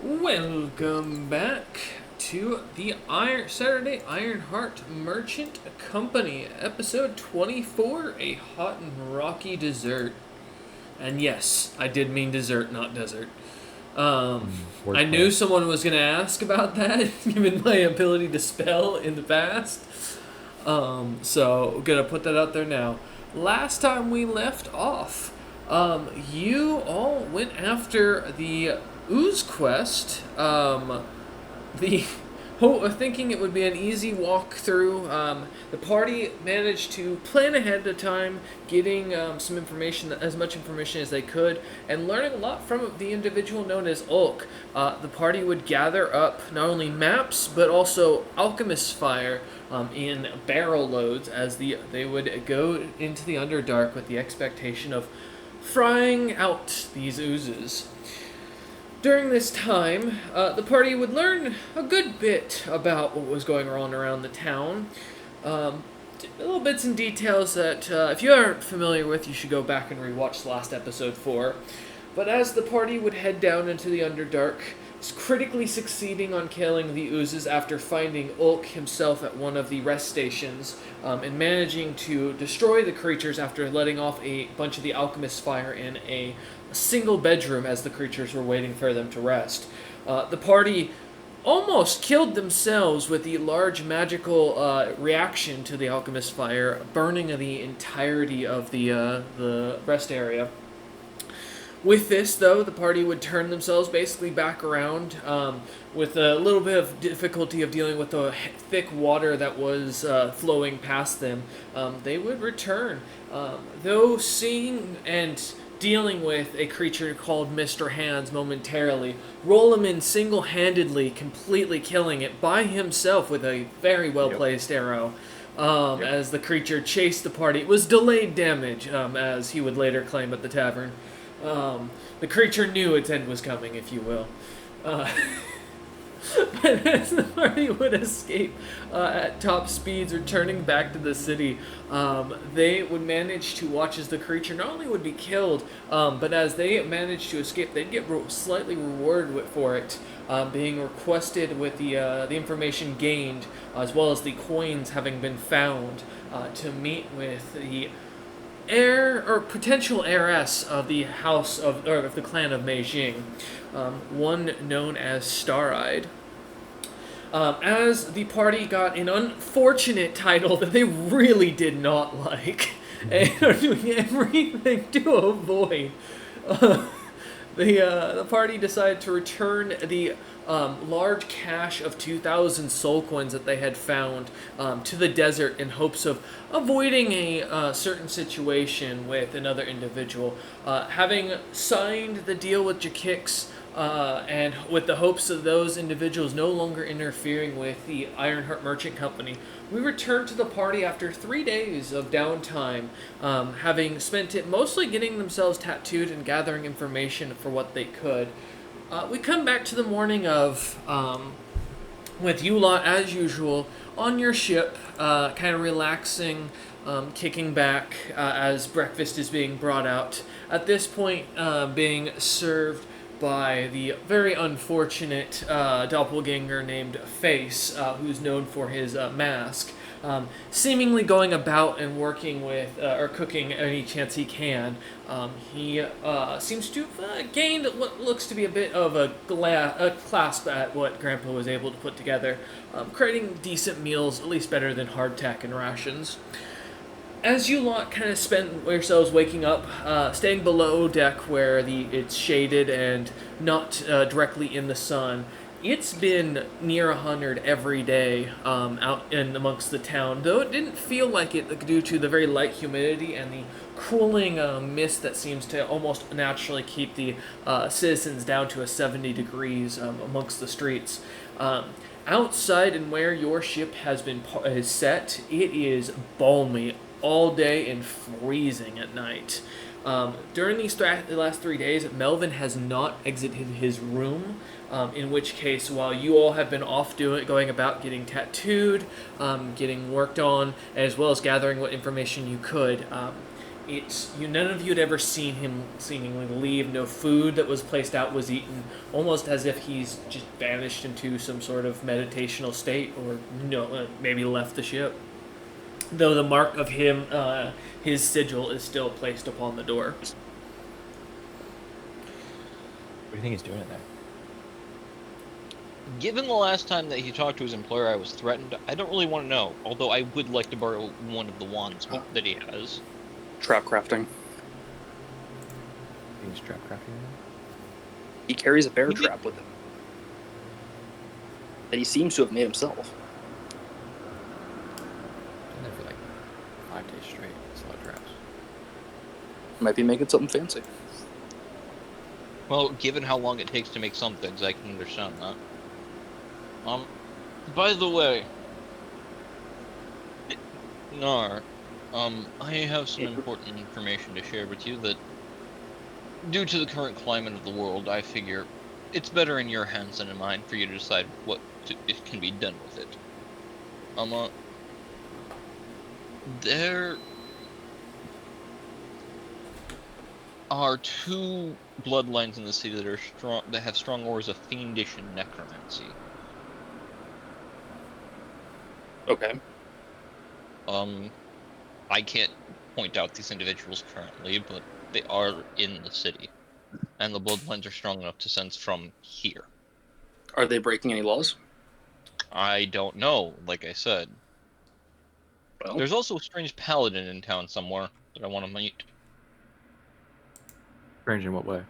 Welcome back to the Saturday Ironheart Merchant Company, episode 24, A Hot and Rocky Dessert. And yes, I did mean dessert, not desert. I knew someone was going to ask about that, given my ability to spell in the past. So, gonna put that out there now. Last time we left off, you all went after the Ooze Quest, the thinking it would be an easy walk through. The party managed to plan ahead of time, getting some information, as much information as they could, and learning a lot from the individual known as Ulk. The party would gather up not only maps but also alchemist's fire in barrel loads as they would go into the Underdark with the expectation of frying out these oozes. During this time, the party would learn a good bit about what was going on around the town. Little bits and details that, if you aren't familiar with, you should go back and rewatch the last episode for. But as the party would head down into the Underdark, critically succeeding on killing the oozes after finding Ulk himself at one of the rest stations, and managing to destroy the creatures after letting off a bunch of the alchemist's fire in a single bedroom as the creatures were waiting for them to rest. The party almost killed themselves with the large magical reaction to the alchemist's fire, burning the entirety of the rest area. With this, though, the party would turn themselves basically back around with a little bit of difficulty of dealing with the thick water that was flowing past them. They would return, though seeing and dealing with a creature called Mr. Hands momentarily. Rolaman single-handedly, completely killing it by himself with a very well-placed arrow. As the creature chased the party. It was delayed damage, as he would later claim at the tavern. The creature knew its end was coming, if you will. But as the party would escape at top speeds, returning back to the city, they would manage to watch as the creature not only would be killed, but as they managed to escape, they'd get slightly rewarded for it, being requested with the information gained, as well as the coins having been found, to meet with the heir or potential heiress of the house of the clan of Meijing, one known as Star-Eyed. As the party got an unfortunate title that they really did not like and are doing everything to avoid, the party decided to return the large cache of 2,000 soul coins that they had found to the desert in hopes of avoiding a certain situation with another individual. Having signed the deal with Jakix, and with the hopes of those individuals no longer interfering with the Ironheart Merchant Company, we returned to the party after 3 days of downtime, having spent it mostly getting themselves tattooed and gathering information for what they could. We come back to the morning of, with you lot, as usual, on your ship, kind of relaxing, kicking back as breakfast is being brought out. At this point, being served by the very unfortunate doppelganger named Face, who's known for his mask, seemingly going about and working with, or cooking any chance he can. He seems to have gained what looks to be a bit of a clasp at what Grandpa was able to put together, creating decent meals, at least better than hardtack and rations. As you lot kind of spend yourselves waking up, staying below deck where it's shaded and not directly in the sun, it's been near 100 every day out and amongst the town, though it didn't feel like it due to the very light humidity and the cooling mist that seems to almost naturally keep the citizens down to a 70 degrees amongst the streets. Outside and where your ship is set, it is balmy all day and freezing at night. During these last 3 days, Melvin has not exited his room, in which case, while you all have been off going about getting tattooed, getting worked on, as well as gathering what information you could, none of you had ever seen him seemingly leave. No food that was placed out was eaten, almost as if he's just vanished into some sort of meditational state, or maybe left the ship. Though the mark of him, his sigil, is still placed upon the door. What do you think he's doing in there? Given the last time that he talked to his employer, I was threatened. I don't really want to know, although I would like to borrow one of the wands that he has. Trap crafting. He's trap crafting in there? He carries a bear trap with him that he seems to have made himself. Been there for like 5 days straight. It's a lot of traps. Might be making something fancy. Well, given how long it takes to make some things, I can understand that. By the way, Nar, I have some important information to share with you that, due to the current climate of the world, I figure it's better in your hands than in mine for you to decide what it can be done with it. There are 2 bloodlines in the city that are strong, that have strong auras of fiendish and necromancy. Okay. I can't point out these individuals currently, but they are in the city, and the bloodlines are strong enough to sense from here. Are they breaking any laws? I don't know, like I said. Well, There's also a strange paladin in town somewhere that I want to meet. Strange in what way?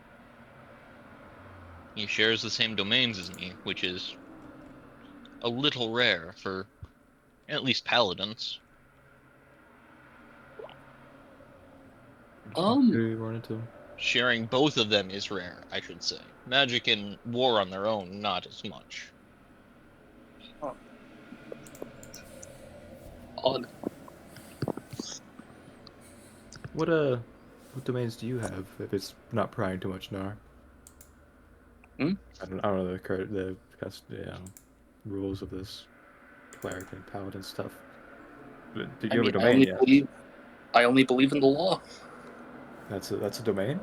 He shares the same domains as me, which is a little rare for at least paladins. Who do you run into? Sharing both of them is rare, I should say. Magic and war on their own, not as much. odd. What domains do you have if it's not prying too much, Nar? Hmm? I don't know the rules of this cleric and paladin stuff. Do you have a domain yet? I only believe in the law. That's a domain?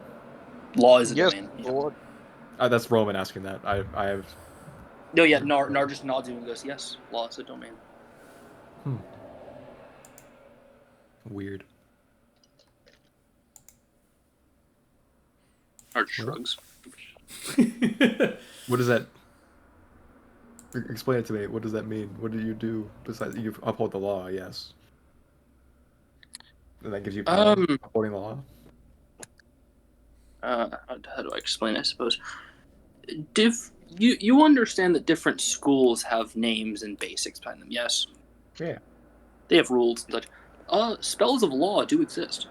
Law is a Yes, domain. Lord. That's Roman asking that. I have. No, yeah, Nar just nods and goes, yes, law is a domain. Weird. Nar shrugs. What does that? Explain it to me. What does that mean? What do you do besides you uphold the law? Yes. And that gives you power upholding the law. How do I explain it, I suppose? You understand that different schools have names and basics behind them, yes? Yeah. They have rules and such. Spells of law do exist.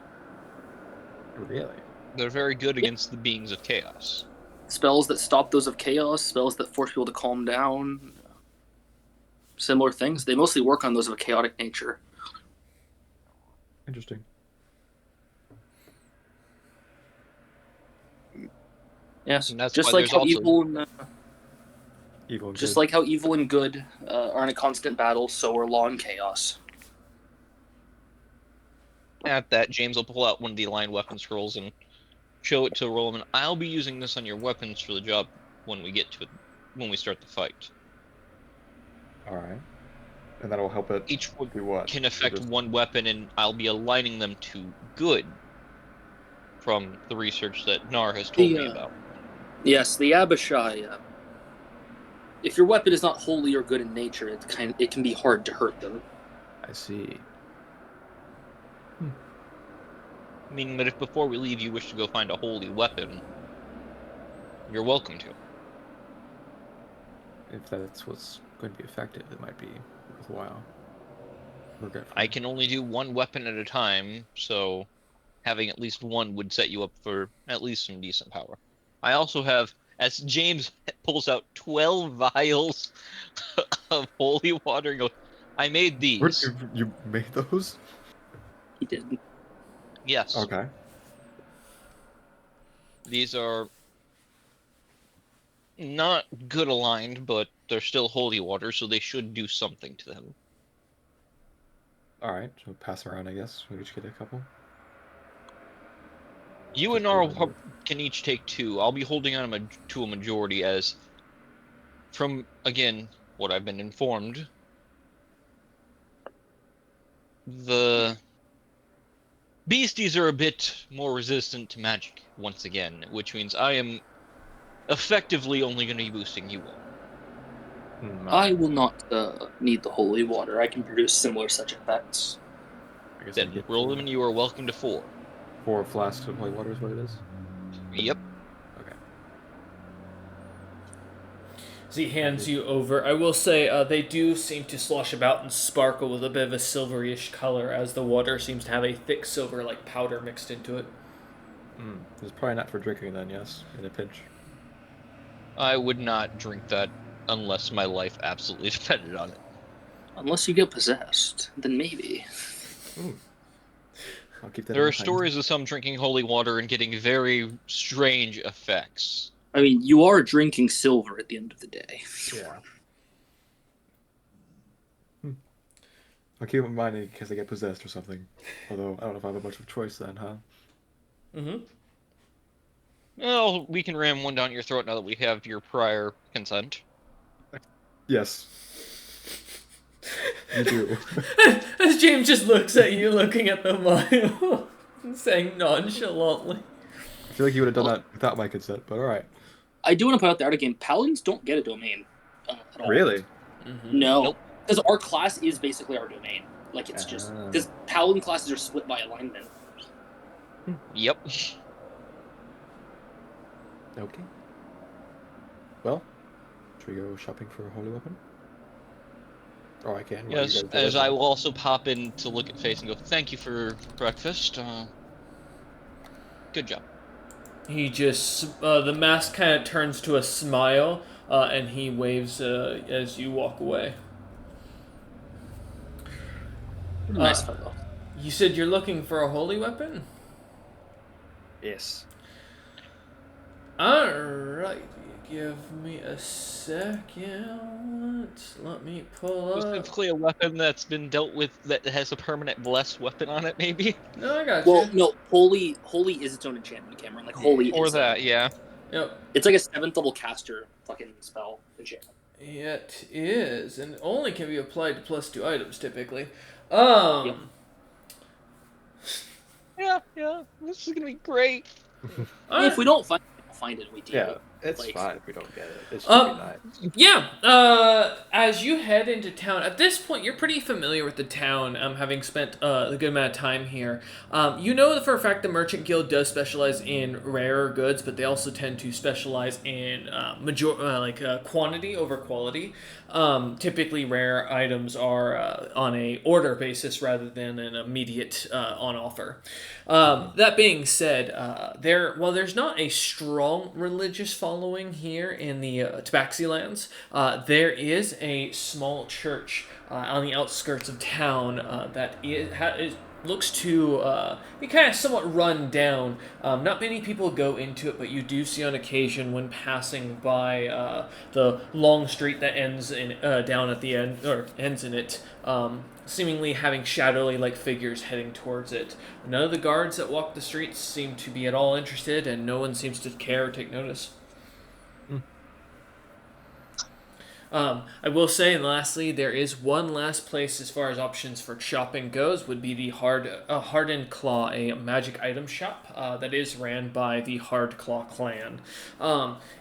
Really? They're very good against the beings of chaos. Spells that stop those of chaos, spells that force people to calm down, similar things. They mostly work on those of a chaotic nature. Interesting. Yes, And that's just why like there's how also Evil and just good. like how evil and good are in a constant battle, so are law and chaos. at that, James will pull out one of the aligned weapon scrolls and show it to Roland. I'll be using this on your weapons for the job when we get to it, when we start the fight. All right. And that'll help it Each one do what? can affect one weapon, and I'll be aligning them to good from the research that Nar has told me about. Yes, the Abishai. If your weapon is not holy or good in nature, it can be hard to hurt them. I see. Meaning that if before we leave you wish to go find a holy weapon, you're welcome to. If that's what's going to be effective, it might be worthwhile. I can only do one weapon at a time, so having at least one would set you up for at least some decent power. I also have, as James pulls out 12 vials of holy water and goes, I made these. You made those? He did. Yes. Okay. These are not good aligned, but they're still holy water, so they should do something to them. All right. So pass around, I guess. We each get a couple. You and Gnarl can each take 2. I'll be holding on to a majority as, from, again, what I've been informed, the beasties are a bit more resistant to magic, once again, which means I am effectively only going to be boosting you all. I will not need the holy water. I can produce similar such effects. I guess I Then, get Roland, you are welcome to 4. 4 flasks of holy water is what it is? Yep. Okay. As he hands you over, I will say they do seem to slosh about and sparkle with a bit of a silveryish color, as the water seems to have a thick silver-like powder mixed into it. It's probably not for drinking then, yes, in a pinch. I would not drink that unless my life absolutely depended on it. Unless you get possessed, then maybe. I'll keep that There in are mind. stories of some drinking holy water and getting very strange effects. I mean, you are drinking silver at the end of the day. Yeah. I'll keep it in mind in case I get possessed or something. Although, I don't know if I have a much of a choice then, huh? Mm-hmm. Well, we can ram one down your throat now that we have your prior consent. Yes. You do. As James just looks at you, looking at the vial, and saying nonchalantly. I feel like you would have done that without my consent, but alright. I do want to point out the art game. Paladins don't get a domain at all. Really? Mm-hmm. No. Nope. Because our class is basically our domain. Like, it's just... Because Paladin classes are split by alignment. Yep. Okay. Well, should we go shopping for a holy weapon? Oh, I can. Yes, as I will also pop in to look at Face and go, thank you for breakfast. Good job. He just, the mask kind of turns to a smile, and he waves as you walk away. Nice fellow. You said you're looking for a holy weapon? Yes. Alright, give me a second. Let me pull up. Specifically a weapon that's been dealt with that has a permanent blessed weapon on it, maybe? No, I got Well, you. no, holy is its own enchantment, Cameron. Like, holy Or is that, yeah. Yep. It's like a 7th level caster fucking spell enchantment. It is, and only can be applied to +2 items typically. Yep. Yeah, this is gonna be great. If we don't find it, we deal. Yeah, it's Like- fine if we don't get it. It's just be nice. Yeah, as you head into town, at this point you're pretty familiar with the town, having spent a good amount of time here. You know for a fact the Merchant Guild does specialize in rarer goods, but they also tend to specialize in quantity over quality. Typically rare items are on a order basis rather than an immediate on offer. That being said, while there's not a strong religious following here in the Tabaxi lands, there is a small church on the outskirts of town that looks to be kind of somewhat run down. Not many people go into it, but you do see on occasion when passing by the long street that ends in down at the end, or ends in it, seemingly having shadowy like figures heading towards it. None of the guards that walk the streets seem to be at all interested, and no one seems to care or take notice. I will say, and lastly, there is one last place as far as options for shopping goes, would be the Hardened Claw, a magic item shop that is ran by the Hard Claw clan.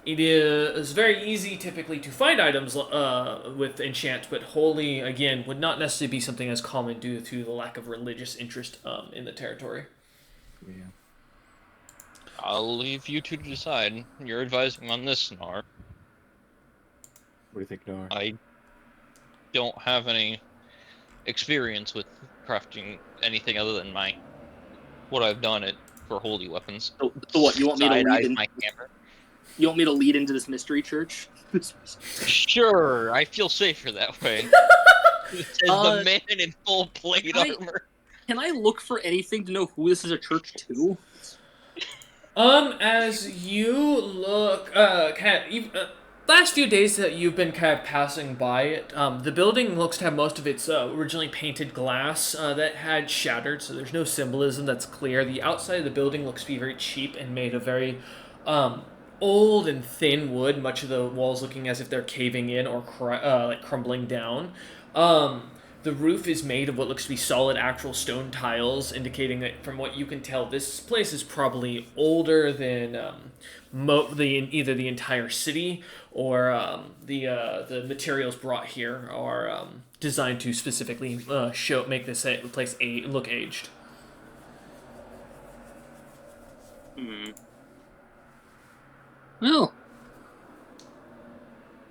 It is very easy typically to find items with enchant, but holy, again, would not necessarily be something as common due to the lack of religious interest in the territory. Yeah. I'll leave you two to decide. You're advising on this, Nar. What do you think, Noah? I don't have any experience with crafting anything other than what I've done for holy weapons. So what, you want me to lead my hammer? You want me to lead into this mystery church? Sure, I feel safer that way. Says the man in full plate armor. Can I look for anything to know who this is a church to? As you look, last few days that you've been kind of passing by it, the building looks to have most of its originally painted glass that had shattered, so there's no symbolism that's clear. The outside of the building looks to be very cheap and made of very old and thin wood, much of the walls looking as if they're caving in or like crumbling down. The roof is made of what looks to be solid actual stone tiles, indicating that from what you can tell, this place is probably older than either the entire city or the materials brought here are designed to specifically make this place look aged. Well,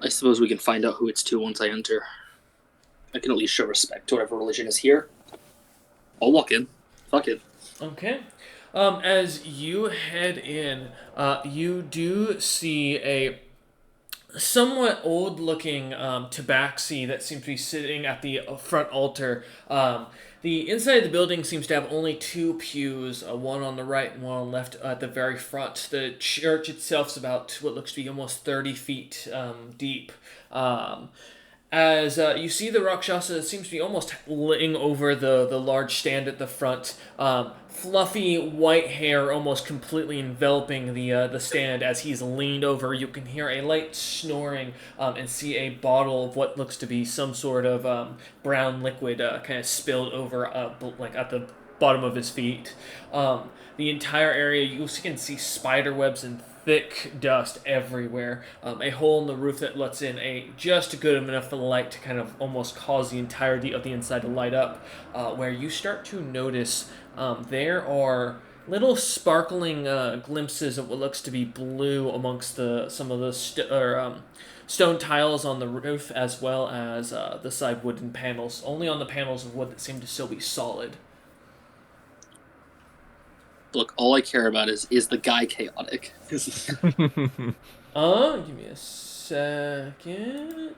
I suppose we can find out who it's to once I enter. I can at least show respect to whatever religion is here. I'll walk in. Fuck it. Okay. As you head in, you do see a somewhat old-looking tabaxi that seems to be sitting at the front altar. The inside of the building seems to have only two pews, one on the right and one on the left at the very front. The church itself is about what looks to be almost 30 feet deep. As you see the Rakshasa, it seems to be almost laying over the large stand at the front. Fluffy white hair almost completely enveloping the stand as he's leaned over. You can hear a light snoring and see a bottle of what looks to be some sort of brown liquid kind of spilled over like at the bottom of his feet. The entire area, you can see spider webs and thick dust everywhere. A hole in the roof that lets in just good enough for the light to kind of almost cause the entirety of the inside to light up. Where you start to notice there are little sparkling glimpses of what looks to be blue amongst some of the stone tiles on the roof, as well as the side wooden panels. Only on the panels of wood that seem to still be solid. Look, all I care about is the guy chaotic. Give me a second.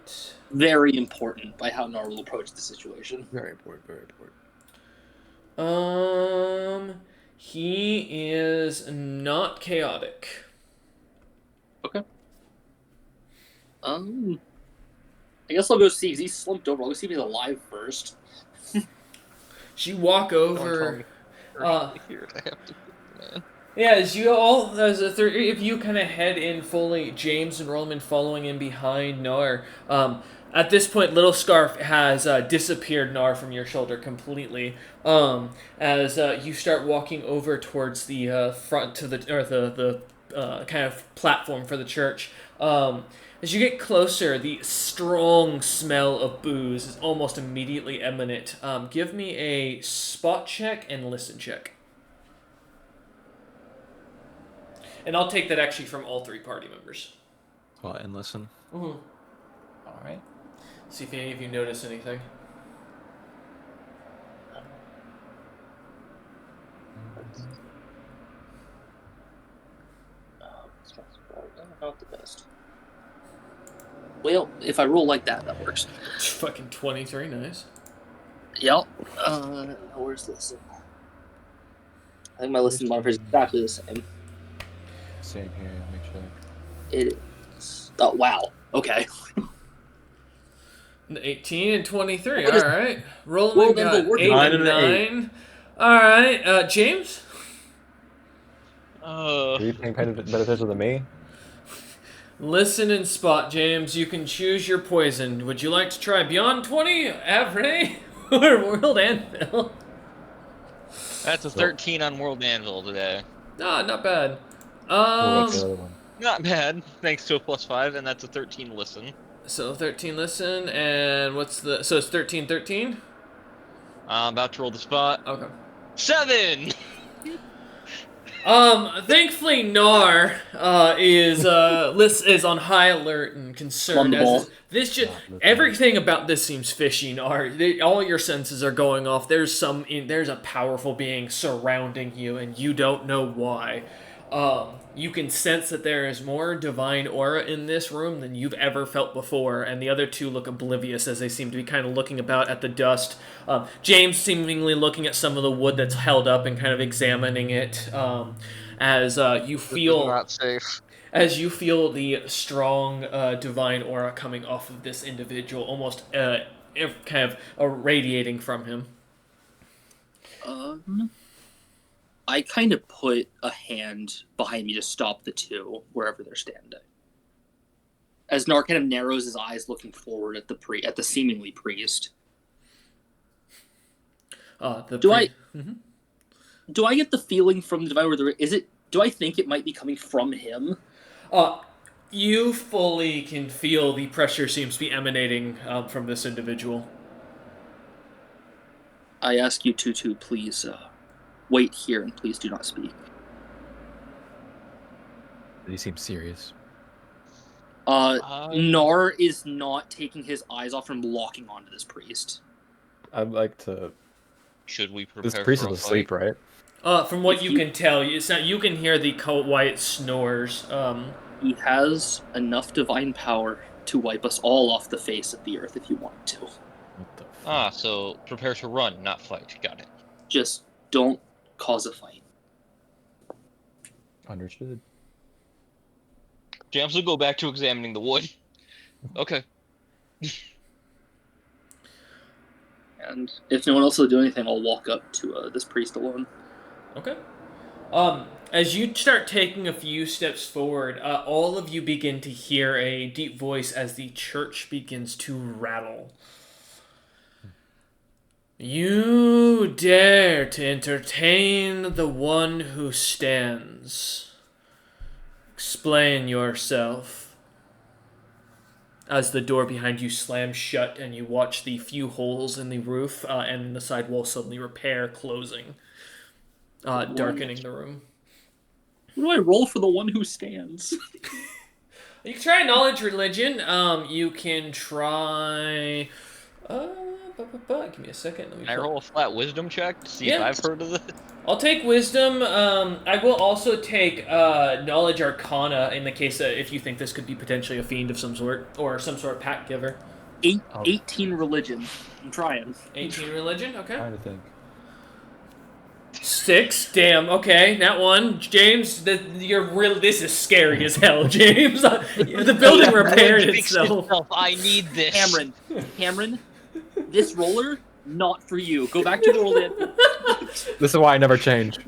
Very important by how Nar will approach the situation. Very important, very important. He is not chaotic. Okay. I guess I'll go see, because he's slumped over. I'll go see if he's alive first. You walk over. Here, I have to. Yeah, if you kind of head in fully, James and Roman following in behind Nar. At this point, Little Scarf has disappeared Nar from your shoulder completely. As you start walking over towards the front to the kind of platform for the church. As you get closer, the strong smell of booze is almost immediately eminent. Give me a spot check and listen check. And I'll take that actually from all three party members. Spot and listen. Mm-hmm. All right. See if any of you notice anything. Not the best. Well, if I roll like that, that works. Fucking 23, nice. Yep. Where's listen? I think my listen modifier is exactly the same. Same here, make sure. It is. Oh, wow. Okay. 18 and 23, alright. Roland Well, got then 8 9 and and 9. Alright, James? Are you paying better attention than me? Listen and spot, James. You can choose your poison. Would you like to try Beyond 20, Avray, or World Anvil? That's a 13 on World Anvil today. Ah, not bad. What's the other one? Not bad, thanks to a +5, and that's a 13 listen. So 13 listen, and so it's 13, 13? I'm about to roll the spot. Okay. 7! Thankfully, Nar is on high alert and concerned. As everything about this seems fishy. Nar, all your senses are going off. There's a powerful being surrounding you, and you don't know why. You can sense that there is more divine aura in this room than you've ever felt before, and the other two look oblivious as they seem to be kind of looking about at the dust. James seemingly looking at some of the wood that's held up and kind of examining it, as you feel... Not safe. as you feel the strong divine aura coming off of this individual, almost kind of radiating from him. I kind of put a hand behind me to stop the two wherever they're standing. As Nar kind of narrows his eyes, looking forward at the seemingly priest. Do I get the feeling from the divine order? Do I think it might be coming from him? You fully can feel the pressure seems to be emanating from this individual. I ask you to please wait here and please do not speak. He seems serious. Nar is not taking his eyes off from locking onto this priest. I'd like to. Should we prepare This priest for a is asleep, fight? right? From what you can tell, it's not. You can hear the quiet snores. He has enough divine power to wipe us all off the face of the earth if you want to. What the fuck? So prepare to run, not fight. Got it. Just don't cause a fight. Understood. Jams will go back to examining the wood. Okay. And if no one else will do anything, I'll walk up to this priest alone. Okay. As you start taking a few steps forward, all of you begin to hear a deep voice as the church begins to rattle. You dare to entertain the one who stands. Explain yourself. As the door behind you slams shut and you watch the few holes in the roof and the side wall suddenly repair, closing, darkening the room. What do I roll for the one who stands? You can try knowledge religion. You can try. Give me a second. Can I roll a flat wisdom check to see if I've heard of it? I'll take wisdom. I will also take knowledge arcana in the case that if you think this could be potentially a fiend of some sort or some sort of pact giver. 18 religion. I'm trying. 18 religion. Okay. Trying to think. 6. Damn. Okay, that one. James, this is scary as hell, James. The building repaired itself. I need this. Cameron, this roller, not for you. Go back to the roll in. This is why I never change.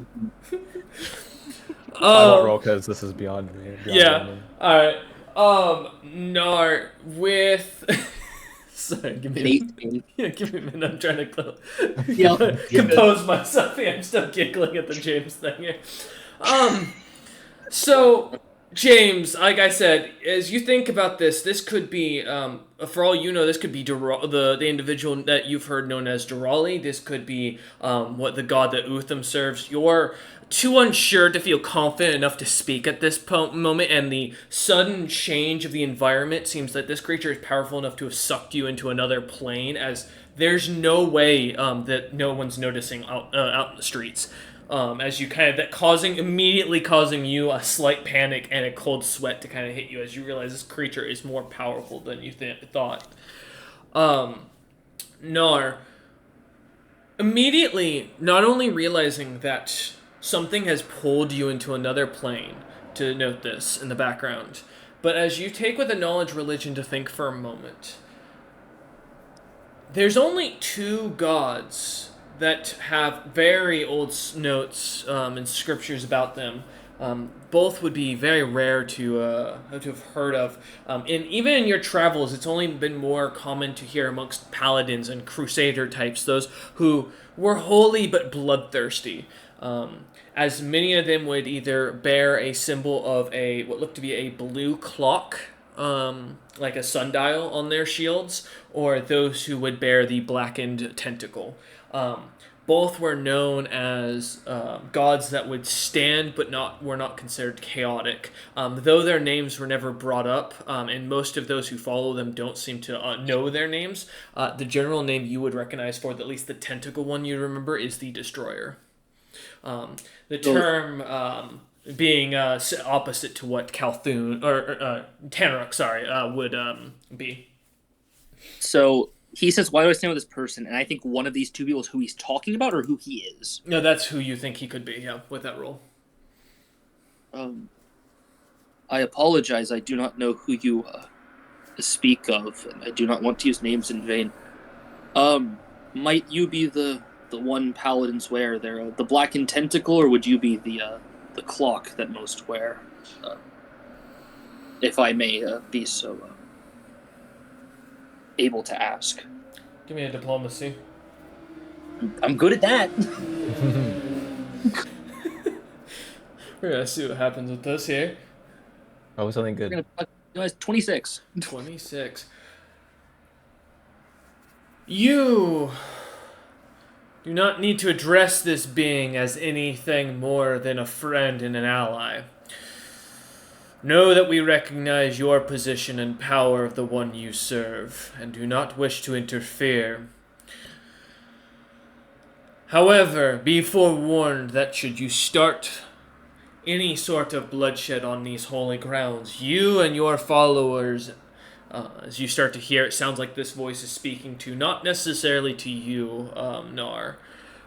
I won't roll because this is beyond me. Yeah. All right. Nar with. Sorry, give me a minute. I'm trying to compose myself. Yeah, I'm still giggling at the James thing here. So James, like I said, as you think about this could be, for all you know, this could be the individual that you've heard known as Durali. This could be what the god that Utham serves. You're too unsure to feel confident enough to speak at this moment, and the sudden change of the environment seems that this creature is powerful enough to have sucked you into another plane, as there's no way that no one's noticing out in the streets. As you kind of immediately causing you a slight panic and a cold sweat to kind of hit you as you realize this creature is more powerful than you thought. Nar, immediately, not only realizing that something has pulled you into another plane, to note this in the background, but as you take with a knowledge religion to think for a moment, there's only 2 gods that have very old notes and scriptures about them. Both would be very rare to have heard of. And even in your travels, it's only been more common to hear amongst paladins and crusader types, those who were holy but bloodthirsty. As many of them would either bear a symbol of what looked to be a blue clock, like a sundial on their shields, or those who would bear the blackened tentacle. Both were known as gods that would stand but were not considered chaotic. Though their names were never brought up, and most of those who follow them don't seem to know their names, the general name you would recognize for at least the tentacle one you remember is the Destroyer. The term being opposite to what Calthun, or Tanaruk, would be. So he says, why do I stand with this person? And I think one of these 2 people is who he's talking about or who he is. No, that's who you think he could be, yeah, with that role. I apologize. I do not know who you speak of, and I do not want to use names in vain. Might you be the one paladins wear there, the blackened tentacle, or would you be the clock that most wear? If I may be so able to ask. Give me a diplomacy. I'm good at that. We're gonna see what happens with this here. Oh, something good. 26. 26. You do not need to address this being as anything more than a friend and an ally. Know that we recognize your position and power of the one you serve, and do not wish to interfere. However, be forewarned that should you start any sort of bloodshed on these holy grounds, you and your followers, as you start to hear, it sounds like this voice is speaking to, not necessarily to you, Nar,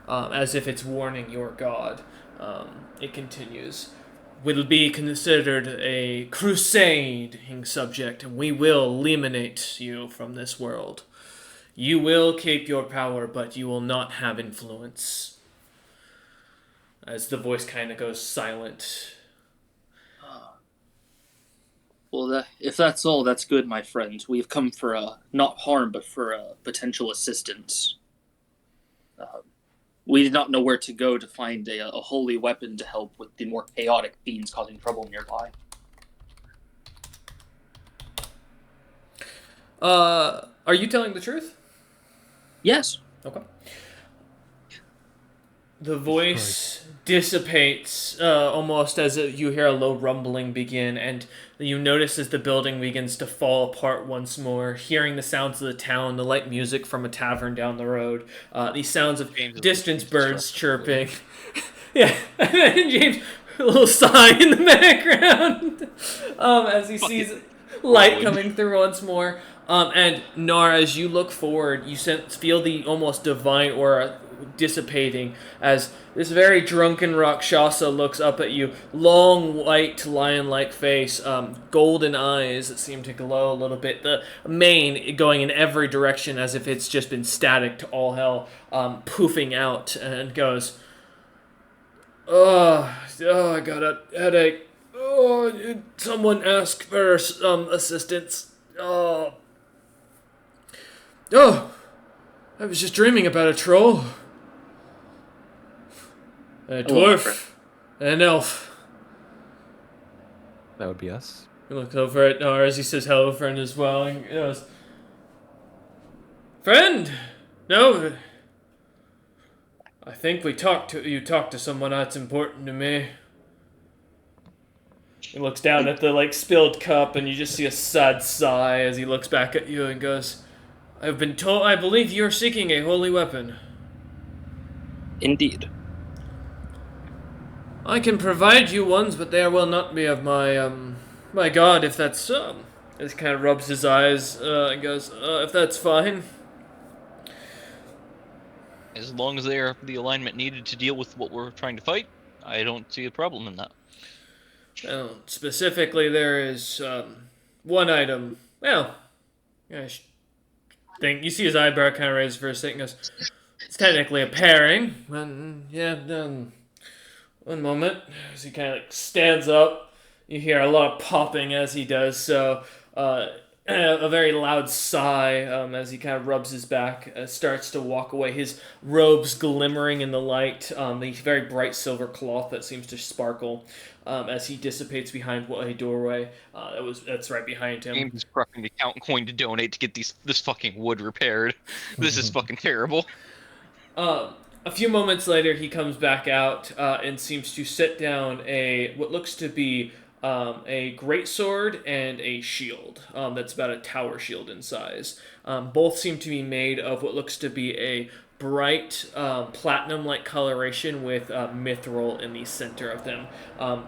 as if it's warning your god. It continues. Will be considered a crusading subject, and we will eliminate you from this world. You will keep your power, but you will not have influence. As the voice kind of goes silent. Well, if that's all, that's good, my friend. We've come for not harm, but for potential assistance. We did not know where to go to find a holy weapon to help with the more chaotic fiends causing trouble nearby. Are you telling the truth? Yes. Okay. The voice dissipates almost as you hear a low rumbling begin, and you notice as the building begins to fall apart once more, hearing the sounds of the town, the light music from a tavern down the road, these sounds of distant birds chirping. Yeah, and James, a little sigh in the background as he sees light coming through once more. And Nar, as you look forward, you feel the almost divine aura dissipating as this very drunken Rakshasa looks up at you. Long, white, lion-like face, golden eyes that seem to glow a little bit. The mane going in every direction as if it's just been static to all hell, poofing out, and goes, Oh, I got a headache. Oh, did someone ask for assistance? Oh, I was just dreaming about a troll. A dwarf. An elf. That would be us. He looks over at Nar as he says hello, friend, as well. And he goes, Friend? No. I think you talked to someone that's important to me. He looks down at the spilled cup, and you just see a sad sigh as he looks back at you and goes, I've been told, I believe you're seeking a holy weapon. Indeed. I can provide you ones, but they will not be of my god, if that's, he kind of rubs his eyes, and goes, if that's fine. As long as they are the alignment needed to deal with what we're trying to fight, I don't see a problem in that. Specifically, there is, one item, well, I think, you see his eyebrow kind of raise for a second, goes, it's technically a pairing, but, yeah, one moment, as he kind of stands up, you hear a lot of popping as he does so, a very loud sigh as he kind of rubs his back, starts to walk away, his robes glimmering in the light, the very bright silver cloth that seems to sparkle as he dissipates behind a doorway that's right behind him. James is prepping to count coin to donate to get this fucking wood repaired. This is fucking terrible. A few moments later, he comes back out and seems to set down what looks to be a greatsword and a shield that's about a tower shield in size. Both seem to be made of what looks to be a bright platinum-like coloration with mithril in the center of them.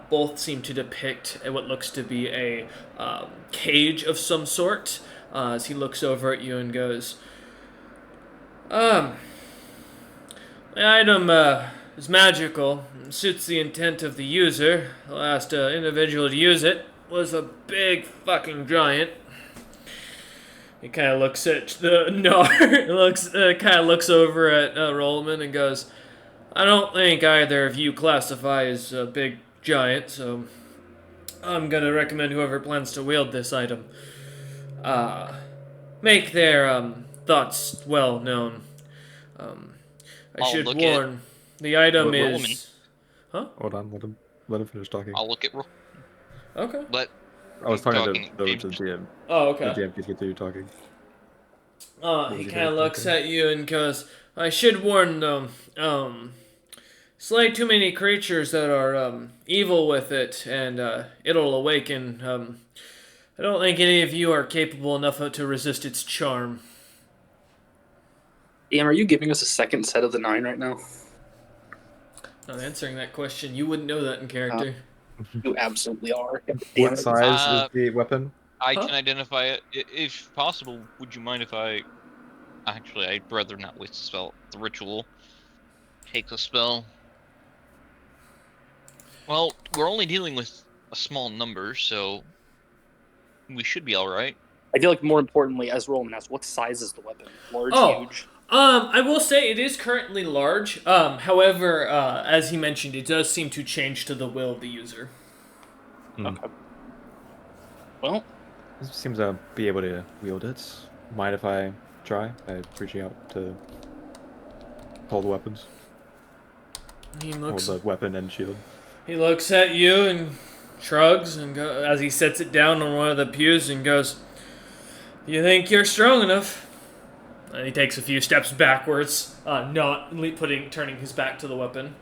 Both seem to depict what looks to be a cage of some sort as he looks over at you and goes, The item is magical and suits the intent of the user, the last individual to use it. was a big fucking giant. He kind of looks at the kind of looks over at Rollman and goes, "I don't think either of you classify as a big giant, so I'm gonna recommend whoever plans to wield this item make their thoughts well known. I I'll should look warn, the item Rollman. is, huh? Hold on, let him finish talking. I'll look at Okay. let I was talking talking, to James. the GM. Oh, The okay. GM can continue talking. He was he kind of gonna looks say? at you and goes, "I should warn them. Slay too many creatures that are evil with it, and it'll awaken. I don't think any of you are capable enough to resist its charm." Ian, are you giving us a second set of the 9 right now? Not answering that question. You wouldn't know that in character. You absolutely are. Damn What it. size is the weapon? I Huh? can identify it. If possible, would you mind if I... Actually, I'd rather not waste a spell. The ritual takes a spell. Well, we're only dealing with a small number, so we should be alright. I feel like more importantly, as Roman asked, what size is the weapon? Large, Oh. huge? I will say it is currently large. However, as he mentioned, it does seem to change to the will of the user. Okay. Well, This seems to be able to wield it. Mind if I try? By reaching out to hold weapons. He Hold looks. the weapon and shield. He looks at you and shrugs, and as he sets it down on one of the pews and goes, "You think you're strong enough?" And he takes a few steps backwards, turning his back to the weapon.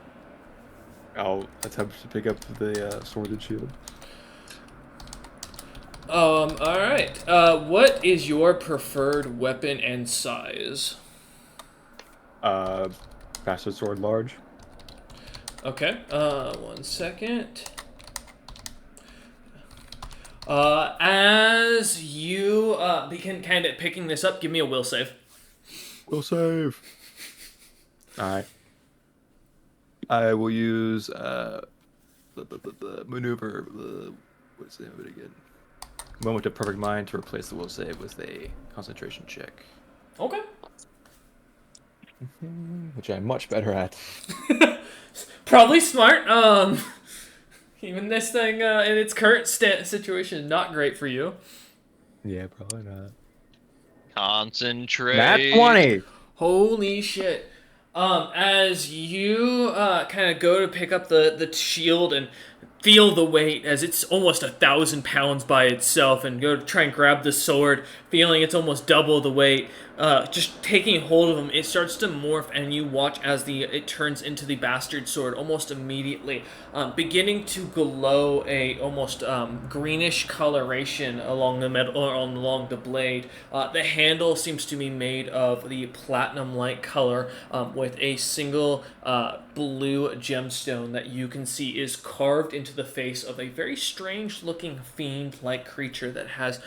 I'll attempt to pick up the sword and shield. All right. What is your preferred weapon and size? Bastard sword large. Okay. 1 second. As you begin kind of picking this up, give me a will save. Will save. Alright. I will use the maneuver. What's the name of it again? Moment of perfect mind to replace the will save with a concentration check, Okay. which I'm much better at. Probably smart. Even this thing in its current situation is not great for you. Yeah, probably not. Concentrate. Nat 20. Holy shit. As you kind of go to pick up the shield and feel the weight as it's almost 1,000 pounds by itself, and go to try and grab the sword, feeling it's almost double the weight, just taking hold of him, it starts to morph, and you watch as it turns into the bastard sword almost immediately, beginning to glow a almost greenish coloration along the metal or along the blade. The handle seems to be made of the platinum-like color, with a single blue gemstone that you can see is carved into the face of a very strange-looking fiend-like creature that has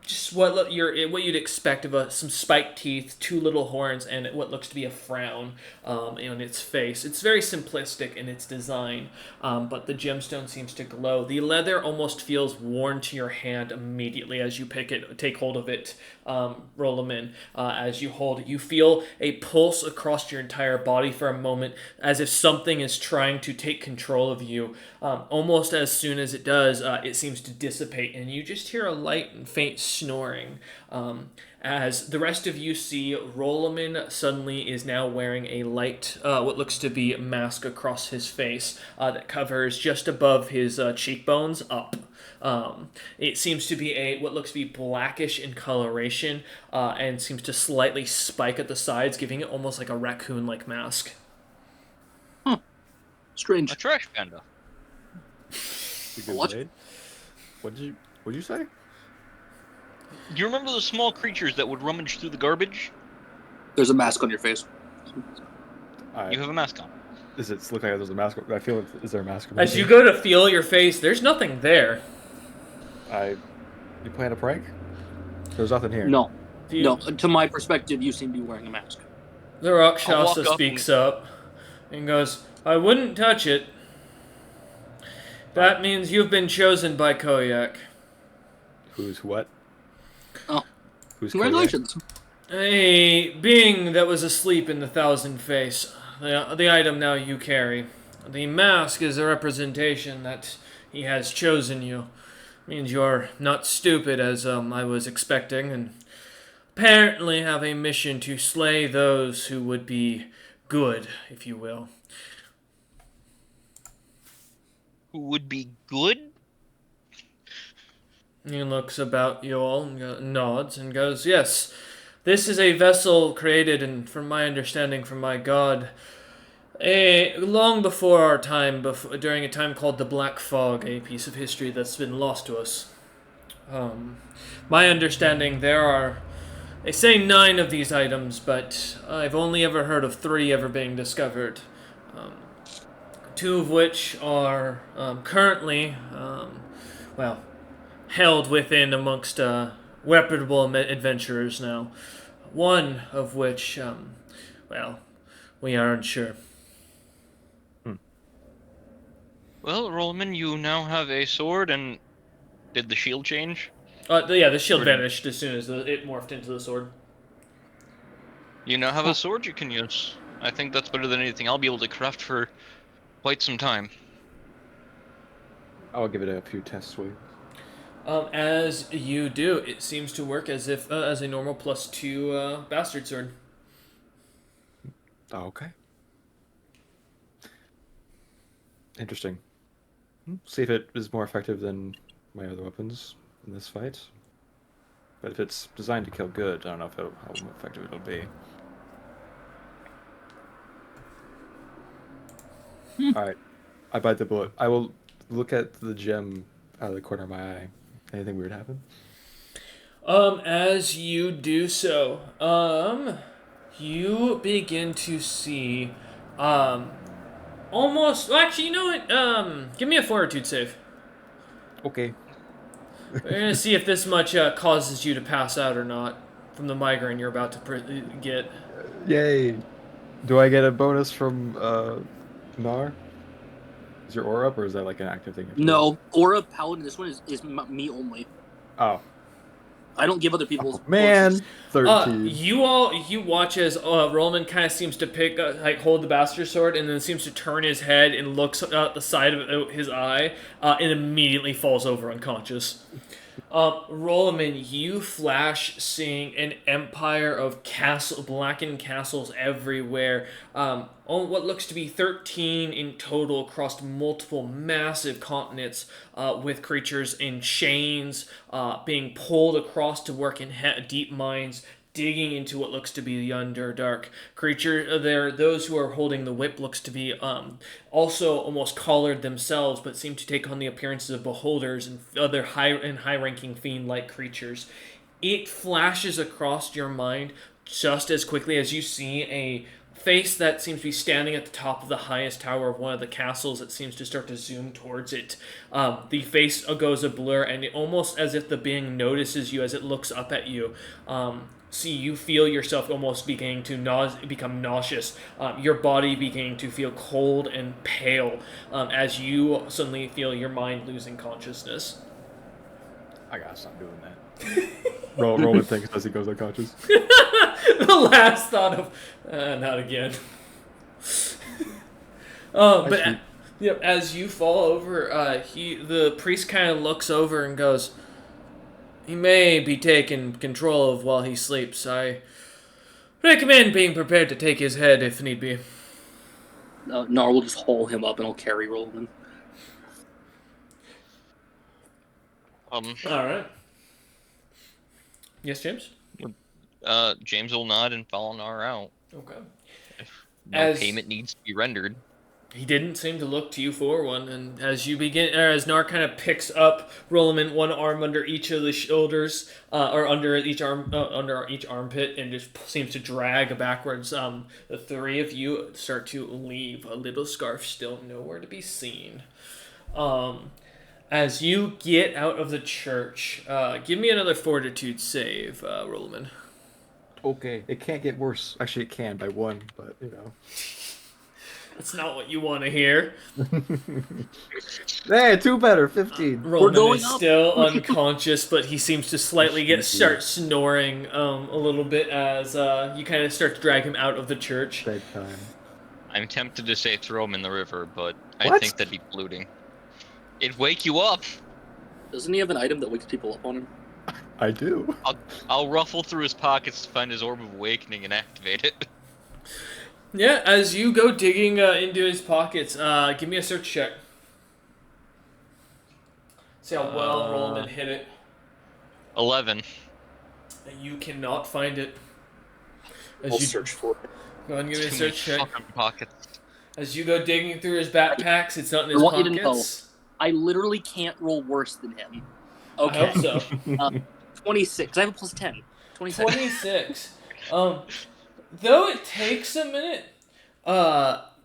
just what you'd expect of some spiked teeth, 2 little horns, and what looks to be a frown on its face. It's very simplistic in its design, but the gemstone seems to glow. The leather almost feels worn to your hand immediately as you take hold of it, roll them in. As you hold it, you feel a pulse across your entire body for a moment, as if something is trying to take control of you. Almost as soon as it does, it seems to dissipate, and you just hear a light and faint snoring. As the rest of you see, Roloman suddenly is now wearing a light, what looks to be a mask across his face that covers just above his cheekbones up. It seems to be what looks to be blackish in coloration, and seems to slightly spike at the sides, giving it almost like a raccoon-like mask. Strange. A trash panda. What? What did you say? Do you remember the small creatures that would rummage through the garbage? There's a mask on your face. You have a mask on. Does it look like there's a mask? I feel like, is there a mask? As you go to feel your face, there's nothing there. You playing a prank? There's nothing here. No. No, to my perspective, you seem to be wearing a mask. The Rakshasa speaks up and goes, "I wouldn't touch it. That means you've been chosen by Koyak. Who's what? Oh, Who's congratulations. A being that was asleep in the Thousand Face. The item now you carry. The mask is a representation that he has chosen you. Means you're not stupid as I was expecting, and apparently have a mission to slay those who would be good, if you will. Who would be good? He looks about you all and nods and goes, "Yes, this is a vessel created, and from my understanding from my god, long before our time, during a time called the Black Fog, a piece of history that's been lost to us. My understanding, there are, they say 9 of these items, but I've only ever heard of 3 ever being discovered. 2 of which are currently, held within amongst reputable adventurers now. One of which, we are unsure." Well, Rollman, you now have a sword, and did the shield change? The shield Or- vanished as soon as it morphed into the sword. You now have a sword you can use. I think that's better than anything I'll be able to craft for quite some time. I'll give it a few test swings. As you do, it seems to work as if as a normal +2 bastard sword. Oh, okay. Interesting. See if it is more effective than my other weapons in this fight. But if it's designed to kill good, I don't know how effective it'll be. Alright. I bite the bullet. I will look at the gem out of the corner of my eye. Anything weird happen? As you do so, you begin to see, almost. Well, actually, you know what? Give me a fortitude save. Okay. We're gonna see if this much causes you to pass out or not from the migraine you're about to get. Yay! Do I get a bonus from Nar? Is your aura up, or is that like an active thing? No, Aura Paladin, this one is me only. Oh. I don't give other people's Man! bonuses. 13. You watch as Roman kind of seems to hold the bastard sword, and then seems to turn his head and looks out the side of his eye, and immediately falls over unconscious. Rolaman, you flash seeing an empire of blackened castles everywhere. On what looks to be 13 in total across multiple massive continents, with creatures in chains, being pulled across to work in deep mines, digging into what looks to be the Underdark. Those who are holding the whip looks to be also almost collared themselves, but seem to take on the appearances of beholders and other high-ranking fiend-like creatures. It flashes across your mind just as quickly as you see a face that seems to be standing at the top of the highest tower of one of the castles that seems to start to zoom towards it. The face goes a blur, and it almost as if the being notices you as it looks up at you. See, you feel yourself almost beginning to become nauseous, your body beginning to feel cold and pale, as you suddenly feel your mind losing consciousness. I gotta stop doing that. Roman thinks as he goes unconscious. The last thought of, not again. As you fall over, the priest kind of looks over and goes, "He may be taken control of while he sleeps. I recommend being prepared to take his head if need be." Nar will just haul him up and I'll carry Roland. All right. Yes, James? James will nod and follow Nar out. Okay. If no payment needs to be rendered. He didn't seem to look to you for one, and as Nar kind of picks up Rolaman, one arm under each of the shoulders, or under each armpit, and just seems to drag backwards. The 3 of you start to leave. A little scarf still nowhere to be seen. As you get out of the church, give me another fortitude save, Rolaman. Okay, it can't get worse. Actually, it can by 1, but That's not what you want to hear. Hey, 2 better, 15. Roman going is up. still unconscious, but he seems to slightly start snoring a little bit as you kind of start to drag him out of the church. Bedtime. I'm tempted to say throw him in the river, but I What? think that'd be polluting. It'd wake you up. Doesn't he have an item that wakes people up on him? I do. I'll ruffle through his pockets to find his orb of awakening and activate it. Yeah, as you go digging into his pockets, give me a search check. See how well Roman hit it. 11. You cannot find it. I'll search for it. Go ahead and give me a Too many search check. fucking pockets. As you go digging through his backpacks, it's not in his I want you to know. pockets. I literally can't roll worse than him. I Okay. hope so. 26. I have a plus 10. 26. 26. Though it takes a minute,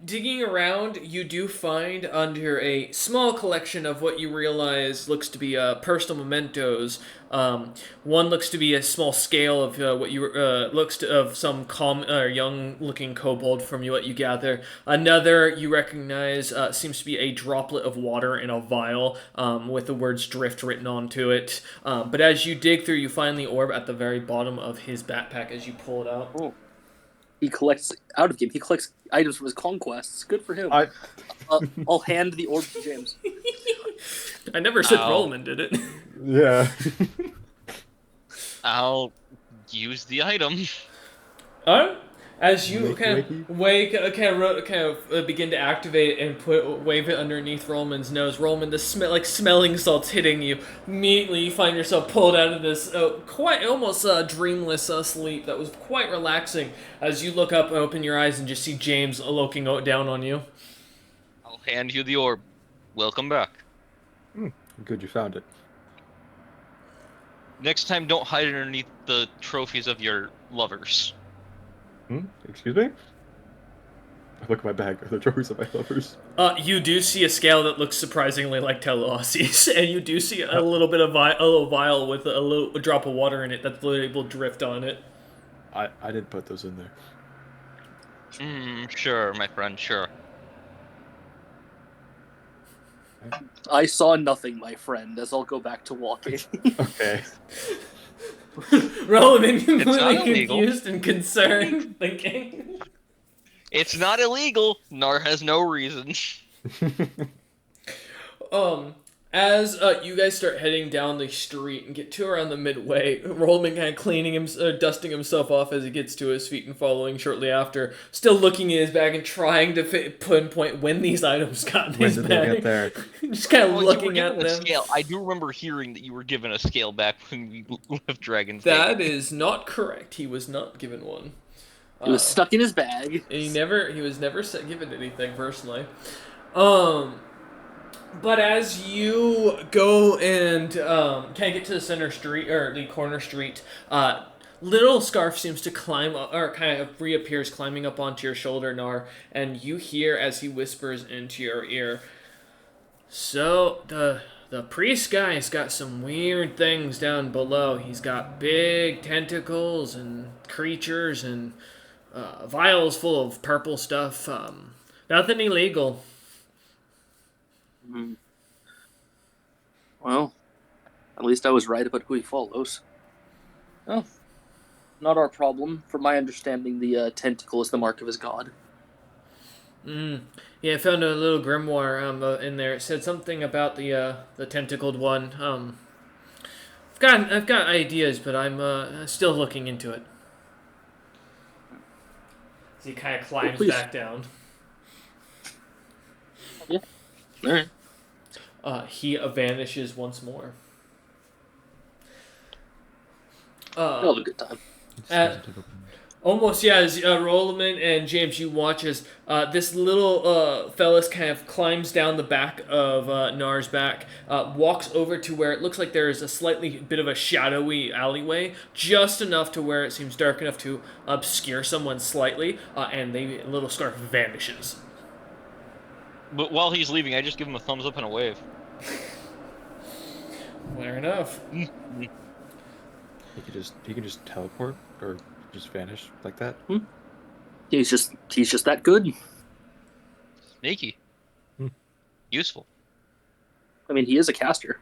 digging around, you do find under a small collection of what you realize looks to be personal mementos. One looks to be a small scale of what you looks to of some young-looking kobold from what you gather. Another you recognize seems to be a droplet of water in a vial with the words "drift" written onto it. But as you dig through, you find the orb at the very bottom of his backpack as you pull it out. Oh. He collects out of game. He collects items from his conquests. Good for him. I'll hand the orb to James. I never said Ow. Roman did it. Yeah. I'll use the item. Alright. As you Wakey. begin to activate and wave it underneath Roman's nose, Roman, the smelling salts hitting you. Immediately, you find yourself pulled out of this quite almost dreamless sleep that was quite relaxing. As you look up and open your eyes and just see James looking down on you. I'll hand you the orb. Welcome back. Good, you found it. Next time, don't hide underneath the trophies of your lovers. Excuse me? I look at my bag. Are the trophies of my lovers? You do see a scale that looks surprisingly like Telosi's, and you do see a little bit of a little vial with a drop of water in it that's able to drift on it. I didn't put those in there. Sure, my friend, sure. I saw nothing, my friend, as I'll go back to walking. Okay. Roman, not completely illegal. confused and concerned, thinking. It's not illegal, nor has no reason. As you guys start heading down the street and get to around the midway, Roman kind of dusting himself off as he gets to his feet and following shortly after, still looking in his bag and trying to pinpoint when these items got in his When did bag. they get there? Just kind of Well, you were looking given at a them. scale. I do remember hearing that you were given a scale back when we left Dragon's That Gate. is not correct. He was not given one. It was stuck in his bag. And he was never given anything personally. But as you go and kind of get to the center street or the corner street, little Scarf seems to climb up, or kind of reappears climbing up onto your shoulder, Nar, and you hear as he whispers into your ear. So the priest guy's got some weird things down below. He's got big tentacles and creatures and vials full of purple stuff. Nothing illegal. Well, at least I was right about who he follows. Oh, not our problem. From my understanding, the tentacle is the mark of his god. Yeah, I found a little grimoire in there. It said something about the tentacled one. I've got ideas, but I'm still looking into it. So he kind of climbs back down. Yeah. All right. He vanishes once more. I'll have a good time. Almost, yeah, as Roland and James, you watch as this little fellas kind of climbs down the back of Nar's back, walks over to where it looks like there is a slightly bit of a shadowy alleyway, just enough to where it seems dark enough to obscure someone slightly, and the little Scarf vanishes. But while he's leaving, I just give him a thumbs up and a wave. Fair enough. He can just teleport or just vanish like that. He's just that good. Sneaky. Useful. I mean, he is a caster.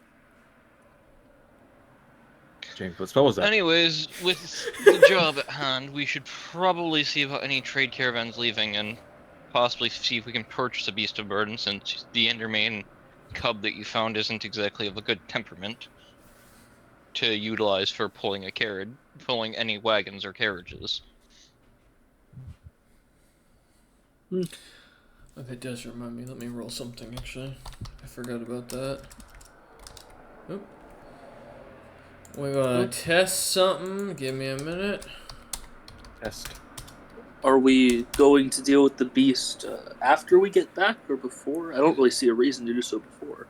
James, what spell was that? Anyways, with the job at hand, we should probably see about any trade caravans leaving and possibly see if we can purchase a beast of burden, since the Endermane cub that you found isn't exactly of a good temperament to utilize for pulling any wagons or carriages. That does remind me. Let me roll something, actually. I forgot about that. Oop. We're gonna test something. Give me a minute. Test. Are we going to deal with the beast after we get back or before? I don't really see a reason to do so before.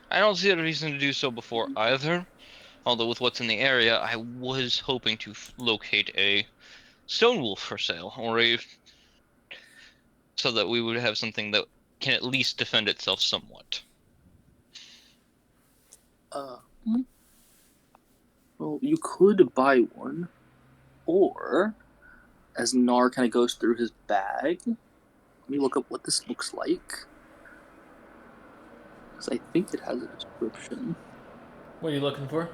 I don't see a reason to do so before either. Although with what's in the area, I was hoping to locate a stone wolf for sale, so that we would have something that can at least defend itself somewhat. Well, you could buy one, or as Nar kind of goes through his bag, let me look up what this looks like, because I think it has a description. What are you looking for?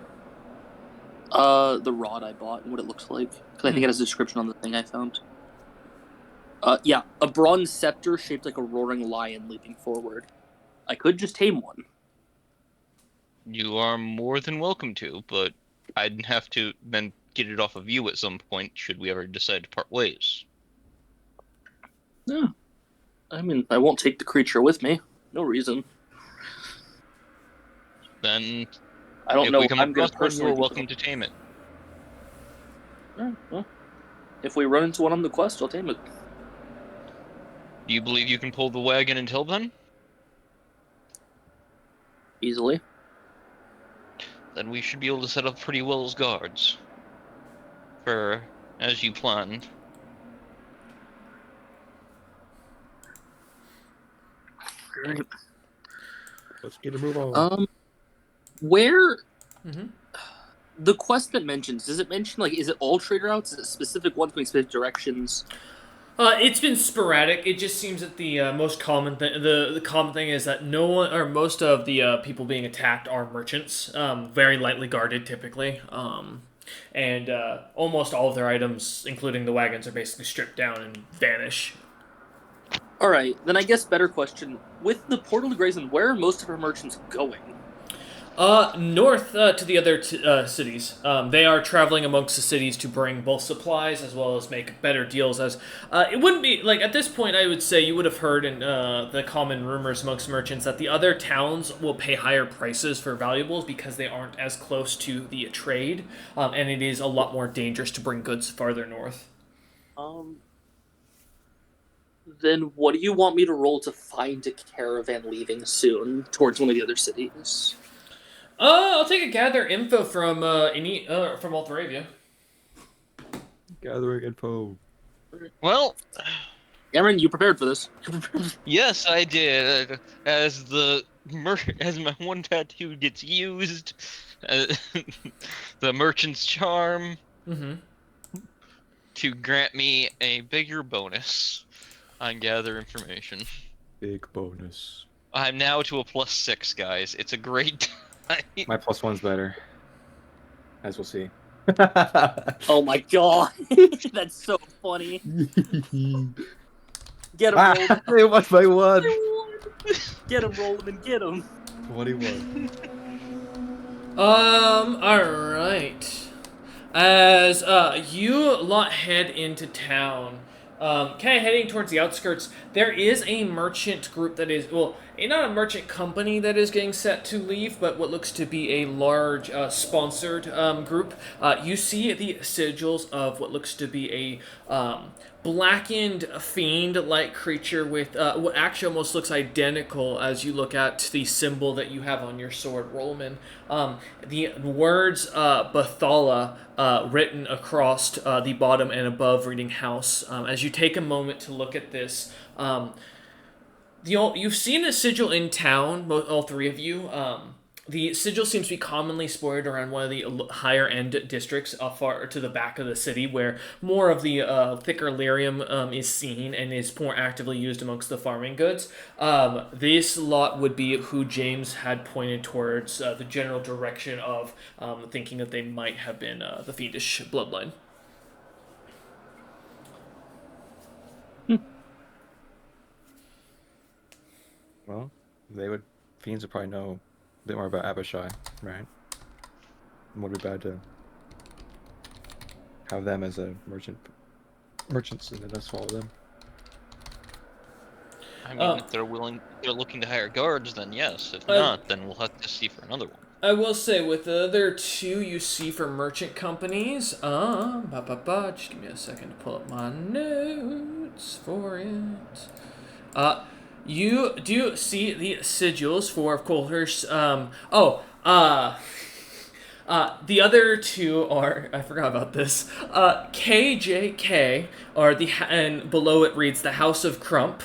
The rod I bought and what it looks like, because I think it has a description on the thing I found. Yeah, a bronze scepter shaped like a roaring lion leaping forward. I could just tame one. You are more than welcome to, but I'd have to then get it off of you at some point, should we ever decide to part ways. Yeah. I mean, I won't take the creature with me. No reason. Then, I don't if know. we come I'm going across to one, personally. you're welcome to tame it. Well, if we run into one on the quest, I'll tame it. Do you believe you can pull the wagon until then? Easily. Then we should be able to set up pretty well as guards. As you planned. Great. Let's get a move on. Where Mm-hmm. the quest that mentions, does it mention, like, is it all trade routes? Is it specific ones going specific directions? It's been sporadic. It just seems that the most common thing, the common thing is that no one or most of the people being attacked are merchants, very lightly guarded typically, and almost all of their items, including the wagons, are basically stripped down and vanish. All right, then I guess better question: with the portal to Grayson, where are most of our merchants going? North to the other cities. They are traveling amongst the cities to bring both supplies as well as make better deals. As it wouldn't be like at this point, I would say you would have heard in the common rumors amongst merchants that the other towns will pay higher prices for valuables because they aren't as close to the trade, and it is a lot more dangerous to bring goods farther north. Then what do you want me to roll to find a caravan leaving soon towards one of the other cities? I'll take a gather info from from all three of you. Gathering info. Well, Aaron, you prepared for this? yes, I did. As my one tattoo gets used, the merchant's charm, to grant me a bigger bonus on gather information. Big bonus. I'm now to a +6, guys. It's a great time. My +1's better. As we'll see. Oh my god. That's so funny. Get him, Roland. It was my one. Get him, Roland, get him. 21. Alright. As you lot head into town, kind of heading towards the outskirts, there is a merchant group that is, well, not a merchant company that is getting set to leave, but what looks to be a large sponsored group. You see the sigils of what looks to be a blackened fiend-like creature with what actually almost looks identical as you look at the symbol that you have on your sword, Rollman. The words Bathala written across the bottom and above reading house. As you take a moment to look at this, you've seen a sigil in town, all three of you. The sigil seems to be commonly sported around one of the higher end districts far to the back of the city, where more of the thicker lyrium is seen and is more actively used amongst the farming goods. This lot would be who James had pointed towards the general direction of thinking that they might have been the fiendish bloodline. Well, fiends would probably know a bit more about Abishai, right? It would be bad to have them as a merchants, and then us follow them. I mean, if they're looking to hire guards, then yes. If not, then we'll have to see for another one. I will say, with the other two you see for merchant companies, just give me a second to pull up my notes for it. You do see the sigils for, of course, the other two are, I forgot about this, KJK, and below it reads the House of Crump.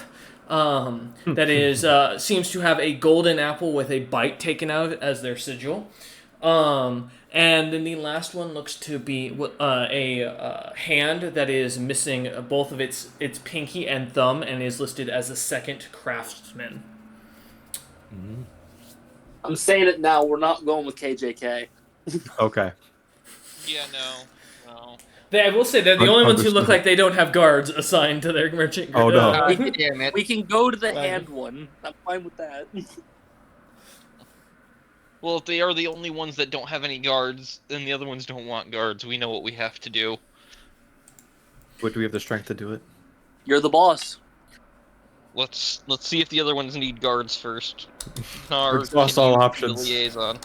That is seems to have a golden apple with a bite taken out of it as their sigil. And then the last one looks to be a hand that is missing both of its pinky and thumb and is listed as a second craftsman. Mm-hmm. I'm saying it now. We're not going with KJK. Okay. Yeah, no. I will say they're the only ones who look like they don't have guards assigned to their merchant group. Oh, no. We can go to the hand one. I'm fine with that. Well, if they are the only ones that don't have any guards, and the other ones don't want guards, we know what we have to do. But do we have the strength to do it? You're the boss. Let's see if the other ones need guards first. Exhaust all options. The liaison.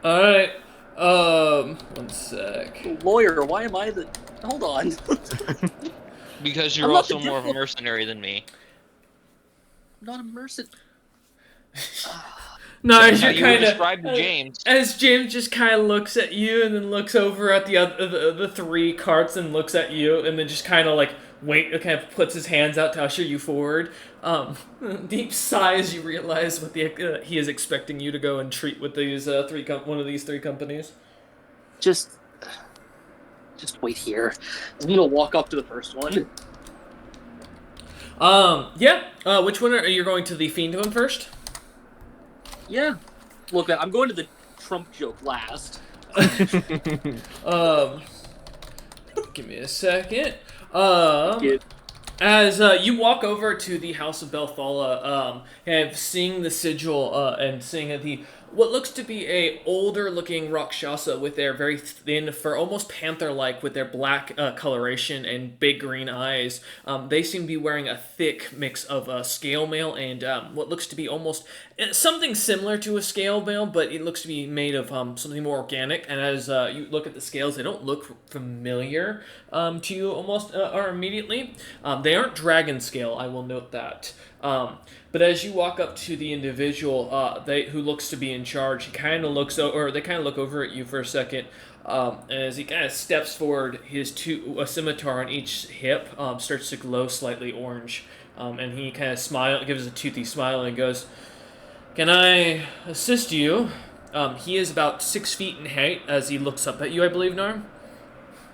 All right. One sec. Lawyer, why am I the... Hold on. Because you're also more of a mercenary than me. I'm not a mercenary. No, as That's you're how you kind of describe James. As James just kind of looks at you and then looks over at the three carts and looks at you and then just kind of like kind of puts his hands out to usher you forward. Deep sigh as you realize what he is expecting you to go and treat with these one of these three companies. Just wait here. I'm gonna walk up to the first one. Yeah. Which one are you going to the fiend one first? Yeah. Look, I'm going to the Trump joke last. Give me a second. As you walk over to the House of Belthala, and seeing the sigil and seeing what looks to be a older looking Rakshasa with their very thin fur, almost panther-like with their black coloration and big green eyes. They seem to be wearing a thick mix of scale mail and what looks to be almost something similar to a scale mail, but it looks to be made of something more organic. And as you look at the scales, they don't look familiar to you almost or immediately. They aren't dragon scale, I will note that. But as you walk up to the individual who looks to be in charge, he kind of looks they kind of look over at you for a second. And as he kind of steps forward, a scimitar on each hip starts to glow slightly orange. And he kind of gives a toothy smile and goes, "Can I assist you?" He is about 6 feet in height as he looks up at you, I believe, Nar?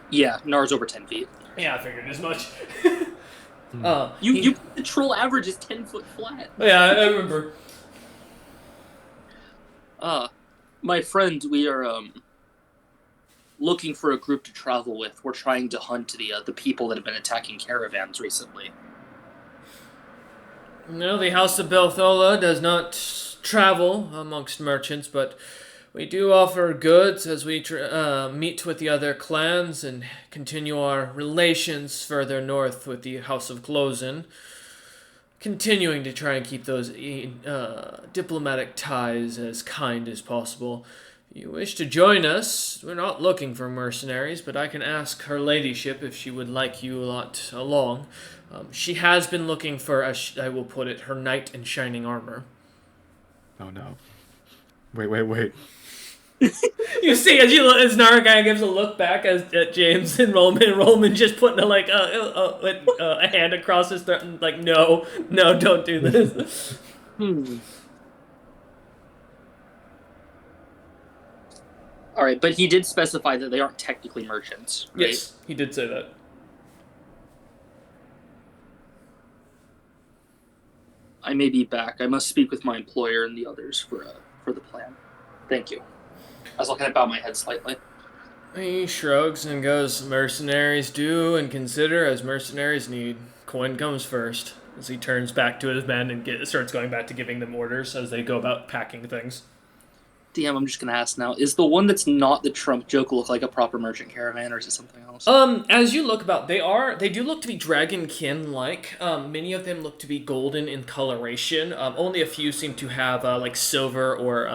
Yeah, Nar's over 10 feet. Yeah, I figured as much. The troll average is 10 foot flat. Yeah, I remember. My friend, we are looking for a group to travel with. We're trying to hunt the people that have been attacking caravans recently. No, the House of Belthala does not travel amongst merchants, but we do offer goods as we meet with the other clans and continue our relations further north with the House of Closen, continuing to try and keep those diplomatic ties as kind as possible. If you wish to join us, we're not looking for mercenaries, but I can ask her ladyship if she would like you lot along. She has been looking for, as I will put it, her knight in shining armor. Oh no. Wait. You see, as Nara kind of gives a look back at James and Roman just putting a hand across his throat and like, no, don't do this. All right, but he did specify that they aren't technically merchants, right? Yes, he did say that. I may be back. I must speak with my employer and the others for the plan. Thank you. As I'll kind of bow my head slightly. He shrugs and goes, mercenaries do and consider as mercenaries need. Coin comes first. As he turns back to his men and starts going back to giving them orders as they go about packing things. DM, I'm just gonna ask now: is the one that's not the Trump joke look like a proper merchant caravan, or is it something else? As you look about, they do look to be dragonkin-like. Many of them look to be golden in coloration. Only a few seem to have like silver or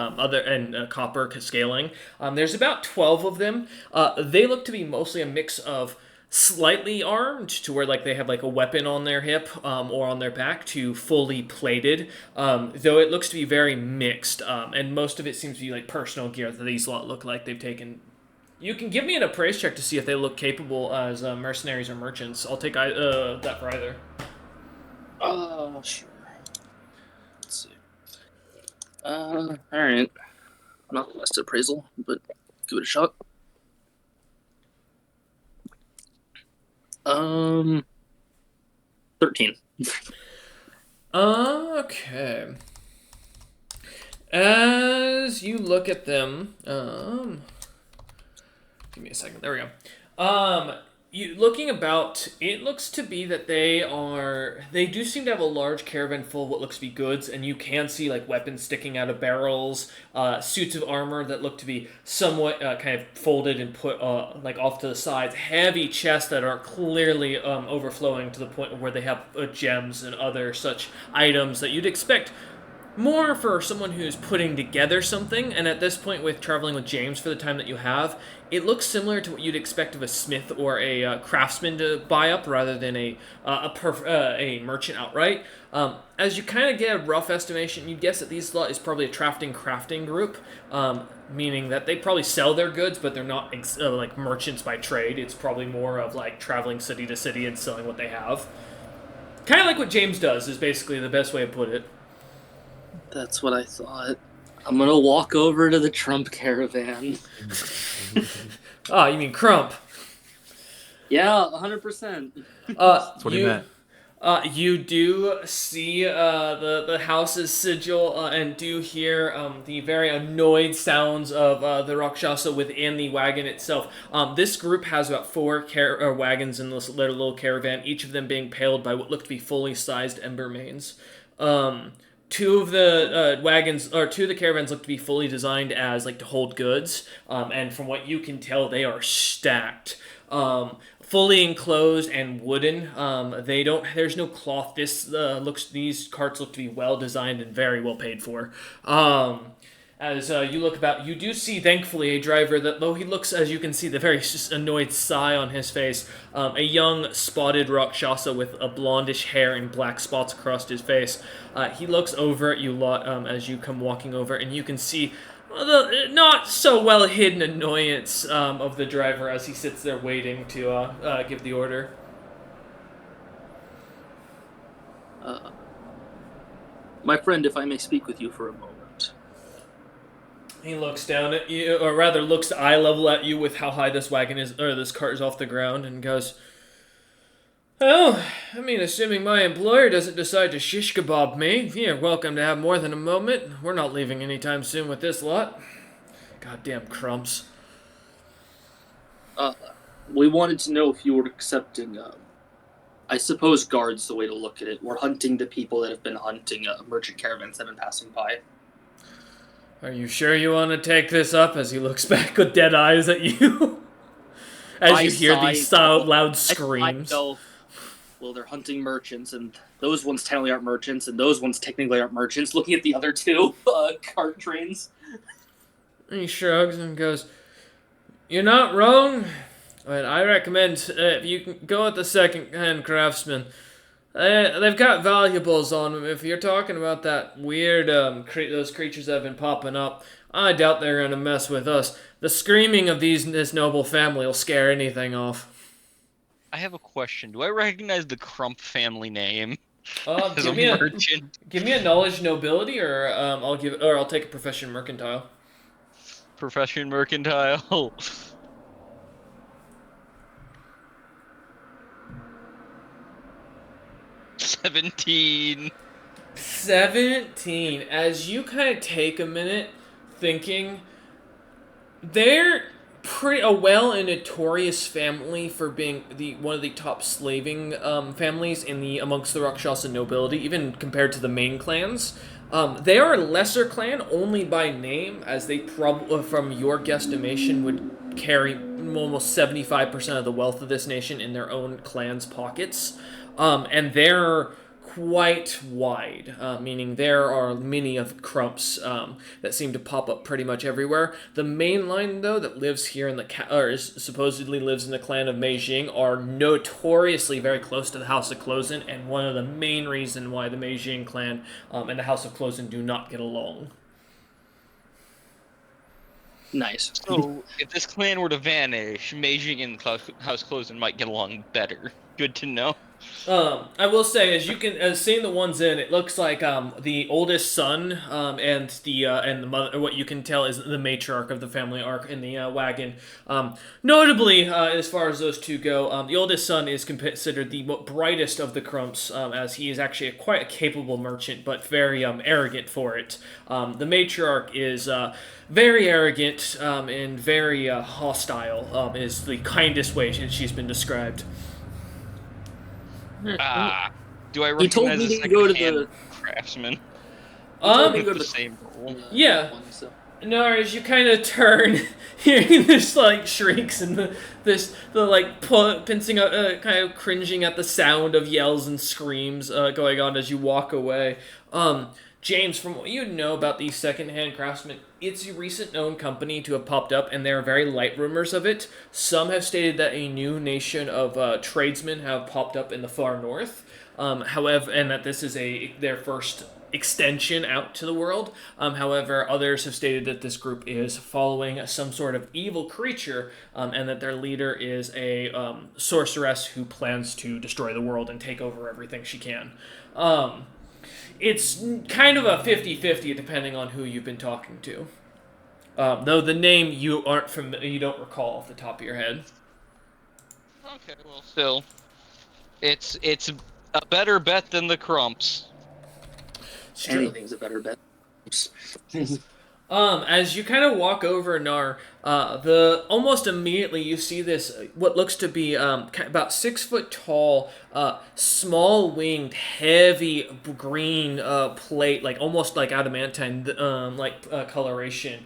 copper scaling. There's about 12 of them. They look to be mostly a mix of slightly armed to where like they have like a weapon on their hip or on their back to fully plated, though it looks to be very mixed, and most of it seems to be like personal gear that these lot look like they've taken. You can give me an appraise check to see if they look capable as mercenaries or merchants. I'll take that for either. Sure. Let's see. All right. Not the best appraisal, but give it a shot. 13. Okay. As you look at them, give me a second. There we go. You looking about, it looks to be that they do seem to have a large caravan full of what looks to be goods, and you can see like weapons sticking out of barrels, suits of armor that look to be somewhat kind of folded and put like off to the sides, heavy chests that are clearly overflowing to the point where they have gems and other such items that you'd expect more for someone who's putting together something. And at this point, with traveling with James for the time that you have, it looks similar to what you'd expect of a smith or a craftsman to buy up rather than a merchant outright. As you kind of get a rough estimation, you'd guess that these lot is probably a crafting group, meaning that they probably sell their goods, but they're not like merchants by trade. It's probably more of like traveling city to city and selling what they have. Kind of like what James does is basically the best way to put it. That's what I thought. I'm gonna walk over to the Trump caravan. Ah, you mean Crump? Yeah, 100%. That's what he meant. You do see the house's sigil and do hear the very annoyed sounds of the Rakshasa within the wagon itself. This group has about 4 wagons in this little caravan, each of them being paled by what look to be fully sized ember mains. Two of the caravans look to be fully designed as like to hold goods, and from what you can tell, they are stacked, fully enclosed and wooden. There's no cloth. These carts look to be well designed and very well paid for. As you look about, you do see, thankfully, a driver that, though he looks, as you can see, the very annoyed sigh on his face, a young spotted Rakshasa with a blondish hair and black spots across his face. He looks over at you lot as you come walking over, and you can see the not so well hidden annoyance of the driver as he sits there waiting to give the order. My friend, if I may speak with you for a moment. He looks down at you, or rather looks eye level at you with how high this wagon is, or this cart is off the ground, and goes, well, I mean, assuming my employer doesn't decide to shish kebab me, you're welcome to have more than a moment. We're not leaving anytime soon with this lot. Goddamn crumps. We wanted to know if you were accepting, I suppose guard's the way to look at it. We're hunting the people that have been hunting merchant caravans that have been passing by. Are you sure you want to take this up? As he looks back with dead eyes at you. As you hear these loud screams. Well, they're hunting merchants, and those ones technically aren't merchants, and those ones technically aren't merchants. Looking at the other two cart trains. He shrugs and goes, you're not wrong, but I recommend if you can go with the second-hand craftsman. They've got valuables on them. If you're talking about that weird, those creatures that have been popping up, I doubt they're gonna mess with us. The screaming of this noble family will scare anything off. I have a question. Do I recognize the Crump family name as give merchant? Give me a knowledge nobility, or I'll take a profession mercantile. Profession Mercantile. $17. 17. As you kind of take a minute thinking, they're pretty a well and notorious family for being the one of the top slaving families in the amongst the Rakshasa nobility, even compared to the main clans. They are a lesser clan only by name, as they probably, from your guesstimation, would carry almost 75% of the wealth of this nation in their own clan's pockets. And they're quite wide, meaning there are many of crumps that seem to pop up pretty much everywhere. The main line, though, that lives here in or supposedly lives in the clan of Meijing, are notoriously very close to the House of Closen, and one of the main reasons why the Meijing clan and the House of Closen do not get along. Nice. So, if this clan were to vanish, Meijing and House Closen might get along better. Good to know. I will say, as seeing the ones in, it looks like the oldest son and the mother. What you can tell is the matriarch of the family arc in the wagon. Notably, as far as those two go, the oldest son is considered the brightest of the Crumps, as he is actually quite a capable merchant, but very arrogant for it. The matriarch is very arrogant and very hostile. Is the kindest way she's been described. Do I He told recognize me a to go to second-hand the. craftsman He told me to with go the to same role? Yeah. One, so. No, as you kind of turn, hearing this like shrieks and pincing, kind of cringing at the sound of yells and screams going on as you walk away. James, from what you know about these secondhand craftsmen, it's a recent known company to have popped up, and there are very light rumors of it. Some have stated that a new nation of tradesmen have popped up in the far north. However, and that this is their first extension out to the world. However, others have stated that this group is following some sort of evil creature, and that their leader is a sorceress who plans to destroy the world and take over everything she can. It's kind of a 50-50 depending on who you've been talking to. Though the name you don't recall off the top of your head. Okay, well, still, it's a better bet than the Crumps. Anything's a better bet. As you kind of walk over Nar, almost immediately you see this what looks to be about 6 foot tall, small winged, heavy green plate, like almost like adamantine, coloration,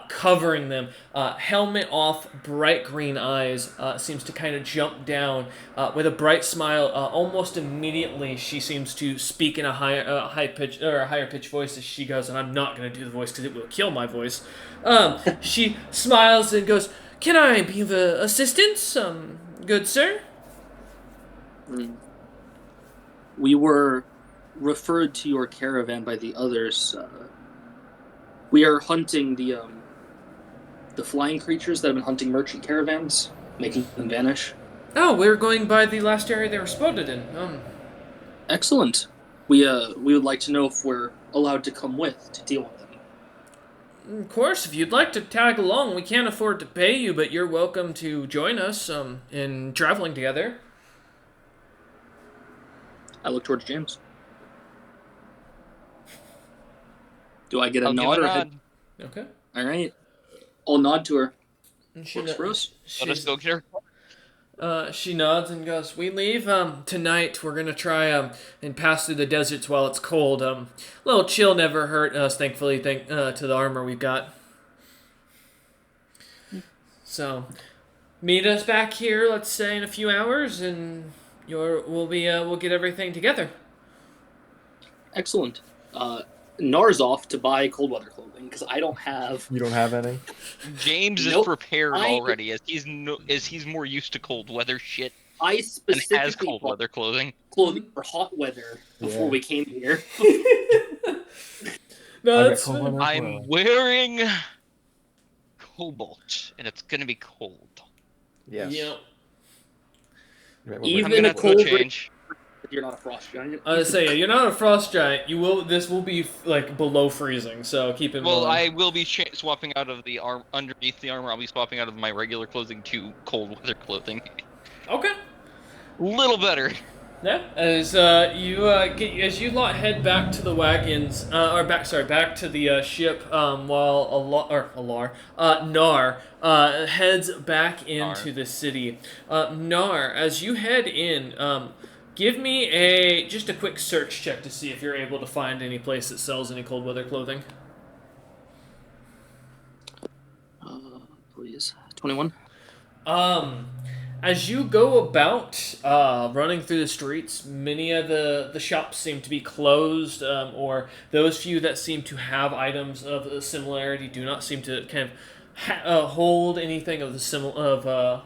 covering them. Helmet off, bright green eyes. Seems to kind of jump down with a bright smile. Almost immediately, she seems to speak in a higher pitch voice as she goes, and I'm not going to do the voice because it will kill my voice. She smiles and goes, "Can I be of assistance, good sir?" We were referred to your caravan by the others. We are hunting the flying creatures that have been hunting merchant caravans, making them vanish. Oh, we're going by the last area they were spotted in. Excellent. We would like to know if we're allowed to come with to deal with them. Of course, if you'd like to tag along, we can't afford to pay you, but you're welcome to join us in traveling together. I look towards James. Do I get a I'll nod give or a head? nod. Okay. All right. I'll nod to her. And she, Works for us. Let us go get her. She nods and goes, "We leave tonight. We're gonna try and pass through the deserts while it's cold. A little chill never hurt us, thankfully, to the armor we've got. So, meet us back here. Let's say in a few hours, and we'll get everything together." Excellent. Nar's off to buy cold weather clothing because I don't have. You don't have any? James is Nope. prepared already, as he's more used to cold weather shit I and specifically has cold bought weather clothing. clothing for hot weather before Yeah. we came here. No, I that's got cold weather as I'm well. wearing cobalt, and it's gonna be cold. Yes. Yep. Right, Even I'm gonna a have to go cold change. You're not a frost giant. I was say you're not a frost giant. You will. This will be like below freezing, so keep in Well, I mind. will be swapping out of the arm underneath the armor. I'll be swapping out of my regular clothing to cold weather clothing. Okay. Little better. Yeah. As as you lot head back to the wagons, back to the ship, while Nar heads back into the city. Nar, as you head in, give me just a quick search check to see if you're able to find any place that sells any cold weather clothing. Please. 21. As you go about running through the streets, many of the shops seem to be closed, or those few that seem to have items of similarity do not seem to kind of hold anything of the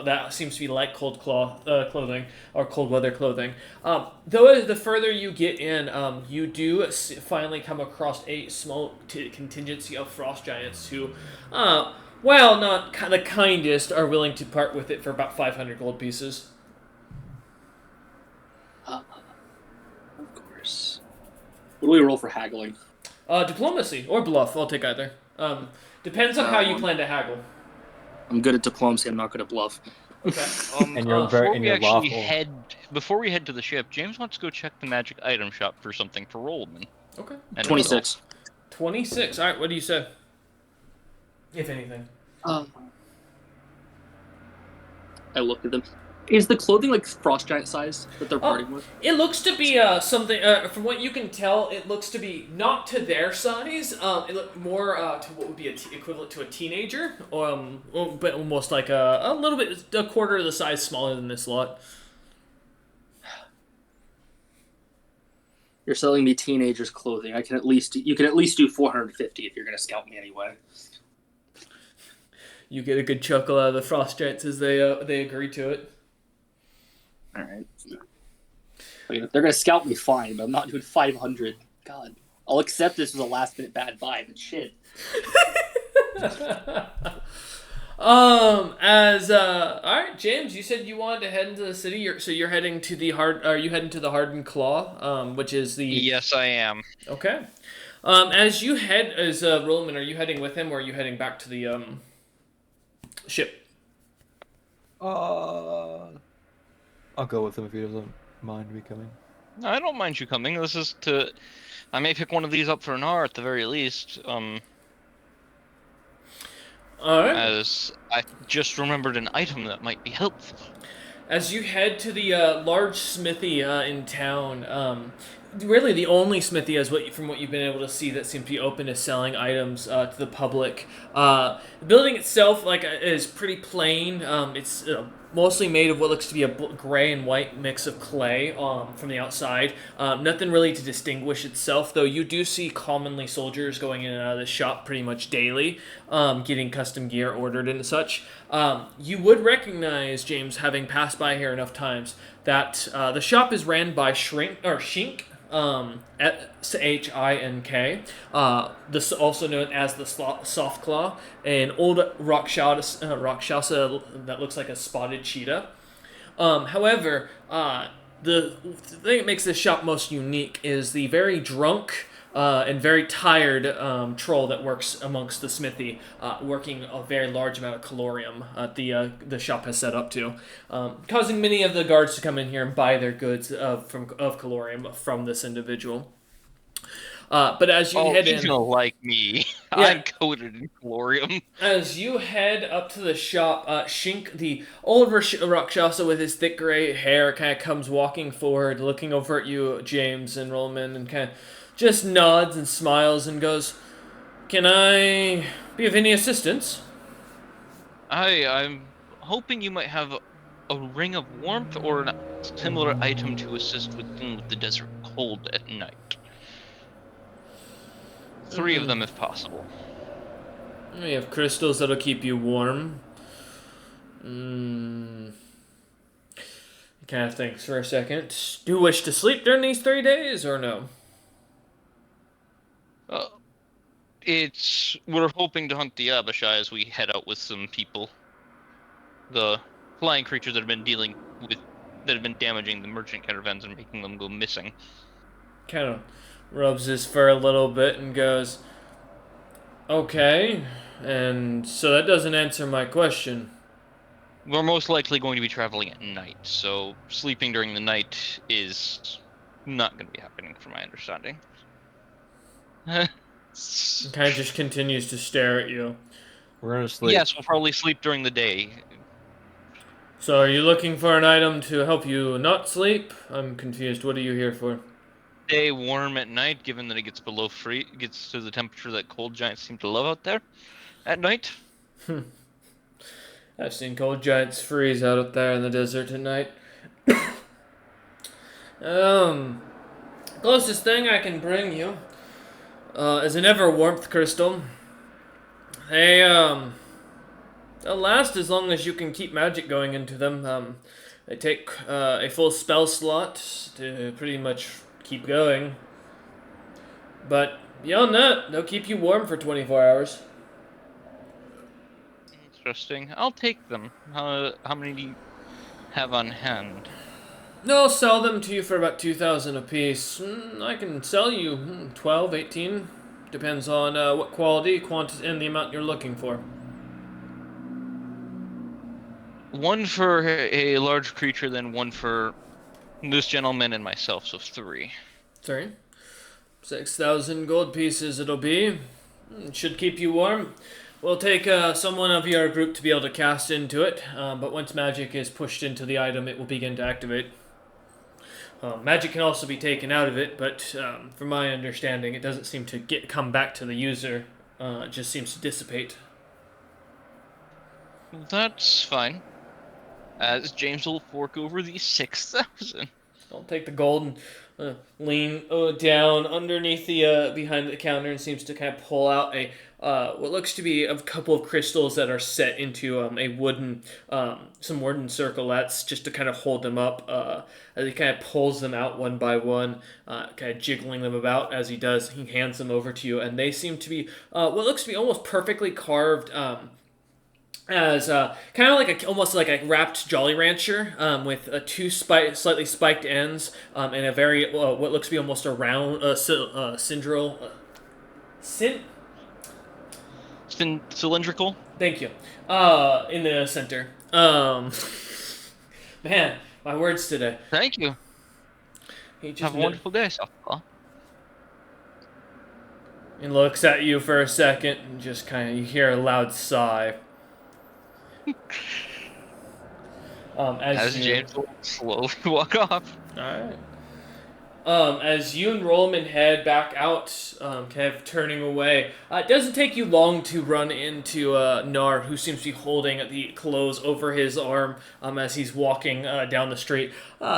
that seems to be like clothing or cold weather clothing. Though the further you get in, you do finally come across a small contingency of frost giants who, while not the kindest, are willing to part with it for about 500 gold pieces. Of course. What do we roll for haggling? Diplomacy or bluff. I'll take either. Depends on how you plan to haggle. I'm good at diplomacy. I'm not good at bluff. Okay. And you're lawful. Before we head to the ship, James wants to go check the magic item shop for something for Rollman. Okay. And 26. 26. All right. What do you say? If anything. I looked at them. Is the clothing like frost giant size that they're parting with? It looks to be something. From what you can tell, it looks to be not to their size. It looked more to what would be equivalent to a teenager, but almost like a little bit, a quarter of the size smaller than this lot. You're selling me teenagers' clothing. You can at least do 450 if you're going to scout me anyway. You get a good chuckle out of the frost giants as they agree to it. All right. I mean, if they're going to scout me, fine, but I'm not doing 500. God. I'll accept this as a last-minute bad buy, but shit. All right, James, you said you wanted to head into the city. You're heading to the Are you heading to the Hardened Claw, which is the... Yes, I am. Okay. As you head, Rollman, are you heading with him, or are you heading back to the, ship? I'll go with him if he doesn't mind me coming. I don't mind you coming. I may pick one of these up for an hour at the very least. All right. As I just remembered an item that might be helpful. As you head to the large smithy in town, really the only smithy, from what you've been able to see, that seems to be open to selling items to the public. The building itself, is pretty plain. It's mostly made of what looks to be a gray and white mix of clay from the outside. Nothing really to distinguish itself, though you do see commonly soldiers going in and out of the shop pretty much daily, getting custom gear ordered and such. You would recognize, James, having passed by here enough times, that the shop is ran by Shink, Shink, this also known as the Soft Claw, an old rakshasa that looks like a spotted cheetah. However, the thing that makes this shop most unique is the very drunk and very tired troll that works amongst the smithy, working a very large amount of calorium the shop has set up to, causing many of the guards to come in here and buy their goods of calorium from this individual. But as you head in, like me, yeah, I'm coated in calorium. As you head up to the shop, Shink, the old Rakshasa with his thick gray hair, kind of comes walking forward, looking over at you, James and Rollman, and kind of just nods and smiles and goes, "Can I be of any assistance?" I'm hoping you might have a ring of warmth or a similar item to assist with dealing with the desert cold at night. 3 of them if possible. We have crystals that'll keep you warm. He kind of thinks for a second. Do you wish to sleep during these 3 days, or no? We're hoping to hunt the Abishai as we head out with some people. The flying creatures that have been dealing with that have been damaging the merchant caravans and making them go missing. Kind of rubs his fur a little bit and goes, okay, and so that doesn't answer my question. We're most likely going to be traveling at night, so sleeping during the night is not going to be happening, from my understanding. Kind of just continues to stare at you. We're gonna sleep. Yes, we'll probably sleep during the day. So are you looking for an item to help you not sleep? I'm confused. What are you here for? Stay warm at night, given that it gets below gets to the temperature that cold giants seem to love out there at night. I've seen cold giants freeze out there in the desert at night. Closest thing I can bring you is an ever warmth crystal. They'll last as long as you can keep magic going into them. They take a full spell slot to pretty much keep going. But beyond that, they'll keep you warm for 24 hours. Interesting. I'll take them. How many do you have on hand? They'll sell them to you for about 2,000 apiece. I can sell you 12, 18. Depends on what quality, quantity, and the amount you're looking for. One for a large creature, then one for this gentleman and myself, so 3. 3. 6,000 gold pieces it'll be. It should keep you warm. We'll take someone of your group to be able to cast into it, but once magic is pushed into the item, it will begin to activate. Magic can also be taken out of it, but from my understanding, it doesn't seem to come back to the user. It just seems to dissipate. That's fine. As James will fork over the 6,000. I'll take the gold and lean down underneath the behind the counter and seems to kind of pull out a what looks to be a couple of crystals that are set into a wooden some wooden circlets just to kind of hold them up. As he kind of pulls them out one by one, kind of jiggling them about as he does. He hands them over to you, and they seem to be what looks to be almost perfectly carved. As kind of like almost like a wrapped Jolly Rancher with two slightly spiked ends and a very what looks to be almost a round Cylindrical. Thank you. In the center. Man, my words today. Thank you. Have a wonderful day, softball. He looks at you for a second and just kind of you hear a loud sigh. As James will slowly walk off. Alright. As you and Rollman head back out, kind of turning away, it doesn't take you long to run into Nar, who seems to be holding the clothes over his arm as he's walking down the street,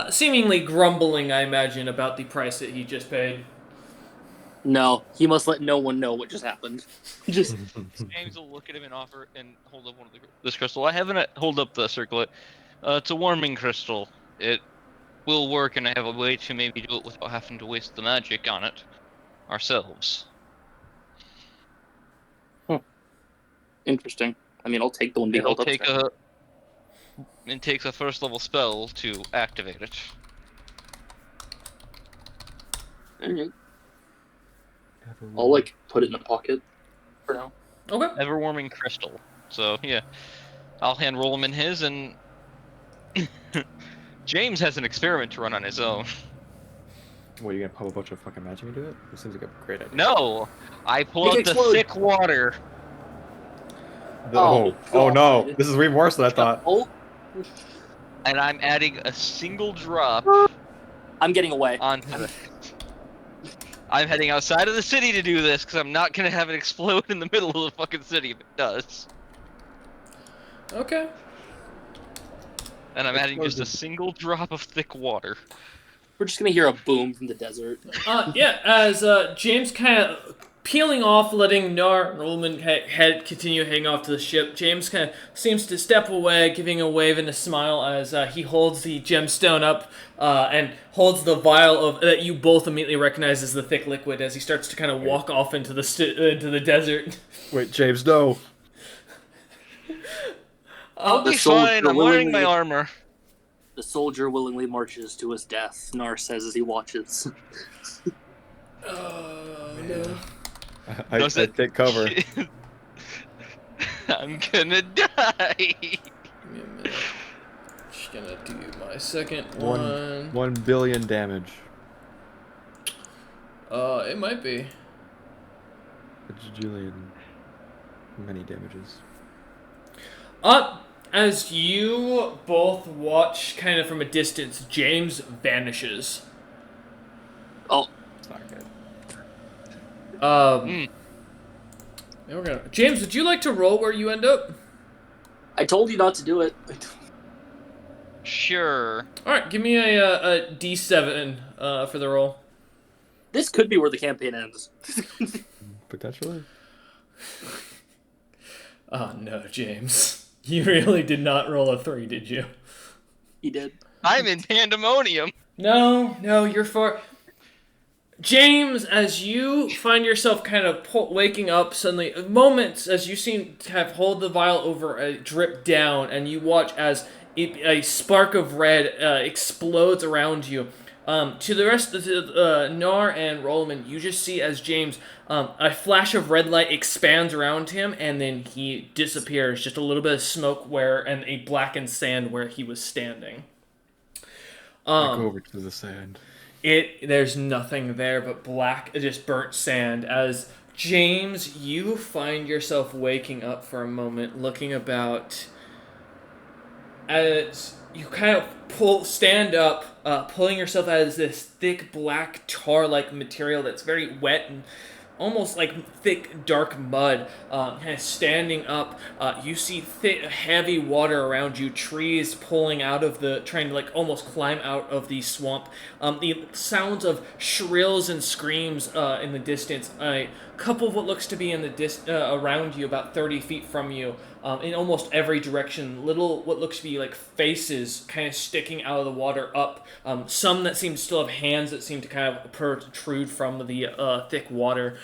seemingly grumbling, I imagine, about the price that he just paid. No, he must let no one know what just happened. Just James will look at him and offer and hold up one of this crystal. I haven't hold up the circlet. It's a warming crystal. It will work, and I have a way to maybe do it without having to waste the magic on it ourselves. Interesting. I mean, I'll take the one being held up. It takes a first level spell to activate it. Alright. I'll put it in a pocket for now. Okay. Ever warming crystal. So yeah, I'll hand roll him in his, and James has an experiment to run on his own. What, are you gonna pump a bunch of fucking magic into it? It seems like a great idea. No, I pull out the thick water. Oh no, this is way worse than I thought. And I'm adding a single drop. I'm getting away. Onto the. I'm heading outside of the city to do this because I'm not gonna have it explode in the middle of the fucking city if it does. Okay. And I'm adding just a single drop of thick water. We're just gonna hear a boom from the desert. Yeah, as James kind of peeling off, letting Nar Rollman head continue heading off to the ship, James kind of seems to step away, giving a wave and a smile as he holds the gemstone up and holds the vial of that you both immediately recognize as the thick liquid as he starts to kind of walk off into the desert. Wait, James, no. I'll be fine. I'm wearing my armor. The soldier willingly marches to his death, Nar says as he watches. Oh, no. I take cover. I'm gonna die. Give me a minute. Just gonna do my second one. 1 billion damage. It might be. A jillion. Many damages. As you both watch kind of from a distance, James vanishes. Oh. It's not good. James, would you like to roll where you end up? I told you not to do it. Sure. Alright, give me a D7 for the roll. This could be where the campaign ends. Potentially. Oh no, James. You really did not roll a 3, did you? He did. I'm in pandemonium. No, you're far... James, as you find yourself kind of waking up suddenly, moments as you seem to have hold the vial over a drip down, and you watch as a spark of red explodes around you. To the rest of the Nar and Rollman, you just see as James, a flash of red light expands around him, and then he disappears. Just a little bit of smoke and a blackened sand where he was standing. I go over to the sand. There's nothing there but just burnt sand. As James, you find yourself waking up for a moment, looking about. As you kind of stand up, pulling yourself out of this thick black tar-like material that's very wet and almost like thick, dark mud. Kind of standing up, you see thick, heavy water around you, trees trying to like almost climb out of the swamp. The sounds of shrills and screams in the distance. A couple of what looks to be in the around you, about 30 feet from you, in almost every direction. Little what looks to be like faces kind of sticking out of the water up. Some that seem to still have hands that seem to kind of protrude from the thick water.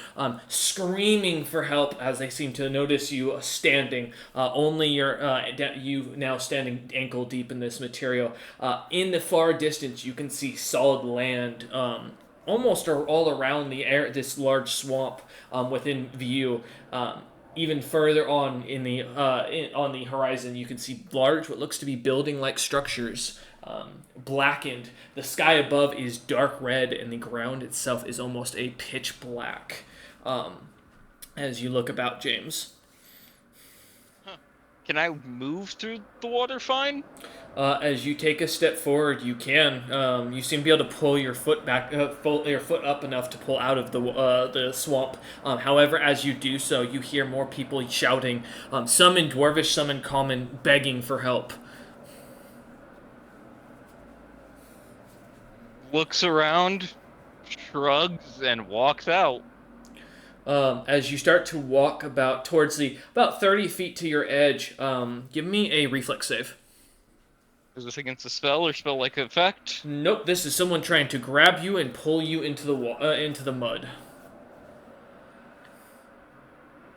Screaming for help as they seem to notice you standing. Only you now standing ankle deep in this material. In the far distance, you can see solid land. Almost all around this large swamp within view. Even further on on the horizon, you can see large, what looks to be building-like structures, blackened. The sky above is dark red, and the ground itself is almost a pitch black. As you look about, James. Can I move through the water fine? As you take a step forward, you can. You seem to be able to pull your foot back, your foot up enough to pull out of the swamp. However, as you do so, you hear more people shouting. Some in Dwarvish, some in Common, begging for help. Looks around, shrugs, and walks out. As you start to walk about 30 feet to your edge, give me a reflex save. Is this against a spell or spell-like effect? Nope, this is someone trying to grab you and pull you into the mud.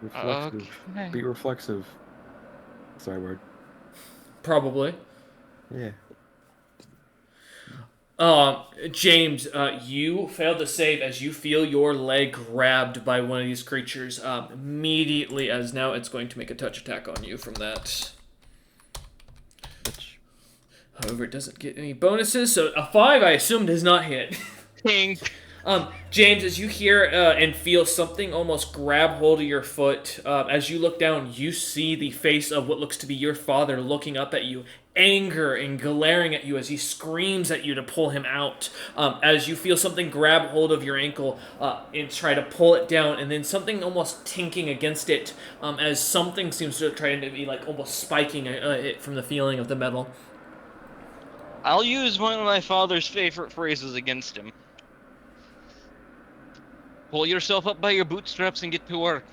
Reflexive. Okay. Be reflexive. Sorry, word. Probably. Yeah. James, you failed to save as you feel your leg grabbed by one of these creatures immediately, as now it's going to make a touch attack on you from that. However, it doesn't get any bonuses, so a 5, I assume, does not hit. Pink. James, as you hear and feel something almost grab hold of your foot, as you look down, you see the face of what looks to be your father looking up at you, anger and glaring at you as he screams at you to pull him out. As you feel something grab hold of your ankle and try to pull it down, and then something almost tinking against it, as something seems to try to be like almost spiking it from the feeling of the metal. I'll use one of my father's favorite phrases against him. Pull yourself up by your bootstraps and get to work.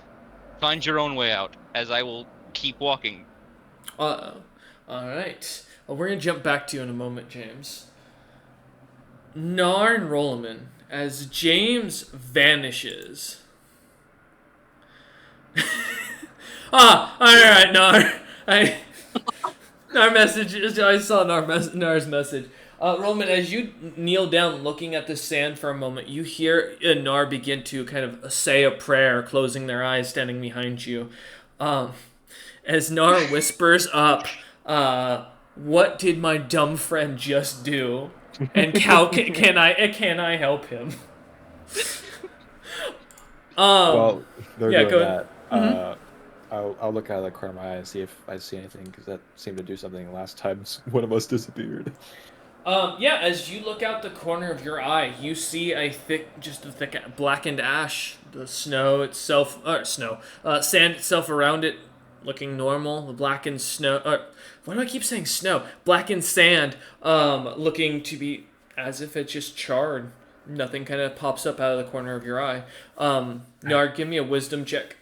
Find your own way out, as I will keep walking. Uh-oh. Alright. Well, we're going to jump back to you in a moment, James. Nar and Rolliman, as James vanishes. Alright, Nar. Nar message. I saw Nar's message. Roman, as you kneel down looking at the sand for a moment, you hear Nar begin to kind of say a prayer, closing their eyes, standing behind you. As Nar whispers up, what did my dumb friend just do? And how can I help him? Well, they're yeah, doing go. that. I'll look out of the corner of my eye and see if I see anything, because that seemed to do something last time one of us disappeared. Yeah, as you look out the corner of your eye, you see a thick blackened ash. The snow itself, sand itself around it, looking normal. The blackened snow. Why do I keep saying snow? Blackened sand, looking to be as if it just charred. Nothing kind of pops up out of the corner of your eye. Nard, give me a wisdom check.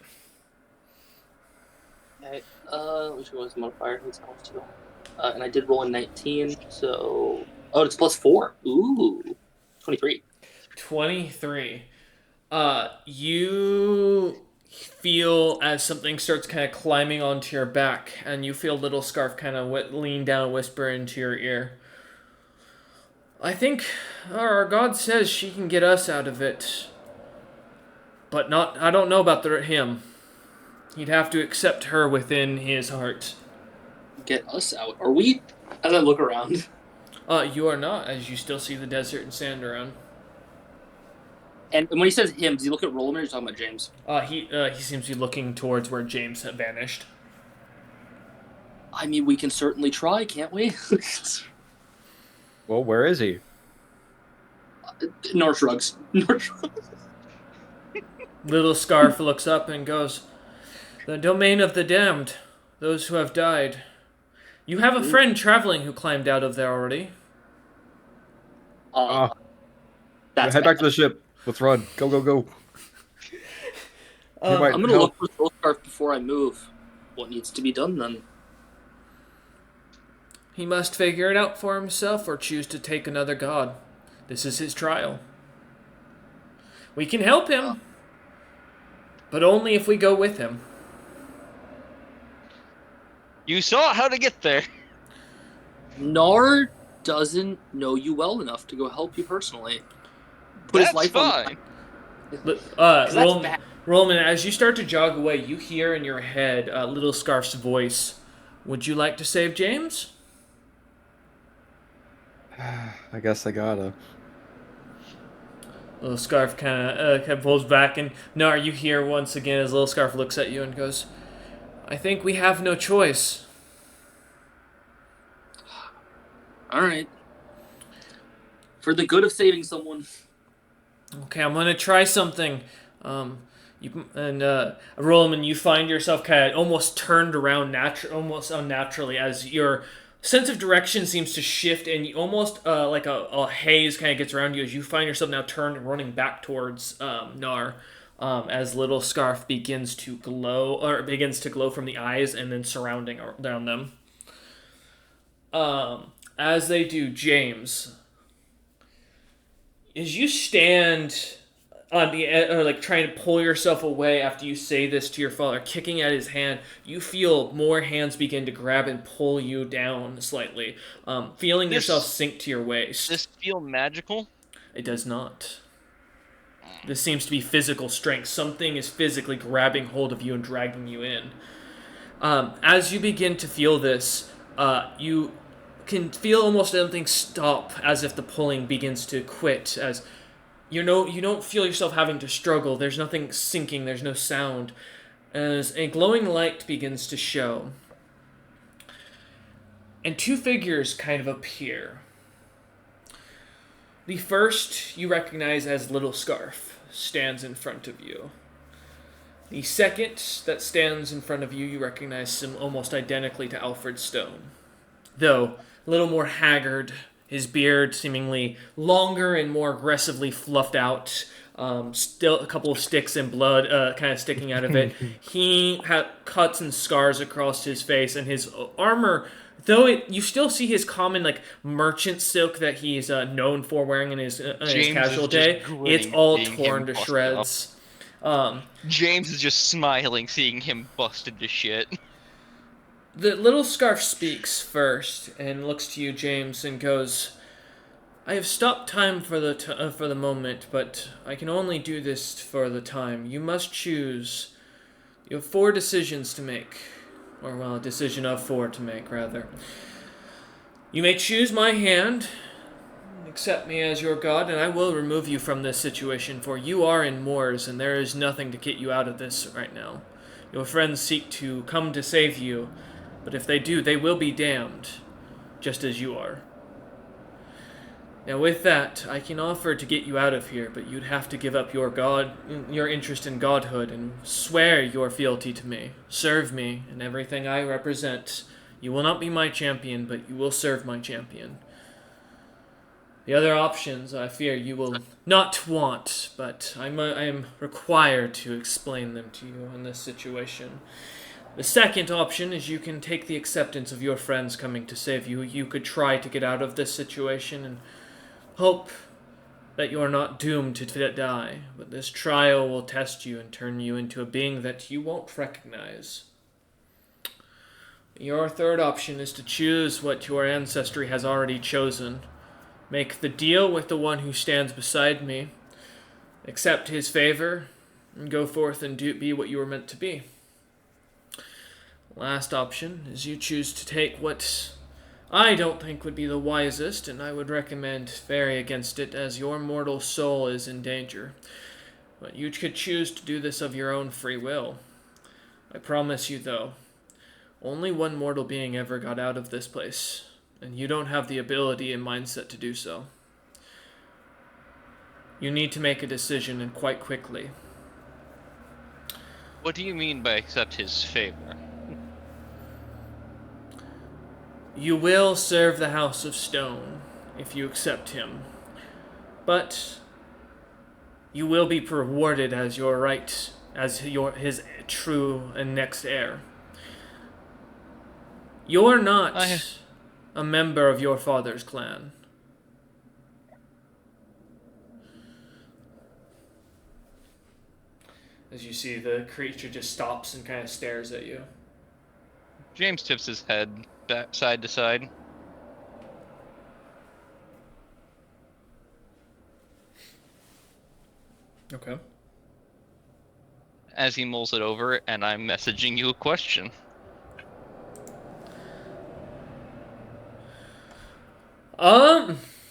Okay, which was modifier? It's health too. And I did roll a 19, so... Oh, it's plus 4. Ooh. 23. 23. You feel as something starts kind of climbing onto your back, and you feel Little Scarf kind of lean down and whisper into your ear. I think our God says she can get us out of it. But I don't know about him. He'd have to accept her within his heart. Get us out. Are we? As I look around. You are not, as you still see the desert and sand around. And when he says him, does he look at Roland or are you talking about James? He seems to be looking towards where James had vanished. I mean, we can certainly try, can't we? Well, where is he? Nor shrugs. Little Scarf looks up and goes, "The domain of the damned, those who have died. You have a friend traveling who climbed out of there already." That's head back to the ship. Let's run. Go, go, go. I'm going to look for Little Scarf before I move. What needs to be done, then? He must figure it out for himself or choose to take another god. This is his trial. We can help him, but only if we go with him. You saw how to get there. Nar doesn't know you well enough to go help you personally. Put That's his life fine. Roman, as you start to jog away, you hear in your head Little Scarf's voice. Would you like to save James? I guess I gotta. Little Scarf kind of pulls back, and Nar, you hear once again as Little Scarf looks at you and goes, "I think we have no choice." All right. For the good of saving someone. Okay, I'm gonna try something. Roland, you find yourself kind of almost turned around, almost unnaturally, as your sense of direction seems to shift, and you almost like a haze kind of gets around you as you find yourself now turned and running back towards Nar. As Little Scarf begins to glow from the eyes and then surrounding around them. As they do, James, as you stand on the or like trying to pull yourself away after you say this to your father, kicking at his hand, you feel more hands begin to grab and pull you down slightly, feeling yourself sink to your waist. Does this feel magical? It does not. This seems to be physical strength. Something is physically grabbing hold of you and dragging you in. As you begin to feel this, you can feel almost everything stop, as if the pulling begins to quit, as you don't feel yourself having to struggle. There's nothing sinking, there's no sound, as a glowing light begins to show. And two figures kind of appear. The first you recognize as Little Scarf stands in front of you. The second that stands in front of you, you recognize him almost identically to Alfred Stone, though a little more haggard, his beard seemingly longer and more aggressively fluffed out, still a couple of sticks and blood kind of sticking out of it. He had cuts and scars across his face, and his armor, though you still see his common like merchant silk that he's known for wearing in his casual day, it's all torn to shreds. James is just smiling seeing him busted to shit. The little scarf speaks first and looks to you, James, and goes, I have stopped time for the moment, but I can only do this for the time. You must choose. You have 4 decisions to make. Or, well, a decision of 4 to make, rather. You may choose my hand, accept me as your god, and I will remove you from this situation, for you are in Moors, and there is nothing to get you out of this right now. Your friends seek to come to save you, but if they do, they will be damned, just as you are. Now with that, I can offer to get you out of here, but you'd have to give up your interest in godhood, and swear your fealty to me. Serve me and everything I represent. You will not be my champion, but you will serve my champion. The other options, I fear you will not want, but I am required to explain them to you in this situation. The second option is you can take the acceptance of your friends coming to save you. You could try to get out of this situation and hope that you are not doomed to die, but this trial will test you and turn you into a being that you won't recognize. Your third option is to choose what your ancestry has already chosen. Make the deal with the one who stands beside me, accept his favor, and go forth and be what you were meant to be. Last option is you choose to take what I don't think would be the wisest, and I would recommend very against it, as your mortal soul is in danger. But you could choose to do this of your own free will. I promise you, though, only one mortal being ever got out of this place, and you don't have the ability and mindset to do so. You need to make a decision, and quite quickly. What do you mean by accept his favor? You will serve the House of Stone if you accept him, but you will be rewarded as your right, as his true and next heir. You're not a member of your father's clan. As you see, the creature just stops and kind of stares at you. James tips his head side to side. Okay. As he mulls it over, and I'm messaging you a question.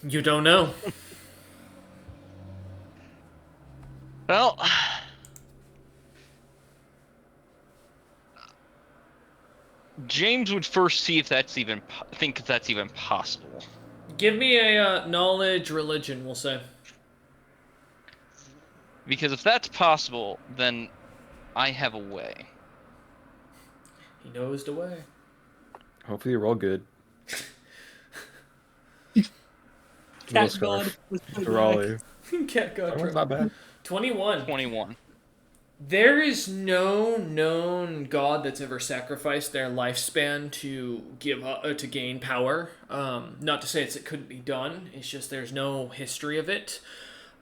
You don't know. Well, James would first see if that's even think if that's even possible. Give me a knowledge religion, we'll say. Because if that's possible, then I have a way. He knows the way. Hopefully you're all good. Cat God. Raleigh. Cat God. That one's not bad. 21. 21. There is no known god that's ever sacrificed their lifespan to to gain power. Not to say it couldn't be done. It's just there's no history of it.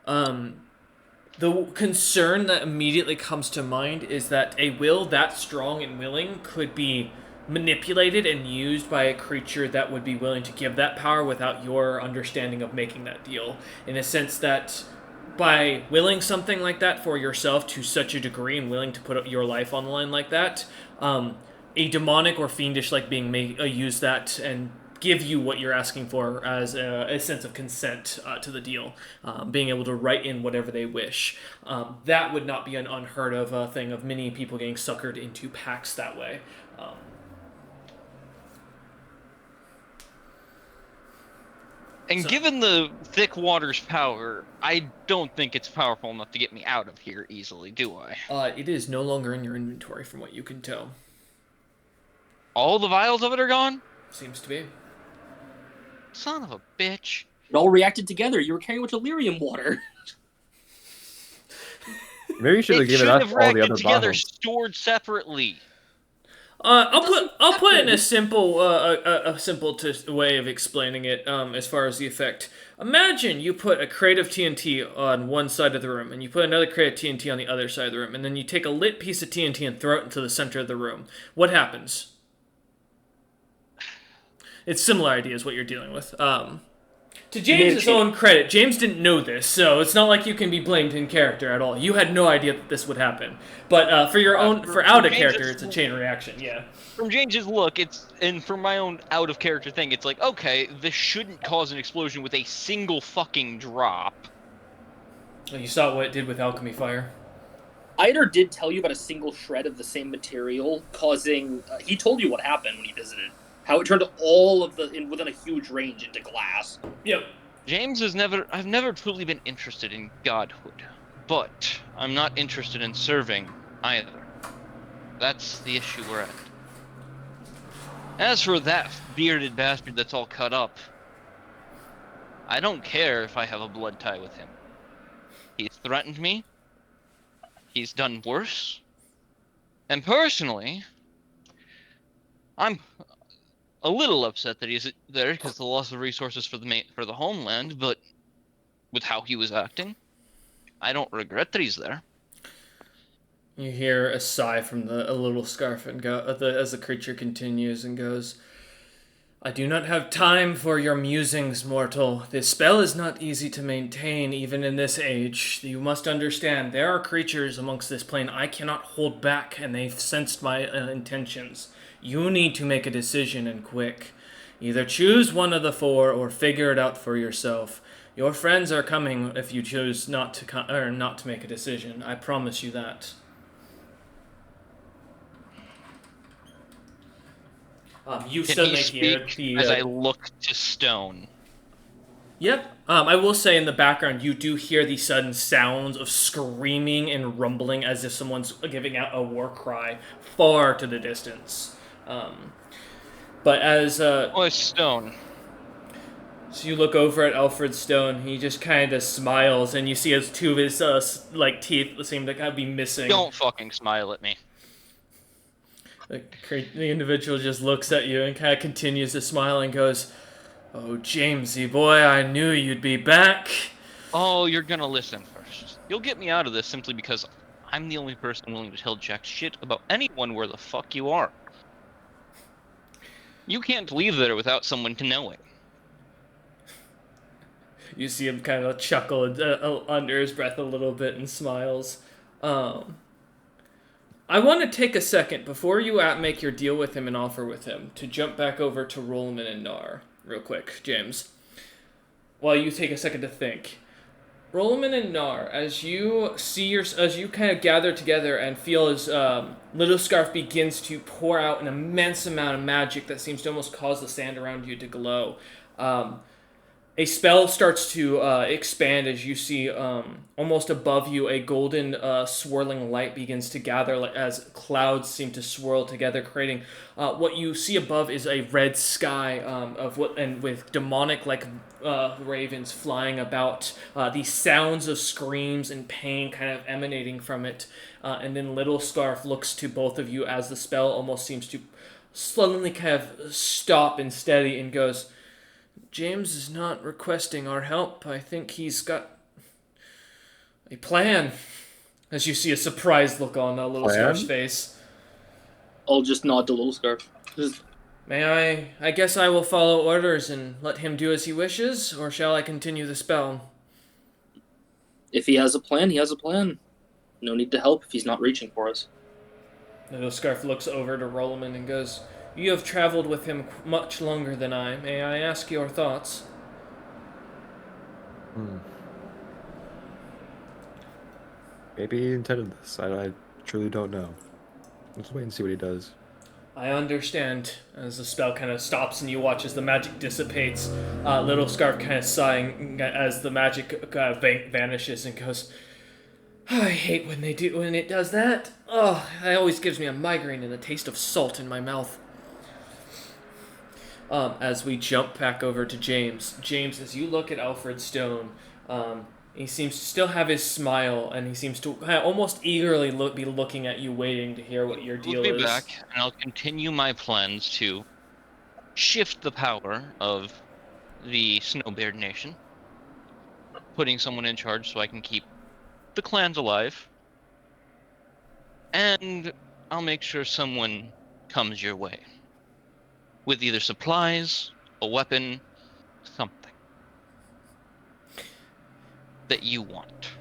The concern that immediately comes to mind is that a will that strong and willing could be manipulated and used by a creature that would be willing to give that power without your understanding of making that deal. In a sense that by willing something like that for yourself to such a degree and willing to put up your life on the line like that, a demonic or fiendish like being may use that and give you what you're asking for as a sense of consent to the deal, being able to write in whatever they wish. That would not be an unheard of thing of many people getting suckered into pacts that way. Given the thick water's power, I don't think it's powerful enough to get me out of here easily, do I? It is no longer in your inventory from what you can tell. All the vials of it are gone? Seems to be. Son of a bitch. It all reacted together. You were carrying with delirium water. Maybe you should have given us all the reacted other together, bottles. stored separately. I'll put in a simple way of explaining it as far as the effect. Imagine you put a crate of TNT on one side of the room, and you put another crate of TNT on the other side of the room, and then you take a lit piece of TNT and throw it into the center of the room. What happens? It's similar ideas what you're dealing with. To may have James's own credit, James didn't know this, so it's not like you can be blamed in character at all. You had no idea that this would happen. But for your own, for out of character, it's a chain reaction. Yeah. From James's look, and from my own out of character thing, it's like, okay, this shouldn't cause an explosion with a single fucking drop. You saw what it did with alchemy fire. Eider did tell you about a single shred of the same material causing. He told you what happened when he visited. How it turned all of within a huge range into glass. Yep. James I've never truly been interested in godhood, but I'm not interested in serving either. That's the issue we're at. As for that bearded bastard that's all cut up, I don't care if I have a blood tie with him. He's threatened me. He's done worse. And personally, I'm a little upset that he's there because of the loss of resources for the homeland, but with how he was acting, I don't regret that he's there. You hear a sigh from a little scarf and go as the creature continues and goes, I do not have time for your musings, mortal. This spell is not easy to maintain even in this age. You must understand, there are creatures amongst this plane I cannot hold back, and they've sensed my intentions. You need to make a decision, and quick. Either choose one of the four or figure it out for yourself. Your friends are coming if you choose not to make a decision. I promise you that. You suddenly hear the. As I look to Stone. Yep. I will say in the background, you do hear the sudden sounds of screaming and rumbling as if someone's giving out a war cry far to the distance. But as Stone. So you look over at Alfred Stone. He just kind of smiles, and you see his two of his teeth seem to kind of be missing. Don't fucking smile at me. The individual just looks at you and kind of continues to smile and goes, "Oh, Jamesy boy, I knew you'd be back." Oh, you're gonna listen first. You'll get me out of this simply because I'm the only person willing to tell jack shit about anyone where the fuck you are. You can't leave there without someone to know it. You see him kind of chuckle under his breath a little bit and smiles. I want to take a second before you make your deal with him and offer with him to jump back over to Rolman and Nar real quick, James. While you take a second to think, Rolman and Nar, as you kind of gather together and feel as Little Scarf begins to pour out an immense amount of magic that seems to almost cause the sand around you to glow. A spell starts to expand as you see almost above you a golden swirling light begins to gather as clouds seem to swirl together, creating what you see above is a red sky with demonic ravens flying about. These sounds of screams and pain kind of emanating from it, and then Little Scarf looks to both of you as the spell almost seems to suddenly kind of stop and steady and goes, James is not requesting our help. I think he's got a plan. As you see a surprised look on Little Scarf's face. I'll just nod to Little Scarf. May I guess I will follow orders and let him do as he wishes, or shall I continue the spell? If he has a plan, he has a plan. No need to help if he's not reaching for us. Little Scarf looks over to Rolman and goes, You have traveled with him much longer than I. May I ask your thoughts? Maybe he intended this. I truly don't know. Let's wait and see what he does. I understand. As the spell kind of stops and you watch as the magic dissipates, Little Scarf kind of sighing as the magic vanishes and goes, I hate when it does that. Oh, it always gives me a migraine and a taste of salt in my mouth. As we jump back over to James. James, as you look at Alfred Stone, he seems to still have his smile, and he seems to almost eagerly be looking at you, waiting to hear what your deal is. I'll be back, and I'll continue my plans to shift the power of the Snowbeard Nation, putting someone in charge so I can keep the clans alive, and I'll make sure someone comes your way with either supplies a weapon, something that you want.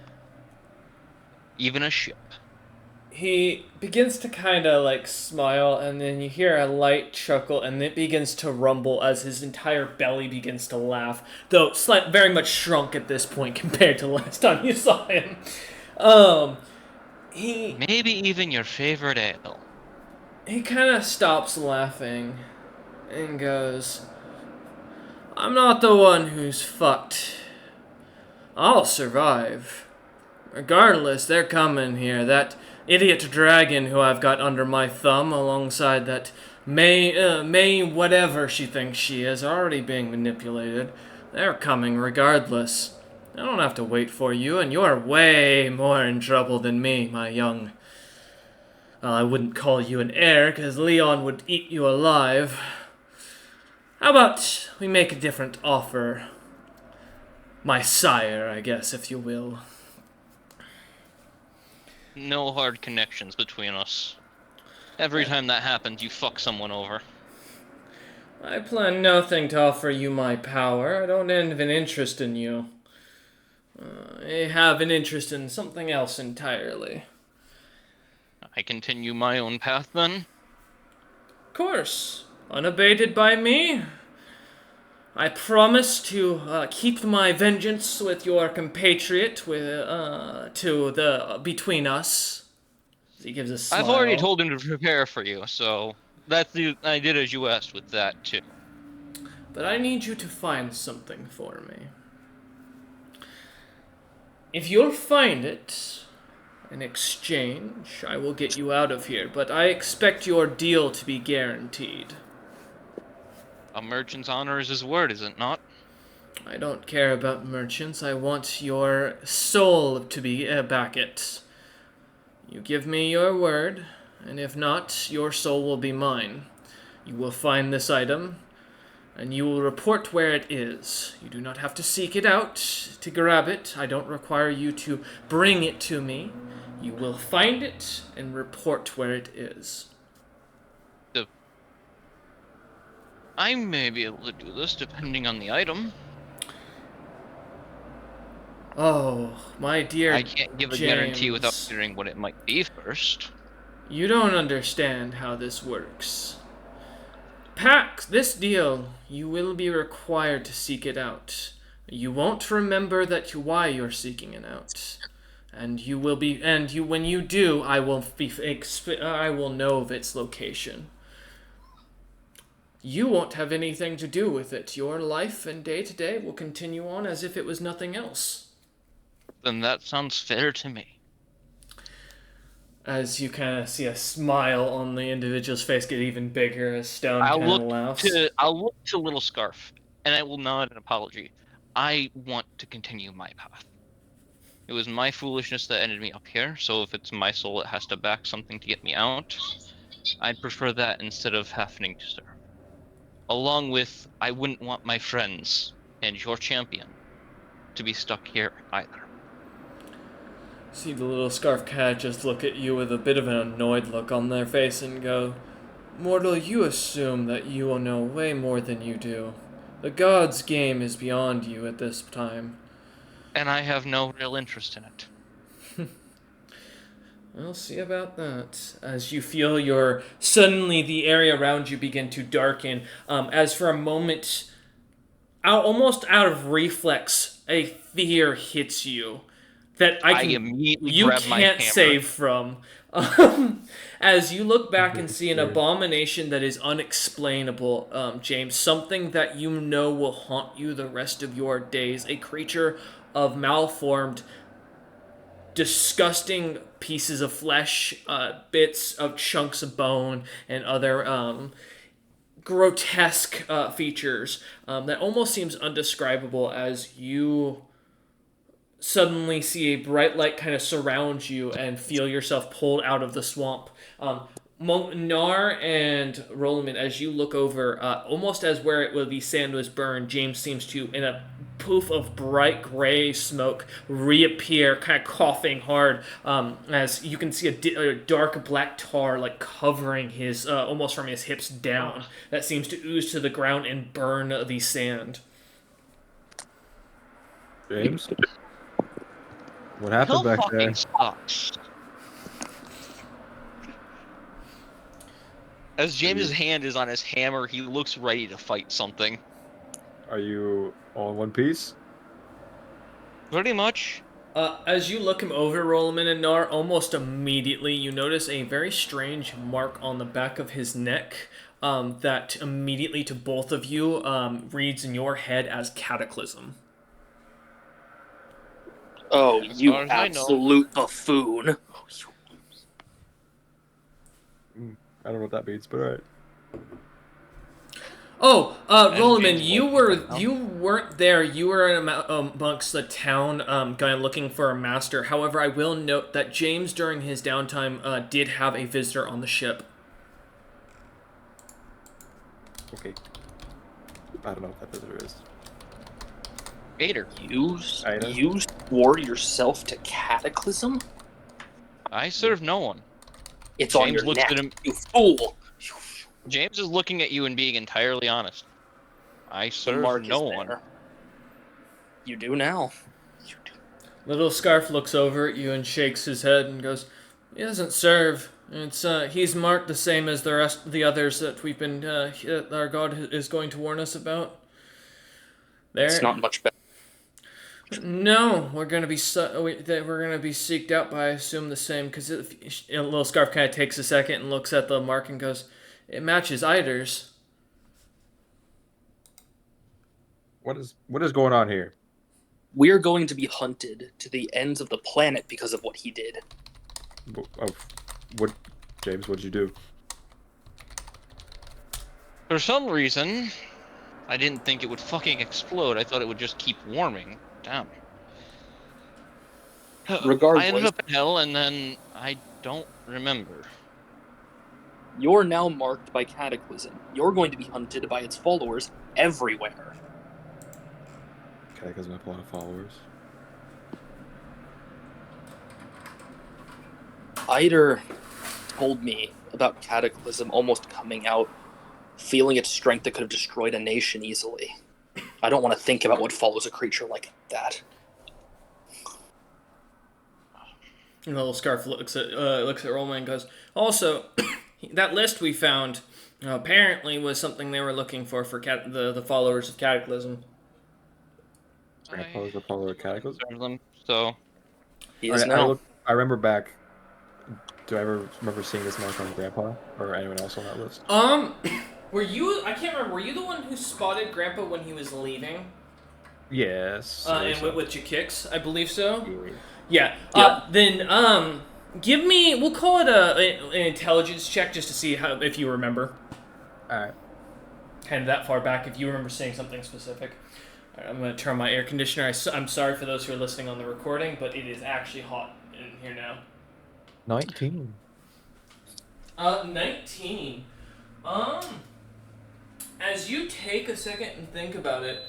Even a ship. He begins to kind of like smile, and then you hear a light chuckle, and it begins to rumble as his entire belly begins to laugh, though very much shrunk at this point compared to last time you saw him. Um, he Maybe even your favorite ale. he kind of stops laughing and goes, "I'm not the one who's fucked. I'll survive. Regardless, they're coming here. That idiot dragon who I've got under my thumb, alongside that May whatever she thinks she is, already being manipulated. They're coming regardless. I don't have to wait for you, and you're way more in trouble than me, my young. Well, I wouldn't call you an heir, because Leon would eat you alive. How about we make a different offer? My sire, I guess, if you will." No hard connections between us. Every time that happens, you fuck someone over. I plan nothing to offer you my power. I don't have an interest in you. I have an interest in something else entirely. I continue my own path then? Of course, unabated by me. I promise to keep my vengeance with your compatriot between us. He gives a smile. I've already told him to prepare for you, so I did as you asked with that too. But I need you to find something for me. If you'll find it, in exchange, I will get you out of here, but I expect your deal to be guaranteed. A merchant's honor is his word, is it not? I don't care about merchants. I want your soul to be back it. You give me your word, and if not, your soul will be mine. You will find this item, and you will report where it is. You do not have to seek it out to grab it. I don't require you to bring it to me. You will find it and report where it is. I may be able to do this depending on the item. Oh, my dear I can't give a guarantee without hearing what it might be first. You don't understand how this works. This deal, you will be required to seek it out. You won't remember why you're seeking it out. And when you do, I will know of its location. You won't have anything to do with it. Your life and day-to-day will continue on as if it was nothing else. Then that sounds fair to me. As you kind of see a smile on the individual's face get even bigger as Stone kind of laughs. I'll look to Little Scarf, and I will nod an apology. I want to continue my path. It was my foolishness that ended me up here, so if it's my soul that has to back something to get me out, I'd prefer that instead of having to serve. Along with, I wouldn't want my friends and your champion to be stuck here either. See the Little Scarf cat just look at you with a bit of an annoyed look on their face and go, "Mortal, you assume that you will know way more than you do. The gods' game is beyond you at this time." And I have no real interest in it. We'll see about that. As you feel suddenly the area around you begin to darken, as for a moment, almost out of reflex, a fear hits you that you can't save from. As you look back and see an abomination that is unexplainable, James, something that you know will haunt you the rest of your days, a creature of malformed, disgusting pieces of flesh, bits of chunks of bone, and other grotesque features that almost seems undescribable as you suddenly see a bright light kind of surround you and feel yourself pulled out of the swamp. Nar and Roland, as you look over, almost as where the sand was burned, James seems to, in a poof of bright gray smoke reappear, kind of coughing hard, as you can see a dark black tar like covering his, almost from his hips down, that seems to ooze to the ground and burn the sand. James, what Hell happened back fucking there? sucks. As James's hand is on his hammer, he looks ready to fight something. Are you all in one piece? Pretty much. As you look him over, Rolaman and Nar, almost immediately you notice a very strange mark on the back of his neck, that immediately to both of you reads in your head as Cataclysm. Oh, As you far as I know. absolute buffoon. I don't know what that means, but alright. Oh, And Rolaman, James you weren't there. You were amongst the town, guy looking for a master. However, I will note that James, during his downtime, did have a visitor on the ship. Okay. I don't know what that visitor is. Gator. You Ida? you swore yourself to Cataclysm? I serve no one. It's on James your looks neck, at him. you fool. James is looking at you and being entirely honest. I The serve mark no is one. there. You do now. You do. Little Scarf looks over at you and shakes his head and goes, "He doesn't serve. It's he's marked the same as the rest, the others that we've been, our God is going to warn us about. There. It's not much better. No, we're gonna be we're gonna be seeked out by, I assume, the same. Because Little Scarf kind of takes a second and looks at the mark and goes, "It matches Eider's." What is going on here? We're going to be hunted to the ends of the planet because of what he did. What, James? What'd you do? For some reason, I didn't think it would fucking explode. I thought it would just keep warming. Damn. Regardless, I ended up in hell, and then I don't remember. you're now marked by Cataclysm. You're going to be hunted by its followers everywhere. Cataclysm have a lot of followers. Eider told me about Cataclysm almost coming out, feeling its strength that could have destroyed a nation easily. I don't want to think about what follows a creature like that. And Little Scarf looks at Roman and goes, "Also, that list we found apparently was something they were looking for the followers of Cataclysm." Grandpa was a follower of Cataclysm. Serve them, so He is now. I remember back. Do I ever remember seeing this mark on Grandpa or anyone else on that list? Were you? I can't remember. Were you the one who spotted Grandpa when he was leaving? Yes. And went with your kicks, I believe so. Yeah. Yeah. Then give me. We'll call it an intelligence check just to see if you remember. All right. Kind of that far back, if you remember seeing something specific. All right, I'm going to turn my air conditioner. I'm sorry for those who are listening on the recording, but it is actually hot in here now. 19. 19. As you take a second and think about it,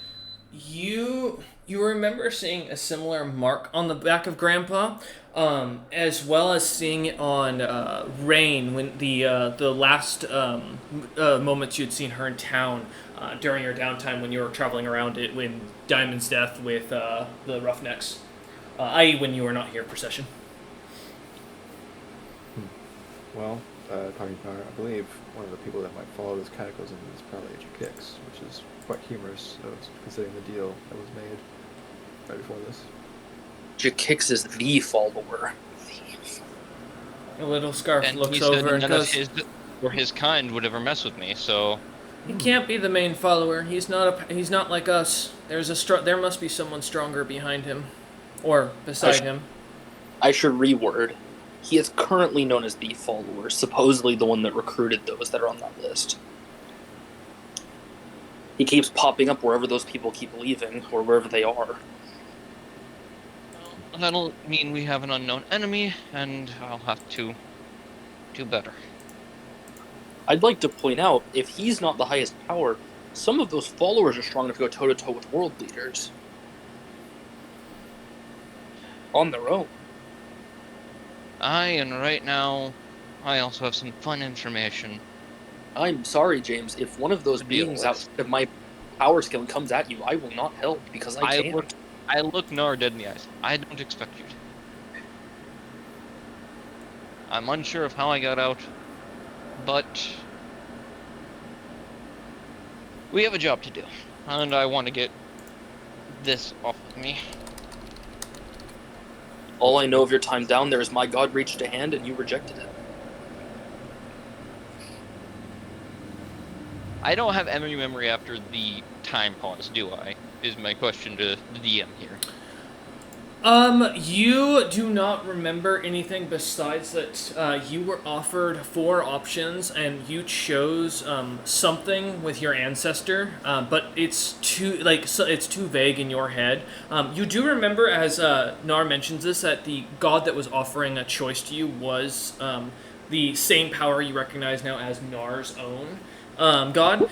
you remember seeing a similar mark on the back of Grandpa, as well as seeing it on Rain when the last moments you'd seen her in town during your downtime when you were traveling around it when Diamond's death with the Roughnecks, i.e. when you were not here for session. Well, talking about, I believe one of the people that might follow this cataclysm is probably Kix, which is quite humorous, considering the deal that was made right before this. Jakix is the follower. A Little Scarf and looks he said over and none goes, of his or his kind would ever mess with me. So "He can't be the main follower. He's not like us. There must be someone stronger behind him, or beside him." I should reword. He is currently known as the follower, supposedly the one that recruited those that are on that list. He keeps popping up wherever those people keep leaving, or wherever they are. that'll mean we have an unknown enemy, and I'll have to do better. I'd like to point out, if he's not the highest power, some of those followers are strong enough to go toe-to-toe with world leaders. on their own. Aye, and right now, I also have some fun information. I'm sorry, James. If one of those To deal beings with. outside of my power skill and comes at you, I will not help because I can't. I look Nar dead in the eyes. I don't expect you to. I'm unsure of how I got out, but we have a job to do, and I want to get this off of me. All I know of your time down there is my god reached a hand and you rejected it. I don't have any memory after the time pause, do I? Is my question to the DM here. You do not remember anything besides that you were offered 4 options and you chose something with your ancestor, but it's too it's too vague in your head. You do remember, as Nar mentions this, that the god that was offering a choice to you was the same power you recognize now as Nar's own. God.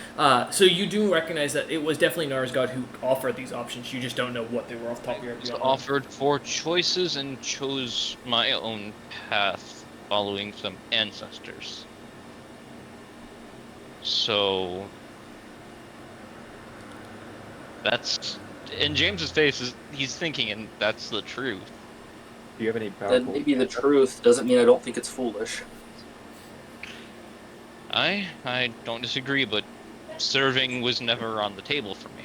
So you do recognize that it was definitely Nara's God who offered these options. You just don't know what they were off the top of your head. Offered 4 choices and chose my own path following some ancestors. So that's in James's face. He's thinking, and that's the truth. Do you have any powerful? Then maybe the truth doesn't mean I don't think it's foolish. I don't disagree, but serving was never on the table for me.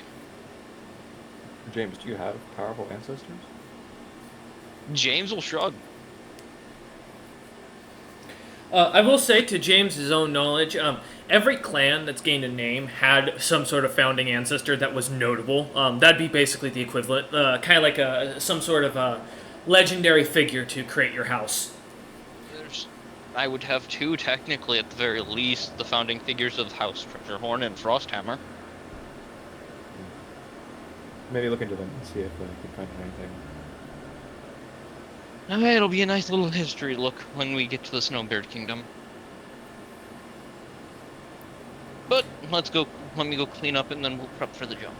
James, do you have powerful ancestors? James will shrug. I will say, to James's own knowledge, every clan that's gained a name had some sort of founding ancestor that was notable. That'd be basically the equivalent, kind of like some sort of legendary figure to create your house. I would have 2, technically, at the very least, the founding figures of House Treasurehorn and Frosthammer. Maybe look into them and see if I can find anything. It'll be a nice little history look when we get to the Snowbeard Kingdom. But let me go clean up and then we'll prep for the jump.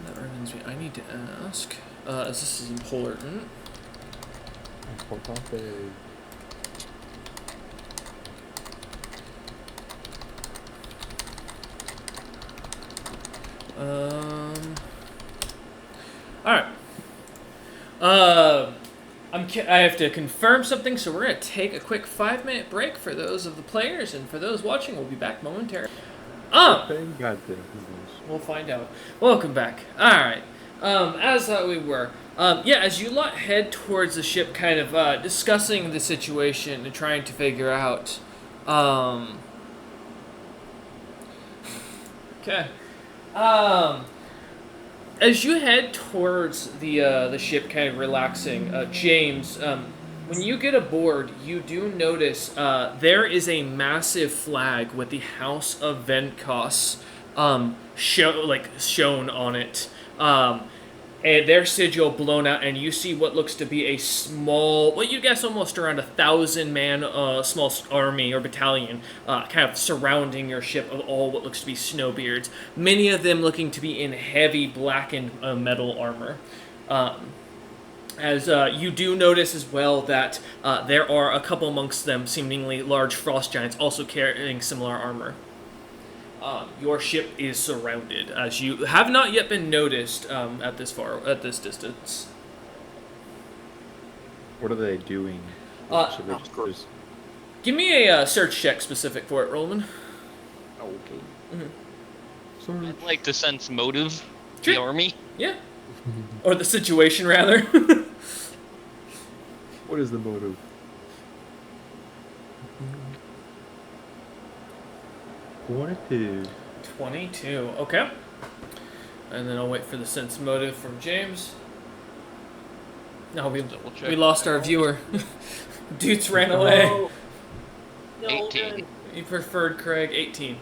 That reminds me, I need to ask, as this is important. Alright. I have to confirm something, so we're going to take a quick 5-minute break for those of the players, and for those watching, we'll be back momentarily. We'll find out. Welcome back. Alright. As we were. As you lot head towards the ship, kind of discussing the situation and trying to figure out. Okay. As you head towards the ship, kind of relaxing, James, when you get aboard, you do notice there is a massive flag with the House of Venkos shown on it. And their sigil blown out, and you see what looks to be a small, what you guess almost around 1,000-man small army or battalion kind of surrounding your ship of all what looks to be snowbeards, many of them looking to be in heavy blackened metal armor. As you do notice as well that there are a couple amongst them, seemingly large frost giants, also carrying similar armor. Your ship is surrounded, as you have not yet been noticed at this distance. What are they doing? Give me a search check specific for it, Roland. Okay. Mm-hmm. I'd like to sense motive. Sure. The army. Yeah. Or the situation, rather. What is the motive? 22. Okay. And then I'll wait for the sense motive from James. No, we lost our viewer. Dudes ran away. No. 18. You preferred Craig. 18.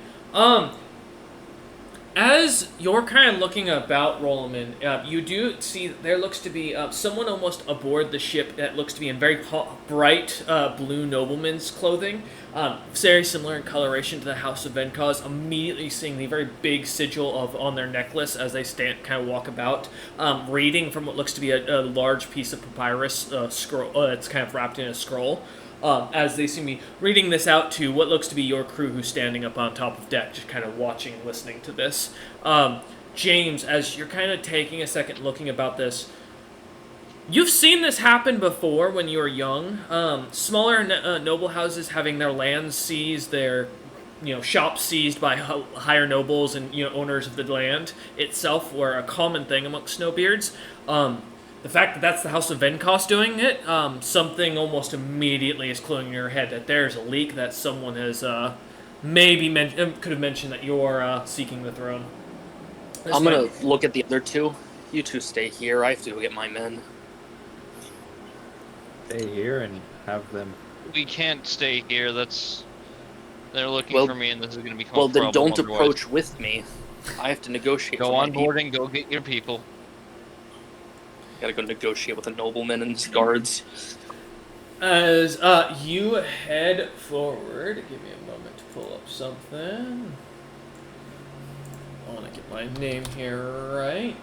as you're kind of looking about, Roloman, you do see that there looks to be someone almost aboard the ship that looks to be in very bright blue nobleman's clothing, very similar in coloration to the House of Venkaz. Immediately seeing the very big sigil on their necklace as they kind of walk about, reading from what looks to be a large piece of papyrus scroll that's kind of wrapped in a scroll. As they see me reading this out to what looks to be your crew who's standing up on top of deck, just kind of watching and listening to this. James, as you're kind of taking a second looking about this, you've seen this happen before when you were young. Smaller noble houses having their lands seized, their shops seized by higher nobles and owners of the land itself were a common thing amongst snowbeards. The fact that that's the House of Venkos doing it, something almost immediately is cluing in your head that there's a leak that someone has maybe could have mentioned that you're seeking the throne. I'm going to look at the other two. You two stay here. I have to go get my men. Stay here and have them. We can't stay here. They're looking for me, and this is going to become a problem. Well, then don't otherwise. approach with me. I have to negotiate. Go on board and go get your people. Gotta go negotiate with the noblemen and his guards. As you head forward, give me a moment to pull up something. I want to get my name here right.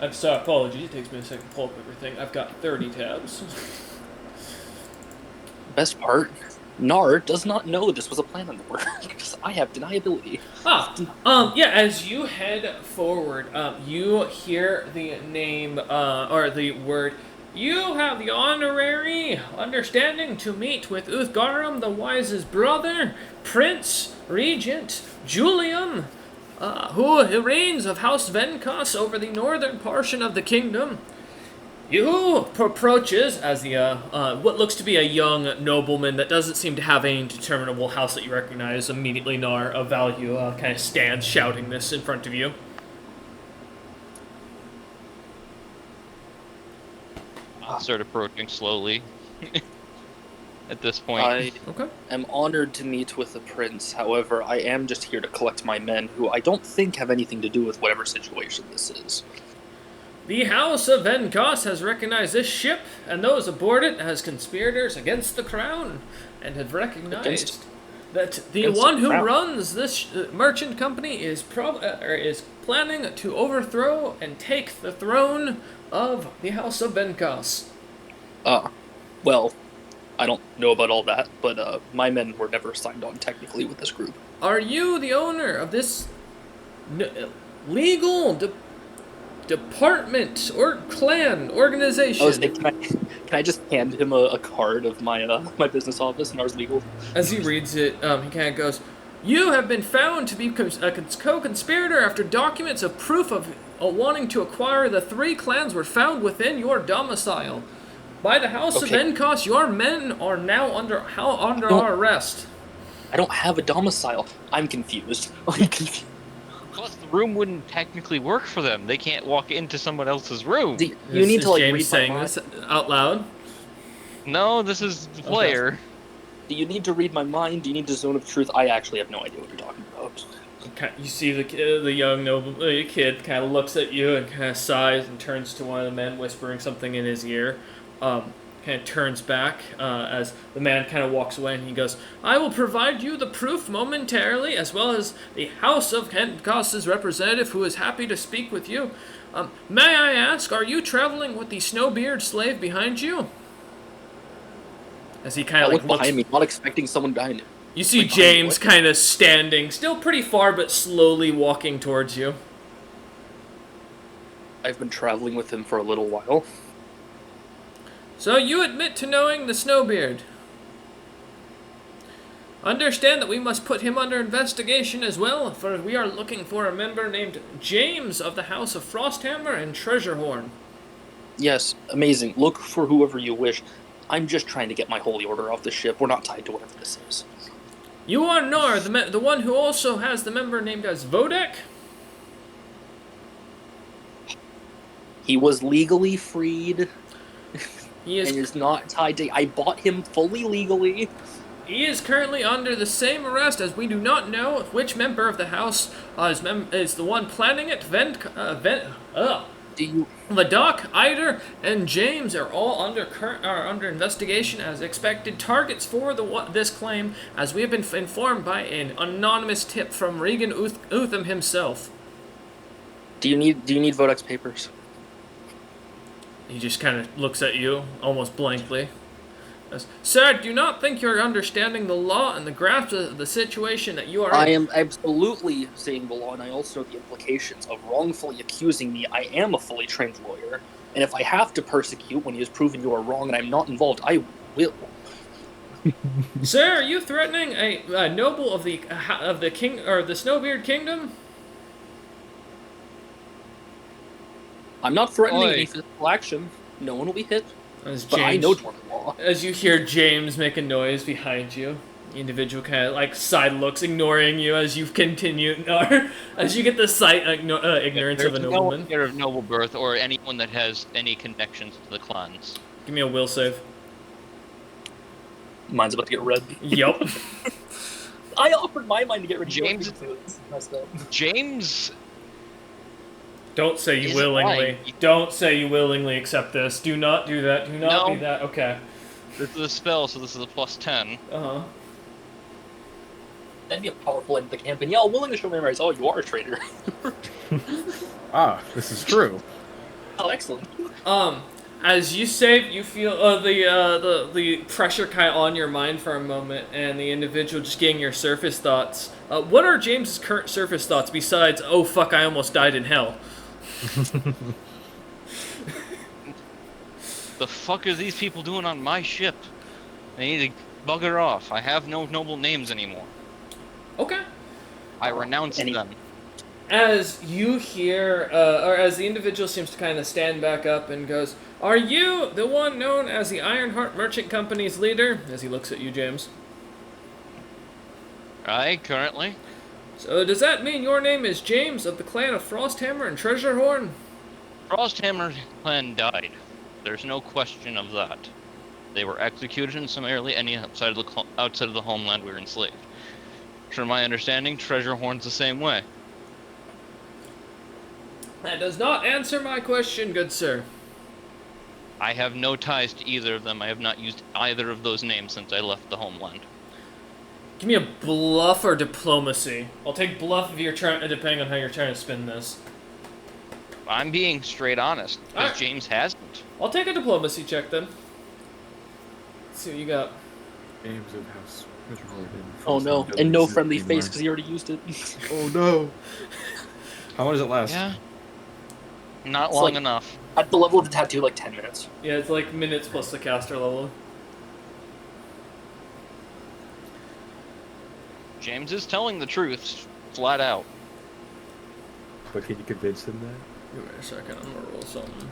I'm sorry, apologies. It takes me a second to pull up everything. I've got 30 tabs. Best part, Nar does not know this was a plan in the works. I have deniability. As you head forward, you hear the name, or the word, you have the honorary understanding to meet with Uthgaram, the Wise's brother, Prince Regent Julian, who reigns of House Venkos over the northern portion of the kingdom. You approaches as the what looks to be a young nobleman that doesn't seem to have any determinable house that you recognize. Immediately, Nar of value kind of stands shouting this in front of you. I'll start approaching slowly. At this point, I am honored to meet with the prince. However, I am just here to collect my men, who I don't think have anything to do with whatever situation this is. The House of Venkos has recognized this ship and those aboard it as conspirators against the crown, and have recognized that the one who runs this merchant company is planning to overthrow and take the throne of the House of Venkos. Well, I don't know about all that, but my men were never signed on technically with this group. Are you the owner of this legal department or clan organization? Can I just hand him a card of my my business office and ours legal? As he reads it, he kind of goes, "You have been found to be a co-conspirator after documents of proof of wanting to acquire the 3 clans were found within your domicile. By the House of Venkos, your men are now under our arrest." I don't have a domicile. I'm confused. Plus, the room wouldn't technically work for them. They can't walk into someone else's room. You need to James read saying this out loud. No, this is the player. Okay. Do you need to read my mind? Do you need the zone of truth? I actually have no idea what you're talking about. Okay, you see the young noble kid kind of looks at you and kind of sighs and turns to one of the men, whispering something in his ear. Kind of turns back as the man kind of walks away, and he goes, "I will provide you the proof momentarily, as well as the House of Venkos' representative, who is happy to speak with you. May I ask, are you traveling with the Snowbeard slave behind you?" As he kind of looks behind me, not expecting someone behind him. You see James kind of standing, still pretty far, but slowly walking towards you. I've been traveling with him for a little while. So you admit to knowing the Snowbeard. Understand that we must put him under investigation as well, for we are looking for a member named James of the House of Frosthammer and Treasurehorn. Yes, amazing. Look for whoever you wish. I'm just trying to get my holy order off the ship. We're not tied to whatever this is. You are Nar, the one who also has the member named as Vodek? He was legally freed. He is... and is not tied to... I bought him fully legally. He is currently under the same arrest as we do not know which member of the House is the one planning it. Do you The Doc, Eider, and James are all under investigation as expected targets for this claim, as we have been informed by an anonymous tip from Regan Utham himself. do you need Vodex papers? He just kind of looks at you almost blankly. Sir, do you not think you're understanding the law and the grasp of the situation that you are in? I am absolutely saying the law, and I also know the implications of wrongfully accusing me. I am a fully trained lawyer, and if I have to persecute when he has proven you are wrong and I'm not involved, I will. Sir, are you threatening a noble of the king or the Snowbeard Kingdom? I'm not threatening Oi. any physical action. No one will be hit, As but I know Dwarven law. As you hear James make a noise behind you, the individual kind of like side looks, ignoring you as you continue, as you get the ignorance of a There's no nobleman. one here of noble birth or anyone that has any connections to the clans. Give me a will save. Mine's about to get red. Yup. I offered my mind to get rid of James- yours, too. This is messed up. James, Don't say you He's willingly. lying. Don't say you willingly accept this. Do not do that. Do not No. be that. Okay. this is a spell, so this is a +10. Uh-huh. That'd be a powerful end to the campaign. Yeah, I'll willingly show memories. Oh, you are a traitor. This is true. Oh, excellent. As you save, you feel the pressure kind of on your mind for a moment, and the individual just getting your surface thoughts. What are James's current surface thoughts besides, oh fuck, I almost died in hell? The fuck are these people doing on my ship? They need to bugger off. I have no noble names anymore. Okay. I renounce them. As you hear, or as the individual seems to kind of stand back up and goes, "Are you the one known as the Ironheart Merchant Company's leader?" As he looks at you, James. Currently. So does that mean your name is James of the clan of Frosthammer and Treasurehorn? Frosthammer's clan died. There's no question of that. They were executed and summarily any outside of the homeland we were enslaved. From my understanding, Treasurehorn's the same way. That does not answer my question, good sir. I have no ties to either of them. I have not used either of those names since I left the homeland. Give me a bluff or diplomacy. I'll take bluff if you're trying, depending on how you're trying to spin this. I'm being straight honest, because Alright. James hasn't. I'll take a diplomacy check then. Let's see what you got. Names of House Metropolitan. Oh no, and no friendly face because he already used it. Oh no. How long does it last? Yeah. Not It's long like- enough. At the level of the tattoo, like 10 minutes. Yeah, it's like minutes plus the caster level. James is telling the truth, flat out. But can you convince him that? Give me a second, I'm gonna roll something.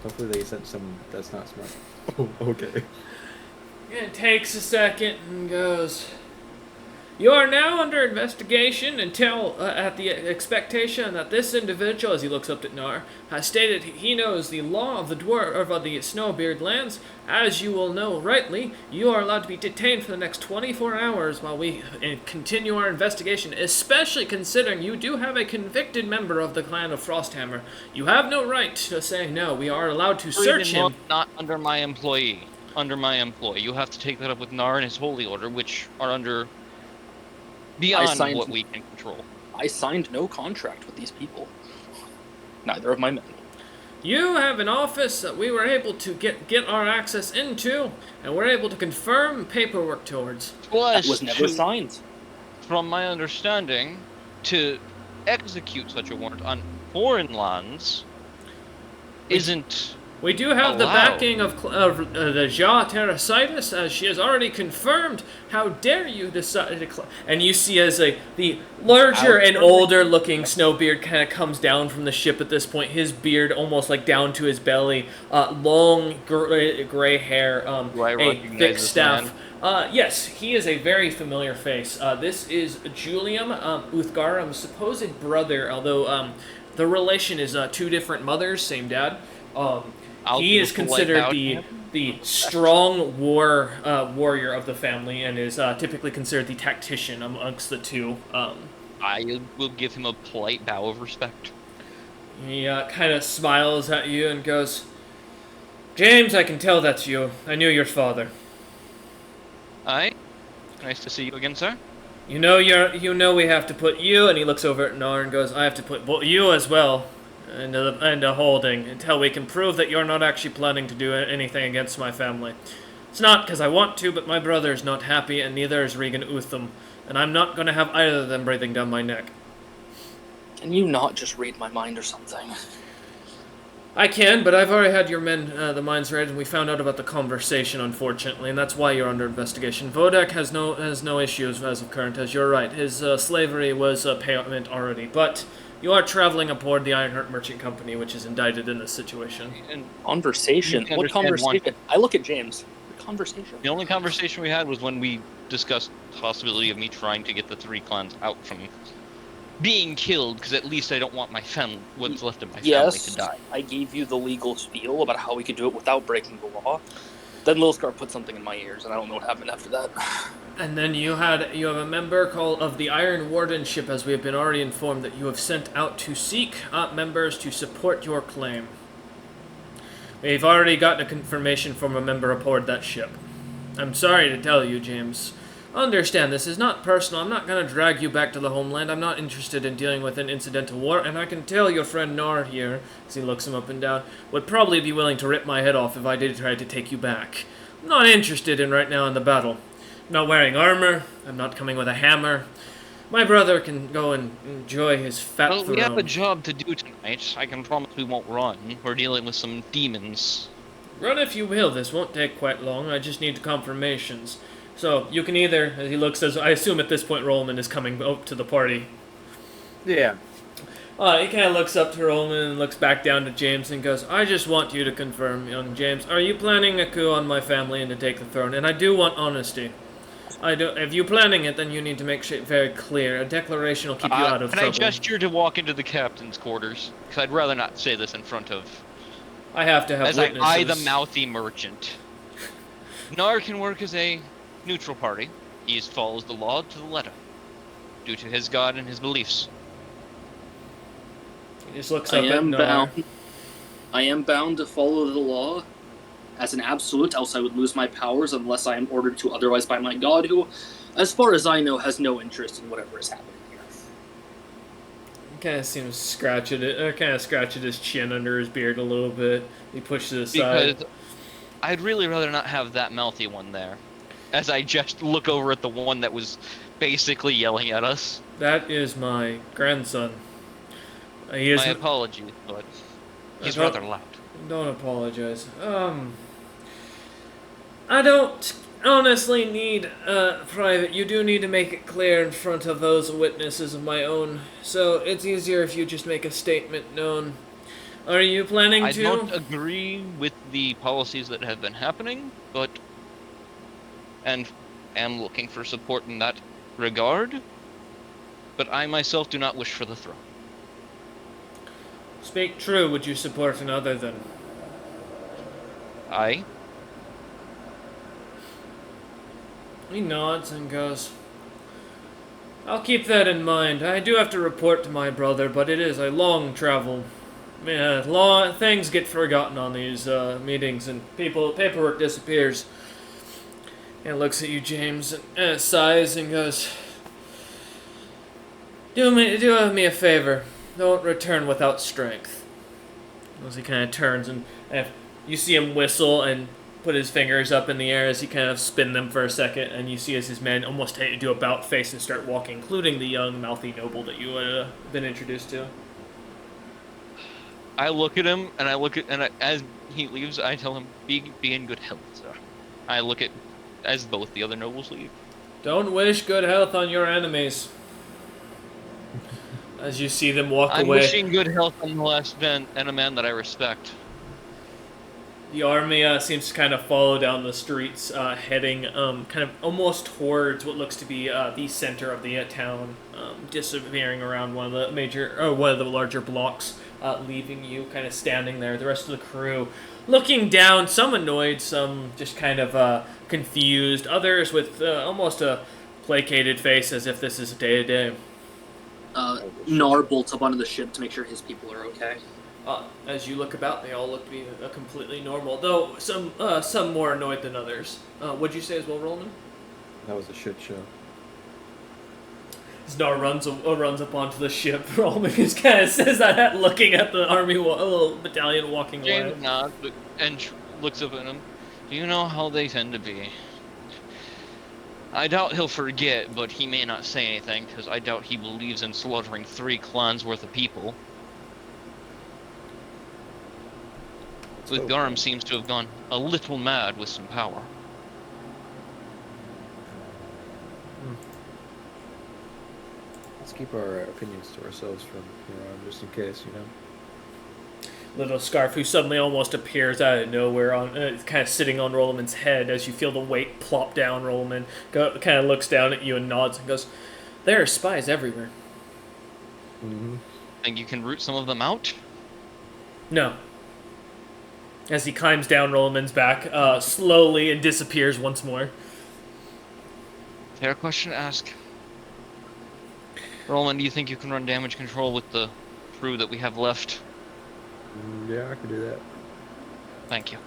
Hopefully they sent some that's not smart. Oh, okay. It takes a second and goes, "You are now under investigation until at the expectation that this individual," as he looks up at Nar, "has stated he knows the law of the the Snowbeard lands. As you will know rightly, you are allowed to be detained for the next 24 hours while we continue our investigation, especially considering you do have a convicted member of the clan of Frosthammer. You have no right to say no. We are allowed to search him." Not under my employee. Under my employee. You have to take that up with Nar and his holy order, which are under beyond signed- what we can control. I signed no contract with these people. Neither of my men. You have an office that we were able to get our access into, and we're able to confirm paperwork towards. That was never signed. From my understanding, to execute such a warrant on foreign lands isn't. We do have the Allowed. backing of the Ja Terrasitis, as she has already confirmed. How dare you decide to... And you see as the larger and older-looking Snowbeard kind of comes down from the ship at this point, his beard almost like down to his belly, long gray hair, Do I a recognize thick this staff. man? Yes, he is a very familiar face. This is Julium Uthgaram's supposed brother, although the relation is two different mothers, same dad. I'll He do is a polite considered bow to the him. the strong warrior of the family and is typically considered the tactician amongst the two. I will give him a polite bow of respect. He kind of smiles at you and goes, "James, I can tell that's you. I knew your father. Aye. Nice to see you again, sir. You know we have to put you," and he looks over at Nar and goes, "I have to put you as well into holding until we can prove that you're not actually planning to do anything against my family. It's not because I want to, but my brother is not happy, and neither is Regan Utham, and I'm not going to have either of them breathing down my neck." Can you not just read my mind or something? I can, but I've already had your men, the minds read, and we found out about the conversation, unfortunately, and that's why you're under investigation. Vodak has no issues as of current, as you're right. His slavery was payment already, but you are traveling aboard the Ironheart Merchant Company, which is indicted in this situation. And Conversation? What conversation? I look at James. The conversation. the only conversation we had was when we discussed the possibility of me trying to get the 3 clans out from being killed, because at least I don't want my family, what's left of my family, to die. I gave you the legal spiel about how we could do it without breaking the law. Then Lil Scar put something in my ears, and I don't know what happened after that. And then you have a member of the Iron Wardenship, as we have been already informed, that you have sent out to seek members to support your claim. We've already gotten a confirmation from a member aboard that ship. I'm sorry to tell you, James. Understand, this is not personal. I'm not going to drag you back to the homeland. I'm not interested in dealing with an incidental war, and I can tell your friend Nar here, as he looks him up and down, would probably be willing to rip my head off if I did try to take you back. I'm not interested right now in the battle. I'm not wearing armor. I'm not coming with a hammer. My brother can go and enjoy his fat throne. We have a job to do tonight. I can promise we won't run. We're dealing with some demons. Run if you will. This won't take quite long. I just need confirmations. So, you can either, as he looks, as I assume at this point Rollman is coming up to the party. Yeah. He kind of looks up to Rollman and looks back down to James and goes, "I just want you to confirm, young James, are you planning a coup on my family and to take the throne? And I do want honesty. If you're planning it, then you need to make it very clear. A declaration will keep you out of trouble." Can I gesture to walk into the captain's quarters? Because I'd rather not say this in front of... I have to have as witnesses. I the mouthy merchant. Nar can work as a neutral party. He follows the law to the letter, due to his god and his beliefs. He just looks up at Nar. I am bound to follow the law as an absolute, else I would lose my powers unless I am ordered to otherwise by my god, who, as far as I know, has no interest in whatever is happening here. He kind of seems scratching his chin under his beard a little bit. He pushes it aside. Because I'd really rather not have that mouthy one there. As I just look over at the one that was basically yelling at us. That is my grandson. My apologies, but he's rather loud. Don't apologize. I don't honestly need private. You do need to make it clear in front of those witnesses of my own. So it's easier if you just make a statement known. Are you planning to? I don't agree with the policies that have been happening, but... and am looking for support in that regard. But I myself do not wish for the throne. Speak true. Would you support another then? Aye. He nods and goes, "I'll keep that in mind. I do have to report to my brother, but it is a long travel. Yeah, things get forgotten on these meetings, and paperwork disappears." And looks at you, James, and sighs and goes, Do me a favor. Don't return without strength." As he kind of turns and you see him whistle and put his fingers up in the air as he kind of spin them for a second, and you see as his men almost do about face and start walking, including the young mouthy noble that you had been introduced to. I look at him, and as he leaves, I tell him, be in good health, sir. I look at as both the other nobles leave. Don't wish good health on your enemies. As you see them walk I'm away. wishing good health on the last man and a man that I respect. The army seems to kind of follow down the streets, heading kind of almost towards what looks to be the center of the town, disappearing around one of the larger blocks leaving you kind of standing there. The rest of the crew looking down, some annoyed, some just kind of confused, others with almost a placated face as if this is a day-to-day. Nar bolts up onto the ship to make sure his people are okay. As you look about, they all look to be completely normal, though some more annoyed than others. What'd you say as well, Roland? That was a shit show. Snar runs up onto the ship. Roland just kind of says that, looking at the little battalion walking away. James nods and looks up at him. Do you know how they tend to be? I doubt he'll forget, but he may not say anything, because I doubt he believes in slaughtering 3 clans worth of people. But Garum seems to have gone a little mad with some power. Let's keep our opinions to ourselves from here on, just in case, you know? Little Scarf, who suddenly almost appears out of nowhere, kind of sitting on Rolleman's head as you feel the weight plop down. Rolleman kind of looks down at you and nods and goes, "There are spies everywhere." Mm-hmm. Think you can root some of them out? No. As he climbs down Rolleman's back slowly and disappears once more. Fair question to ask. Roland, do you think you can run damage control with the crew that we have left? Yeah, I can do that. Thank you.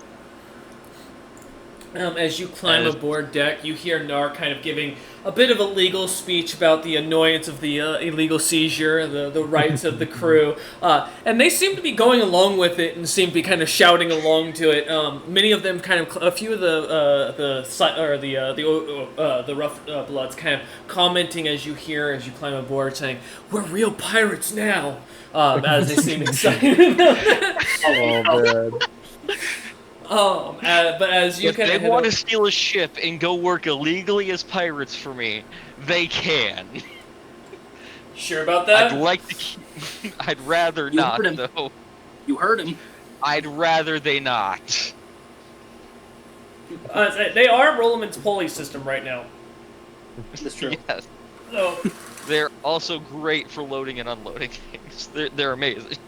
As you climb aboard deck, you hear Nar kind of giving a bit of a legal speech about the annoyance of the illegal seizure, the rights of the crew, and they seem to be going along with it and seem to be kind of shouting along to it. Many of them a few of the rough bloods kind of commenting as you climb aboard, saying, "We're real pirates now," as they seem excited. Oh man. But as you if kind they of want to steal a ship and go work illegally as pirates for me, they can. Sure about that? I'd like to keep... I'd rather not, though. You heard him. I'd rather they not. They are Rolleman's pulley system right now. That's true. Yes. So, They're also great for loading and unloading things. They're amazing.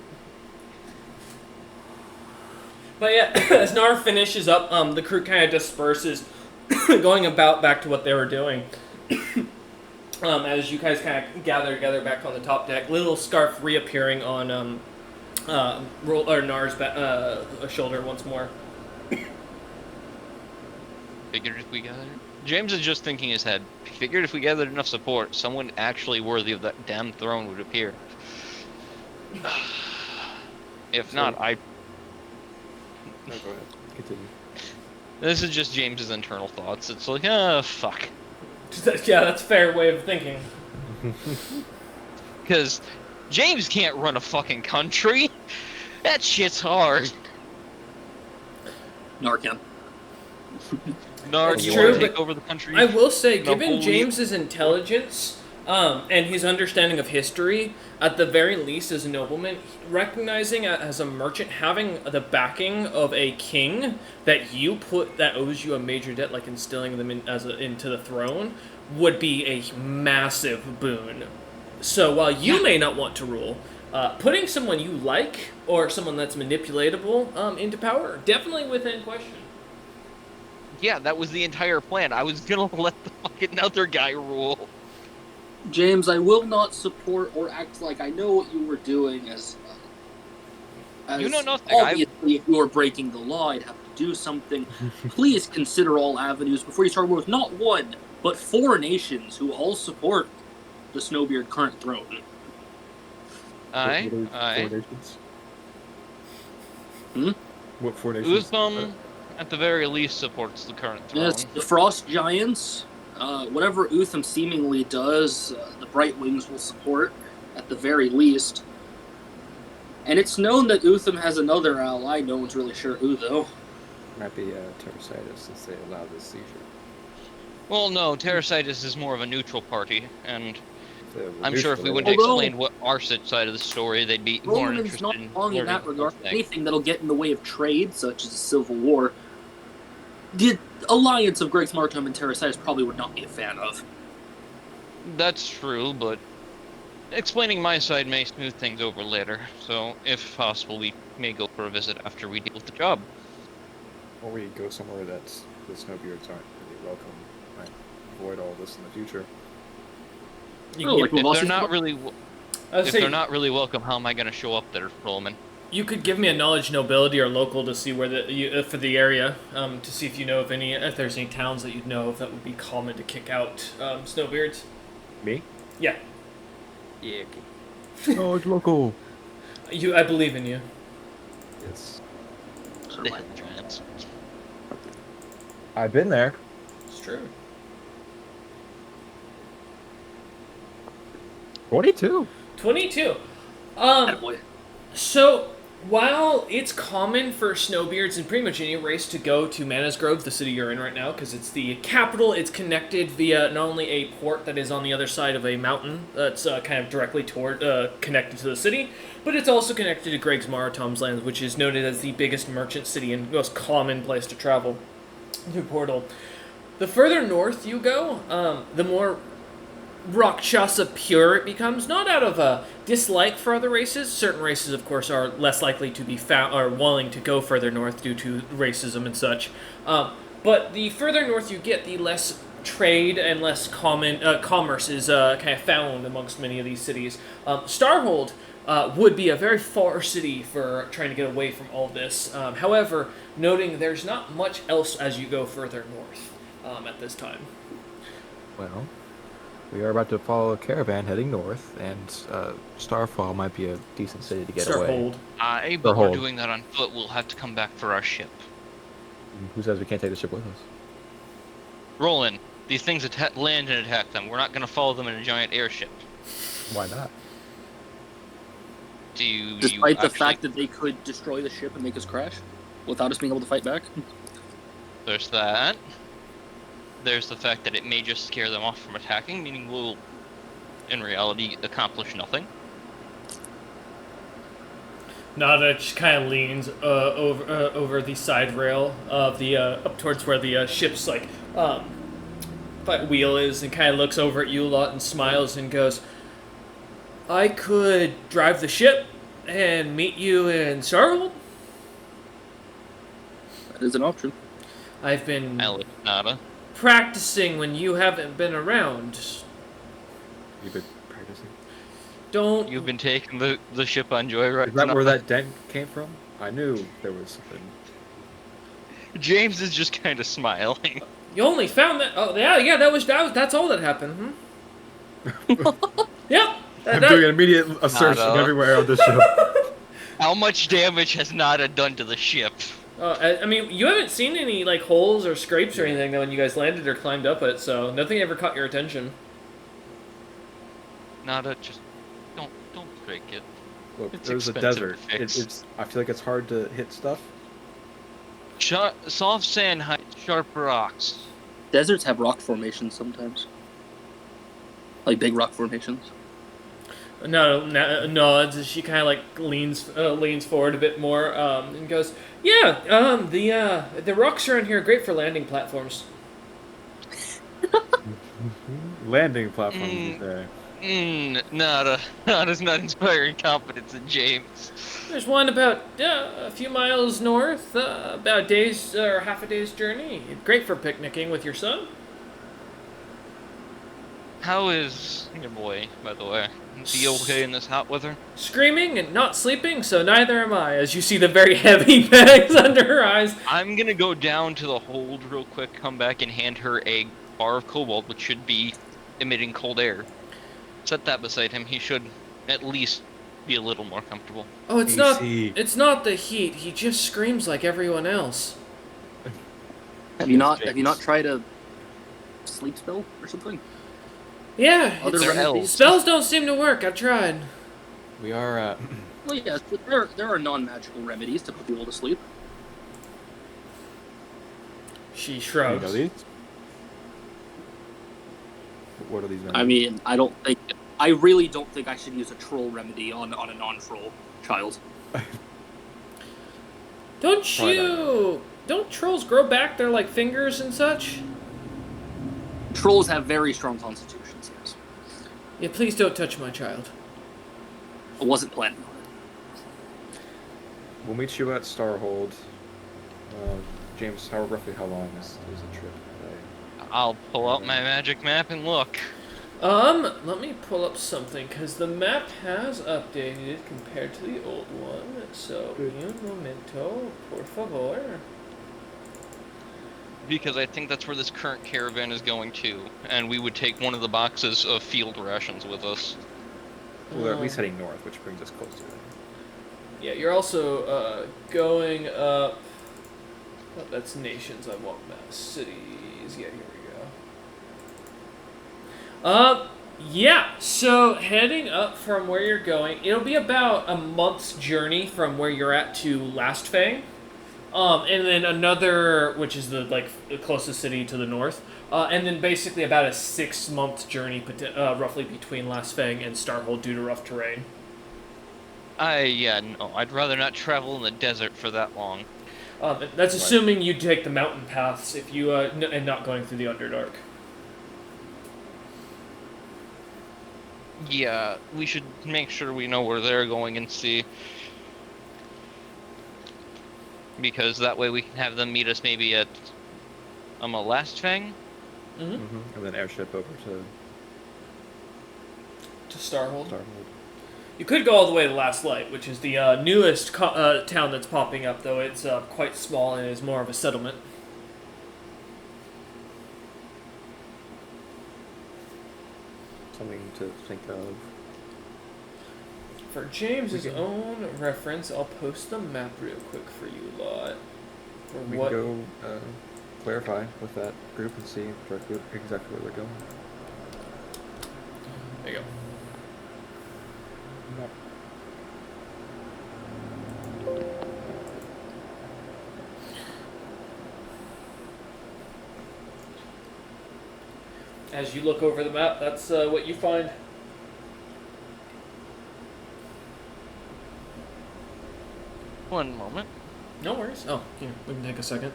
but yeah, as Nar finishes up, the crew kind of disperses, going about back to what they were doing. As you guys kind of gather together back on the top deck, little Scarf reappearing on Nar's shoulder once more. Figured if we gathered... James is just thinking in his head. Figured if we gathered enough support, someone actually worthy of that damn throne would appear. If not, I... No, go ahead. Continue. This is just James's internal thoughts. It's like, fuck. Yeah, that's a fair way of thinking. Because James can't run a fucking country. That shit's hard. Narcan. Nard, It's you true, want to take but over the country? I will say, given Napoleon? James's intelligence and his understanding of history, at the very least as a nobleman, recognizing as a merchant, having the backing of a king that owes you a major debt, like instilling them into the throne, would be a massive boon. So while you may not want to rule, putting someone you like or someone that's manipulatable into power, definitely within question. Yeah, that was the entire plan. I was gonna let the fucking other guy rule. James, I will not support or act like I know what you were doing as you know nothing. Obviously, if you were breaking the law, I'd have to do something. Please consider all avenues before you start with not 1, but 4 nations who all support the Snowbeard current throne. Aye. 4 nations? Hmm? What 4 nations? Utham, at the very least, supports the current throne. Yes, the Frost Giants. Whatever Utham seemingly does, the Bright Wings will support, at the very least. And it's known that Utham has another ally. No one's really sure who, though. Might be Terrasitis, since they allow this seizure. Well, no, Terrasitis is more of a neutral party, and The I'm sure if we neutral- went to Although- explain what our side of the story, they'd be more Roman's interested not in wrong in learning that the regard. whole thing. Anything that'll get in the way of trade, such as a civil war, the alliance of Greg's Markham and Terrasitis probably would not be a fan of. That's true, but explaining my side may smooth things over later, so if possible, we may go for a visit after we deal with the job. Or we go somewhere that the snowbeards aren't really welcome. Might avoid all this in the future. You Oh, can like get- If Well, they're not she's- really, I would if say they're not really welcome, how am I going to show up there, Rollman? you could give me a knowledge nobility or local to see where for the area, to see if you know of if there's any towns that you'd know of that would be common to kick out snowbeards. Me? Yeah, Yeah. Oh, it's local. I believe in you. Yes. The hill giants. I've been there. It's true. 22. 22. Attaboy. So, while it's common for snowbeards in pretty much any race to go to Mana's Grove, the city you're in right now, because it's the capital, it's connected via not only a port that is on the other side of a mountain that's kind of directly connected to the city, but it's also connected to Greg's Maritom's Lands, which is noted as the biggest merchant city and most common place to travel through Portal. The further north you go, the more Rakshasa pure it becomes, not out of a dislike for other races. Certain races, of course, are less likely to be found or willing to go further north due to racism and such. But the further north you get, the less trade and less commerce is kind of found amongst many of these cities. Starhold would be a very far city for trying to get away from all this. However, noting there's not much else as you go further north at this time. Well, we are about to follow a caravan heading north, and Starfall might be a decent city to get away. Starhold. But we're hold. doing that on foot. We'll have to come back for our ship. Who says we can't take the ship with us? Roland, these things land and attack them. We're not going to follow them in a giant airship. Why not? Do you Despite the actually- fact that they could destroy the ship and make us crash without us being able to fight back. There's that. There's the fact that it may just scare them off from attacking, meaning we'll, in reality, accomplish nothing. Nada just kind of leans over the side rail of the up towards where the ship's wheel is, and kind of looks over at you a lot and smiles and goes, "I could drive the ship and meet you in Starhold. That is an option. I've been I like Nada. practicing when you haven't been around. You've been practicing. Don't You've been taking the ship on joyride. Is that where that dent came from? I knew there was something. James is just kind of smiling. You only found that? Oh, yeah. That's all that happened. Yep. I'm doing an immediate search Nada. everywhere on this ship. How much damage has Nada done to the ship? I mean, you haven't seen any holes or scrapes or anything when you guys landed or climbed up it, so nothing ever caught your attention. Nada, just don't break it. Look, It's there's a expensive desert. to fix. It's. I feel like it's hard to hit stuff. Soft sand hides sharp rocks. Deserts have rock formations sometimes. Like big rock formations. No, nods. She kind of leans forward a bit more and goes, "Yeah, the rocks around here are great for landing platforms." Landing platforms, you say. Nada's not inspiring confidence in James. There's one about a few miles north, about a day's or half a day's journey. Great for picnicking with your son. How is your boy, by the way? Is he okay in this hot weather? Screaming and not sleeping, so neither am I, as you see the very heavy bags under her eyes. I'm gonna go down to the hold real quick, come back and hand her a bar of cobalt, which should be emitting cold air. Set that beside him. He should at least be a little more comfortable. Oh, it's AC. not the heat. He just screams like everyone else. Have you not tried a sleep spell or something? Yeah, Other They're remedies? elves. spells don't seem to work. I've tried. We are. Well, yes, but there are non-magical remedies to put people to sleep. She You shrugs. know these? What are these? I mean, I really don't think I should use a troll remedy on a non-troll child. Don't Try you? Don't trolls grow back their fingers and such? Trolls have very strong constitutions, yes. Yeah, please don't touch my child. I wasn't planning on it. We'll meet you at Starhold. James, roughly how long is the trip? I'll pull out my magic map and look. Let me pull up something, because the map has updated compared to the old one. So, un momento, por favor. Because I think that's where this current caravan is going to, and we would take one of the boxes of field rations with us. Well, they're at least heading north, which brings us closer. Yeah, you're also going up. Oh, that's nations. I want mass cities. Yeah, here we go. Yeah. So heading up from where you're going, it'll be about a month's journey from where you're at to Last Fang. And then another, which is the closest city to the north, and then basically about a 6-month journey, roughly between Last Fang and Starhold due to rough terrain. No, I'd rather not travel in the desert for that long. That's assuming you take the mountain paths if you and not going through the Underdark. Yeah, we should make sure we know where they're going and see. Because that way we can have them meet us maybe at Last Fang. Mm-hmm. And then airship over to Starhold. Starhold. You could go all the way to Last Light, which is the newest town that's popping up, though it's quite small and is more of a settlement. Something to think of. For James's own reference, I'll post the map real quick for you lot. We can go clarify with that group and see exactly where they're going. There you go. As you look over the map, that's what you find. One moment. No worries. Oh, here, we can take a second.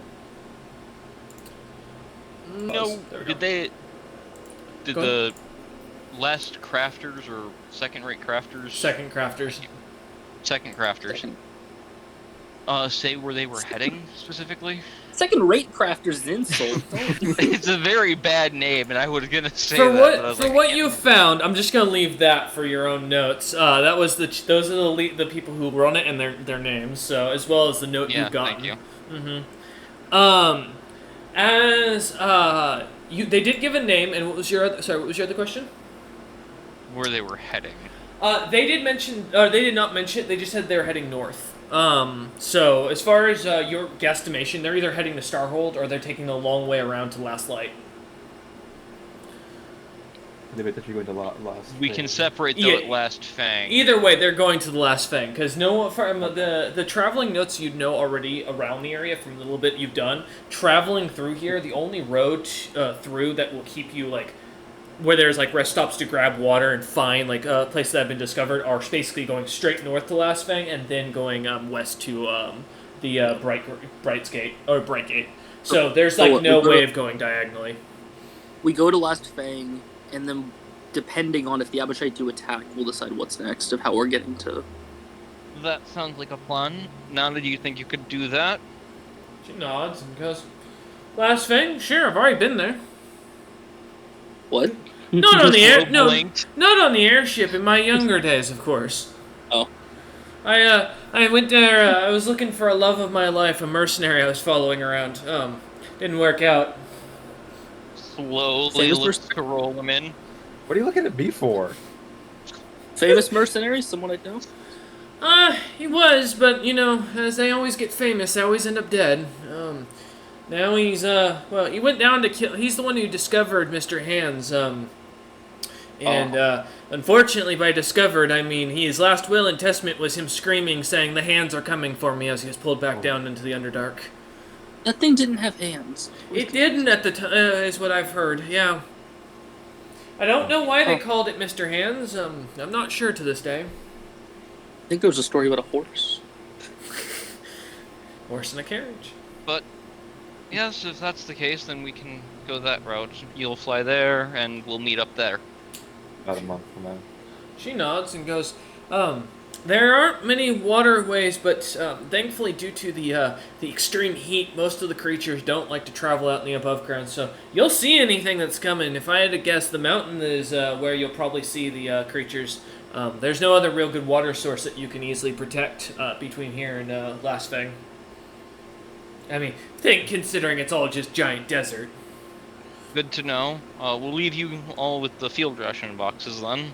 No, did the last crafters or second-rate crafters? Second crafters. Second crafters. Say where they were heading specifically? Second-rate crafters is an insult. It's a very bad name, and I was gonna say for that. What you found, I'm just gonna leave that for your own notes. That was those are the people who run it and their names. So as well as the note you got. Thank you. Mm-hmm. They did give a name, and what was your other question? Where they were heading. They did mention. They did not mention it. They just said they were heading north. So as far as your guesstimation, they're either heading to Starhold or they're taking the long way around to Last Light. We can separate though at Last Fang. Either way, they're going to the Last Fang because from the traveling notes you'd know already around the area from the little bit you've done. Traveling through here, the only road through that will keep you where there's rest stops to grab water and find places that have been discovered are basically going straight north to Last Fang and then going west to the Bright Gate. So there's no way of going diagonally. We go to Last Fang, and then depending on if the Abishai do attack, we'll decide what's next of how we're getting to. That sounds like a plan. Nana, do you think you could do that? She nods and goes, Last Fang? Sure, I've already been there. What? Not on the air. No, not on the airship. In my younger days, of course. Oh. I went there. I was looking for a love of my life, a mercenary I was following around. Didn't work out. Slowly looks to roll him in. What are you looking at me for? Famous mercenary? Someone I know? He was, but as they always get famous, they always end up dead. Now he's, he went down to kill... He's the one who discovered Mr. Hands, unfortunately by discovered, I mean, his last will and testament was him screaming, saying, the hands are coming for me, as he was pulled back down into the Underdark. That thing didn't have hands. It didn't at the time, is what I've heard, yeah. I don't know why they called it Mr. Hands, I'm not sure to this day. I think there was a story about a horse. Horse in a carriage. But... yes, if that's the case, then we can go that route. You'll fly there, and we'll meet up there. About a month from now. She nods and goes, There aren't many waterways, but thankfully, due to the extreme heat, most of the creatures don't like to travel out in the above ground. So you'll see anything that's coming. If I had to guess, the mountain is where you'll probably see the creatures. There's no other real good water source that you can easily protect between here and Last Fang. I mean, considering it's all just giant desert. Good to know. We'll leave you all with the field ration boxes then.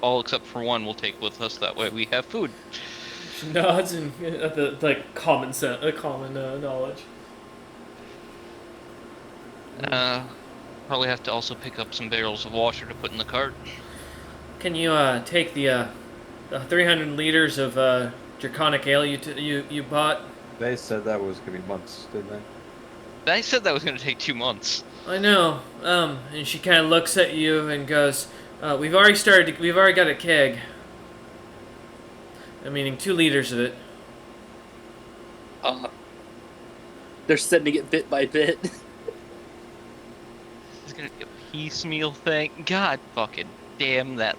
All except for one we'll take with us. That way we have food. She nods and the common knowledge. Probably have to also pick up some barrels of water to put in the cart. Can you take the 300 liters of draconic ale you bought? They said that was gonna be months, didn't they? I said that was going to take 2 months. I know. And she kind of looks at you and goes, "We've already got a keg. I'm meaning 2 liters of it." They're sending it bit by bit. It's going to be a piecemeal thing. God fucking damn that.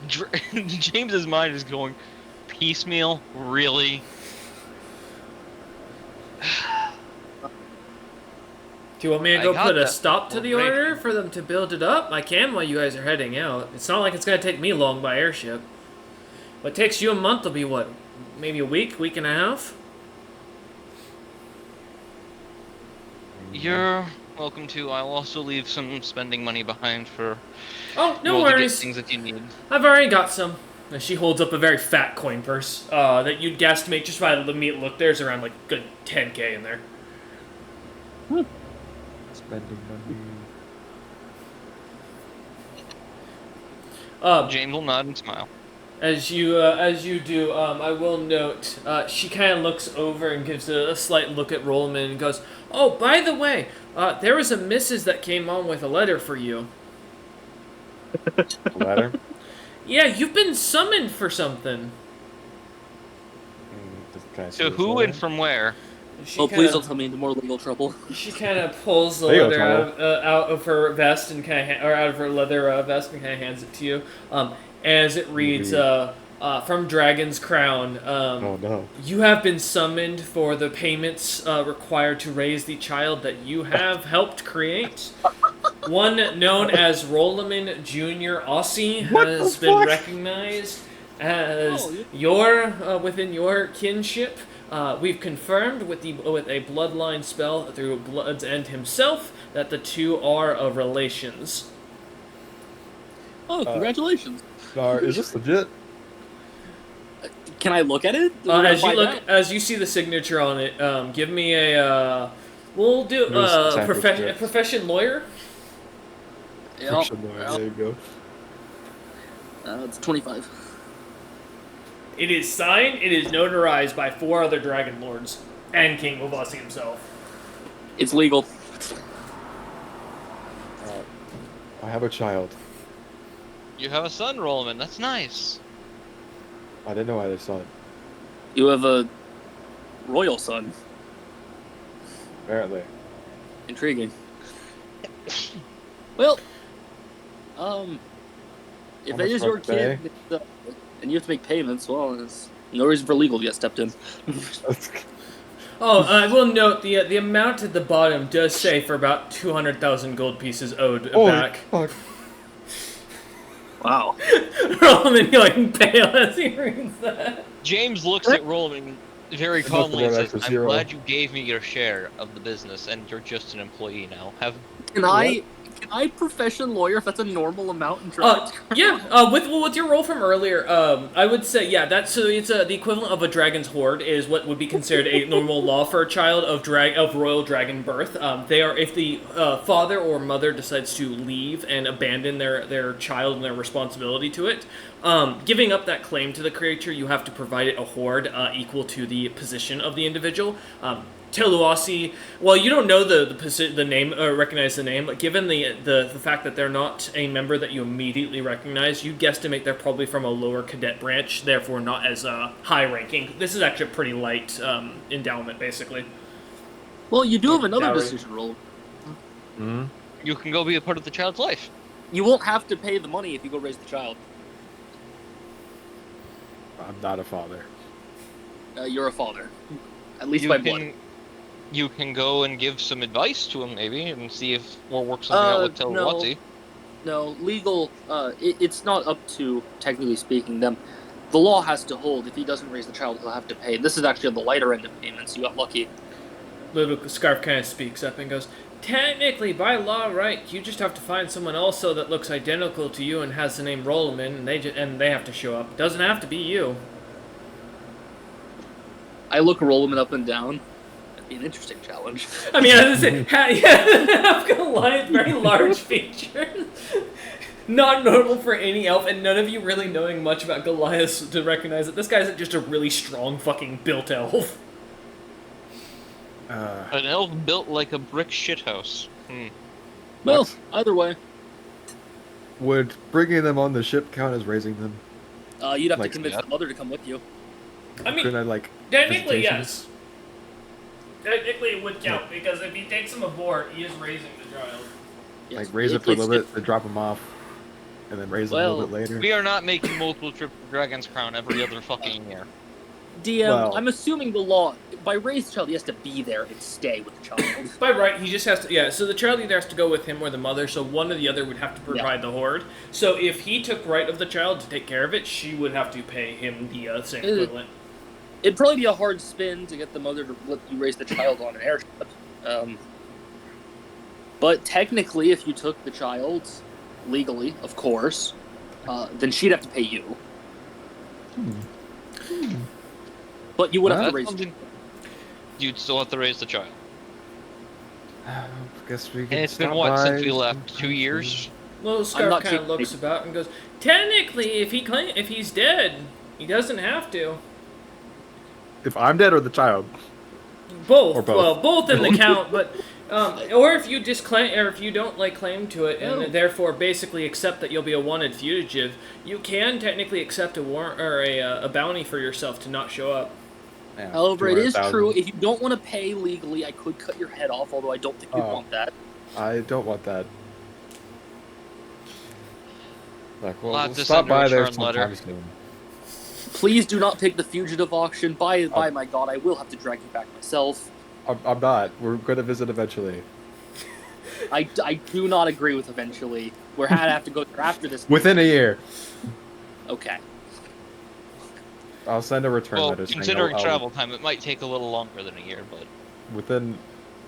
James's mind is going, piecemeal? Really? Do you want me to go put a stop to the already. order for them to build it up? I can while you guys are heading out. It's not like it's going to take me long by airship. What takes you a month will be what? Maybe a week and a half? You're welcome to. I'll also leave some spending money behind for Oh, no all the good worries. things that you need. I've already got some. And she holds up a very fat coin purse that you'd guesstimate just by the immediate look. There's around like good 10K in there. Spending money. James will nod and smile. As you do, I will note, she kind of looks over and gives a slight look at Rollman and goes, "Oh, by the way, there was a missus that came on with a letter for you." Ladder? Yeah, you've been summoned for something. Can I see So this who letter? and from where? She Oh, kinda, please don't tell me into more legal trouble. She kind of pulls the There you go, letter out of her vest and or out of her leather vest and kind of hands it to you. As it reads, from Dragon's Crown. Oh no. You have been summoned for the payments required to raise the child that you have helped create. One known as Rolleman Jr. Aussie has been recognized as within your kinship. We've confirmed with a bloodline spell through Blood's End himself that the two are of relations. Oh, congratulations. Is this legit? Can I look at it? As you see the signature on it, give me a. We'll do profession lawyer. Yeah. There you go. It's 25. It is signed. It is notarized by 4 other dragon lords and King Wavasi himself. It's legal. I have a child. You have a son, Rollman. That's nice. I didn't know I had a son. You have a royal son. Apparently. Intriguing. Well, if it is your kid and you have to make payments, well, there's no reason for legal to get stepped in. I will note the amount at the bottom does say for about 200,000 gold pieces owed back. Fuck. Wow. Roman, like pale as he reads that. James looks at Rollman very calmly and back says, to "I'm zero." glad you gave me your share of the business, and you're just an employee now. Can I profession lawyer if that's a normal amount in Dragon's Crown? Yeah. With your roll from earlier, I would say that's so it's the equivalent of a dragon's hoard is what would be considered a normal law for a child of royal dragon birth. They are if the father or mother decides to leave and abandon their child and their responsibility to it, giving up that claim to the creature, you have to provide it a hoard equal to the position of the individual. Teluasi, well, you don't know the name or recognize the name, but given the fact that they're not a member that you immediately recognize, you guesstimate they're probably from a lower cadet branch, therefore not as high ranking. This is actually a pretty light endowment, basically. Well, you do have another Dowry. decision roll. Hmm? You can go be a part of the child's life. You won't have to pay the money if you go raise the child. I'm not a father. You're a father, at least You by can, blood. you can go and give some advice to him, maybe, and see if we'll work something out with Telewatsi. No, legal. It's not up to, technically speaking, them. The law has to hold. If he doesn't raise the child, he'll have to pay. This is actually on the lighter end of payments. You got lucky. Little Scarf kind of speaks up and goes, technically, by law, right, you just have to find someone also that looks identical to you and has the name Rollerman, and they have to show up. It doesn't have to be you. I look Rollerman up and down. That'd be an interesting challenge. I mean, I was going to say, I've got Goliath, very large features. Not normal for any elf, and none of you really knowing much about Goliath to recognize that this guy's just a really strong fucking built elf. An elf built like a brick shithouse. Well, either way, Would bringing them on the ship count as raising them? you'd have Like to convince that. the mother to come with you. I mean, Couldn't I, like, technically, visitation? yes. Technically, it would count, because if he takes him aboard, he is raising the child. Yes, Like, raise it for a it's- little bit, then drop them off, and then raise them a little bit later? We are not making multiple trips to Dragon's Crown every other fucking year. DM, Well- I'm assuming the law, by raise the child, he has to be there and stay with the child. By right, he just has to, yeah, so the child either has to go with him or the mother, so one or the other would have to provide the hoard. So if he took right of the child to take care of it, she would have to pay him the same equivalent. It'd probably be a hard spin to get the mother to let you raise the child on an airship. But technically, if you took the child, legally, of course, then she'd have to pay you. But you would have to That's raise. something- You'd still have to raise the child. Guess we can And it's been stop what by since we left? 2 sometime years. Little I'm Scarf not kind of cheating. looks about and goes, technically, if he's dead, he doesn't have to. soon. If I'm dead or the child? Both. Or both. Well, both in the count, but or if you disclaim, or if you don't lay claim to it, and therefore basically accept that you'll be a wanted fugitive, you can technically accept a warrant or a bounty for yourself to not show up. Yeah, However, it is 200,000. true. If you don't want to pay legally, I could cut your head off. Although I don't think you'd Oh. want that. I don't want that. Like, well, We'll have we'll to stop send a by there return letter. sometime soon. Please do not take the fugitive auction. By my god, I will have to drag you back myself. I'm not. We're going to visit eventually. I do not agree with eventually. We're gonna have to go there after this. Within a year. Okay. I'll send a return Well, letter saying considering I'll- travel time, it might take a little longer than a year, but within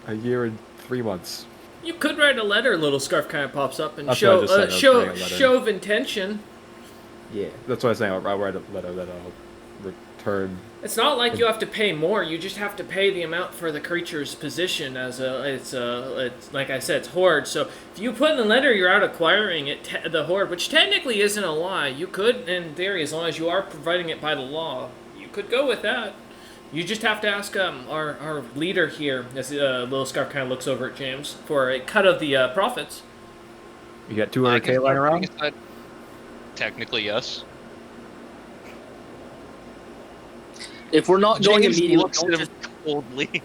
a year and 3 months. You could write a letter. Little Scarf kind of pops up and That's what I show just said, I was show writing a letter. show of intention. Yeah. That's what I'm saying. I'll write a letter that I'll return. It's not like you have to pay more. You just have to pay the amount for the creature's position as it's like I said, it's hoard. So if you put in the letter, you're out acquiring it, the hoard, which technically isn't a lie. You could, in theory, as long as you are providing it by the law, you could go with that. You just have to ask our leader here, as Little Scarf kind of looks over at James, for a cut of the profits. You got I 200k can lying start around? putting aside- Technically, yes. If we're not going James immediately, looks don't at him just, coldly.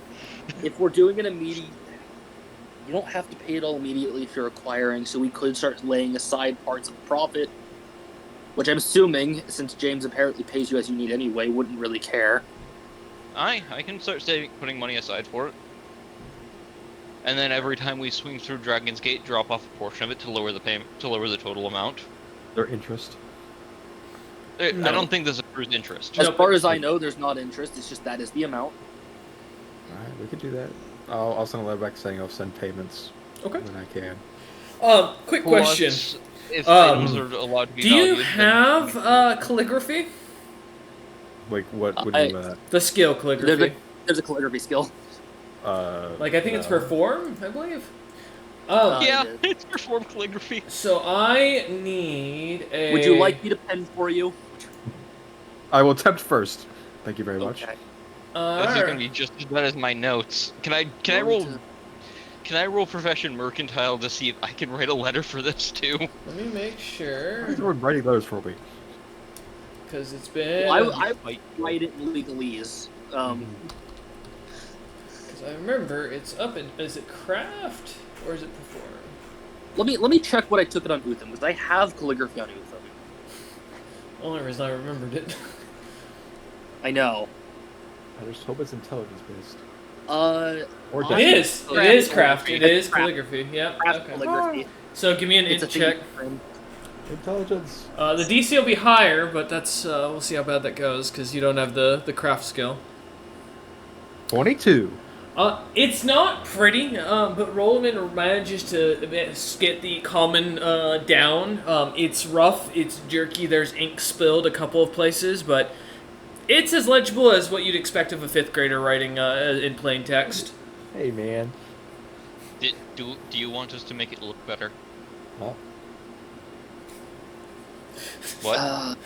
if we're doing it immediately, you don't have to pay it all immediately if you're acquiring. So we could start laying aside parts of the profit, which I'm assuming, since James apparently pays you as you need anyway, wouldn't really care. I can start putting money aside for it. And then every time we swing through Dragon's Gate, drop off a portion of it to lower the total amount. Their interest. I No. don't think there's accrued interest. As Nope. far as I know, there's not interest. It's just that is the amount. Alright, we could do that. I'll send a letter back saying I'll send payments Okay. when I can. Quick question. Plus, if Um, items are allowed to be Do you valued, then- have calligraphy? Like, what do you mean by that? The skill calligraphy. There's a calligraphy skill. Like, I think it's for no. form, I believe. Yeah, it it's perform calligraphy. So I need a... Would you like me to pen for you? I will attempt first. Thank you very much. Okay. This is gonna be just as bad as my notes. Can I Going roll? to- Can I roll profession mercantile to see if I can write a letter for this too? Let me make sure, Who's writing letters for me? because it's been... Well, I write it in legalese. Because I remember it's up in... Is it craft or is it perform? Let me check what I took it on Utham, because I have calligraphy on Utham. Only reason I remembered it. I know. I just hope it's intelligence based. Uh, Or It definitely. is. It is craft. It is Craft. calligraphy. Yep. Craft Okay. calligraphy. So give me an It's a int thing. check. Intelligence. The DC will be higher, but that's we'll see how bad that goes because you don't have the craft skill. 22. It's not pretty, but Rollman manages to get the common down. It's rough, it's jerky, there's ink spilled a couple of places, but it's as legible as what you'd expect of a 5th grader writing in plain text. Hey, man. Do you want us to make it look better? Huh? What?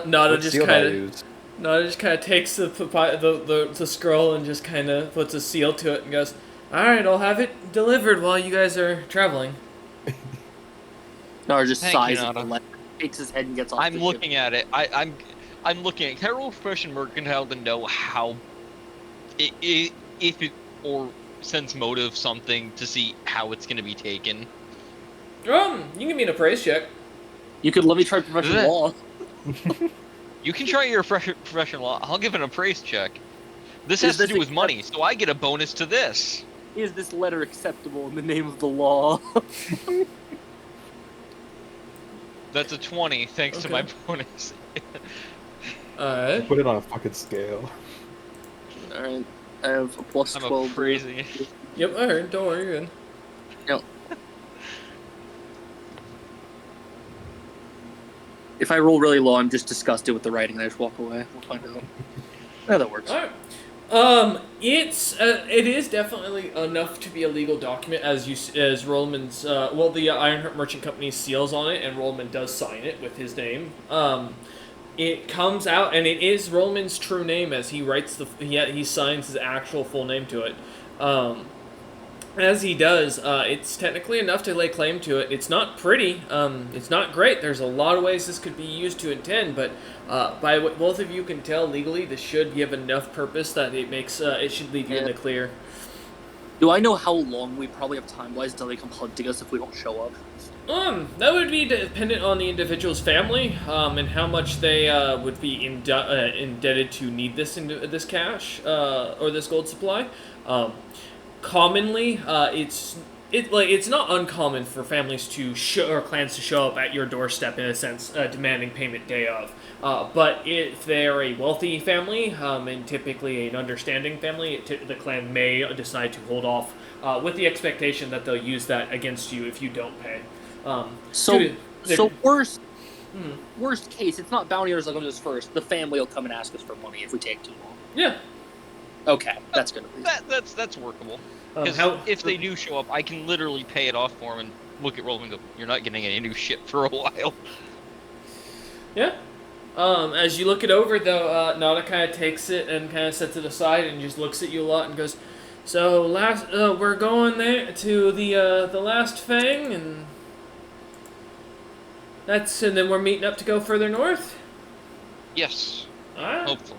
Nada What just seal do I kind of use? Nada just kind of takes the scroll and just kind of puts a seal to it and goes, "All right, I'll have it delivered while you guys are traveling." No, just Thank size you, of the Nada. letter, shakes his head and gets off. I'm the looking ship. at it. I'm looking at. Can I roll Profession Mercantile to know how, if it or sense motive something to see how it's going to be taken? You can give me an appraise check. You could let me try professional law. You can try your professional law. I'll give an appraise check. This Is has to this do with money, so I get a bonus to this. Is this letter acceptable in the name of the law? That's a 20, thanks to my Okay. bonus. Alright. Put it on a fucking scale. Alright. I have a plus I'm 12. appraising. Yep, I heard. Don't worry, you're good. No. If I roll really low, I'm just disgusted with the writing and I just walk away. We'll find out. Yeah, that works. Alright. It is definitely enough to be a legal document as Rollman's the Ironheart Merchant Company seals on it and Rollman does sign it with his name. It comes out and it is Rollman's true name as he writes he signs his actual full name to it. As he does, it's technically enough to lay claim to it. It's not pretty. It's not great. There's a lot of ways this could be used to intend, but by what both of you can tell legally, this should give enough purpose that it makes it should leave you in the clear. Do I know how long we probably have time-wise until they come hunting us if we don't show up? That would be dependent on the individual's family, and how much they would be indebted to need this cash or this gold supply. Commonly, it's not uncommon for families to or clans to show up at your doorstep in a sense, demanding payment day of. But if they're a wealthy family and typically an understanding family, the clan may decide to hold off with the expectation that they'll use that against you if you don't pay. Worst case, it's not bounty hunters that come to us first. The family will come and ask us for money if we take too long. Yeah. Okay, that's good. That's workable. Because if they do show up, I can literally pay it off for them and look at Roll and go, "You're not getting any new shit for a while." Yeah. As you look it over, though, Nada kind of takes it and kind of sets it aside and just looks at you a lot and goes, "So we're going there to the last Fang, and then we're meeting up to go further north." Yes. Alright. Hopefully.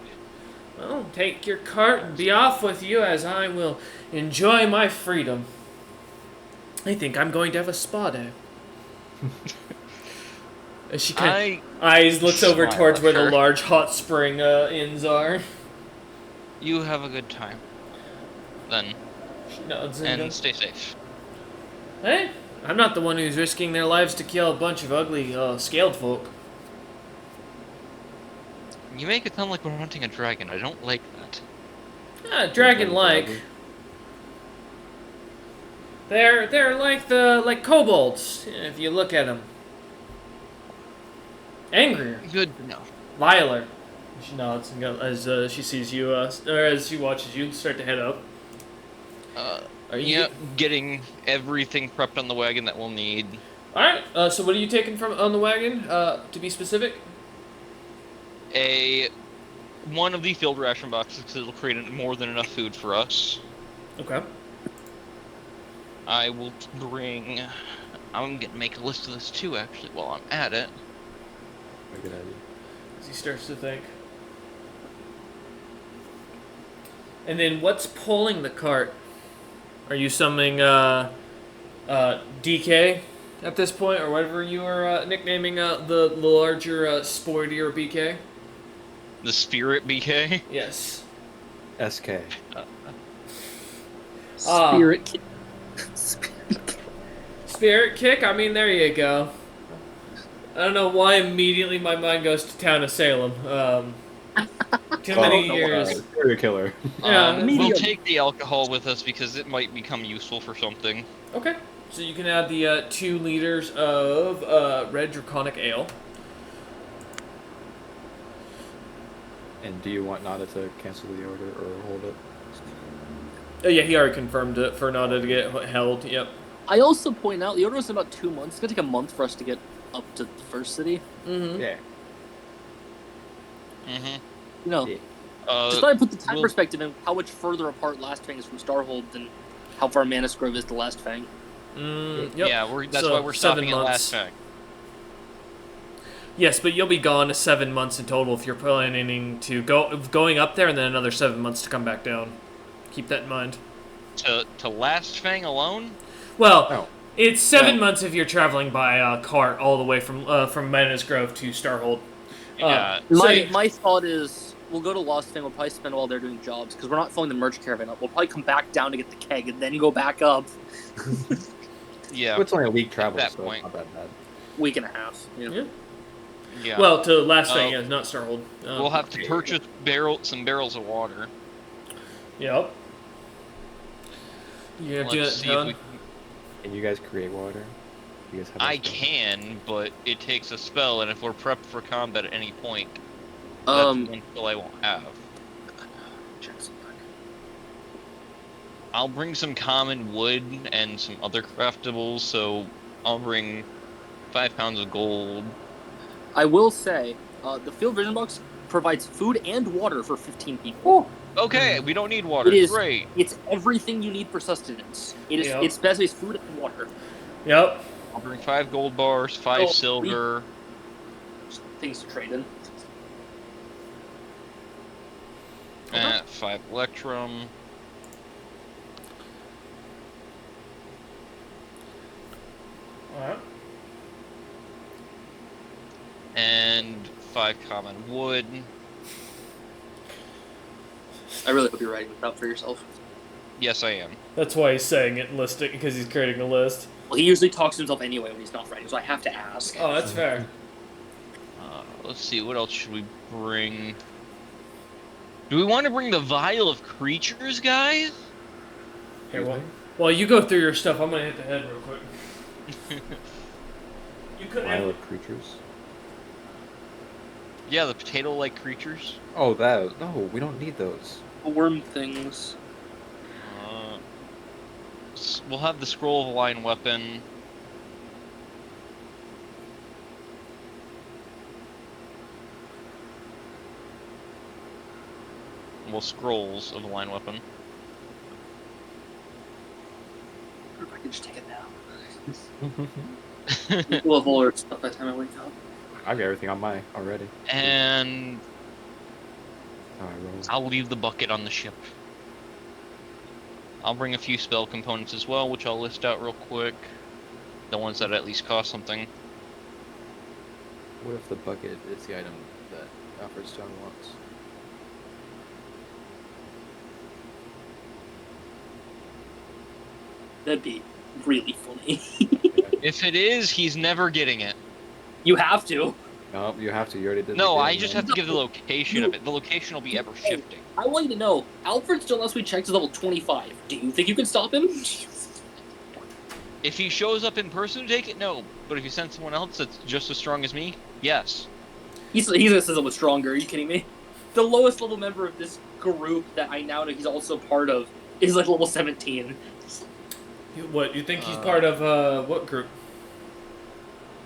Well, take your cart and be off with you as I will enjoy my freedom. I think I'm going to have a spa day. As she eyes looks over towards where the large hot spring inns are. You have a good time. Then. She nods and stay safe. Hey, I'm not the one who's risking their lives to kill a bunch of ugly, scaled folk. You make it sound like we're hunting a dragon. I don't like that. Dragon-like. They're like kobolds, if you look at them. Angrier. Good to know. Viler. She nods and goes, as she sees you, or as she watches you start to head up. Are you getting everything prepped on the wagon that we'll need. Alright, so what are you taking from on the wagon, to be specific? One of the field ration boxes, because it'll create more than enough food for us. Okay. I will bring... I'm going to make a list of this too, actually, while I'm at it. Good idea. As he starts to think. And then what's pulling the cart? Are you summoning, DK? at this point, or whatever you are nicknaming the larger, sportier BK. The Spirit BK? Yes. SK. Spirit kick. Spirit kick? I mean, there you go. I don't know why immediately my mind goes to Town of Salem. Too many years. Serial killer. Yeah. We'll take the alcohol with us because it might become useful for something. Okay. So you can add the 2 liters of red draconic ale. And do you want Nada to cancel the order or hold it? Yeah, he already confirmed it for Nada to get held. Yep. I also point out the order was in about 2 months. It's gonna take a month for us to get up to the first city. Mm-hmm. Yeah. Mm-hmm. You know, Yeah. just thought I put the time perspective in how much further apart Last Fang is from Starhold than how far Manus Grove is to Last Fang. Yep. Yeah, that's why we're stopping at Last Fang. Yes, but you'll be gone 7 months in total if you're planning to going up there and then another 7 months to come back down. Keep that in mind. To Last Fang alone? Well, it's 7 months if you're traveling by cart all the way from Manus Grove to Starhold. Yeah. My thought is we'll go to Lost Fang. We'll probably spend all there doing jobs because we're not filling the merch caravan up. We'll probably come back down to get the keg and then go back up. Yeah. Well, it's only a week travel, that so point. it's not that bad. Week and a half. Yeah. Yeah. Well, to Last Fang, yeah, not Starhold. We'll have to purchase some barrels of water. Yep. You have to do Let's that, see if John? we Can you guys create water? You guys have I a spell? can, but it takes a spell, and if we're prepped for combat at any point, that's one spell I won't have. I'll bring some common wood and some other craftables, so I'll bring 5 pounds of gold. I will say, the field vision box provides food and water for 15 people. Okay, we don't need water. It is Great. It's everything you need for sustenance. It is. Yep. It's basically food and water. Yep. I'll bring 5 gold bars, 5 silver. Things to trade in. 5 electrum. Alright. And 5 common wood. I really hope you're writing this out for yourself. Yes, I am. That's why he's saying it and listing, because he's creating a list. Well, he usually talks to himself anyway when he's not writing, so I have to ask. Oh, that's fair. Let's see, what else should we bring? Do we want to bring the Vial of Creatures, guys? Here, well, you go through your stuff. I'm gonna hit the head real quick. You couldn't Vial have... of creatures. Yeah, the potato-like creatures. Oh, that. No, we don't need those. Worm things. We'll have the Scroll of a Lion Weapon. Well, Scrolls of a Lion Weapon. I can just take it now. We'll have all our stuff by the time I wake up. I've got everything on mine already. And Oh, I rolled. I'll leave the bucket on the ship. I'll bring a few spell components as well, which I'll list out real quick. The ones that at least cost something. What if the bucket is the item that Alfred Stone wants? That'd be really funny. If it is, he's never getting it. You have to. No, you have to. You already did. No, the I game, just man. have to give the location of it. The location will be ever shifting. I want you to know, Alfred still last we checked is level 25. Do you think you can stop him? If he shows up in person to take it, no. But if you send someone else that's just as strong as me, yes. He's gonna say someone stronger. Are you kidding me? The lowest level member of this group that I now know he's also part of is like level 17. What, you think he's part of, what group?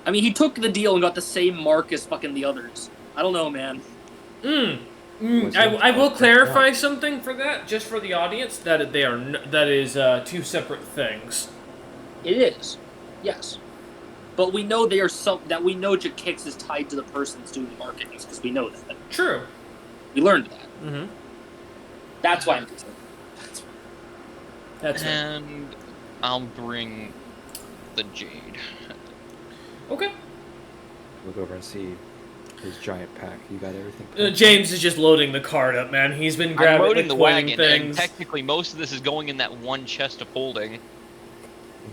I mean, he took the deal and got the same mark as fucking the others. I don't know, man. I will clarify something for that, just for the audience, that they are that is 2 separate things. It is, yes, but we know they are that we know Jakix is tied to the person that's doing the markings because we know that. True. We learned that. Mm-hmm. That's why I'm concerned. That's it. And I'll bring the Jade. Okay. Look over and see his giant pack. You got everything? James is just loading the cart up, man. He's been I'm grabbing, loading like, the toying wagon, things. and technically most of this is going in that one chest of holding. You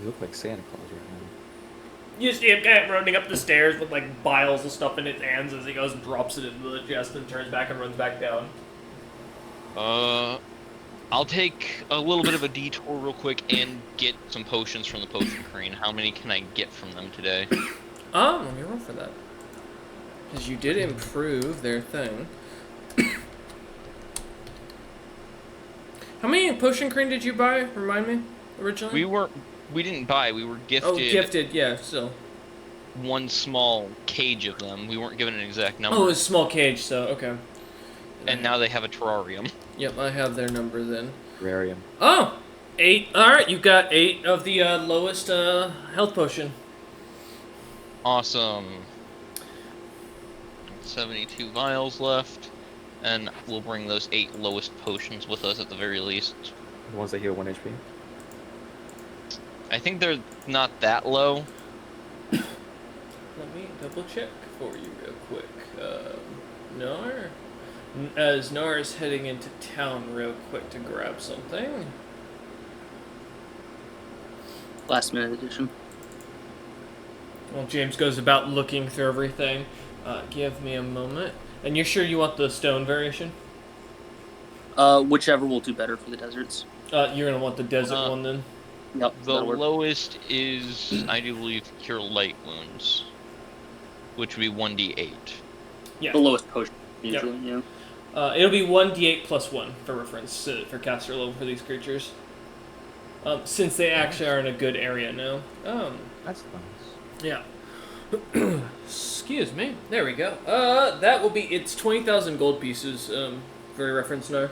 look like Santa Claus right now. You see him kind of running up the stairs with, like, vials of stuff in his hands as he goes and drops it into the chest and turns back and runs back down. I'll take a little bit of a detour real quick and get some potions from the potion crane. How many can I get from them today? Let me roll for that. Because you did improve their thing. How many potion crane did you buy? Remind me, originally? We didn't buy, we were gifted. Oh, gifted, yeah, still. One small cage of them. We weren't given an exact number. Oh, it was a small cage, so, okay. And now they have a terrarium. Yep, I have their number then. Terrarium. Oh! 8. Alright, you got 8 of the lowest health potion. Awesome. 72 vials left. And we'll bring those 8 lowest potions with us at the very least. The ones that heal 1 HP? I think they're not that low. Let me double check for you real quick. Nar? As Nar is heading into town real quick to grab something. Last minute edition. Well, James goes about looking through everything. Give me a moment. And you're sure you want the stone variation? Whichever will do better for the deserts. You're gonna want the desert one then? Yep. The lowest is, I do believe, cure light wounds, which would be 1d8. Yeah. The lowest potion, usually, yeah. It'll be 1d8 plus 1 for reference for caster level for these creatures. Since they actually are in a good area now. That's nice. Yeah. Excuse me. There we go. That will be, it's 20,000 gold pieces, for reference now.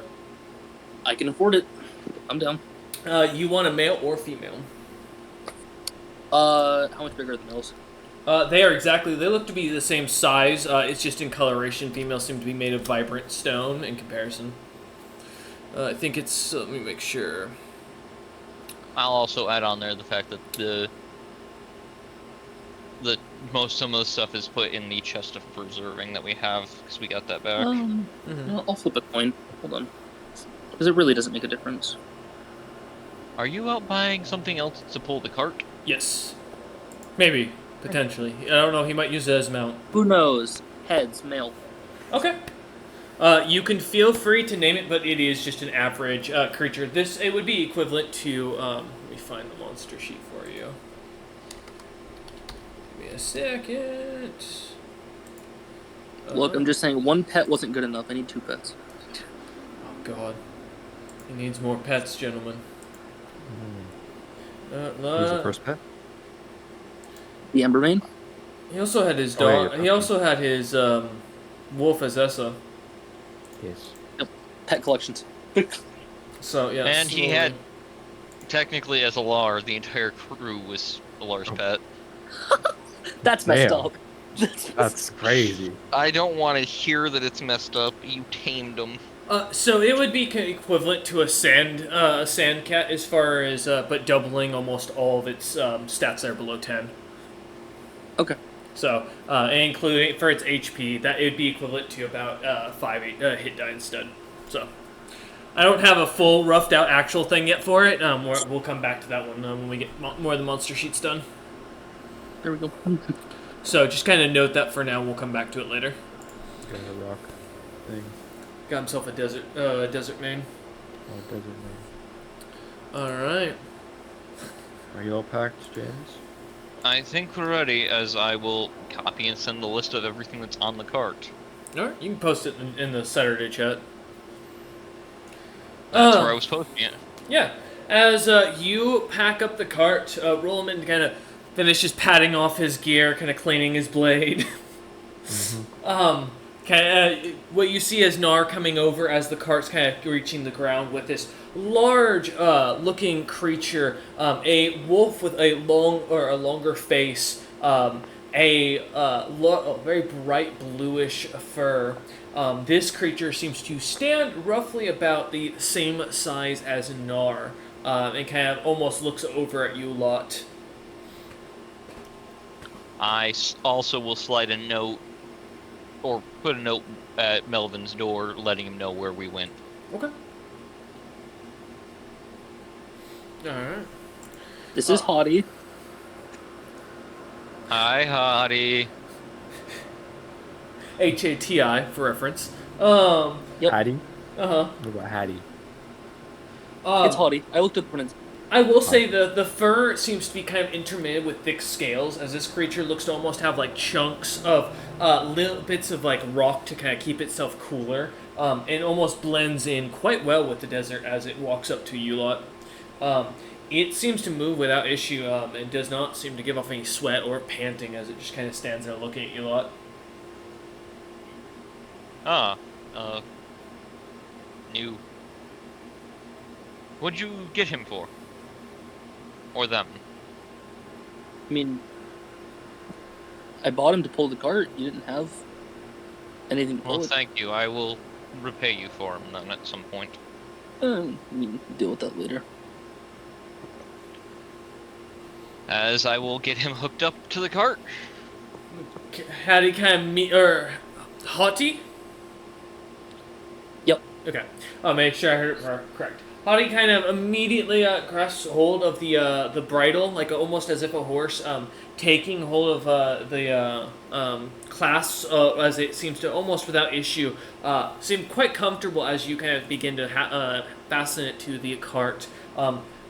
I can afford it. I'm down. You want a male or female? How much bigger are the males? They are exactly, they look to be the same size, it's just in coloration. Females seem to be made of vibrant stone in comparison. I think it's, let me make sure. I'll also add on there the fact that some of the stuff is put in the chest of preserving that we have, because we got that back. I'll flip a coin. Hold on. Because it really doesn't make a difference. Are you out buying something else to pull the cart? Yes. Maybe. Potentially. I don't know, he might use it as a mount. Who knows? Heads, male. Okay. You can feel free to name it, but it is just an average creature. It would be equivalent to, let me find the monster sheet for you. Give me a second. Look, I'm just saying, 1 pet wasn't good enough. I need 2 pets. Oh, God. He needs more pets, gentlemen. Who's the first pet? The Embermane? He also had his Oh, yeah, dog. your He also had his wolf as Essa. Yes. Yep. Pet collections. So yeah. And he had, technically as Alar, the entire crew was Alar's pet. That's messed Damn. up. That's crazy. I don't want to hear that it's messed up. You tamed them. So it would be equivalent to a sand cat as far as, but doubling almost all of its stats that are below 10. Okay. So, including for its HP, that it would be equivalent to about 5 hit die instead. So, I don't have a full roughed out actual thing yet for it. We'll come back to that one when we get more of the monster sheets done. There we go. So just kind of note that for now. We'll come back to it later. Got a rock thing. Got himself a desert name. Oh, desert name. All right. Are you all packed, James? I think we're ready, as I will copy and send the list of everything that's on the cart. All right. You can post it in the Saturday chat. That's where I was posting it. Yeah. As you pack up the cart, Rollman kind of finishes patting off his gear, kind of cleaning his blade. What you see is Nar coming over as the cart's kind of reaching the ground with this large looking creature, a wolf with a longer face, a very bright bluish fur. This creature seems to stand roughly about the same size as Nar, and kind of almost looks over at you lot. Also will slide a note, or put a note at Melvin's door, letting him know where we went. Okay. Alright. This is Hottie. Hi, Hottie. Hati for reference. Yep. Hattie? Uh-huh. What about Hattie? It's Hottie. I looked at the pronunciation. I will say the fur seems to be kind of intermittent with thick scales, as this creature looks to almost have like chunks of little bits of like rock to kind of keep itself cooler, and almost blends in quite well with the desert as it walks up to you lot. It seems to move without issue, and does not seem to give off any sweat or panting as it just kind of stands there looking at you lot. New. What'd you get him for? Or them? I mean, I bought him to pull the cart. You didn't have anything to pull Well, it. thank you. I will repay you for him then at some point. I mean, deal with that later. As I will get him hooked up to the cart. How do you kind of meet, or Hottie? Yep. Okay, I'll make sure I heard it correct. Hottie kind of immediately grasps hold of the bridle, like almost as if a horse, taking hold of the clasps as it seems to almost without issue seem quite comfortable as you kind of begin to fasten it to the cart.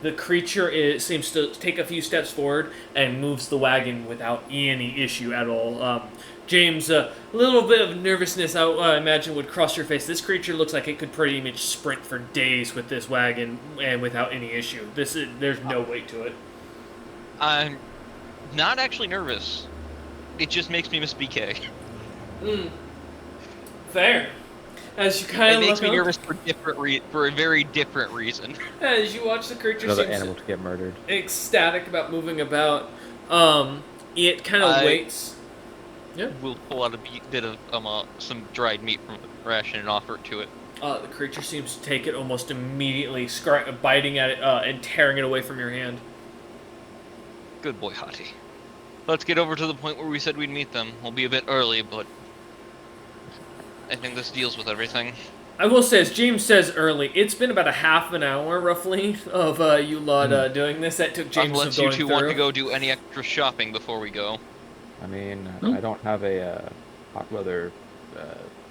The creature seems to take a few steps forward and moves the wagon without any issue at all. James, a little bit of nervousness I imagine would cross your face. This creature looks like it could pretty much sprint for days with this wagon and without any issue. There's no weight to it. I'm not actually nervous. It just makes me miss BK. Fair. As you kind It of makes look me up, nervous for a very different reason. as you watch the creature Another seems animal to get murdered. ecstatic about moving about. It kind of waits. Yeah. We'll pull out a bit of some dried meat from the ration and offer it to it. The creature seems to take it almost immediately, biting at it and tearing it away from your hand. Good boy, Hottie. Let's get over to the point where we said we'd meet them. We'll be a bit early, but I think this deals with everything. I will say, as James says early, it's been about a half an hour, roughly, of you lot doing this. That took James Unless some you going two through. want to go do any extra shopping before we go. I mean, Nope. I don't have a hot weather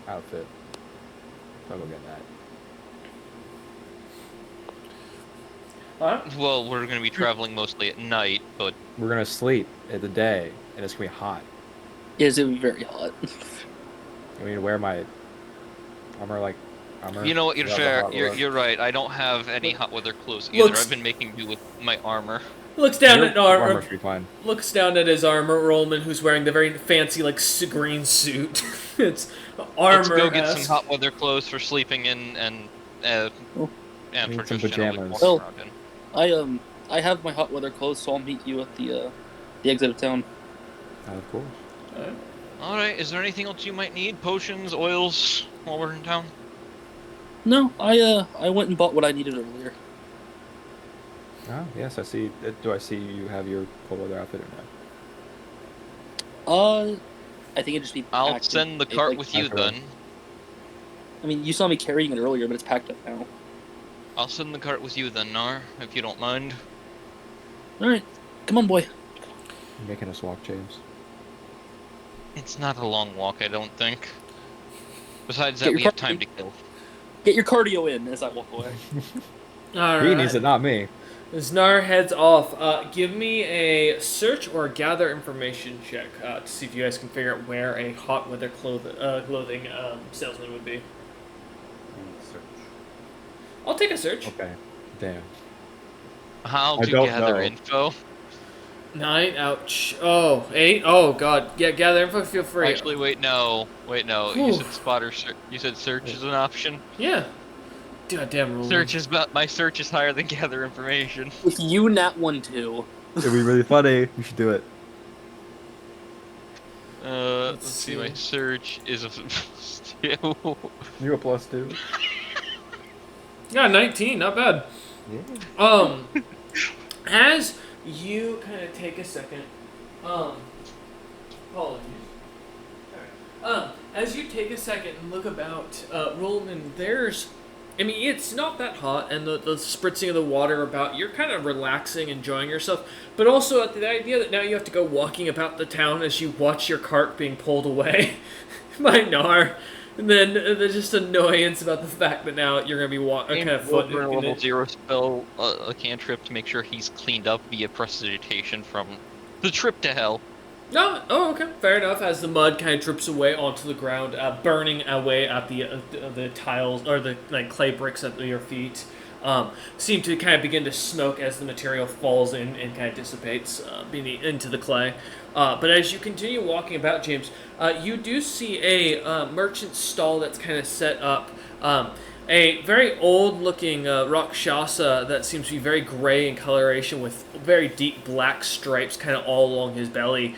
outfit. So I'll go get that. Alright. Well, we're going to be traveling mostly at night, but We're gonna sleep at the day, and it's gonna be hot. It's gonna be very hot. I mean, wear my armor. you know what? You're Yeah, the fair. hot You're, weather. you're right. I don't have any hot weather clothes either. Looks- I've been making do with my armor. Looks down Your at armor should be fine. looks down at his armor, Rollman, who's wearing the very fancy, like, green suit. It's armor. Let's go get some hot weather clothes for sleeping in and Oh. and Need for some just generally pajamas. walking around in. I have my hot weather clothes, so I'll meet you at the exit of town. Of course. All right. Is there anything else you might need? Potions, oils, while we're in town? No, I went and bought what I needed earlier. Oh, yes, I see. Do I see you have your cold weather outfit or no? I think it'd just be. I'll packed send the in- cart like- with you Okay. then. I mean, you saw me carrying it earlier, but it's packed up now. I'll send the cart with you then, Nar, if you don't mind. All right, come on, boy. You're making us walk, James. It's not a long walk, I don't think. Besides Get that, your we have cart- time to kill. Get your cardio in as I walk away. Alright. He needs it, not me. As Nar heads off, give me a search or gather information check to see if you guys can figure out where a hot weather clothing salesman would be. I'll take a search. Okay. Damn. How I to don't gather know. info? 9, ouch. Oh, 8? Oh, God. Yeah, gather info, feel free. Actually, wait, no. You Whew. said spotter. You said search is an option. Yeah. Goddamn rules. My search is higher than gather information. If you nat 1 too. It'd be really funny. You should do it. Let's see. My search is a. You a +2. Yeah, 19, not bad. Yeah. As you kind of take a second, Apologies. Alright. As you take a second and look about, Roland, I mean, it's not that hot, and the spritzing of the water about, you're kind of relaxing, enjoying yourself, but also at the idea that now you have to go walking about the town as you watch your cart being pulled away by Nar, and then there's just annoyance about the fact that now you're going to be kind of foot Over a in level it. 0 spell a cantrip to make sure he's cleaned up via prestidigitation from the trip to hell. No, oh, okay, fair enough. As the mud kind of drips away onto the ground, burning away at the tiles or the clay bricks at your feet, seem to kind of begin to smoke as the material falls in and kind of dissipates into the clay. But as you continue walking about, James, you do see a merchant stall that's kind of set up. A very old-looking Rakshasa that seems to be very gray in coloration with very deep black stripes kind of all along his belly.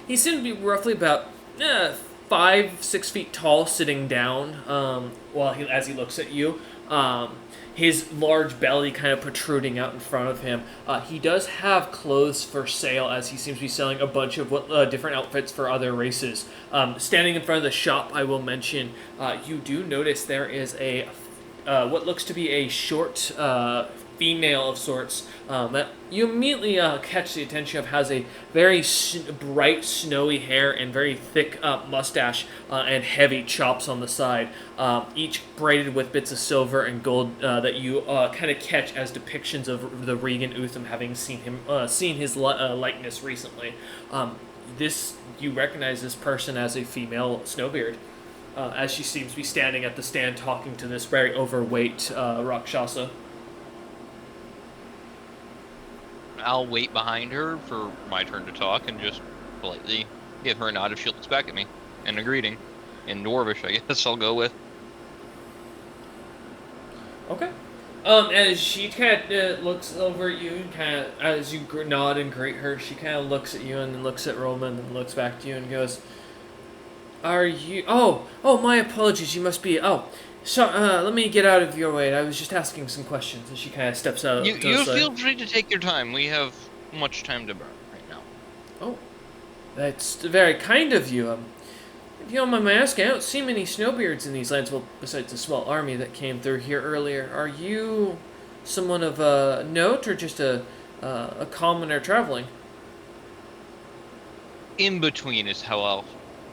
He seems to be roughly about 5-6 feet tall, sitting down as he looks at you. His large belly kind of protruding out in front of him. He does have clothes for sale, as he seems to be selling a bunch of different outfits for other races. Standing in front of the shop, I will mention, you do notice there is a what looks to be a short female of sorts that you immediately catch the attention of, has a very bright snowy hair and very thick mustache and heavy chops on the side, each braided with bits of silver and gold that you kind of catch as depictions of the Regan Utham, having seen his likeness recently. You recognize this person as a female Snowbeard, as she seems to be standing at the stand talking to this very overweight Rakshasa. I'll wait behind her for my turn to talk and just politely give her a nod if she looks back at me, and a greeting. In Dwarvish, I guess I'll go with. Okay. As she kind of looks over at you, and kind of, as you nod and greet her, she kind of looks at you and then looks at Roman and looks back to you and goes, "Are you... Oh, my apologies, you must be... Oh, so, let me get out of your way. I was just asking some questions." And she kind of steps out. You feel free to take your time. We have much time to burn right now. Oh, that's very kind of you. If you don't mind my asking, I don't see many Snowbeards in these lands, well, besides the small army that came through here earlier. Are you someone of note, or just a commoner traveling? In between is how I'll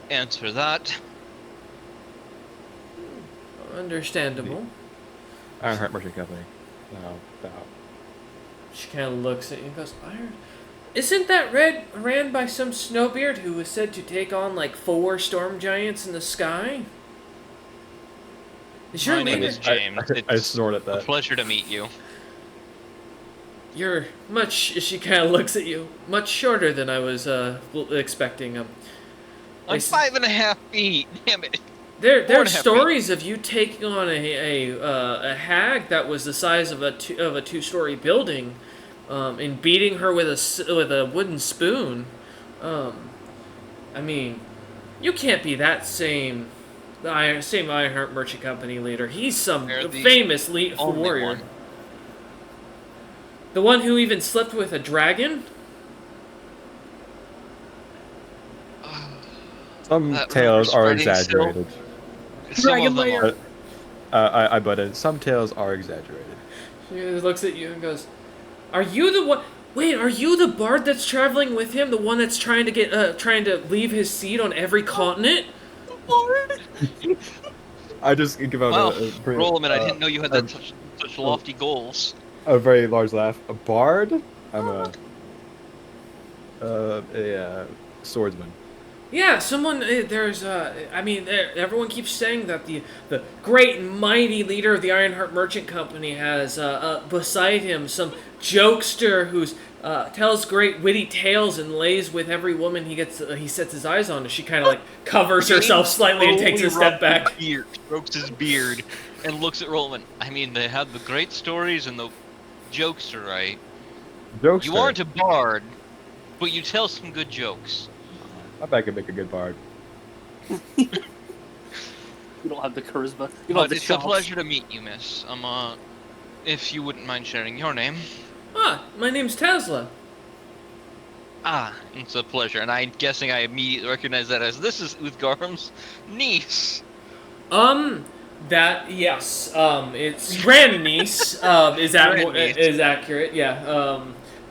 answer that. Understandable. Ironheart Merchant Company. No. She kind of looks at you and goes, "Iron? Isn't that ran by some Snowbeard who was said to take on like 4 storm giants in the sky? Is your My name leader... is James. I snort at A that. pleasure to meet you. You're much..." She kind of looks at you. "Much shorter than I was expecting. I'm 5.5 feet. Damn it. There 4.5 are stories of you taking on a hag that was the size of a 2-story building, and beating her with a wooden spoon. I mean, you can't be that same Ironheart Merchant Company leader. He's some They're the famous only warrior. one. The one who even slept with a dragon? Some That tales are rumor's spreading still. exaggerated. Some of them Lair. are. I butted. Some tales are exaggerated. She looks at you and goes, "Are you the one... Wait, are you the bard that's traveling with him? The one that's trying to leave his seat on every continent?" I just give out Wow, a pretty, Rollman, I didn't know you had such lofty goals. a very large laugh. A bard? I'm a swordsman. Yeah, someone, everyone keeps saying that the great and mighty leader of the Ironheart Merchant Company has beside him some jokester who's tells great witty tales and lays with every woman he sets his eyes on. And she kind of like covers herself slightly and takes a step back. Strokes his beard and looks at Rollman. I mean, they have the great stories and the jokester, right? Jokester. You aren't a bard, but you tell some good jokes. I bet I could make a good bard. You don't have the charisma. You don't have But the it's chops. a pleasure to meet you, miss. If you wouldn't mind sharing your name. Ah, my name's Tesla. It's a pleasure, and I'm guessing I immediately recognize that as this is Uthgarm's niece. It's grandniece. Grandniece. Is accurate? Yeah.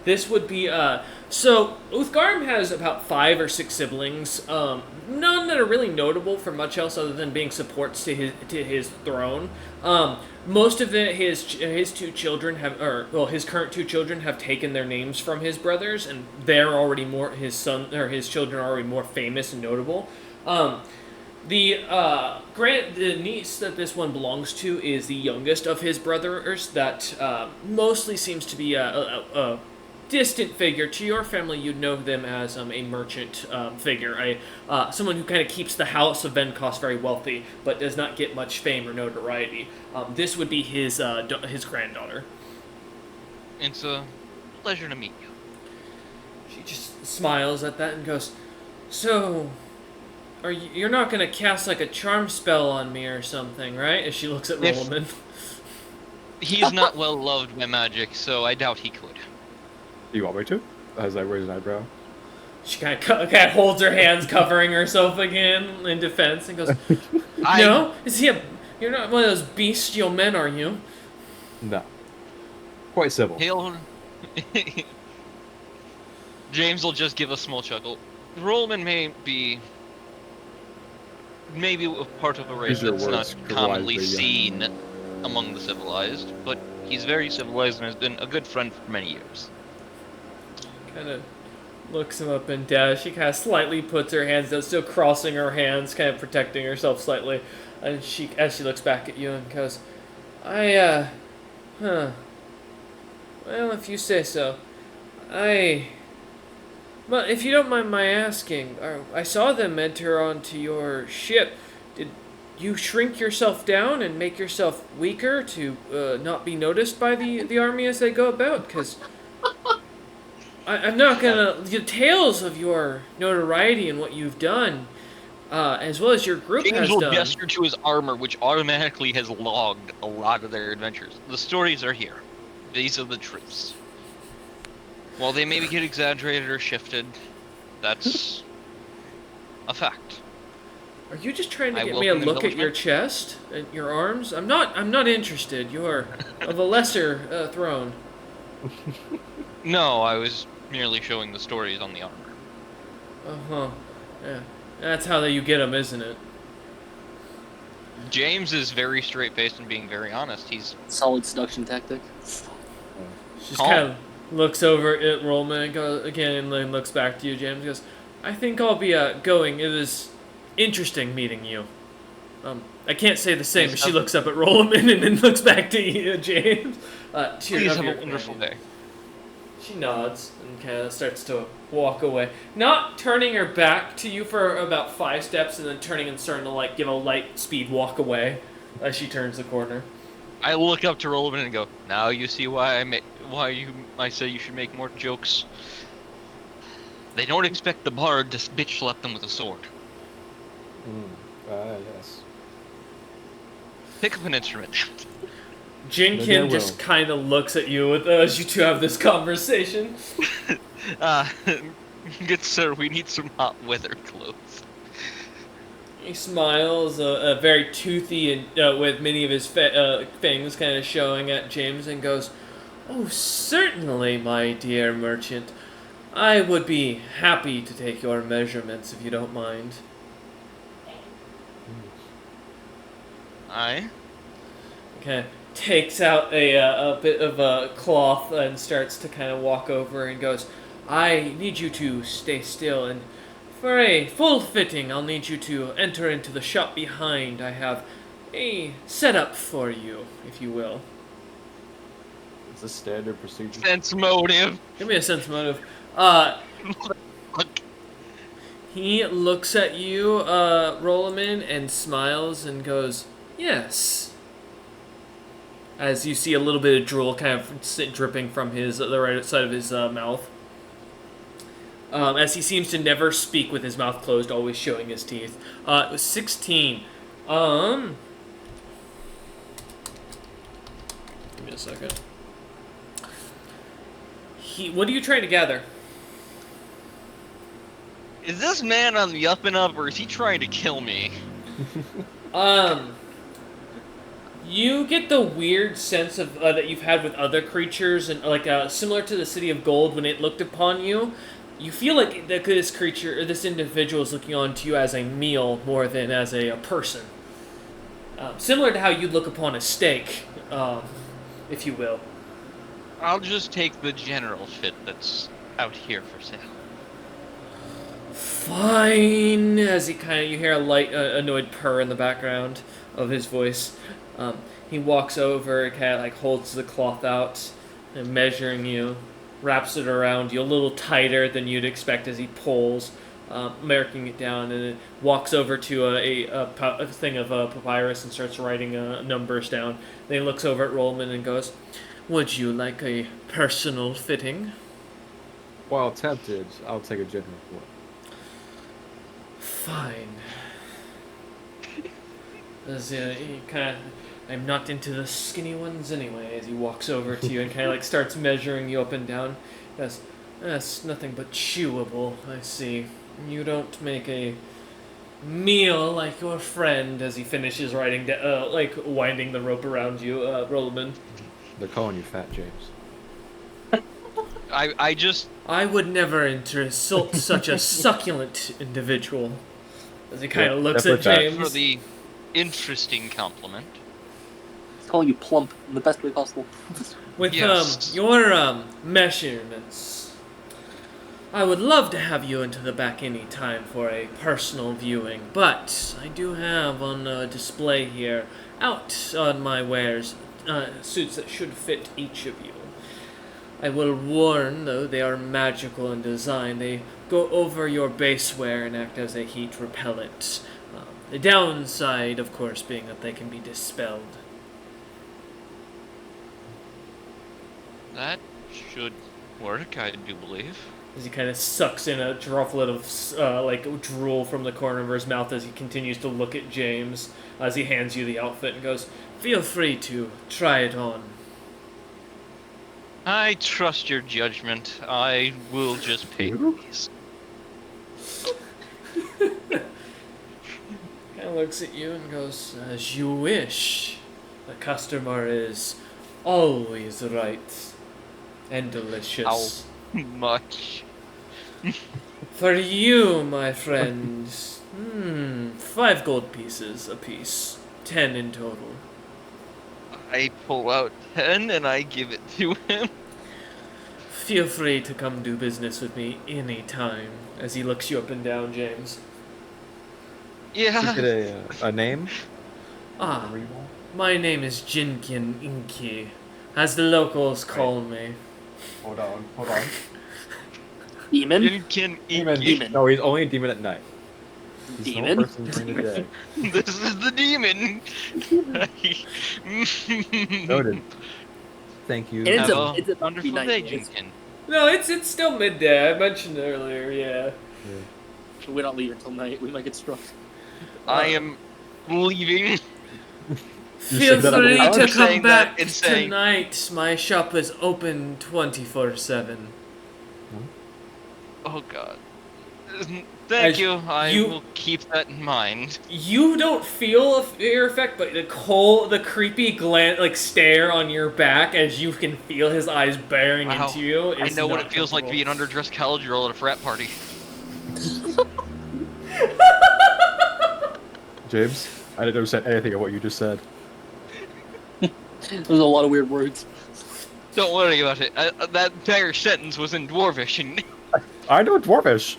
This would be So Uthgarm has about 5 or 6 siblings. None that are really notable for much else other than being supports to his throne. Most of his two children his current 2 children have taken their names from his brothers, and they're already more his children are already more famous and notable. The niece that this one belongs to is the youngest of his brothers. That mostly seems to be a distant figure to your family. You'd know them as a merchant figure, someone who kind of keeps the house of Venkos very wealthy, but does not get much fame or notoriety. This would be his granddaughter. It's a pleasure to meet you. She just smiles at that and goes, "So, you're not gonna cast like a charm spell on me or something, right?" As she looks at Rolliman. He's not well loved by magic, so I doubt he could. Do you want me to? As I raise an eyebrow. She kind of holds her hands, covering herself again in defense, and goes, "No, you're not one of those bestial men, are you?" No. Quite civil. James will just give a small chuckle. Rollman may be maybe a part of a race that's not commonly seen among the civilized, but he's very civilized and has been a good friend for many years. Kind of looks him up and down. She kind of slightly puts her hands down, still crossing her hands, kind of protecting herself slightly. And as she looks back at you and goes, Well, if you say so. Well, if you don't mind my asking, I saw them enter onto your ship. Did you shrink yourself down and make yourself weaker to not be noticed by the army as they go about? Because I'm not gonna... The tales of your notoriety and what you've done, as well as your group James has will done... gesture to his armor, which automatically has logged a lot of their adventures. The stories are here. These are the truths. While they maybe get exaggerated or shifted, that's a fact. Are you just trying to get me a look at your chest and your arms? I'm not interested. You're of a lesser throne. No, I was merely showing the stories on the armor. Uh-huh. Yeah. That's how you get them, isn't it? James is very straight-faced and being very honest. He's solid seduction tactic. She just kind of looks over at Rollman and goes again, and then looks back to you, James. Goes, "I think I'll be going. It was interesting meeting you." I can't say the same. She looks up at Rollman and then looks back to you, James. Please have a wonderful day. She nods and kind of starts to walk away, not turning her back to you for about 5 steps, and then turning and starting to give a light speed walk away as she turns the corner. I look up to Rollman and go, "Now you see why I say you should make more jokes. They don't expect the bard to bitch slap them with a sword. Yes. Pick up an instrument." Jinkin just kind of looks at you as you two have this conversation. Good sir, we need some hot weather clothes. He smiles, very toothy and with many of his fangs kind of showing at James, and goes, "Oh, certainly, my dear merchant. I would be happy to take your measurements if you don't mind." Aye? Okay. Takes out a bit of a cloth and starts to kind of walk over and goes, "I need you to stay still, and for a full fitting, I'll need you to enter into the shop behind. I have a setup for you, if you will." It's a standard procedure. Sense motive. Give me a sense motive. He looks at you, Rolliman, and smiles and goes, "Yes." As you see a little bit of drool kind of dripping from the right side of his mouth. As he seems to never speak with his mouth closed, always showing his teeth. It was 16. Give me a second. What are you trying to gather? Is this man on the up and up, or is he trying to kill me? You get the weird sense of that you've had with other creatures, and like similar to the City of Gold when it looked upon you. You feel like this creature or this individual is looking on to you as a meal more than as a person. Similar to how you'd look upon a steak, if you will. I'll just take the general shit that's out here for sale. Fine. As you hear a light, annoyed purr in the background of his voice. He walks over, kind of like holds the cloth out, and measuring you, wraps it around you a little tighter than you'd expect as he pulls, marking it down, and then walks over to a thing of papyrus and starts writing numbers down. Then he looks over at Rollman and goes, "Would you like a personal fitting?" While tempted, I'll take a general one. Fine. As he kind of, I'm not into the skinny ones anyway. As he walks over to you and kind of like starts measuring you up and down, that's nothing but chewable. I see. You don't make a meal like your friend. As he finishes writing, like winding the rope around you, Rollman. They're calling you Fat James. I would never insult such a succulent individual. As he kind of looks at James. For the interesting compliment. He's calling you plump in the best way possible. With Yes. your measurements, I would love to have you into the back any time for a personal viewing, but I do have on display here, out on my wares, suits that should fit each of you. I will warn, though, they are magical in design. They go over your base wear and act as a heat repellent. The downside, of course, being that they can be dispelled. That should work, I do believe. As he kind of sucks in a droplet of like drool from the corner of his mouth as he continues to look at James as he hands you the outfit and goes, "Feel free to try it on." I trust your judgment. I will just pay these. Kind of looks at you and goes, "As you wish. The customer is always right and delicious." How much? For you, my friend, 5 gold pieces apiece. 10 in total. I pull out 10 and I give it to him. Feel free to come do business with me any time. As he looks you up and down, James. Yeah. Is it a name? My name is Jinkin Inki, as the locals call me. Hold on. Demon? Demon. No, he's only a demon at night. He's Demon? no person during the day. This is the demon. Noted. Thank you. And it's Have a a wonderful wonderful night, day, boys. Jinkin. No, it's still midday. I mentioned earlier, yeah. We're not leaving until night. We might get struck. I am leaving. Feel said that free out to loud? come Saying back that and saying- tonight. My shop is open 24/7. Oh god. Thank As you. I you- will keep that in mind. You don't feel a fear effect, but the creepy stare on your back as you can feel his eyes bearing Wow. into you. I Is know what not it feels like to be an comfortable. underdressed college girl at a frat party. James, I didn't understand anything of what you just said. There's a lot of weird words. Don't worry about it. That entire sentence was in Dwarvish, and I know Dwarvish.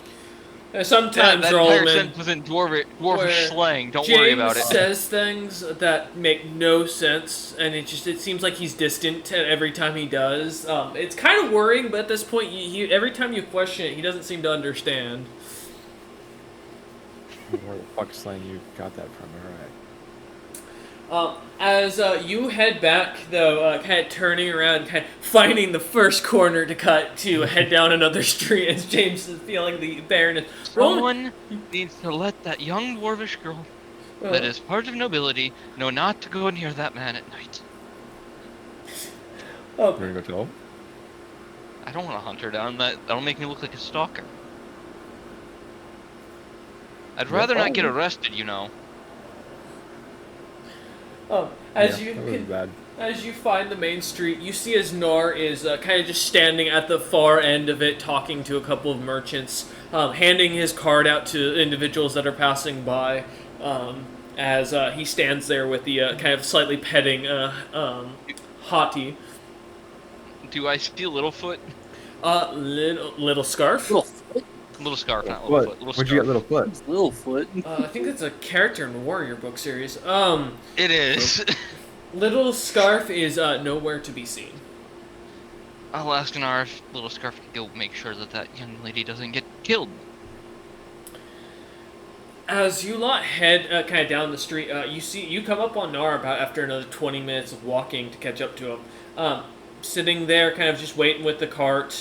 Sometimes, that entire Rollman, sentence was in where Dwarvish slang. Don't James worry about it. says things that make no sense, and it seems like he's distant every time he does. It's kind of worrying, but at this point, every time you question it, he doesn't seem to understand. Where the fuck slang you got that from? Alright. As you head back, though, kind of turning around, kind of finding the first corner to cut to head down another street as James is feeling the barrenness. Someone needs to let that young Dwarvish girl, that is part of nobility, know not to go near that man at night. You're gonna go tell him? I don't want to hunt her down. That'll make me look like a stalker. I'd rather not get Oh. arrested, you know. As Yeah, that would be bad. as you find the main street, you see as Nar is kind of just standing at the far end of it, talking to a couple of merchants, handing his card out to individuals that are passing by. As he stands there with the kind of slightly petting Hati. Do I see Littlefoot? Little scarf. Littlefoot. Little Scarf, not What? Littlefoot. Little Where'd you get Scarf. Littlefoot? Littlefoot. I think it's a character in the Warrior book series. It is. Little Scarf is nowhere to be seen. I'll ask Anar if Little Scarf can go make sure that that young lady doesn't get killed. As you lot head kind of down the street, you come up on Nar about after another 20 minutes of walking to catch up to him. Sitting there, kind of just waiting with the cart.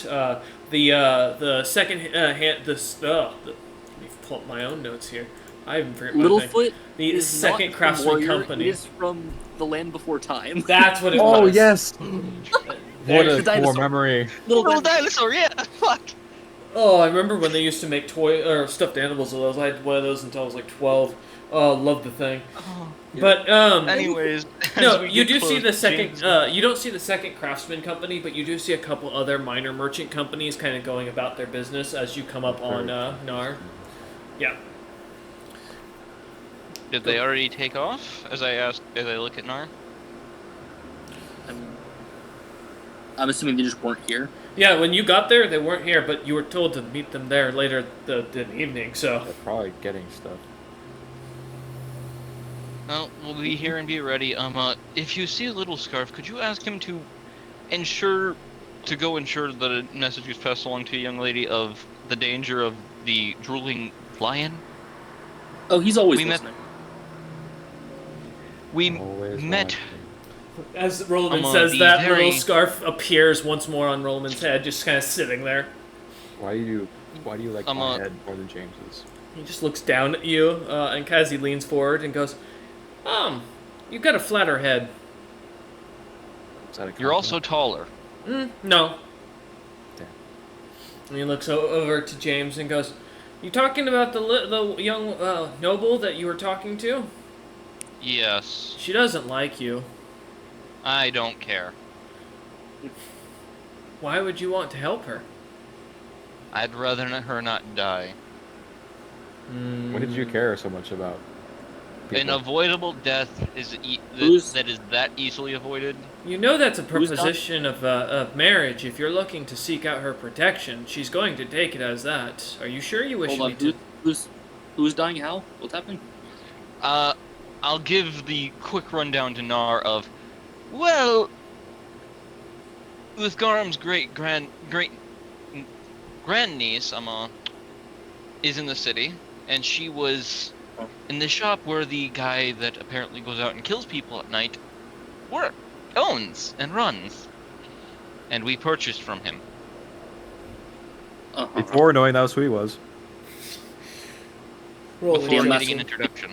The second hand, let me pull up my own notes here. I haven't forgotten Littlefoot the is second not from craftsman Warrior, company. It is from the land before time. That's what it Oh was. yes. What There's a the dinosaur. core memory. Little dinosaur, yeah. Fuck. Oh, I remember when they used to make toy or stuffed animals of those. I had one of those until I was like 12. Oh, loved the thing. Oh, But anyways, no, as we you get do see close, the second. James- You don't see the second craftsman company, but you do see a couple other minor merchant companies kind of going about their business as you come up on Nar. Yeah. Did they already take off? As I look at Nar. I'm assuming they just weren't here. Yeah, when you got there, they weren't here, but you were told to meet them there later the evening. So They're probably getting stuff. Well, we'll be here and be ready. If you see Little Scarf, could you ask him to ensure that a message is passed along to a young lady of the danger of the drooling lion? Oh, he's always We met- listening. We Always met. as Rollman I'm says be that, very- little scarf appears once more on Rollman's head, just kind of sitting there. Why do you like I'm my a- head more than James's? He just looks down at you, and Kazi leans forward and goes, you've got a flatter head. Is that a You're also compliment? taller. No. Damn. And he looks over to James and goes, you talking about the young noble that you were talking to? Yes. She doesn't like you. I don't care. Why would you want to help her? I'd rather her not die. When did you care so much about people? An avoidable death is Who's- that is that easily avoided. You know that's a Who's proposition of marriage. If you're looking to seek out her protection, she's going to take it as that. Are you sure you wish Hold me on. to? Who's dying? How? What's happening? I'll give the quick rundown to Nar of, well, Uthgaram's great grandniece, is in the city, and she was in the shop where the guy that apparently goes out and kills people at night owns and runs, and we purchased from him. Uh-huh. Before knowing that was who he was. Roll Before Yeah, getting that's- an introduction.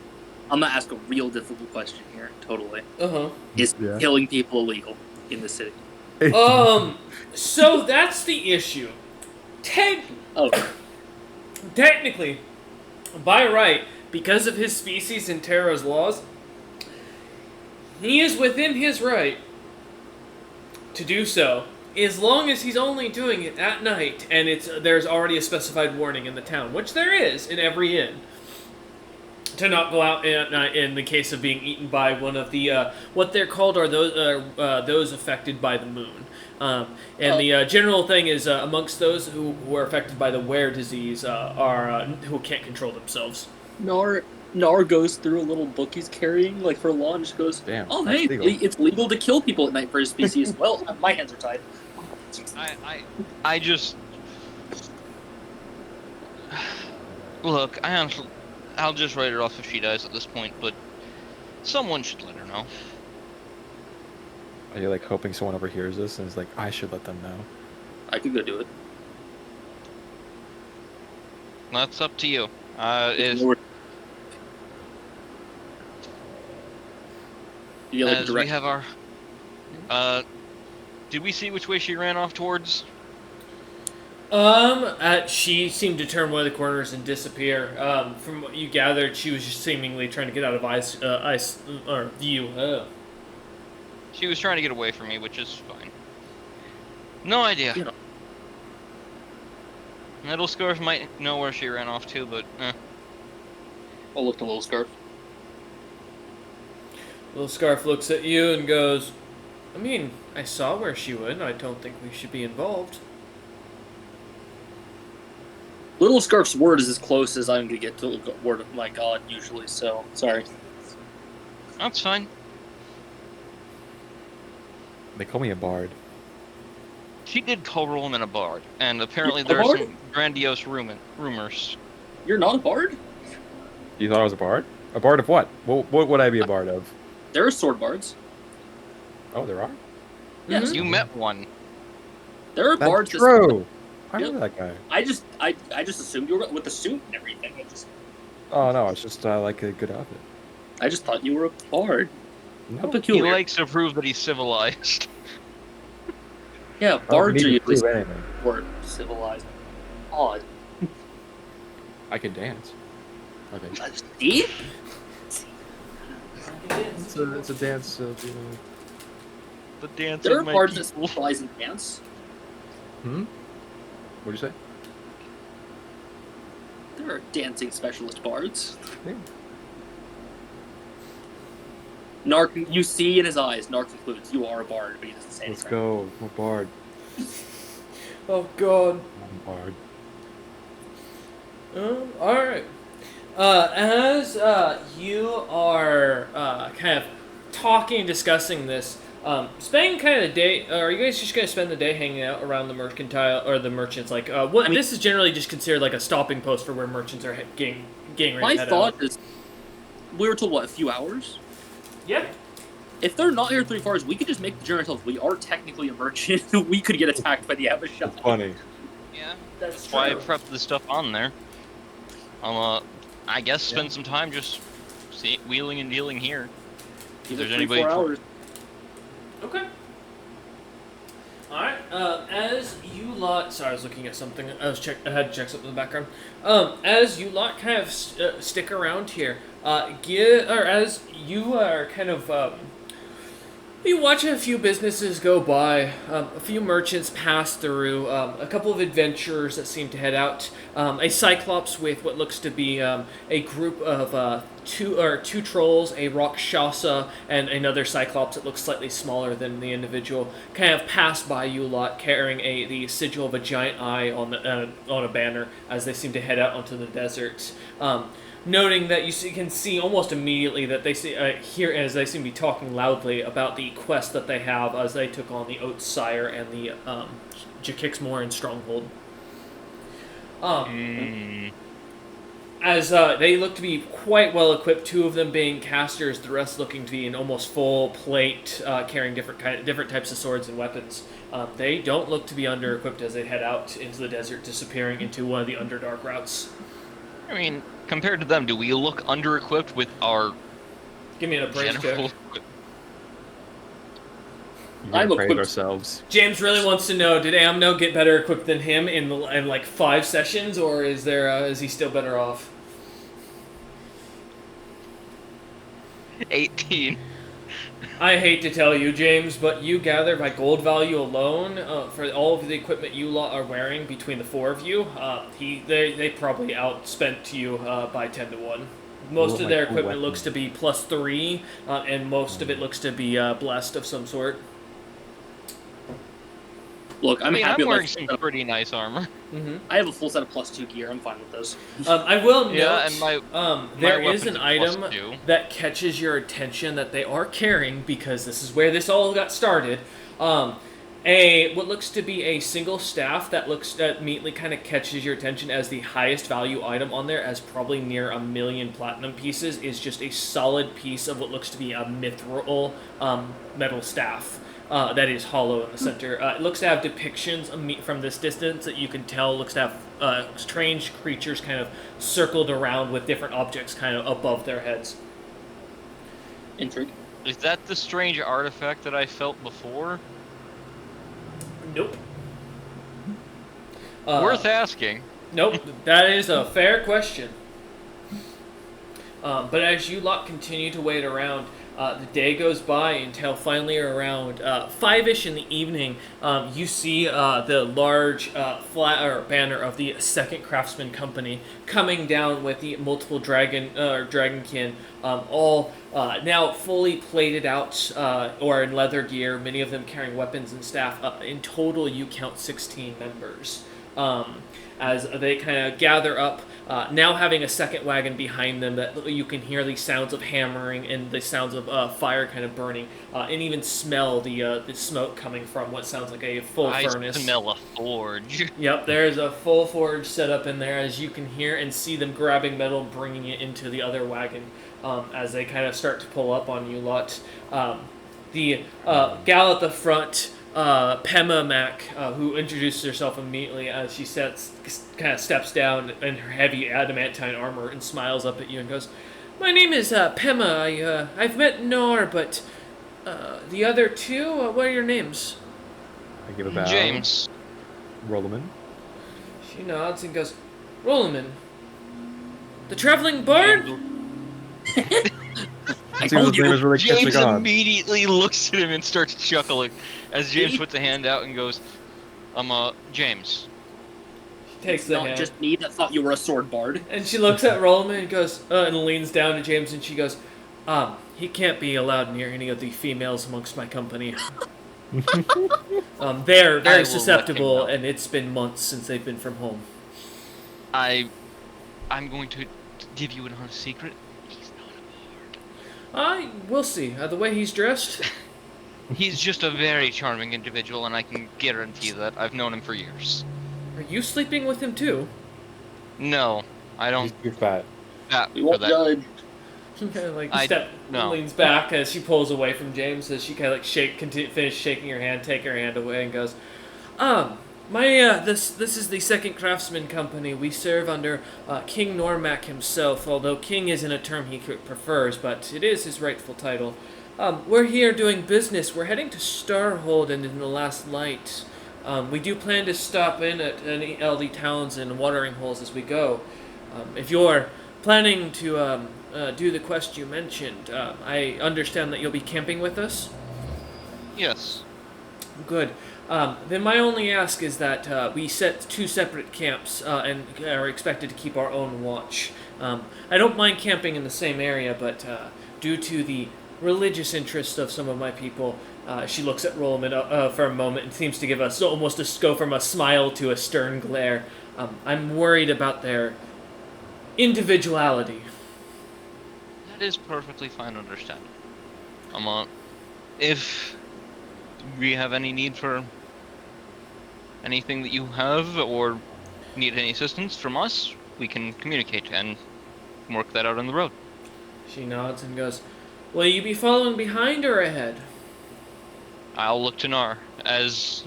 I'm gonna ask a real difficult question here. Totally. Uh-huh. Is Yeah. killing people illegal in the city? So that's the issue. Oh, Technically, by right, because of his species and Terra's laws, he is within his right to do so, as long as he's only doing it at night, and there's already a specified warning in the town, which there is in every inn, to not go out at night in the case of being eaten by one of the what they're called are those affected by the moon. The general thing is amongst those who are affected by the wear disease are who can't control themselves. Nar goes through a little book he's carrying, like for law, and just goes, Damn, "Oh, that's hey, legal." it's legal to kill people at night for his species." Well, my hands are tied. I just look. I'll just write her off if she dies at this point, but someone should let her know. Are you like hoping someone overhears this and is like, I should let them know? I could go do it. That's up to you. You get like As we direct. have our. Did we see which way she ran off towards? She seemed to turn one of the corners and disappear. From what you gathered, she was just seemingly trying to get out of eyes or view. She was trying to get away from me, which is fine. No idea. You know. Little Scarf might know where she ran off to, but I'll look to Little Scarf. Little Scarf looks at you and goes, I mean, I saw where she went. I don't think we should be involved. Little Scarf's word is as close as I'm going to get to the word of my god, usually, so sorry. that's fine. They call me a bard. She did call Rollman a bard, and apparently You're a there are bard? some grandiose rumors. You're not a bard? You thought I was a bard? A bard of what? What would I be a bard of? There are sword bards. Oh, there are? Yes. You met one. There are That's bards true. I Yep. know that guy. I just assumed you were with the suit and everything. Oh, no, it's just I like a good outfit. I just thought you were a bard. How No. He peculiar. likes to prove that he's civilized. Yeah, I don't bards are need to usually prove anything. more civilized. Odd. I can dance. I think. See? It's a dance of, you know... The dance There of are my bards that people. specialize in dance. What'd you say? There are dancing specialist bards. Yeah. Nark, you see in his eyes, Nark concludes you are a bard, but he doesn't say Let's anything. go. I'm a bard. Oh, God. I'm a bard. Alright. As you are kind of talking, discussing this, spending kind of the day, are you guys just going to spend the day hanging out around the mercantile, or the merchants? Like, this is generally just considered like a stopping post for where merchants are getting ready My to head thought out. is, we were told, what, a few hours? Yep. If they're not here 3 hours, we could just make the journey ourselves. We are technically a merchant. We could get attacked by the Abishai. It's funny. Yeah, That's that's why I prepped the stuff on there. I guess spend some time just wheeling and dealing here. Either there's 3, anybody 4 for- hours. Okay. Alright, as you lot... Sorry, I was looking at something. I had to check something in the background. As you lot kind of stick around here, as you are kind of... you watch a few businesses go by, a few merchants pass through, a couple of adventurers that seem to head out, a cyclops with what looks to be a group of two trolls, a rakshasa, and another cyclops that looks slightly smaller than the individual, kind of pass by you lot carrying the sigil of a giant eye on a banner as they seem to head out onto the desert. Noting that you can see almost immediately that they hear as they seem to be talking loudly about the quest that they have as they took on the Oath Sire and the Jakixmoran Stronghold. As they look to be quite well equipped, 2 of them being casters, the rest looking to be in almost full plate, carrying different types of swords and weapons. They don't look to be under-equipped as they head out into the desert, disappearing into one of the Underdark routes. I mean, compared to them, do we look under-equipped with our Give me an appraise general... check. I'm praise equipped. ourselves. James really wants to know: did Amno get better equipped than him in like 5 sessions, or is he still better off? 18. I hate to tell you, James, but you gather by gold value alone for all of the equipment you lot are wearing between the 4 of you. They probably outspent you by 10 to 1. Most of their equipment looks to be +3, and most of it looks to be blessed of some sort. Look, I'm happy with wearing my some full pretty nice armor. Mm-hmm. I have a full set of +2 gear. I'm fine with those. I will note, Yeah, and my there weapon's is an a item +2. that catches your attention that they are carrying, because this is where this all got started. What looks to be a single staff that immediately kind of catches your attention as the highest value item on there, as probably near 1 million platinum pieces, is just a solid piece of what looks to be a mithril metal staff. That is hollow in the center. It looks to have depictions from this distance that you can tell looks to have strange creatures kind of circled around with different objects kind of above their heads. Intrigue. Is that the strange artifact that I felt before? Nope. Worth asking. Nope, that is a fair question. But as you lot continue to wait around, the day goes by until finally around 5-ish in the evening, you see the large flag or banner of the Second Craftsman Company coming down with the multiple dragonkin, all now fully plated out or in leather gear, many of them carrying weapons and staff. In total, you count 16 members. As they kind of gather up, now having a second wagon behind them that you can hear the sounds of hammering and the sounds of fire kind of burning, and even smell the smoke coming from what sounds like a full furnace. I smell a forge. Yep, there's a full forge set up in there, as you can hear and see them grabbing metal and bringing it into the other wagon as they kind of start to pull up on you lot. The gal at the front, Pema Mac, who introduces herself immediately as she kind of steps down in her heavy adamantine armor and smiles up at you and goes, "My name is Pema. I've met Nor, but the other two, what are your names?" I give a bow. James. Rollerman. She nods and goes, "Rollerman. The traveling bard?" Seems his name is really James catching on. immediately looks at him and starts chuckling as James puts a hand out and goes, James. She takes the Not hand. just me that thought you were a sword bard. And she looks at Rollerman and goes, and leans down to James and she goes, he can't be allowed near any of the females amongst my company. They're very susceptible, and it's been months since they've been from home. I'm going to give you an honest secret. He's not a bard. We'll see. The way he's dressed. He's just a very charming individual, and I can guarantee that. I've known him for years. Are you sleeping with him too? No, I don't. You're fat. We won't judge. She kind of like no. leans back as she pulls away from James as she kind of like finish shaking her hand, take her hand away, and goes, this is the Second Craftsman Company. We serve under King Normac himself, although King isn't a term he prefers, but it is his rightful title. We're here doing business. We're heading to Starhold and in the Last Light. We do plan to stop in at any LD towns and watering holes as we go. If you're planning to do the quest you mentioned, I understand that you'll be camping with us? Yes. Good. Then my only ask is that we set 2 separate camps and are expected to keep our own watch. I don't mind camping in the same area, but due to the religious interest of some of my people, she looks at Rollerman for a moment and seems to give us almost go from a smile to a stern glare. I'm worried about their individuality. That is perfectly fine to understand. If we have any need for anything that you have or need any assistance from us, we can communicate and work that out on the road. She nods and goes, "Will you be following behind or ahead?" I'll look to Nar, as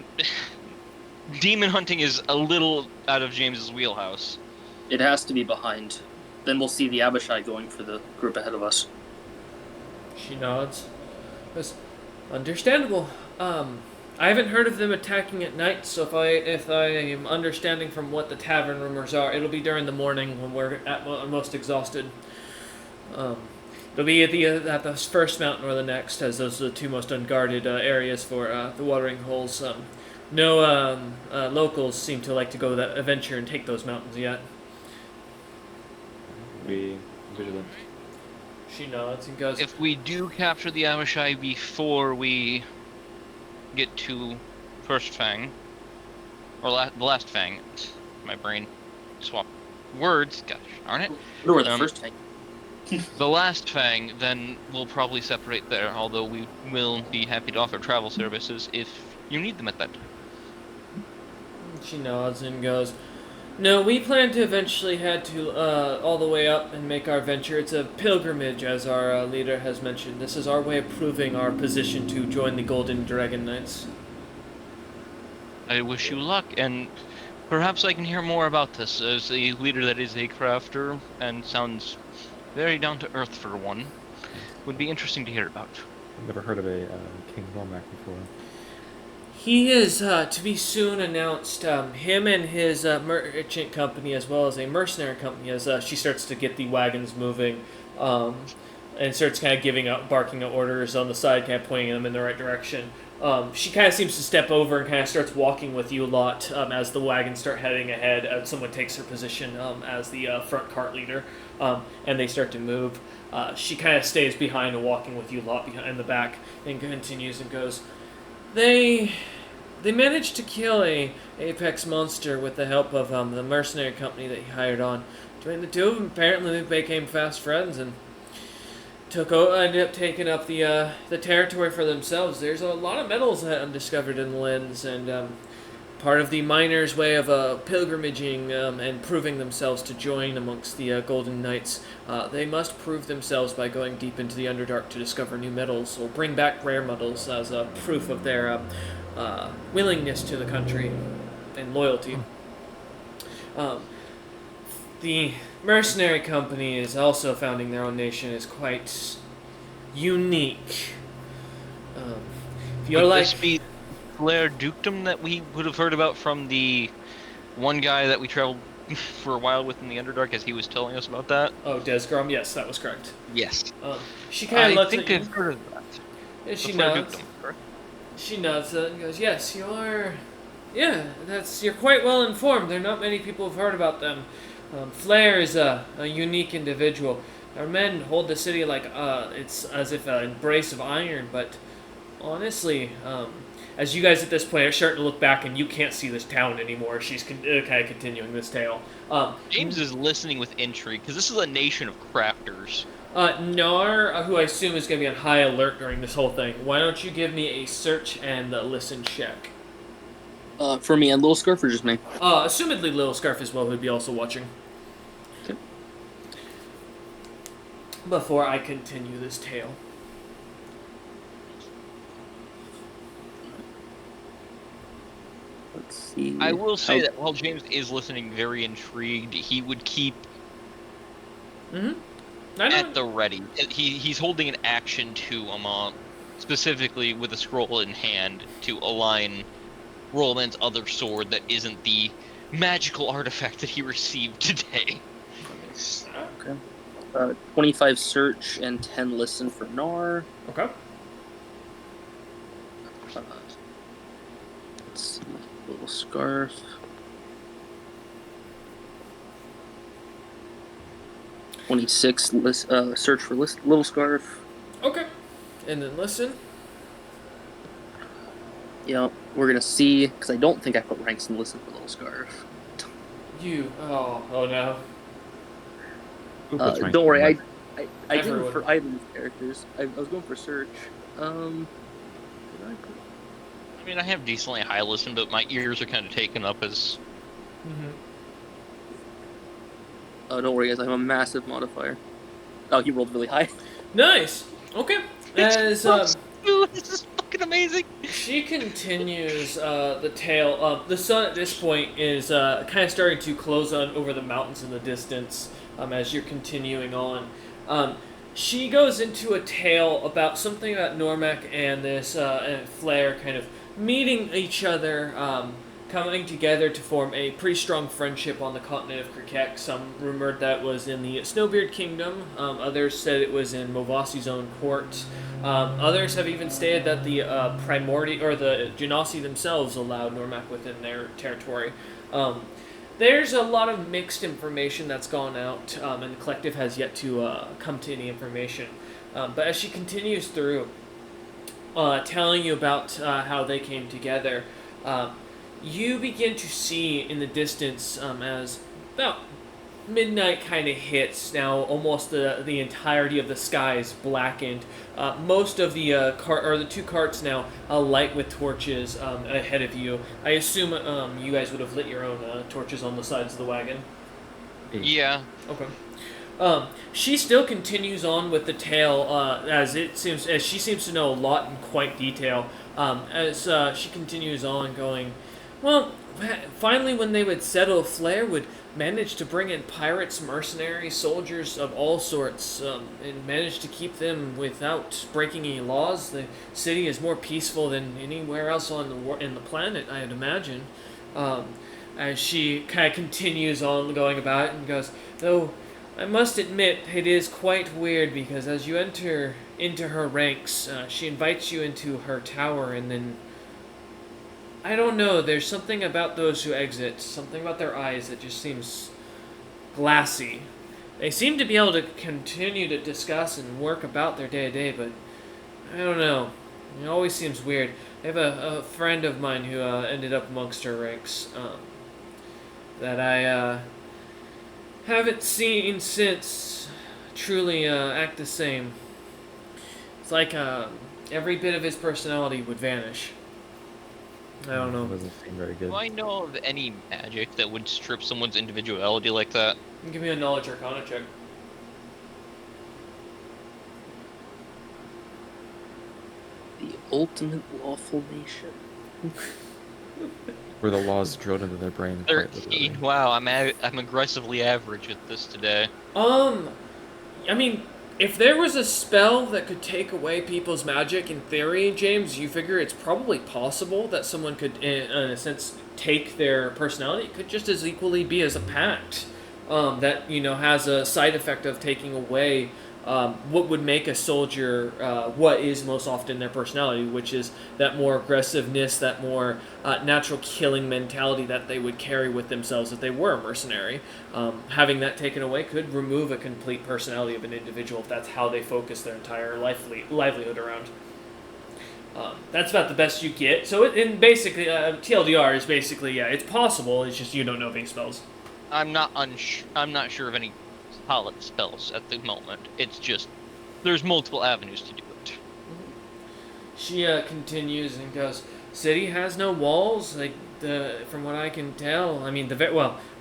demon hunting is a little out of James's wheelhouse. It has to be behind. Then we'll see the Abishai going for the group ahead of us. She nods. Goes, "Understandable. I haven't heard of them attacking at night, so if I am understanding from what the tavern rumors are, it'll be during the morning when we're at most exhausted. It'll be at the first mountain or the next, as those are the 2 most unguarded areas for the watering holes. No locals seem to like to go that adventure and take those mountains yet." Be vigilant. She nods and goes, If we do capture the Abishai before we get to First Fang, or the last Fang, my brain swapped words, gosh darn it. Or the first tank. The last Fang, then we'll probably separate there, although we will be happy to offer travel services if you need them at that time. She nods and goes, "No, we plan to eventually head to all the way up and make our venture. It's a pilgrimage, as our leader has mentioned. This is our way of proving our position to join the Golden Dragon Knights." I wish you luck, and perhaps I can hear more about this, as a leader that is a crafter and sounds very down to earth for one. Would be interesting to hear about. I've never heard of a King Normac before. He is to be soon announced. Him and his merchant company, as well as a mercenary company, as she starts to get the wagons moving, and starts kind of giving up, barking at orders on the side, kind of pointing them in the right direction. She kind of seems to step over and kind of starts walking with you a lot as the wagons start heading ahead. Someone takes her position as the front cart leader, and they start to move. She kind of stays behind and walking with you a lot behind the back, and continues and goes, They managed to kill a apex monster with the help of the mercenary company that he hired on. Between the two of them, apparently they became fast friends and ended up taking up the territory for themselves. There's a lot of metals that undiscovered in the lens, and part of the miners' way of pilgrimaging and proving themselves to join amongst the Golden Knights. They must prove themselves by going deep into the Underdark to discover new metals, or bring back rare metals as a proof of their willingness to the country and loyalty. The mercenary company is also founding their own nation. Is quite unique. If you're Would like, this be Blair Dukedom that we would have heard about from the one guy that we traveled for a while with in the Underdark, as he was telling us about that? oh, Desgrom, yes, that was correct. Yes. She kind of looks think at I've you. heard of that. Yeah, she The Blair nods. Dukedom, correct? She nods and goes, "Yes, you are. Yeah, you're quite well informed. There are not many people who've heard about them. Flair is a unique individual. Our men hold the city like it's as if an embrace of iron. But honestly, as you guys at this point are starting to look back and you can't see this town anymore, she's kind of continuing this tale. James is listening with intrigue, because this is a nation of crafters. Nar, who I assume is going to be on high alert during this whole thing, why don't you give me a search and listen check? For me and Little Scarf, or just me? Assumedly Little Scarf as well, who'd be also watching. Okay. Before I continue this tale. Let's see. I will say that while James is listening very intrigued, he would keep at the ready. He's holding an action to Amon, specifically with a scroll in hand, to align Roland's other sword that isn't the magical artifact that he received today. Okay. 25 search and 10 listen for Nar. Okay. Let's see. Little Scarf. Search for Little Scarf. Okay. And then listen. Yeah, we're gonna see, because I don't think I put ranks in listen for Little Scarf. Oh no. Don't worry, I didn't Everyone. for either of these characters. I was going for search. Did I put... I mean, I have decently high listen, but my ears are kind of taken up as... Oh, don't worry, guys. I have a massive modifier. Oh, he rolled really high. Nice. Okay. As Dude, this is fucking amazing! she continues the tale, the sun at this point is kind of starting to close on over the mountains in the distance as you're continuing on. She goes into a tale about something about Normac and this and Flair kind of meeting each other, coming together to form a pretty strong friendship on the continent of Krikek. Some rumored that was in the Snowbeard Kingdom. Others said it was in Movasi's own court. Others have even stated that the the Genasi themselves allowed Normac within their territory. There's a lot of mixed information that's gone out, and the collective has yet to come to any information. But as she continues through, telling you about how they came together, you begin to see in the distance as about midnight kind of hits. Now almost the entirety of the sky is blackened. Most of the the two carts now light with torches ahead of you. I assume you guys would have lit your own torches on the sides of the wagon. Yeah. Okay. She still continues on with the tale as she seems to know a lot in quite detail. As she continues on going, Well, finally, when they would settle, Flair would manage to bring in pirates, mercenaries, soldiers of all sorts, and manage to keep them without breaking any laws. The city is more peaceful than anywhere else on in the planet, I'd imagine. Um, as she kind of continues on going about it and goes, though I must admit it is quite weird because as you enter into her ranks, she invites you into her tower and then I don't know. There's something about those who exit, something about their eyes that just seems glassy. They seem to be able to continue to discuss and work about their day to day, but I don't know. It always seems weird. I have a friend of mine who ended up amongst her ranks that I haven't seen since truly act the same. It's like every bit of his personality would vanish. I don't know. Doesn't seem very good. Do I know of any magic that would strip someone's individuality like that? Give me a knowledge arcana check. The ultimate lawful nation. Where the laws drilled into their brain. quite 13. literally. Wow, I'm aggressively average at this today. I mean, if there was a spell that could take away people's magic, in theory, James, you figure it's probably possible that someone could, in a sense, take their personality. It could just as equally be as a pact that, has a side effect of taking away what would make a soldier what is most often their personality, which is that more aggressiveness, that more natural killing mentality that they would carry with themselves if they were a mercenary. Having that taken away could remove a complete personality of an individual if that's how they focus their entire livelihood around. That's about the best you get. So, basically, TLDR is basically, it's possible. It's just you don't know of any spells. I'm not sure of any solid spells at the moment. It's just there's multiple avenues to do it. She continues and goes, "City has no walls. Like from what I can tell, I mean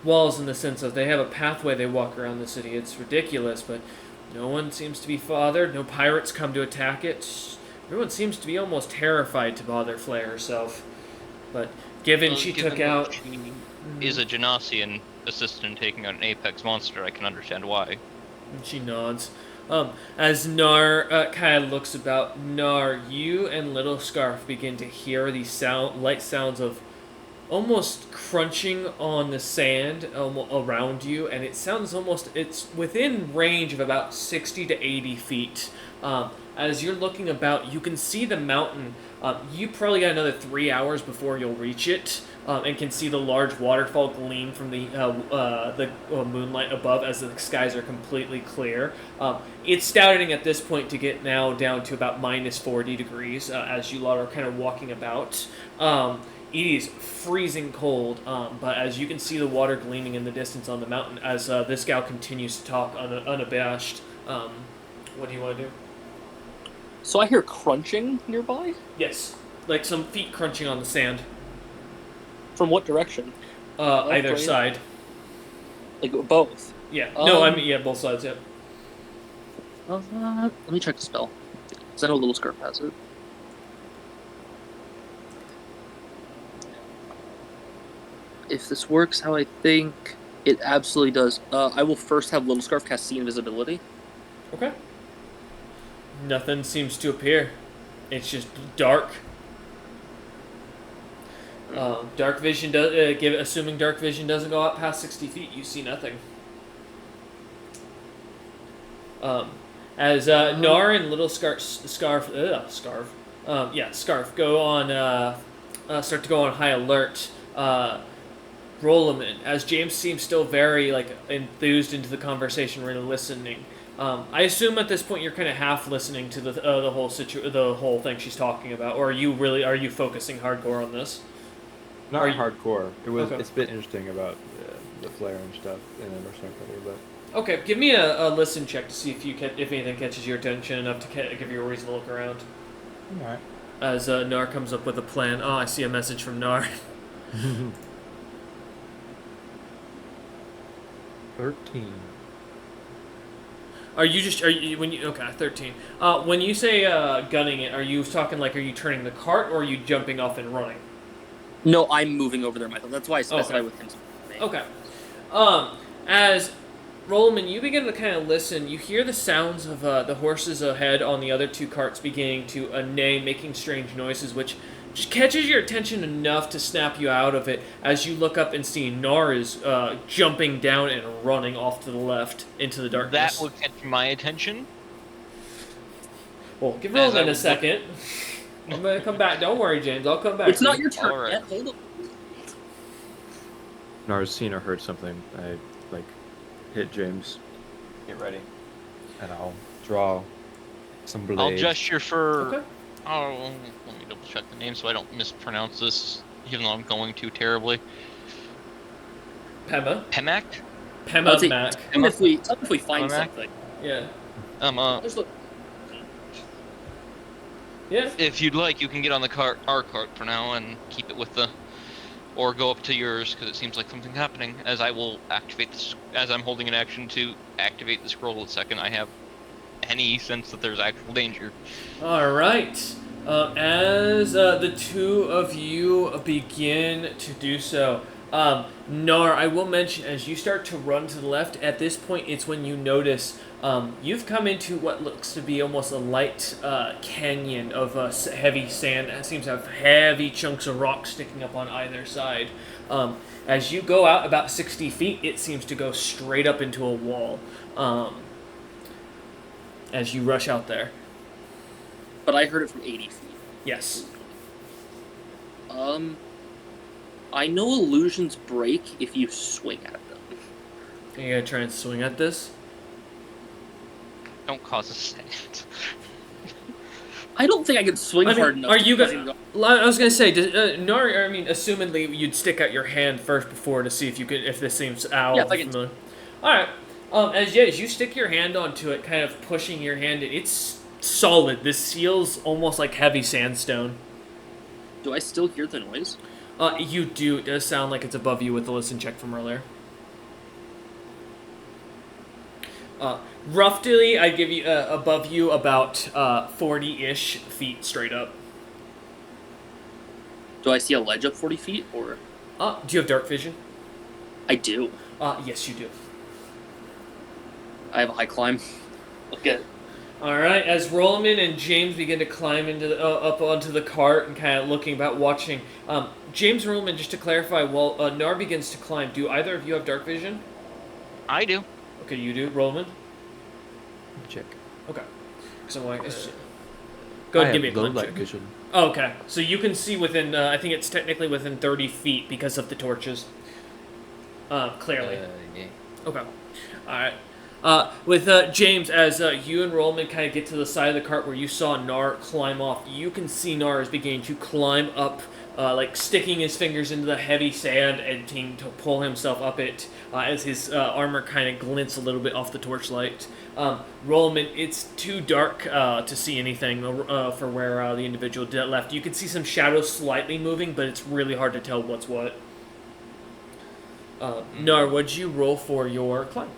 walls in the sense of they have a pathway they walk around the city. It's ridiculous, but no one seems to be bothered. No pirates come to attack it. Everyone seems to be almost terrified to bother Flair herself. But given she took out, she is a Genasian assistant taking out an apex monster, I can understand why. and she nods. As Nar kind of looks about, Nar, you and Little Scarf begin to hear these light sounds of almost crunching on the sand around you, and it sounds it's within range of about 60 to 80 feet. As you're looking about, you can see the mountain. You probably got another 3 hours before you'll reach it, and can see the large waterfall gleam from the moonlight above as the skies are completely clear. It's starting at this point to get now down to about minus 40 degrees as you lot are kind of walking about. It is freezing cold, but as you can see the water gleaming in the distance on the mountain as this gal continues to talk unabashed. What do you want to do? So I hear crunching nearby? Yes, like some feet crunching on the sand. From what direction? Either right. side. Like both? Yeah. No, I mean, yeah, both sides, yeah. Let me check the spell. Because I know Little Scarf has it. If this works how I think, it absolutely does. I will first have Little Scarf cast See Invisibility. Okay. Nothing seems to appear. It's just dark. Dark vision does assuming dark vision doesn't go out past 60 feet. You see nothing. As Nar and Little Scarf go on start to go on high alert. Roll them in. As James seems still very enthused into the conversation, really listening. I assume at this point you're kind of half listening to the whole thing she's talking about, or are you focusing hardcore on this? Not hardcore. Okay. It's been interesting about the flare and stuff in the Mercenary Party, but Okay, give me a listen check to see if anything catches your attention enough to give you a reason to look around. all right. As Nar comes up with a plan. Oh, I see a message from Nar. 13. Are you okay? 13. When you say gunning it, are you talking are you turning the cart or are you jumping off and running? No, I'm moving over there myself. That's why I specified Okay. with him. Okay. As Rollman, you begin to kind of listen. You hear the sounds of the horses ahead on the other two carts beginning to neigh, making strange noises, which just catches your attention enough to snap you out of it as you look up and see Nar is jumping down and running off to the left into the darkness. That would catch my attention. Well, give As I Rollman a would second. I'm going to come back. Don't worry, James. I'll come back. It's to not you. your turn Alright. yet. Hold on. Nars seen or heard something. I hit James. Get ready. And I'll draw some blades. I'll gesture for. Okay. Oh, let me double check the name so I don't mispronounce this, even though I'm going to terribly. Pema. Pemak? Pema Mac. Tell me if we find Pema? something. Yeah. Just look. Yeah. If you'd like, you can get on the our cart for now and keep it with the, or go up to yours because it seems like something's happening. As I will activate this, as I'm holding an action to activate the scroll the second I have any sense that there's actual danger. All right. As the two of you begin to do so, Nar, I will mention as you start to run to the left. At this point, it's when you notice you've come into what looks to be almost a light canyon of heavy sand. It seems to have heavy chunks of rock sticking up on either side. As you go out about 60 feet, it seems to go straight up into a wall. As you rush out there. But I heard it from 80 feet. Yes. I know illusions break if you swing at them. Are you gonna try and swing at this? Don't cause a sound. I don't think I could swing hard enough. Are you cause gonna? him I was gonna say, Nar. I mean, assumedly, you'd stick out your hand first before to see if you could, if this seems out. Yeah, if I can- familiar. All right. As you stick your hand onto it, kind of pushing your hand, it's solid. This feels almost like heavy sandstone. Do I still hear the noise? You do. It does sound like it's above you with the listen check from earlier. Roughly, I give you above you about 40-ish feet straight up. Do I see a ledge up 40 feet, or? Do you have dark vision? I do. Yes, you do. I have a high climb. Look at it. All right, as Rollman and James begin to climb into up onto the cart and kind of looking about, watching. James and Rollman, just to clarify, while Nar begins to climb, do either of you have dark vision? I do. Okay, you do, Rollman. Check. Okay. So go ahead, give me a low climb light check. vision. Oh, okay, so you can see within. I think it's technically within 30 feet because of the torches. Clearly. Yeah. Okay. All right. With James, as you and Rollman kind of get to the side of the cart where you saw Nar climb off, you can see Nar is beginning to climb up, like sticking his fingers into the heavy sand and beginning to pull himself up it as his armor kind of glints a little bit off the torchlight. Rollman, it's too dark to see anything for where the individual left. You can see some shadows slightly moving, but it's really hard to tell what's what. Nar, what'd you roll for your climb?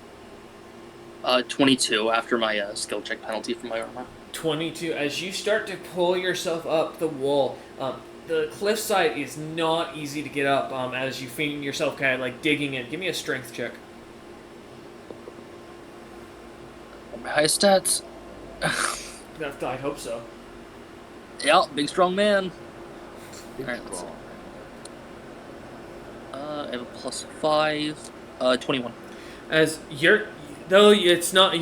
22 after my skill check penalty for my armor. 22. As you start to pull yourself up the wall, the cliffside is not easy to get up as you find yourself kind of like digging in. Give me a strength check. My highest stats. I hope so. Yeah, big strong man. Alright, let's see. I have a +5. 21. As you're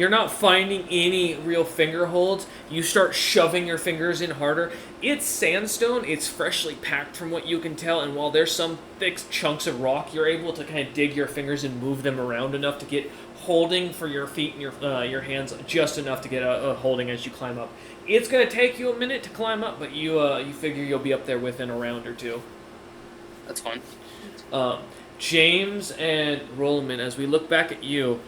not finding any real finger holds. You start shoving your fingers in harder. It's sandstone. It's freshly packed from what you can tell. And while there's some thick chunks of rock, you're able to kind of dig your fingers and move them around enough to get holding for your feet and your hands just enough to get a holding as you climb up. It's gonna take you a minute to climb up, but you figure you'll be up there within a round or two. That's fine. James and Rollman, as we look back at you,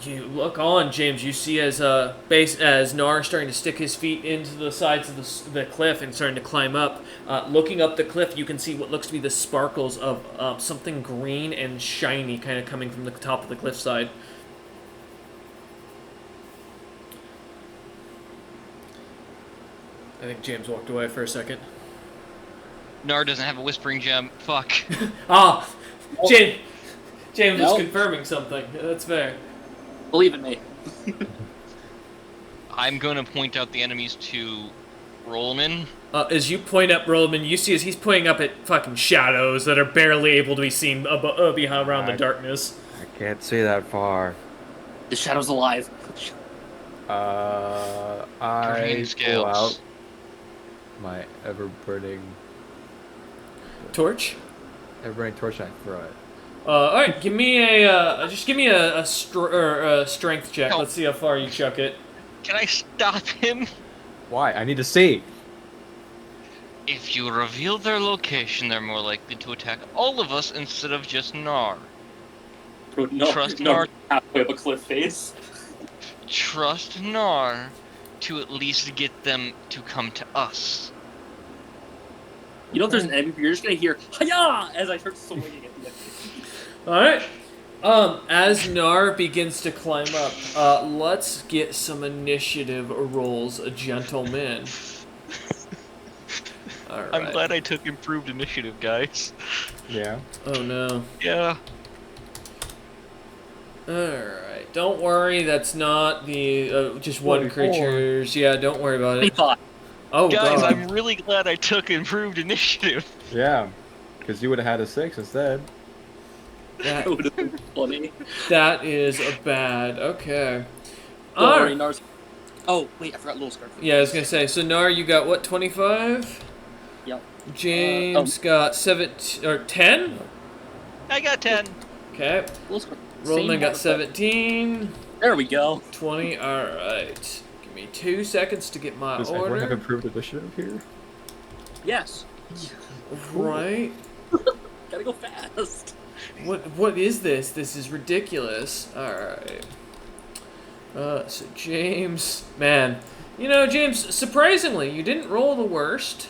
you look on, James. You see as Nar is starting to stick his feet into the sides of the cliff and starting to climb up. Looking up the cliff, you can see what looks to be the sparkles of something green and shiny kind of coming from the top of the cliffside. I think James walked away for a second. Nar doesn't have a whispering gem. Fuck. Ah, James was Nope. confirming something. That's fair. Believe in me. I'm gonna point out the enemies to Rollman. As you point up Rollman, you see as he's pointing up at fucking shadows that are barely able to be seen behind around the darkness. I can't see that far. The shadow's alive. I Green pull scales. out my ever-burning Torch. torch and I throw it. All right, give me a strength check. No. Let's see how far you chuck it. Can I stop him? Why? I need to see. If you reveal their location, they're more likely to attack all of us instead of just Nar. Trust Nar. Halfway up a cliff face. Trust Nar to at least get them to come to us. You know if there's an enemy, you're just gonna hear "Hiya!" as I start swinging at the enemy. All right. As Nar begins to climb up, let's get some initiative rolls, gentlemen. All right. I'm glad I took improved initiative, guys. Yeah. Oh no. Yeah. Alright, don't worry, that's not the, just one 24. creature's, yeah, don't worry about it. 25. Oh Guys, god. I'm really glad I took improved initiative. Yeah. Because you would have had a 6 instead. That would have been funny. That is a bad, okay. Don't worry, Alright, Nars. Oh, wait, I forgot Little Scarf. yeah, I was gonna say, so Nar, you got what, 25? Yep. James got 17, or 10? I got 10. Okay. Little Scarf. Roman Same got motherfucker. 17, There we go. 20, alright. Give me 2 seconds to get my Does everyone have order. improved initiative here? Yes. Right. Gotta go fast. What is this? This is ridiculous. Alright. So James, man. You know, James, surprisingly, you didn't roll the worst.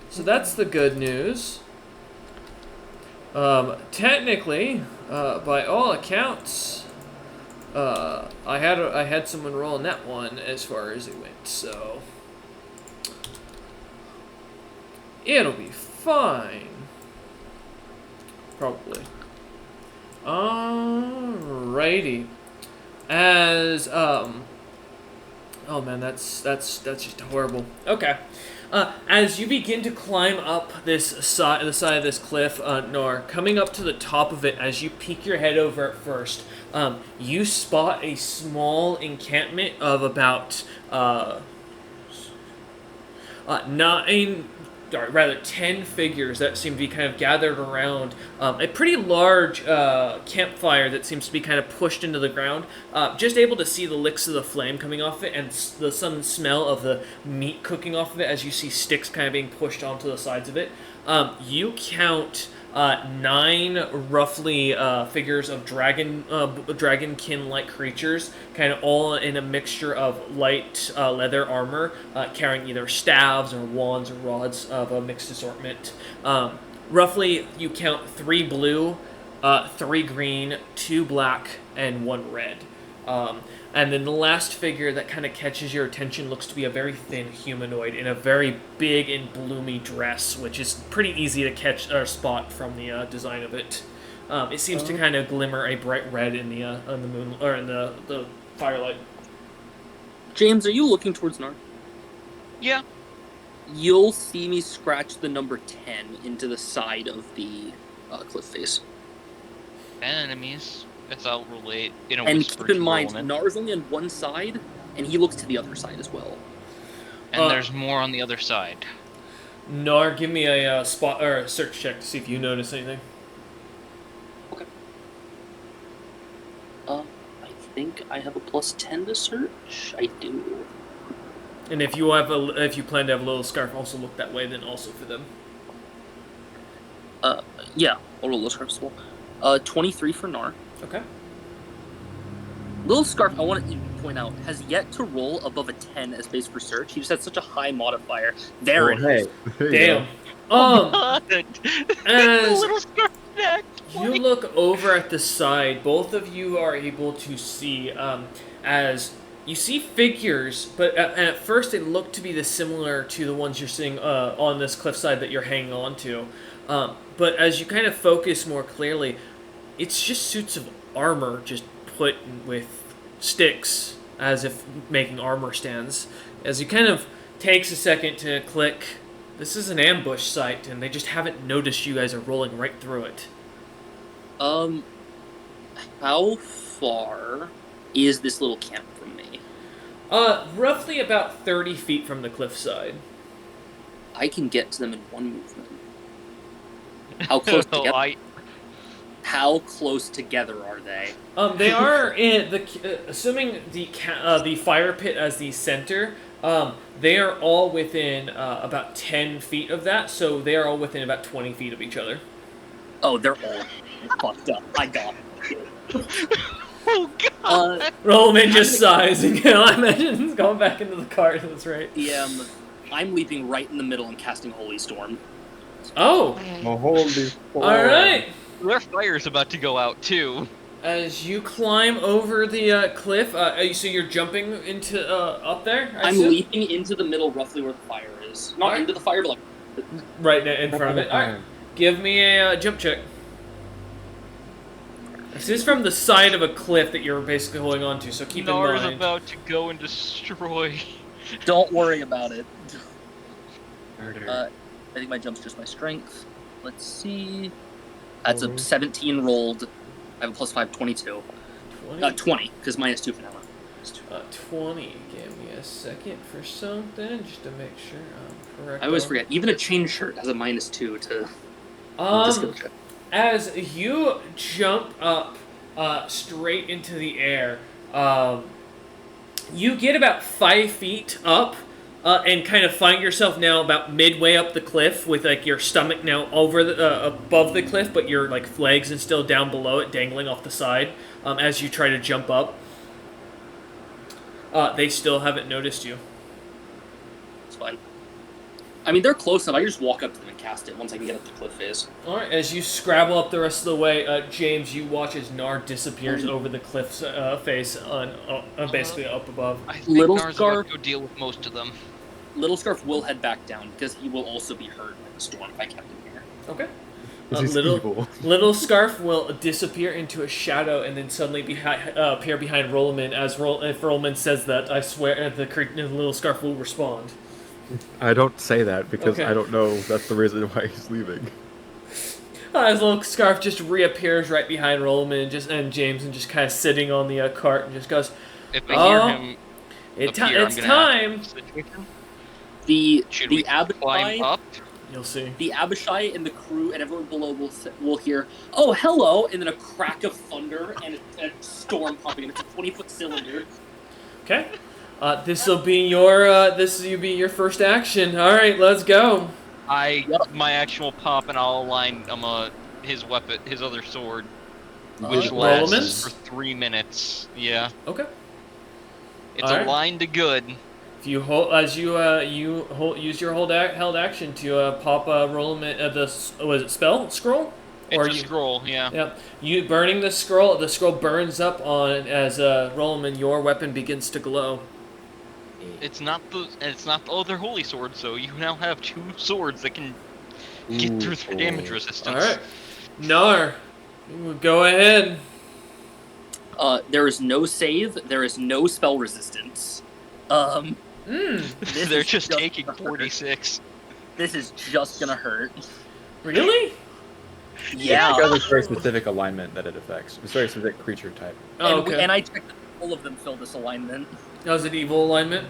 So that's the good news. Technically, by all accounts, I had someone roll in that one as far as it went, so it'll be fine. Probably. Alrighty. As oh man, that's just horrible. Okay. As you begin to climb up the side of this cliff, Nor, coming up to the top of it, as you peek your head over at first, you spot a small encampment of about 10 figures that seem to be kind of gathered around a pretty large campfire that seems to be kind of pushed into the ground. Just able to see the licks of the flame coming off it and some smell of the meat cooking off of it as you see sticks kind of being pushed onto the sides of it. You count 9 roughly figures of dragonkin-like creatures, kind of all in a mixture of light leather armor, carrying either staves or wands or rods of a mixed assortment. Roughly, you count 3 blue, 3 green, 2 black, and 1 red. And then the last figure that kind of catches your attention looks to be a very thin humanoid in a very big and bloomy dress, which is pretty easy to catch or spot from the design of it. It seems to kind of glimmer a bright red in the on the moon or in the firelight. James, are you looking towards Nar? Yeah. You'll see me scratch the number 10 into the side of the cliff face. Enemies. As I'll relate in a And whisper keep in to mind, Rollman. Nar's only on one side, and he looks to the other side as well. And there's more on the other side. Nar, give me a spot or a search check to see if you notice anything. Okay. I think I have a plus 10 to search. I do. And if you plan to have a little scarf also look that way, then also for them. Yeah, I'll roll Little Scarf as well. 23 for Nar. Okay. Little Scarf, I want to point out, has yet to roll above a 10 as base for search. He just had such a high modifier. There it is. Damn. The As little scarf neck. you look over at the side, both of you are able to see as you see figures, but at first they look to be similar to the ones you're seeing on this cliffside that you're hanging on to. But as you kind of focus more clearly, it's just suits of armor just put with sticks as if making armor stands. As you kind of takes a second to click, this is an ambush site, and they just haven't noticed you guys are rolling right through it. How far is this little camp from me? Roughly about 30 feet from the cliffside. I can get to them in one movement. How close together? How close together are they? They are in the assuming the fire pit as the center. They are all within about 10 feet of that, so they are all within about 20 feet of each other. Oh, they're all fucked up. I got it. Oh god! Rollman just sighs, and I imagine he's going back into the cart. That's right. I'm leaping right in the middle and casting Holy Storm. Oh! Holy storm. All right. Their fire's about to go out too. As you climb over the cliff, so you're jumping into up there. I'm leaping into the middle, roughly where the fire is. Not into the fire, but like right in front of it. All right. Give me a jump check. This is from the side of a cliff that you're basically holding on to, so keep in mind. Nar's about to go and destroy. Don't worry about it. Murder. I think my jump's just my strength. Let's see. That's a 17 rolled. I have a plus 5, 22. 20, because minus 2 for now. 20. Give me a second for something, just to make sure I'm correct. I always forget. Even a chain shirt has a minus 2 to skill check. As you jump up straight into the air, you get about 5 feet up and kind of find yourself now about midway up the cliff with like your stomach now over above the cliff, but your like legs and still down below it, dangling off the side as you try to jump up. They still haven't noticed you. It's fine. I mean, they're close enough. I can just walk up to them and cast it once I can get up the cliff face. All right, as you scrabble up the rest of the way, James, you watch as Nar disappears over the cliff's face, basically up above. I think Little Nar's Scarf- about to go deal with most of them. Little Scarf will head back down because he will also be hurt by the storm if I kept him here. Okay. He's evil. Little Scarf will disappear into a shadow and then suddenly appear behind Rollman. If Rollman says that, I swear the Little Scarf will respond. I don't say that because Okay. I don't know that's the reason why he's leaving. His little scarf just reappears right behind Rollman and James and just kind of sitting on the cart and just goes, If I hear him it's appear, I'm gonna time. have a situation. Should The we climb Abishai, up? You'll see. the Abishai and the crew and everyone below will hear, "Oh, hello!" and then a crack of thunder and a storm pumping. And it's a 20-foot cylinder. Okay. This will be your first action. All right, let's go. My actual pop, and I'll align his weapon, his other sword, which Rollman's? lasts for 3 minutes. Yeah, Okay. it's Alright. aligned to good. If you hold use your held action to pop Rollman was it spell scroll? It's a scroll, yeah. Yeah. You burning the scroll. The scroll burns up on as Rollman. Your weapon begins to glow. It's not the other holy sword, so you now have 2 swords that can get through their damage resistance. All right. Nar, go ahead. There is no save. There is no spell resistance. They're just taking 46. This is just gonna hurt. Really? Yeah. Because it's very specific alignment that it affects. It's very specific creature type. Oh, okay. And I checked that all of them fill this alignment. That was an evil alignment.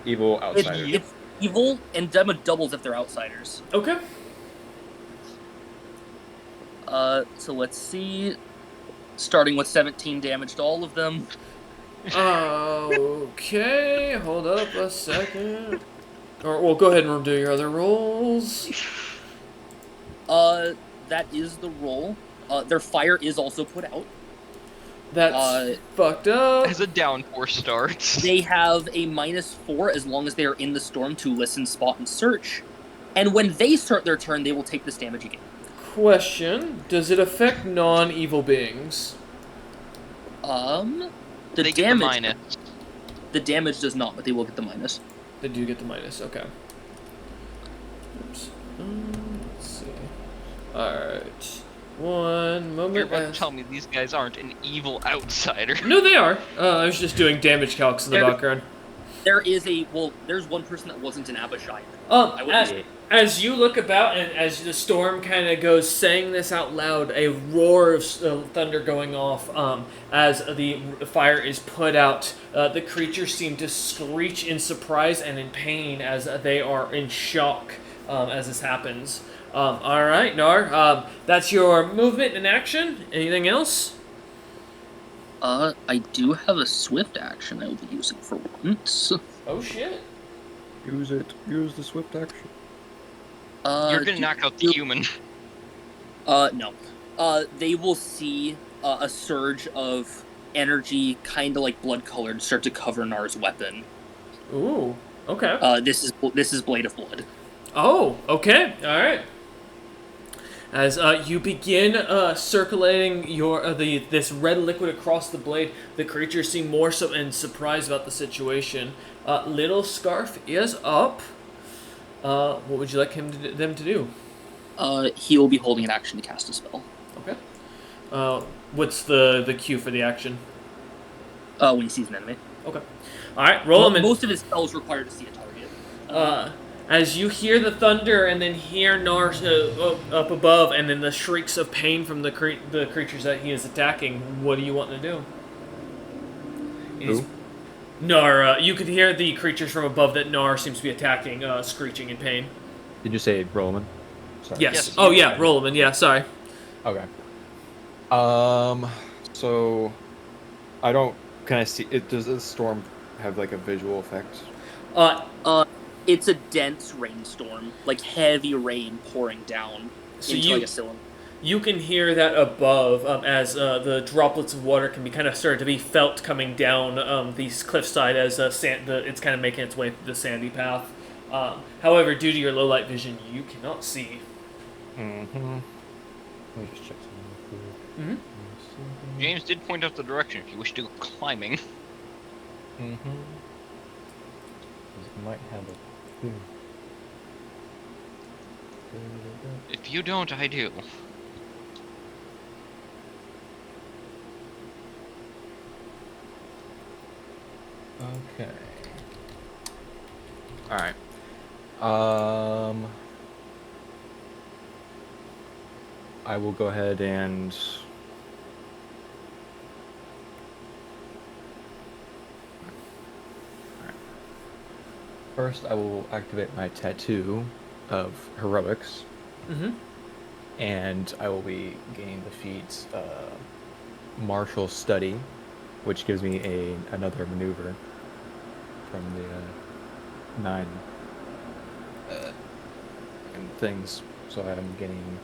Evil outsider. It's evil, and Dema doubles if they're outsiders. Okay. So let's see. Starting with 17 damage to all of them. Okay. Hold up a second. Or well, go ahead and do your other rolls. That is the roll. Their fire is also put out. That's fucked up. As a downpour starts. They have a -4 as long as they are in the storm to listen, spot, and search. And when they start their turn, they will take this damage again. Question: does it affect non-evil beings? The They get the damage. minus. The damage does not, but they will get the minus. They do get the minus. Okay. Oops. Let's see. All right. One moment. You're about to tell me these guys aren't an evil outsider. No, they are. I was just doing damage calcs in the background. There's one person that wasn't an Abishai. As you look about and as the storm kind of goes saying this out loud, a roar of thunder going off as the fire is put out. The creatures seem to screech in surprise and in pain as they are in shock as this happens. All right, Nar, that's your movement and action. Anything else? I do have a swift action I will be using for once. Oh, shit. Use it. Use the swift action. You're gonna knock out the human. No. They will see a surge of energy, kind of like blood-colored, start to cover Nar's weapon. Ooh, okay. This is Blade of Blood. Oh, okay. All right. As you begin circulating your this red liquid across the blade, the creatures seem more so and surprised about the situation. Little Scarf is up. What would you like them to do? He will be holding an action to cast a spell. Okay. What's the cue for the action? When he sees an enemy. Okay. All right. Roll him. Most of his spells require to see a target. As you hear the thunder and then hear Nar up above, and then the shrieks of pain from the creatures that he is attacking, what do you want to do? Who? Nar, you could hear the creatures from above that Nar seems to be attacking, screeching in pain. Did you say Rollman? Sorry. Yes. Oh, yeah, Rollman. Yeah, sorry. Okay. So, I don't... Can I see... Does this storm have, like, a visual effect? It's a dense rainstorm, like heavy rain pouring down into like a cylinder. You can hear that above as the droplets of water can be kind of started to be felt coming down the cliffside as it's kind of making its way through the sandy path. However, due to your low light vision, you cannot see. Mm-hmm. Let me just check something. Mm-hmm. James did point out the direction if you wish to go climbing. Mm-hmm. It might have a... If you don't, I do. Okay. Alright. I will go ahead and... First, I will activate my tattoo of heroics. Mm-hmm. And I will be gaining the feat martial study, which gives me another maneuver from the 9 things. So I'm getting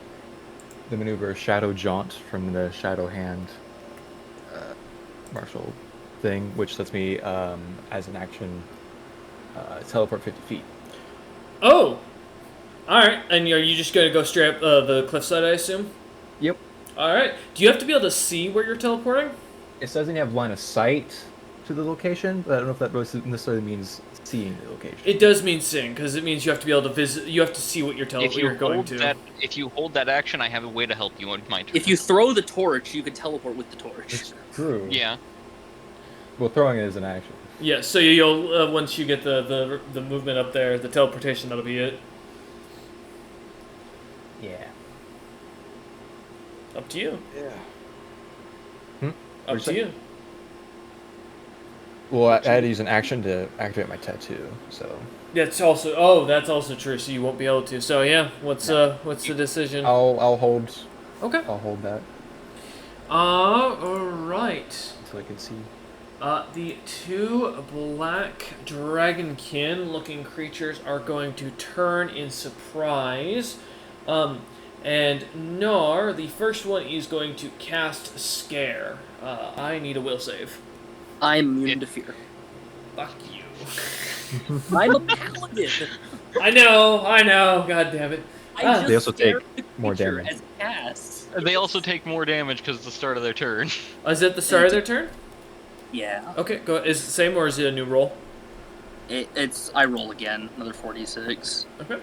the maneuver Shadow Jaunt from the Shadow Hand martial thing, which lets me, as an action, teleport 50 feet. Oh! Alright, and are you just going to go straight up the cliffside, I assume? Yep. Alright. Do you have to be able to see where you're teleporting? It doesn't have line of sight to the location, but I don't know if that necessarily means seeing the location. It does mean seeing, because it means you have to be able to visit. You have to see what you're going to. If you hold that action, I have a way to help you on my turn. If you throw the torch, you can teleport with the torch. It's true. Yeah. Well, throwing it is an action. Yeah, so you'll once you get the movement up there, the teleportation, that'll be it. Yeah. Up to you. Yeah. Up to you. Well, I had to use an action to activate my tattoo, so... That's also true, so you won't be able to. So yeah, what's the decision? I'll hold... Okay. I'll hold that. Alright. Until I can see. The 2 black dragonkin looking creatures are going to turn in surprise. And Nar, the first one, is going to cast Scare. I need a will save. I'm immune to fear. Fuck you. I'm a paladin. I know. God damn it. They also take more damage. As cast. They also take more damage because it's the start of their turn. Is it the start of their turn? Yeah. Okay, go. Is it the same or is it a new roll? I roll again, another 46. Okay.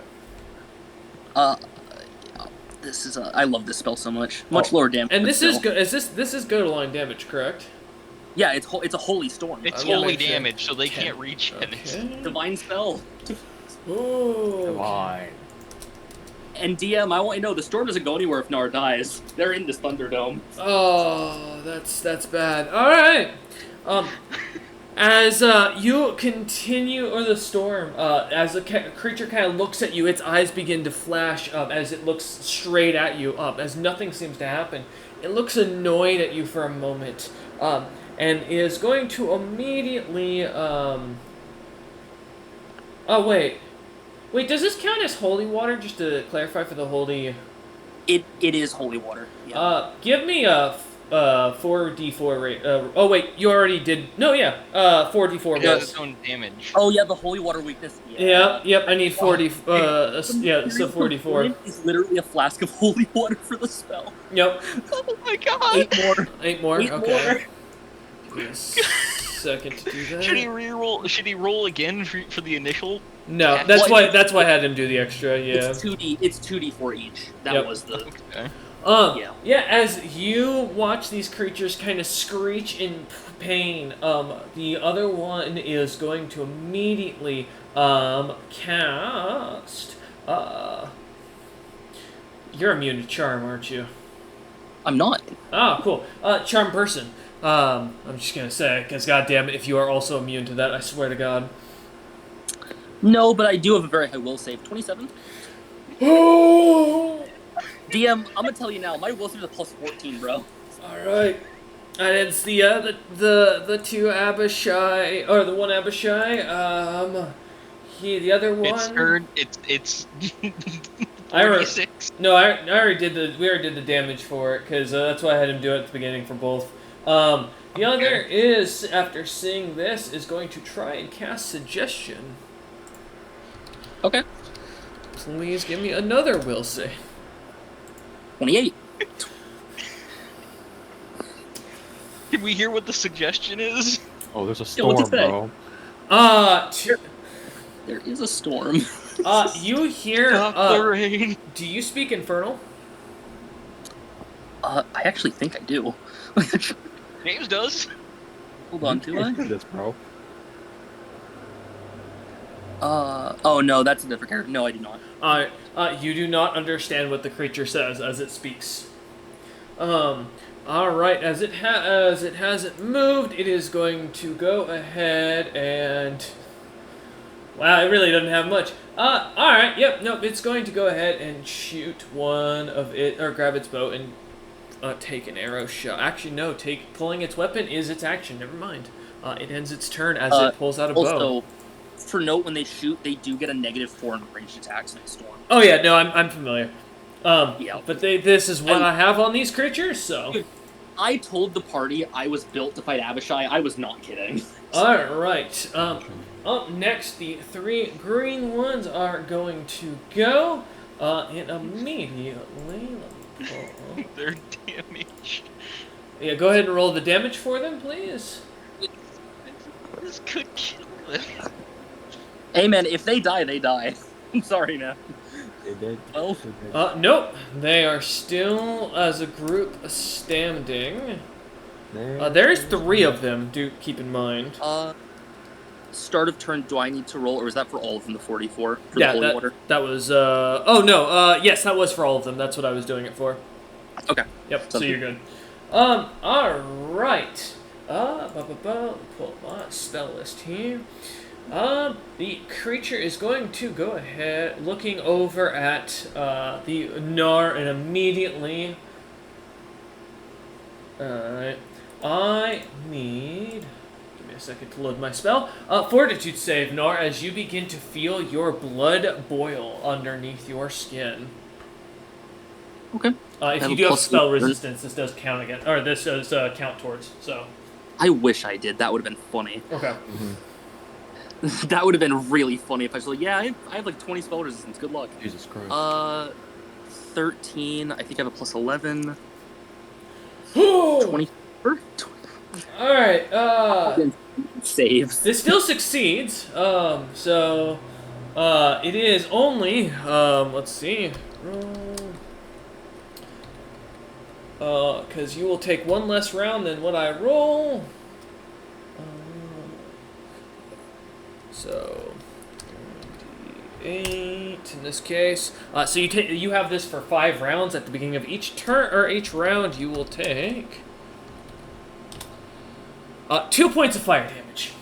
This is I love this spell so much. Much lower damage. And but this still. is this is go to line damage, correct? Yeah, it's a holy storm. It's I'm gonna holy make sure. damage, so they 10. can't reach it. Okay. Divine spell. Oh. Divine. And DM, I want you to know the storm doesn't go anywhere if Nar dies. They're in this Thunderdome. Oh, that's bad. All right. As you continue, or the storm, as the creature kind of looks at you, its eyes begin to flash as it looks straight at you, as nothing seems to happen. It looks annoyed at you for a moment, and is going to immediately. Oh wait, does this count as holy water? Just to clarify for the holy. It is holy water. Yeah. Give me a 4d4 rate. Oh wait, you already did. No, yeah. 4d4 It has rolls. its own damage. Oh yeah, the holy water weakness. Yeah. Yep. I need 40. Yeah. So 44. It's literally a flask of holy water for the spell. Yep. Oh my god! 8 more. 8 more. 8 Okay. more. Give me a second to do that. Should he re-roll? Should he roll again for the initial? No, that's why I had him do the extra. Yeah. It's 2d. It's 2d for each. That Yep. was the. Okay. Yeah, as you watch these creatures kind of screech in pain, the other one is going to immediately cast. You're immune to charm, aren't you? I'm not. Ah, cool. Charm person. I'm just gonna say, because goddamn it, if you are also immune to that, I swear to God. No, but I do have a very high will save. 27. Oh. DM, I'm gonna tell you now. My will save is a plus 14, bro. All right. And it's the two Abishai, or the one Abishai. The other one. It's. I already, 46. no, I already did we already did the damage for it because that's why I had him do it at the beginning for both. The other is, after seeing this, is going to try and cast Suggestion. Okay. Please give me another will save. 28. Can we hear what the suggestion is? Oh, there's a Yeah, what's storm, it say? bro. There is a storm. You hear? Stop the rain. Do you speak Infernal? I actually think I do. James does. Hold on, do I? This, bro. Oh no, that's a different character. No, I do not. You do not understand what the creature says as it speaks. All right, as it hasn't moved, it is going to go ahead and. Wow, it really doesn't have much. All right, yep, nope. It's going to go ahead and shoot one of it, or grab its bow and take an arrow shot. Actually, no. Pulling its weapon is its action. Never mind. It ends its turn as it pulls out a bow. Also, for note, when they shoot, they do get a -4 in ranged attacks in the storm. Oh yeah, no, I'm familiar. Yeah. But this is what I have on these creatures, so. I told the party I was built to fight Abishai. I was not kidding. All right. Up next, the 3 green ones are going to go, and immediately. Their damage. Yeah, go ahead and roll the damage for them, please. This could kill them. Hey man, if they die, they die. I'm sorry, man. They did. Well, Nope. They are still, as a group, standing. There's 3 of them, do keep in mind. Start of turn, do I need to roll, or is that for all of them, the 44? For Yeah, the holy water? that was, oh no, yes, that was for all of them. That's what I was doing it for. Okay. Yep, so Sounds you're good. Alright. Pull up my spell list here. The creature is going to go ahead, looking over at the Nar, and immediately. Alright. I need. Give me a second to load my spell. Fortitude save, Nar, as you begin to feel your blood boil underneath your skin. Okay. If you do have spell resistance, this does count again. Or this does count towards, so. I wish I did. That would have been funny. Okay. Mm-hmm. That would have been really funny if I was like, yeah, I have like 20 spell resistance. Good luck. Jesus Christ. 13. I think I have a plus 11. 24? All right. Saves. This still succeeds. It is only. Let's see. Because you will take one less round than what I roll. So, 8 in this case. So you have this for 5 rounds. At the beginning of each turn or each round, you will take 2 points of fire damage.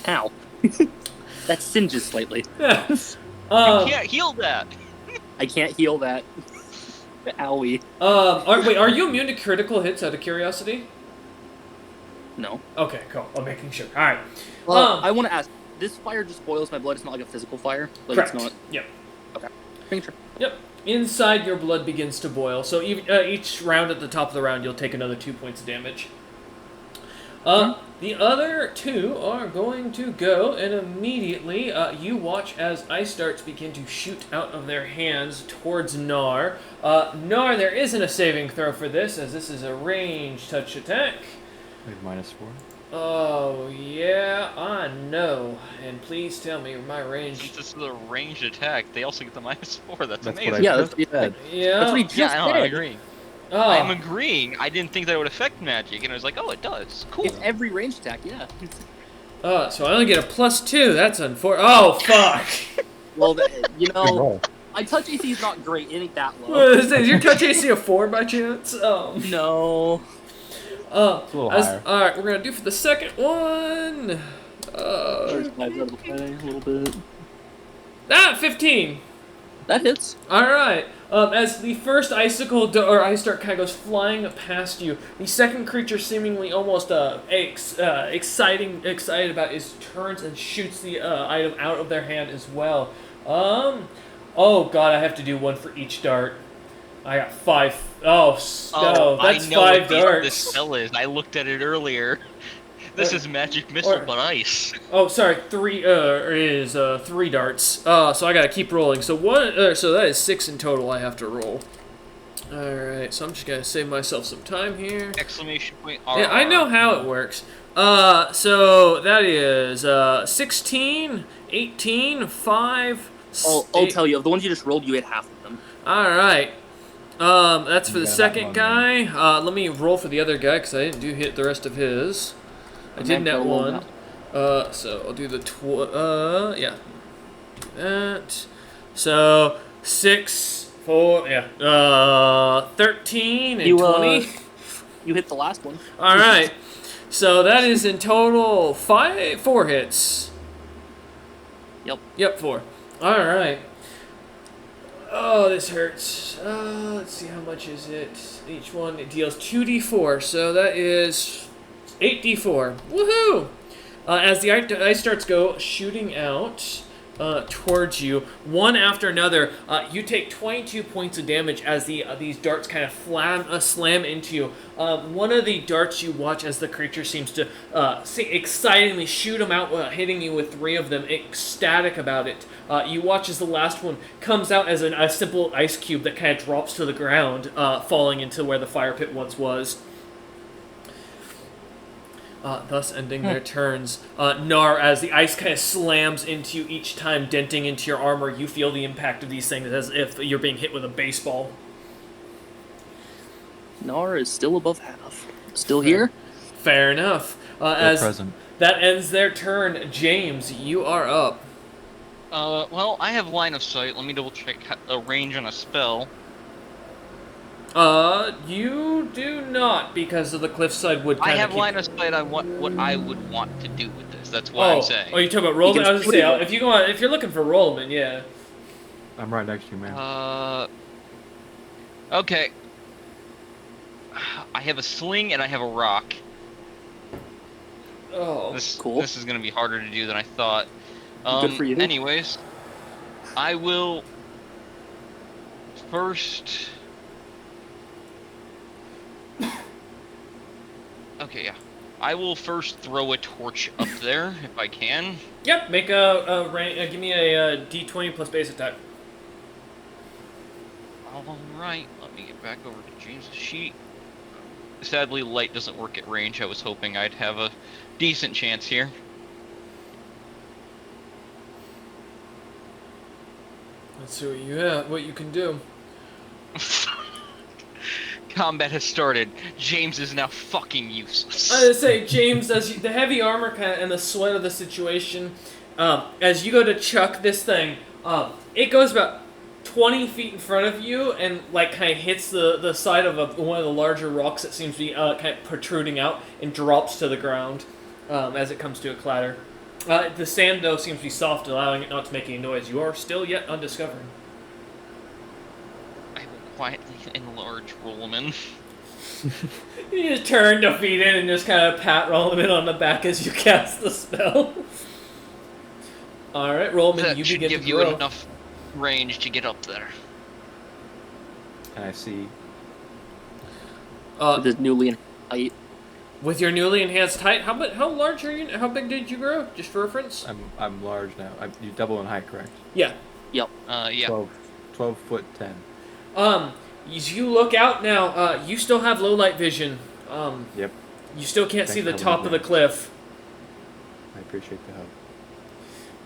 Ow. That singes slightly. Yeah. You can't heal that. I can't heal that. Owie. Are you immune to critical hits out of curiosity? No. Okay, cool. I'm making sure. All right. Well, I want to ask. This fire just boils my blood. It's not like a physical fire. Like Correct. It's not. Yep. Okay. Making sure. Yep. Inside your blood begins to boil. So each round at the top of the round, you'll take another 2 points of damage. The other 2 are going to go, and immediately you watch as ice darts begin to shoot out of their hands towards Nar. Nar, there isn't a saving throw for this, as this is a range touch attack. Like -4. Oh, yeah, I know. And please tell me my range... Since this is a ranged attack, they also get the -4. That's That's amazing. what I Yeah, just that's said. Yeah. That's what he just Yeah, I know, said. I agree. Oh. I'm agreeing. I didn't think that would affect magic, and I was like, oh, it does. Cool. It's every range attack, yeah. So I only get a +2. That's unfortunate. Oh, fuck. Well, Good roll. my touch AC is not great. It ain't that low. Is your touch AC a 4 by chance? No. It's a little higher. Alright, we're gonna do for the second one. Out of the play a little bit. 15. That hits. Alright. As the first icicle or ice dart kind of goes flying past you, the second creature, seemingly almost excited about it, turns and shoots the item out of their hand as well. Oh god, I have to do one for each dart. I got 5. Oh, no, that's I know 5 what darts. this spell is. I looked at it earlier. This is magic missile, but ice. Oh, sorry, 3 is 3 darts. So I gotta keep rolling. So so that is 6 in total. I have to roll. All right, so I'm just gonna save myself some time here. Exclamation point! Yeah, I know how it works. So that is 16, 18, 5. I'll tell you, of the ones you just rolled, you hit half of them. All right. That's for the got second one guy. Let me roll for the other guy because I didn't hit the rest of his. I did net 1. So I'll do the yeah. Do that. So 6, 4, yeah. 13 and 20. You hit the last one. All right. So that is in total 4 hits. Yep, 4. All right. Oh, this hurts. Let's see, how much is it? Each one, it deals 2d4, so that is 8d4. Woohoo! As the ice darts go shooting out towards you, one after another, you take 22 points of damage as these darts kind of slam into you. One of the darts you watch as the creature seems to excitingly shoot them out, hitting you with 3 of them, ecstatic about it. You watch as the last one comes out as a simple ice cube that kind of drops to the ground, falling into where the fire pit once was. Thus ending their turns. Nar, as the ice kind of slams into you each time, denting into your armor, you feel the impact of these things as if you're being hit with a baseball. Nar is still above half. Still here? Fair enough. As present. that ends their turn, James, you are up. Well, I have line of sight. Let me double check a range on a spell. You do not, because of the cliffside wood. I have line of sight on what I would want to do with this. That's what I'm saying. Oh, you talking about Rollman? I was gonna say, if you're looking for Rollman, yeah. I'm right next to you, man. Okay. I have a sling and I have a rock. Oh, cool. This is gonna be harder to do than I thought. Good for you. Anyways, I will first. Okay, yeah. I will first throw a torch up there if I can. Yep. Make give me a D20 plus base attack. All right. Let me get back over to James's sheet. Sadly, light doesn't work at range. I was hoping I'd have a decent chance here. Let's see what you have, what you can do. Combat has started. James is now fucking useless. I would say, James, as the heavy armor kind of and the sweat of the situation, as you go to chuck this thing, it goes about 20 feet in front of you and like kind of hits the side of one of the larger rocks that seems to be kind of protruding out and drops to the ground as it comes to a clatter. The sand, though, seems to be soft, allowing it not to make any noise. You are still yet undiscovered. I will quietly enlarge Rolleman. You just turn to feet in and just kind of pat Rolleman on the back as you cast the spell. Alright, Rolleman, That you should begin give to you grow. enough range to get up there. And I see. With his newly height. With your newly enhanced height, how large are you? How big did you grow? Just for reference. I'm large now. You double in height, correct? Yeah. Yep. Yeah. 12 foot 10. As you look out now, you still have low light vision. Yep. You still can't see the Thanks, top of the Helen. cliff. I appreciate the help.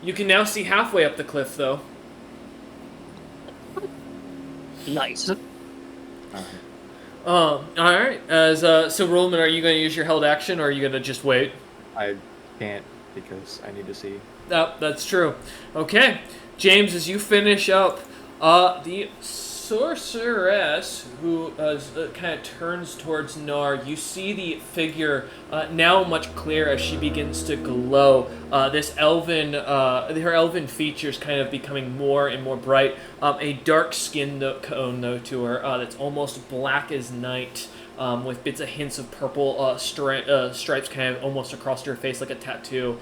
You can now see halfway up the cliff, though. Nice. Alright. So Rollman, are you going to use your held action, or are you going to just wait? I can't because I need to see. That's true. Okay. James, as you finish up, the sorceress who kind of turns towards Nar, you see the figure now much clearer as she begins to glow. This elven, her elven features kind of becoming more and more bright. A dark skin tone, though, to her that's almost black as night. With bits of hints of purple stripes kind of almost across her face like a tattoo.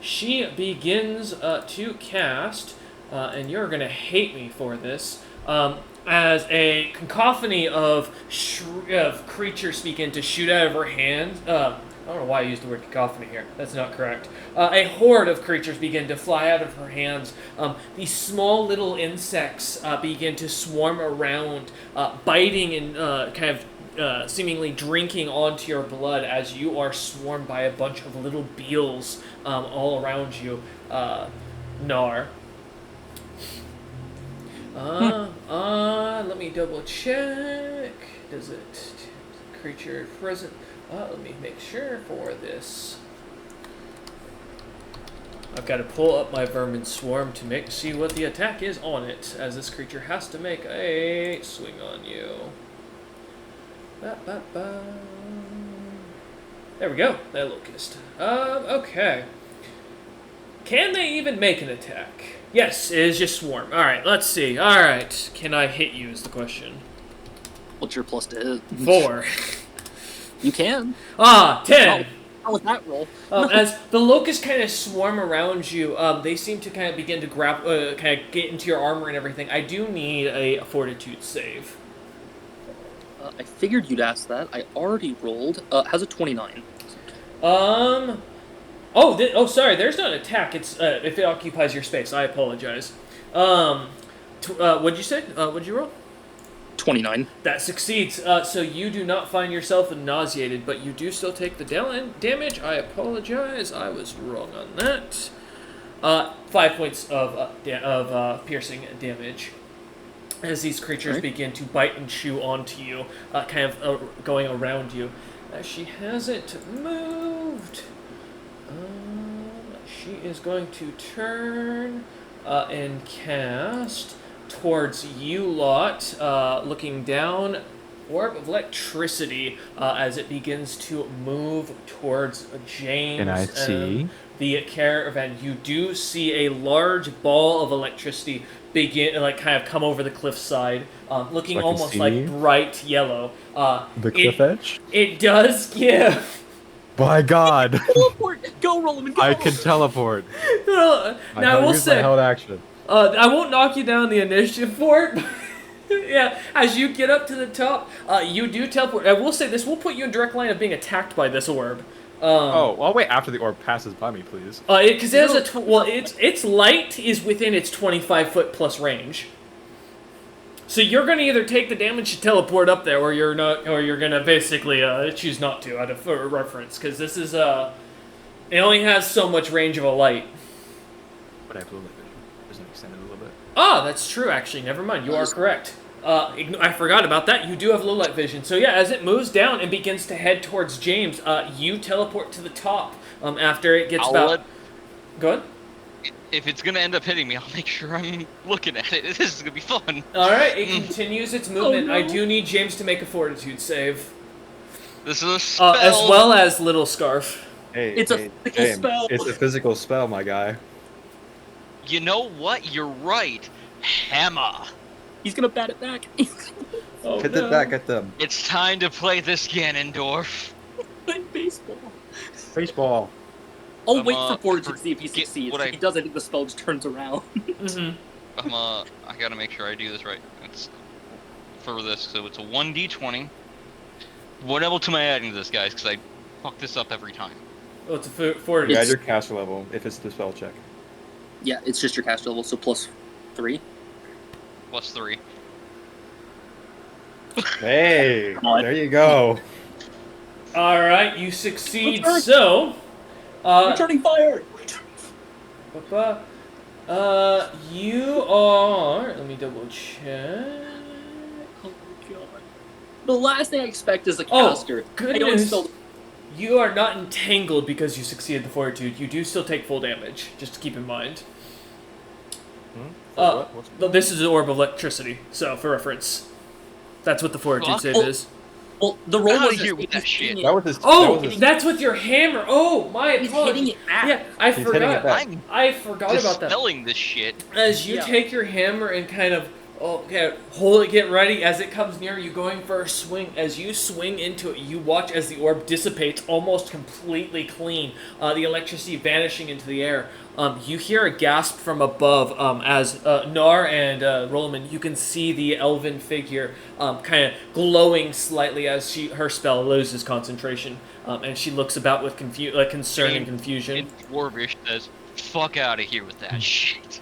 She begins to cast, and you're going to hate me for this, as a cacophony of creatures begin to shoot out of her hands. I don't know why I used the word cacophony here. That's not correct. A horde of creatures begin to fly out of her hands. These small little insects begin to swarm around, biting and kind of seemingly drinking onto your blood as you are swarmed by a bunch of little beetles all around you. Nar. Let me double check. Does it creature present? Let me make sure for this. I've got to pull up my vermin swarm to see what the attack is on it, as this creature has to make a swing on you. There we go. That locust. Okay. Can they even make an attack? Yes, it is just swarm. Alright, let's see. Alright, can I hit you is the question. What's your plus to hit? 4. You can. 10! How was that roll? As the locusts kind of swarm around you, they seem to kind of begin to kind of get into your armor and everything. I do need a fortitude save. I figured you'd ask that. I already rolled. How's a 29? Sorry. There's not an attack. It's if it occupies your space. I apologize. What'd you say? What'd you roll? 29. That succeeds. So you do not find yourself nauseated, but you do still take the damage. I apologize. I was wrong on that. 5 points of piercing damage as these creatures begin to bite and chew onto you, kind of going around you. She hasn't moved. She is going to turn and cast towards you lot, looking down, orb of electricity as it begins to move towards James. Can I see? The caravan. You do see a large ball of electricity begin, kind of come over the cliffside, looking So I can almost see? like bright yellow. The cliff edge? It does give. By God! Teleport! Go, Rollman, go! I can teleport. Now I will use my say, held action. I won't knock you down the initiative for it. Yeah, as you get up to the top, you do teleport. I will say this will put you in direct line of being attacked by this orb. I'll wait after the orb passes by me, please. Because it has its light is within its 25-foot plus range. So you're going to either take the damage to teleport up there, or you're not, or you're going to basically choose not to, out of reference, because this is it only has so much range of a light. But I have blue light vision. Doesn't extend it a little bit. Ah, that's true. Actually, never mind. You are correct. I forgot about that. You do have low light vision. So yeah, as it moves down and begins to head towards James, you teleport to the top. After it gets Go ahead. If it's gonna end up hitting me, I'll make sure I'm looking at it. This is gonna be fun. All right, it continues its movement. no. I do need James to make a fortitude save, This is a spell. as well as Little Scarf. Hey, It's a physical James, spell. It's a physical spell, my guy. You know what? You're right. Hammer. He's gonna bat it back. Oh, Hit no. it back at them. It's time to play this Ganondorf. Like baseball. Baseball. I'll I'm, wait for Fortitude to see if he forget succeeds. what If I- he does, I think the spell just turns around. Mm-hmm. I gotta make sure I do this right. It's for this, so it's a 1d20. What level am I adding to this, guys? Because I fuck this up every time. Oh, it's a fortitude. You add your caster level if it's the spell check. Yeah, it's just your caster level, so +3. Plus 3. Hey, Come on. there you go. All right, you succeed. Return. So, Returning fire! you are. Let me double check. Oh god. The last thing I expect is a Oh, caster. good I don't news. spell- You are not entangled because you succeeded the fortitude. You do still take full damage, just to keep in mind. This is an orb of electricity, so for reference. That's what the fortitude save is. Well, the roll Outta was here just with that shit. That was his. Oh, that was his, that's with your hammer. Oh, my He's apologies. hitting it back. Yeah, I He's hitting it forgot. back. I'm I forgot about that. dispelling this shit. As you Yeah. take your hammer and kind of hold it, get ready as it comes near you, going for a swing. As you swing into it, you watch as the orb dissipates almost completely clean, the electricity vanishing into the air. You hear a gasp from above as Nar and Rollman, you can see the elven figure kind of glowing slightly as her spell loses concentration, and she looks about with concern and confusion. In Dwarvish says, fuck out of here with that shit.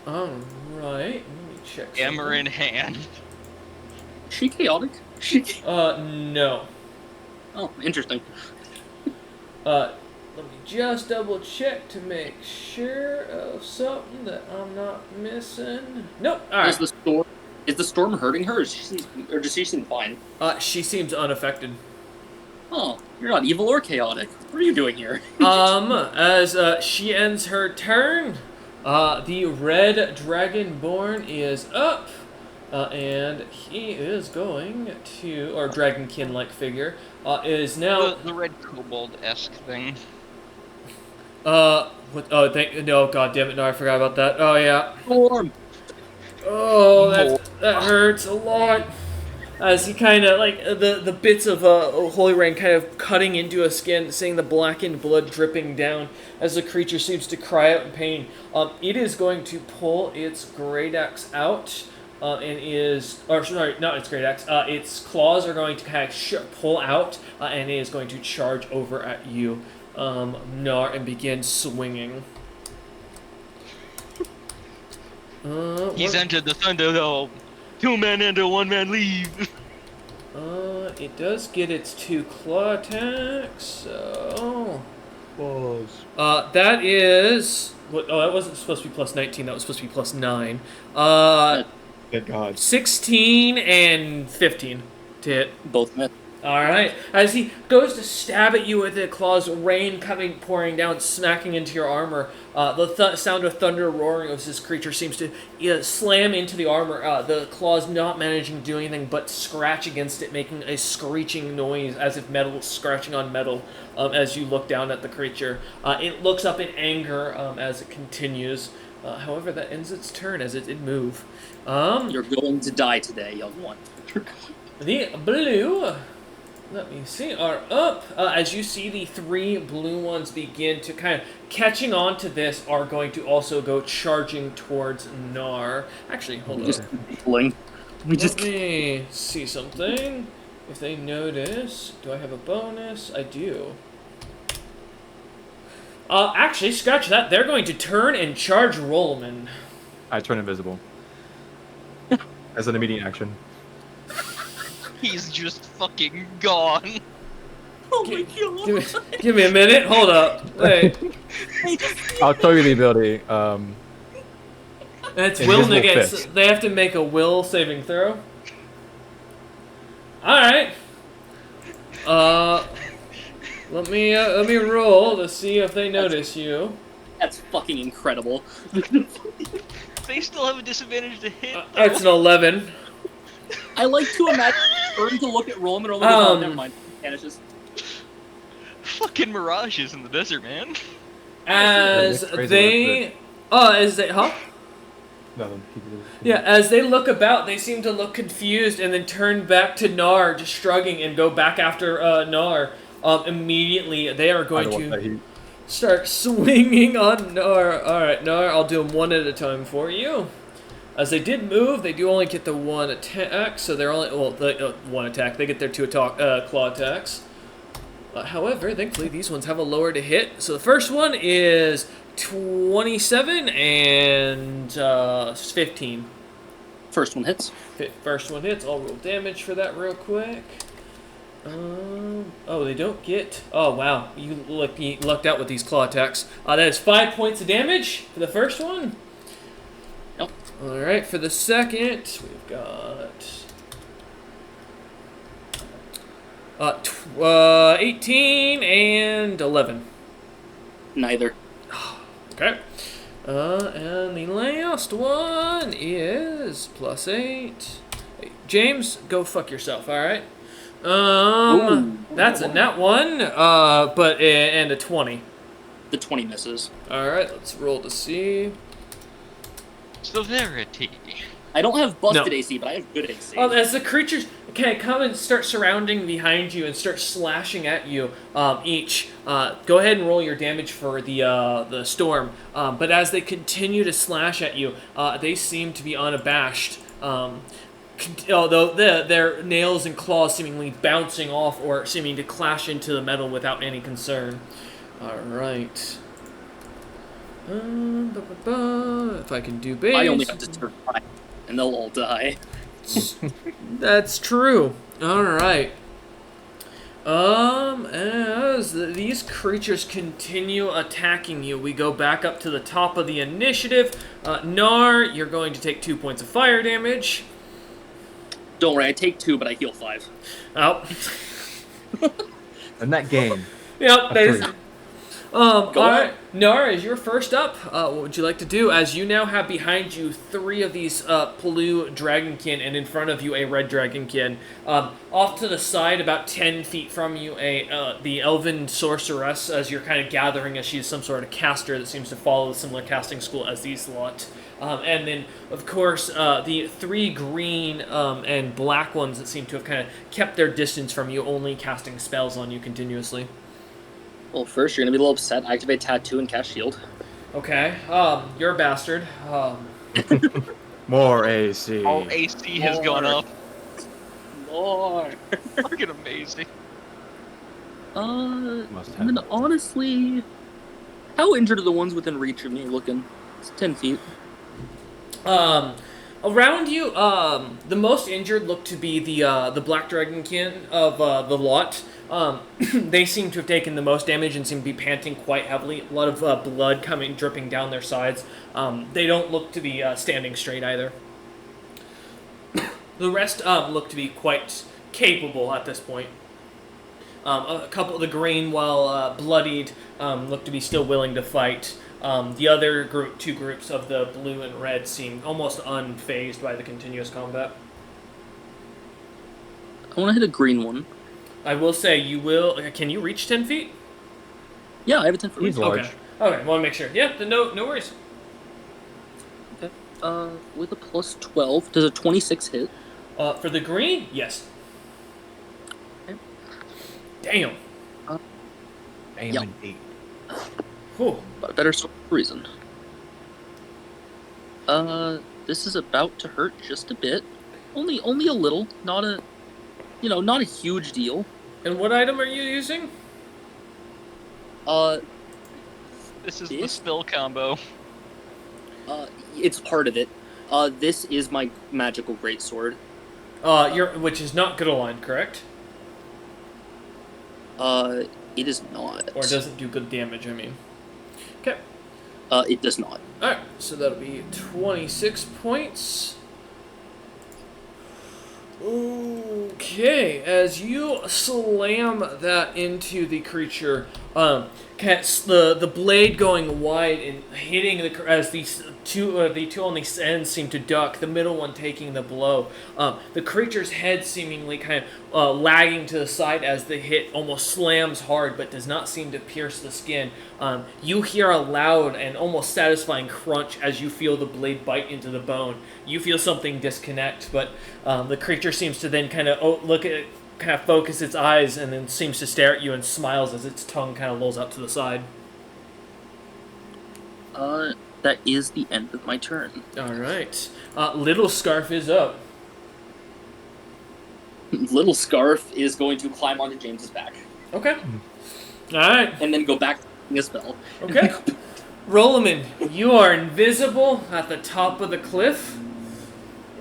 Alright, let me check. Hammer something. in hand. She chaotic? No. Oh, interesting. Let me just double check to make sure of something that I'm not missing. Nope. Alright. Is the storm hurting her, or does she seem fine? She seems unaffected. Oh, you're not evil or chaotic. What are you doing here? As she ends her turn, the red dragonborn is up. And he is going to, or dragonkin-like figure, is now... The red kobold-esque thing. What? Oh, no, god damn it, no, I forgot about that. Oh, yeah. Storm! Oh, that hurts a lot. As he kind of, like, the bits of holy rain kind of cutting into his skin, seeing the blackened blood dripping down as the creature seems to cry out in pain. It is going to pull its great axe out, and is, or sorry, not its great axe, its claws are going to kind of pull out, and it is going to charge over at you, Nar, and begin swinging. He's entered the Thunderdome. 2 men enter, 1 man leave. It does get its 2 claw attacks, so... that is... What? Oh, that wasn't supposed to be plus 19, that was supposed to be plus 9. Good God. 16 and 15 to hit. Both men. Alright, as he goes to stab at you with the claws, rain pouring down, smacking into your armor, the sound of thunder roaring as this creature seems to slam into the armor, the claws not managing to do anything but scratch against it, making a screeching noise as if metal scratching on metal, as you look down at the creature. It looks up in anger as it continues. However, that ends its turn as it did move. You're going to die today, young one. The blue... Let me see, are up. As you see the 3 blue ones begin to kind of catching on to this, are going to also go charging towards Nar. Actually, hold on. Just bling. Let me see something. If they notice, do I have a bonus? I do. Actually, scratch that. They're going to turn and charge Rollman. I turn invisible. as an immediate action. He's just fucking gone. Oh my god! Give me a minute. Hold up. Wait. I'll tell you the ability. That's will Invisible negates. fist. They have to make a will saving throw. All right. Let me roll to see if they notice you. That's fucking incredible. They still have a disadvantage to hit. That's an 11. I like to imagine turn to look at Roman or oh, never mind. Vanishes. Fucking mirages in the desert, man. As they, huh? Nothing. Yeah, as they look about, they seem to look confused and then turn back to Nar, just shrugging, and go back after Nar. Immediately, they are going to start swinging on Nar. Alright, Nar, I'll do them one at a time for you. As they did move, they do only get the one attack, so they're only, one attack. They get their two claw attacks. However, thankfully, these ones have a lower to hit. So the first one is 27 and 15. First one hits. First one hits. I'll roll damage for that real quick. Oh, they don't get... Oh, wow. You lucked out with these claw attacks. That is 5 points of damage for the first one. Yep. Alright, for the second, we've got... 18 and 11. Neither. Okay. And the last one is +8. Hey, James, go fuck yourself, alright? That's a nat 1, and a 20. The 20 misses. Alright, let's roll to see. Severity. I don't have busted No. AC, but I have good AC. As the creatures come and start surrounding behind you and start slashing at you, each, go ahead and roll your damage for the storm. But as they continue to slash at you, they seem to be unabashed. Although their nails and claws seemingly bouncing off or seeming to clash into the metal without any concern. All right. If I can do base. I only have to survive, and they'll all die. That's true. All right. As these creatures continue attacking you, we go back up to the top of the initiative. Nar, you're going to take 2 points of fire damage. Don't worry, I take 2, but I heal 5. Oh. In that game. Yep. Three. All right. Nar, as you're first up, what would you like to do? As you now have behind you 3 of these blue dragonkin, and in front of you a red dragonkin. Off to the side, about 10 feet from you, the elven sorceress, as you're kind of gathering, as she's some sort of caster that seems to follow a similar casting school as these lot. And then, of course, the 3 green and black ones that seem to have kind of kept their distance from you, only casting spells on you continuously. Well, first, you're going to be a little upset. Activate Tattoo and cast Shield. Okay, you're a bastard. More AC. All AC has gone up. More. Fucking amazing. And then honestly, how injured are the ones within reach of me looking? It's 10 feet. Around you, the most injured look to be the black dragonkin of the lot. They seem to have taken the most damage and seem to be panting quite heavily. A lot of blood dripping down their sides. They don't look to be standing straight either. The rest look to be quite capable at this point. A couple of the green, while bloodied, look to be still willing to fight. The other two groups of the blue and red seem almost unfazed by the continuous combat. I want to hit a green one. I will say, you will... Can you reach 10 feet? Yeah, I have a 10 foot reach. He's large. Okay, want to make sure. Yeah, then no worries. Okay. With a plus 12, does a 26 hit? For the green, yes. Okay. Damn. Yep. Indeed. Whew. But a better reason. This is about to hurt just a bit. Only a little. Not a huge deal. And what item are you using? This is the spell combo. It's part of it. This is my magical greatsword. Which is not good aligned, correct? It is not. Or doesn't do good damage, I mean. Okay. It does not. Alright, so that'll be 26 points. Okay, as you slam that into the creature, the blade going wide and hitting as the two on the ends seem to duck, the middle one taking the blow. The creature's head seemingly kind of lagging to the side as the hit almost slams hard, but does not seem to pierce the skin. You hear a loud and almost satisfying crunch as you feel the blade bite into the bone. You feel something disconnect, but the creature seems to then kind of focus its eyes and then seems to stare at you and smiles as its tongue kind of lolls out to the side. That is the end of my turn. All right. Little Scarf is up. Little Scarf is going to climb onto James's back. Okay. All right. And then go back to a spell. Okay. Rolaman, you are invisible at the top of the cliff.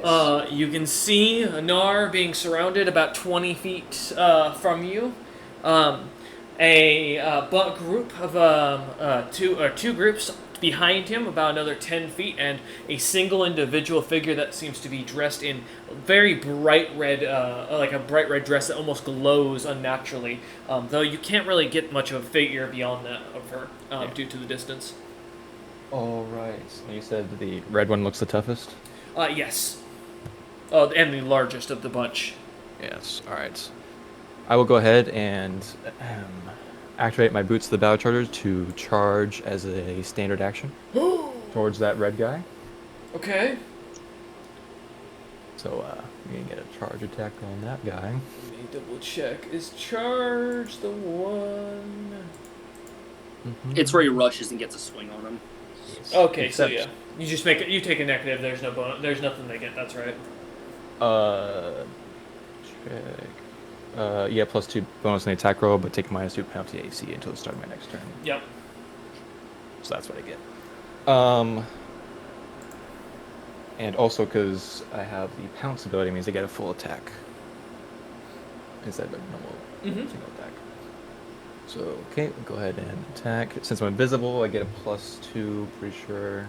You can see Anar being surrounded about 20 feet from you. A group of two groups behind him, about another 10 feet, and a single individual figure that seems to be dressed in very bright red, like a bright red dress that almost glows unnaturally. Though you can't really get much of a figure beyond that of her due to the distance. All right. You said the red one looks the toughest? Yes. Oh, and the largest of the bunch. Yes. All right. I will go ahead and activate my Boots of the Battle Chargers to charge as a standard action towards that red guy. Okay. So we can get a charge attack on that guy. Let me double check. Is charge the one? Mm-hmm. It's where he rushes and gets a swing on him. Okay, so yeah, you just make it. You take a negative. There's no bonus. There's nothing they get. That's right. Check. Yeah, +2 bonus on the attack roll, but take a -2 penalty AC until the start of my next turn. Yep. So that's what I get. And also because I have the pounce ability, means I get a full attack instead of a normal single attack. So okay, we'll go ahead and attack. Since I'm invisible, I get a +2, pretty sure,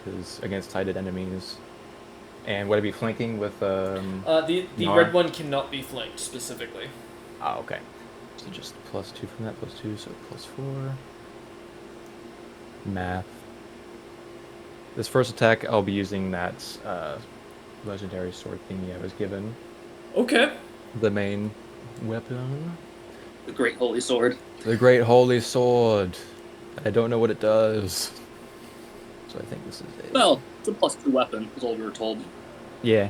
because against tided enemies. And would I be flanking with the Nar? red one cannot be flanked specifically. Ah, okay. So just +2 from that, +2, so +4. Math. This first attack, I'll be using that legendary sword thingy I was given. Okay. The main weapon. The Great Holy Sword. The Great Holy Sword. I don't know what it does. So I think this is a... Well, it's a +2 weapon, is all we were told. Yeah.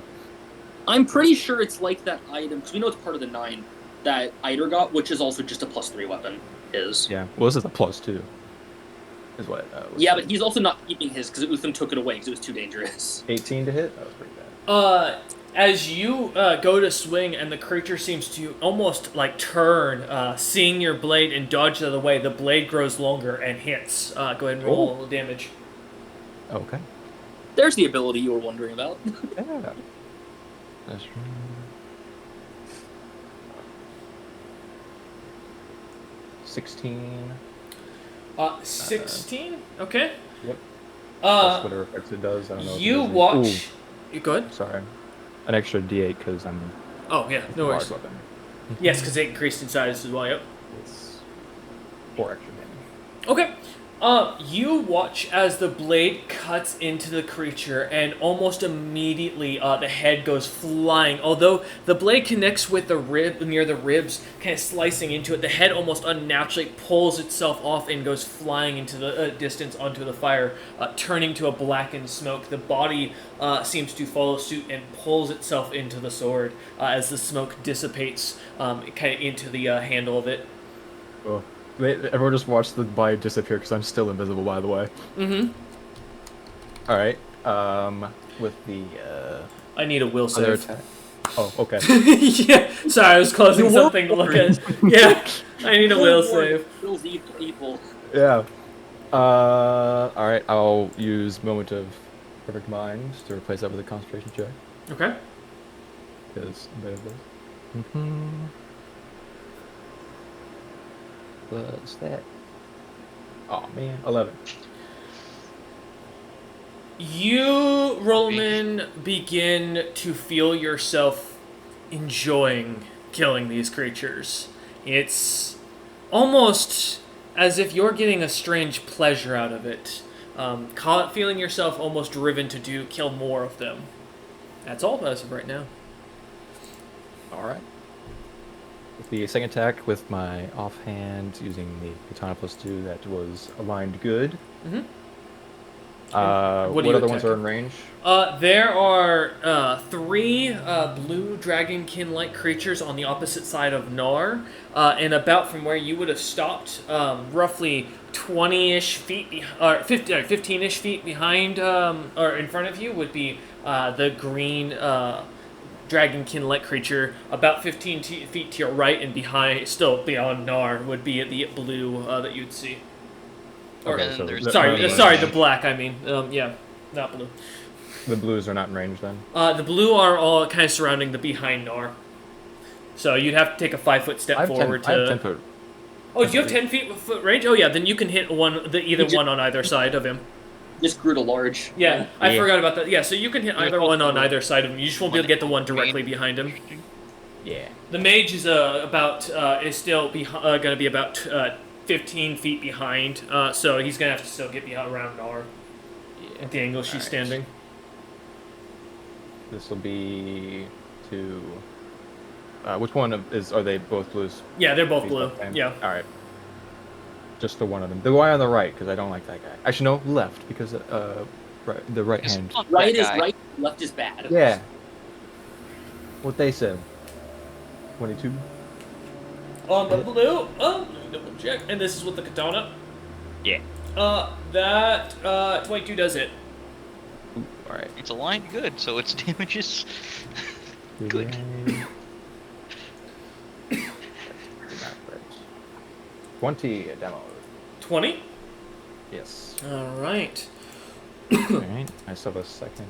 I'm pretty sure it's like that item, because we know it's part of the 9, that Eider got, which is also just a +3 weapon, is. Yeah, well, this is a +2. Is what... yeah, but he's also not keeping his, because Utham took it away, because it was too dangerous. 18 to hit? That was pretty bad. As you go to swing and the creature seems to almost like turn, seeing your blade and dodge out of the way, the blade grows longer and hits. Go ahead and roll a little damage. Okay. There's the ability you were wondering about. Yeah. That's right. 16. 16? Okay. Yep. That's whatever effects it does. I don't know. You watch... You good? Sorry. An extra D8 because I'm... Oh, yeah. No worries. Weapon. Yes, because it increased in size as well, yep. It's 4 extra damage. Okay. You watch as the blade cuts into the creature, and almost immediately the head goes flying. Although the blade connects with the rib near the ribs, kind of slicing into it, the head almost unnaturally pulls itself off and goes flying into the distance onto the fire, turning to a blackened smoke. The body seems to follow suit and pulls itself into the sword as the smoke dissipates kind of into the handle of it. Oh. Everyone just watched the body disappear because I'm still invisible, by the way. Mm-hmm. All right. With the I need a will other save. attack. Oh, okay. Yeah. Sorry, I was closing something to look at. Yeah. I need a will save. Kills evil people. Yeah. All right. I'll use moment of Perfect Mind to replace that with a concentration check. Okay. Because what's that? Oh man, 11. You, Roman, begin to feel yourself enjoying killing these creatures. It's almost as if you're getting a strange pleasure out of it. Feeling yourself almost driven to kill more of them. That's all as of right now. Alright. With the second attack with my offhand using the Katana +2, that was aligned good. Mm-hmm. What other ones are in range? There are 3 blue dragonkin-like creatures on the opposite side of Nar, and about from where you would have stopped, roughly 20-ish feet, 15-ish feet behind, or in front of you would be the green dragonkin-like creature. About 15 feet to your right and behind, still beyond Nar, would be the blue that you'd see. Okay, so Sorry, the black. I mean, yeah, not blue. The blues are not in range then. The blue are all kind of surrounding the behind Nar. So you'd have to take a 5-foot step forward to. I have 10 foot. Oh, do you have 10 foot range? Oh yeah, then you can hit one on either side of him. Just grew to large. Yeah, I forgot about that. Yeah, so you can hit either one on either side of him. You just won't be able to get the one directly behind him. Yeah. The mage is is still going to be about 15 feet behind, so he's going to have to still get behind around Nar at the angle she's standing. This will be to... which one are they both blues? Yeah, they're both blue. Yeah. Alright. Just the one of them. The guy on the right, because I don't like that guy. Actually, no, left, because the right hand. Right is right, left is bad. Yeah. What they said. 22? On the blue, double check. And this is with the katana? Yeah. That 22 does it. Alright. It's aligned good, so its damage is good. 20 demo. 20? Yes. Alright. Alright, I still have a second.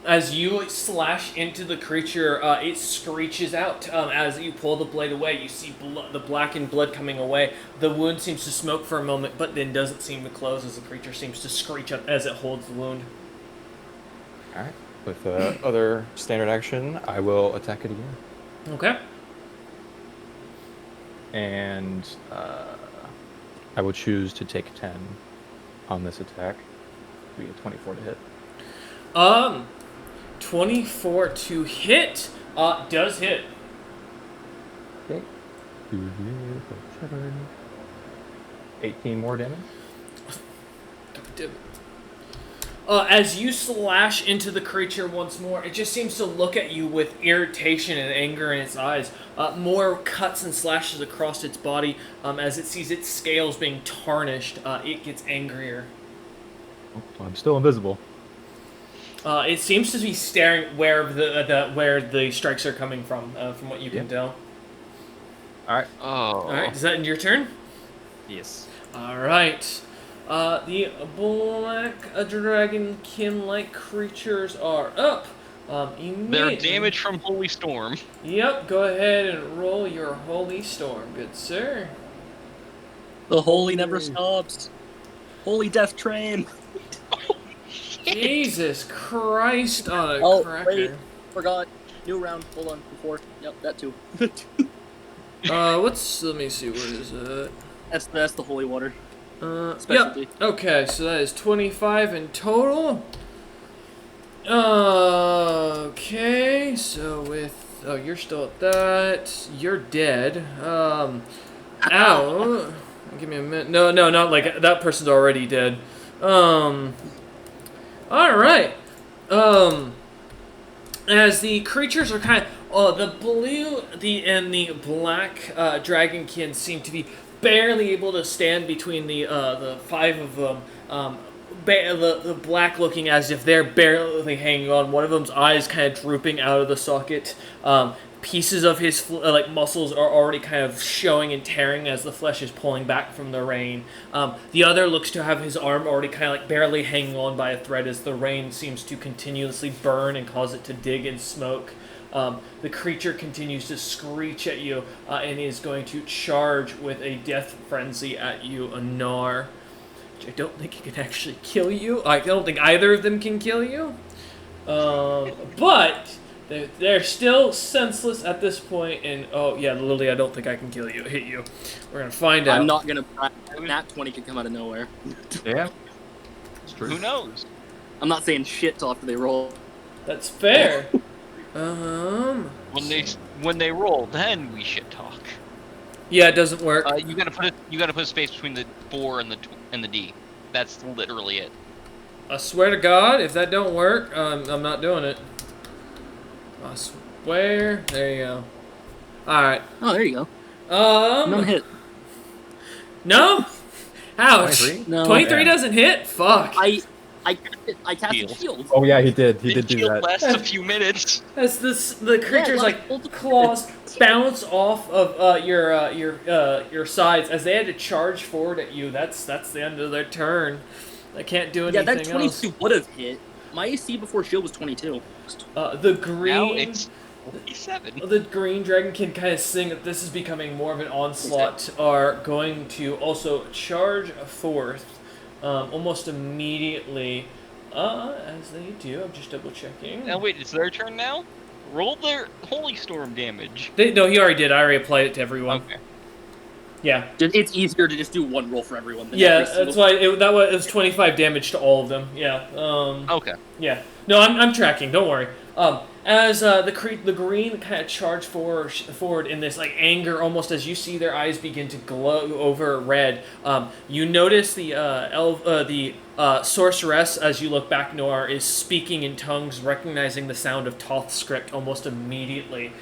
As you slash into the creature, it screeches out. As you pull the blade away, you see the blackened blood coming away. The wound seems to smoke for a moment, but then doesn't seem to close as the creature seems to screech up as it holds the wound. Alright. With other standard action, I will attack it again. Okay. And I will choose to take 10 on this attack. We get 24 to hit. 24 to hit. Does hit. Okay. 18 more damage. As you slash into the creature once more, it just seems to look at you with irritation and anger in its eyes. More cuts and slashes across its body. As it sees its scales being tarnished, it gets angrier. Oh, I'm still invisible. It seems to be staring where the strikes are coming from what you can tell. All right. Oh. All right. Is that in your turn? Yes. All right. The black dragonkin-like creatures are up. They're damaged from Holy Storm. Yep. Go ahead and roll your Holy Storm, good sir. The holy never stops. Holy death train. Jesus Christ on a cracker. Wait, forgot. New round. Hold on. Before. Yep, that too. Let me see, what is it? That's the holy water. Specialty. Yep. Okay, so that is 25 in total. Okay, so with... Oh, you're still at that. You're dead. Ow. Give me a minute. No, not like... That person's already dead. Alright. As the creatures are kind of... the blue and the black dragonkin seem to be barely able to stand between the 5 of them. The black looking as if they're barely hanging on. One of them's eyes kind of drooping out of the socket. pieces of his muscles are already kind of showing and tearing as the flesh is pulling back from the rain. The other looks to have his arm already kind of like barely hanging on by a thread as the rain seems to continuously burn and cause it to dig and smoke. The creature continues to screech at you and is going to charge with a death frenzy at you, Anar. Which I don't think it can actually kill you. I don't think either of them can kill you. But they're still senseless at this point, and oh yeah, Lily, I don't think I can hit you. We're gonna find out. I'm not gonna. That 20 could come out of nowhere. Yeah, it's true. Who knows? I'm not saying shit till after they roll. That's fair. When they roll, then we shit talk. Yeah, it doesn't work. You gotta put a space between the 4 and the D. That's literally it. I swear to God, if that don't work, I'm not doing it. I swear. There you go. All right. Oh, there you go. No hit. No. Ouch. 23? No. 23 doesn't hit. Fuck. I cast a shield. Oh yeah, he did. He did do Shield that. lasts a few minutes. As the creature's claws bounce off of your sides as they had to charge forward at you. That's the end of their turn. I can't do anything that 22 would have hit. My AC before shield was 22. The green. Now it's 47. The green dragon can kind of sing that this is becoming more of an onslaught. Are going to also charge forth. Almost immediately, as they do. I'm just double checking. Now wait, it's their turn now? Roll their Holy Storm damage. No, he already did. I already applied it to everyone. Okay. Yeah. It's easier to just do one roll for everyone. Yeah, that's why it was 25 damage to all of them. Yeah. Okay. Yeah. No, I'm tracking. Don't worry. As the green kind of charge forward in this like anger, almost as you see their eyes begin to glow over red. You notice the sorceress, as you look back, Noir, is speaking in tongues, recognizing the sound of Toth script almost immediately.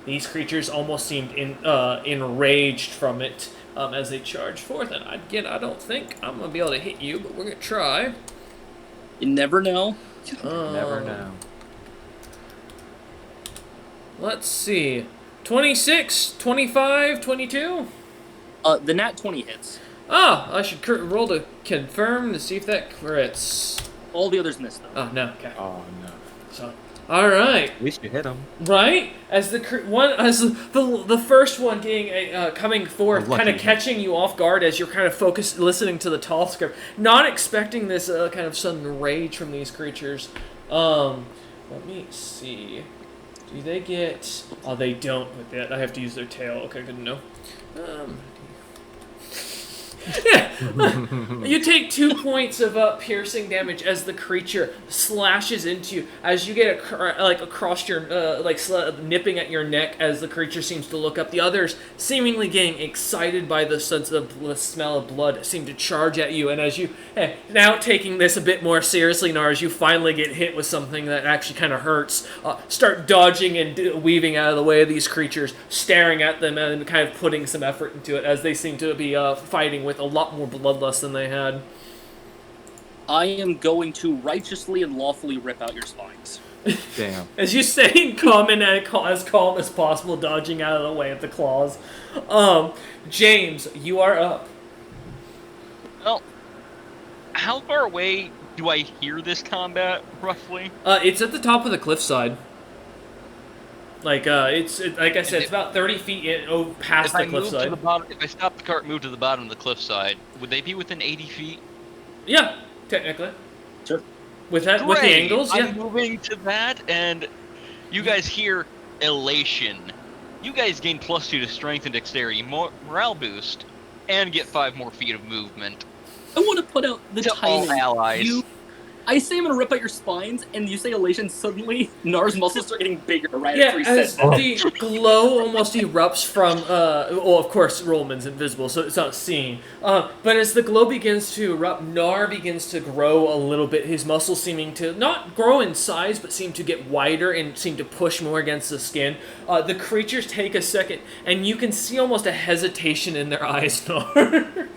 These creatures almost seemed enraged from it as they charge forth. And again, I don't think I'm gonna be able to hit you, but we're gonna try. You never know. Never know. Let's see. 26, 25, 22? The nat 20 hits. Oh, I should roll to confirm to see if that crits. All the others missed, though. Oh, no. Okay. Oh no. So, all right. At least you hit him. Right? As the first one getting coming forth, Lucky. kind of catching you off guard as you're kind of focused, listening to the Toth script, not expecting this kind of sudden rage from these creatures. Let me see. Do they get... Oh, they don't with that. I have to use their tail. Okay, good to know. Yeah. You take 2 points of piercing damage as the creature slashes into you. As you get across your nipping at your neck, as the creature seems to look up. The others, seemingly getting excited by the smell of blood, seem to charge at you. And as you now taking this a bit more seriously, Nar, as you finally get hit with something that actually kind of hurts, start dodging and weaving out of the way of these creatures, staring at them and kind of putting some effort into it as they seem to be fighting with a lot more bloodlust than they had. I am going to righteously and lawfully rip out your spines. Damn. As you say in common and as calm as possible, dodging out of the way of the claws. James, you are up. Well, how far away do I hear this combat, roughly? It's at the top of the cliffside. Like like I said, it's about 30 feet past the cliffside. If I stop the cart and move to the bottom of the cliffside, would they be within 80 feet? Yeah, technically. Sure. With the angles, yeah. I'm moving to that, and you guys hear elation. You guys gain +2 to strength and dexterity, morale boost, and get 5 more feet of movement. I want to put out the To all timing. allies. I say I'm going to rip out your spines, and you say elation, suddenly Nar's muscles start getting bigger right after he as said that. the glow almost erupts from, well, of course, Rollman's invisible, so it's not seen. But as the glow begins to erupt, Nar begins to grow a little bit, his muscles seeming to not grow in size, but seem to get wider and seem to push more against the skin. The creatures take a second, and you can see almost a hesitation in their eyes, Nar.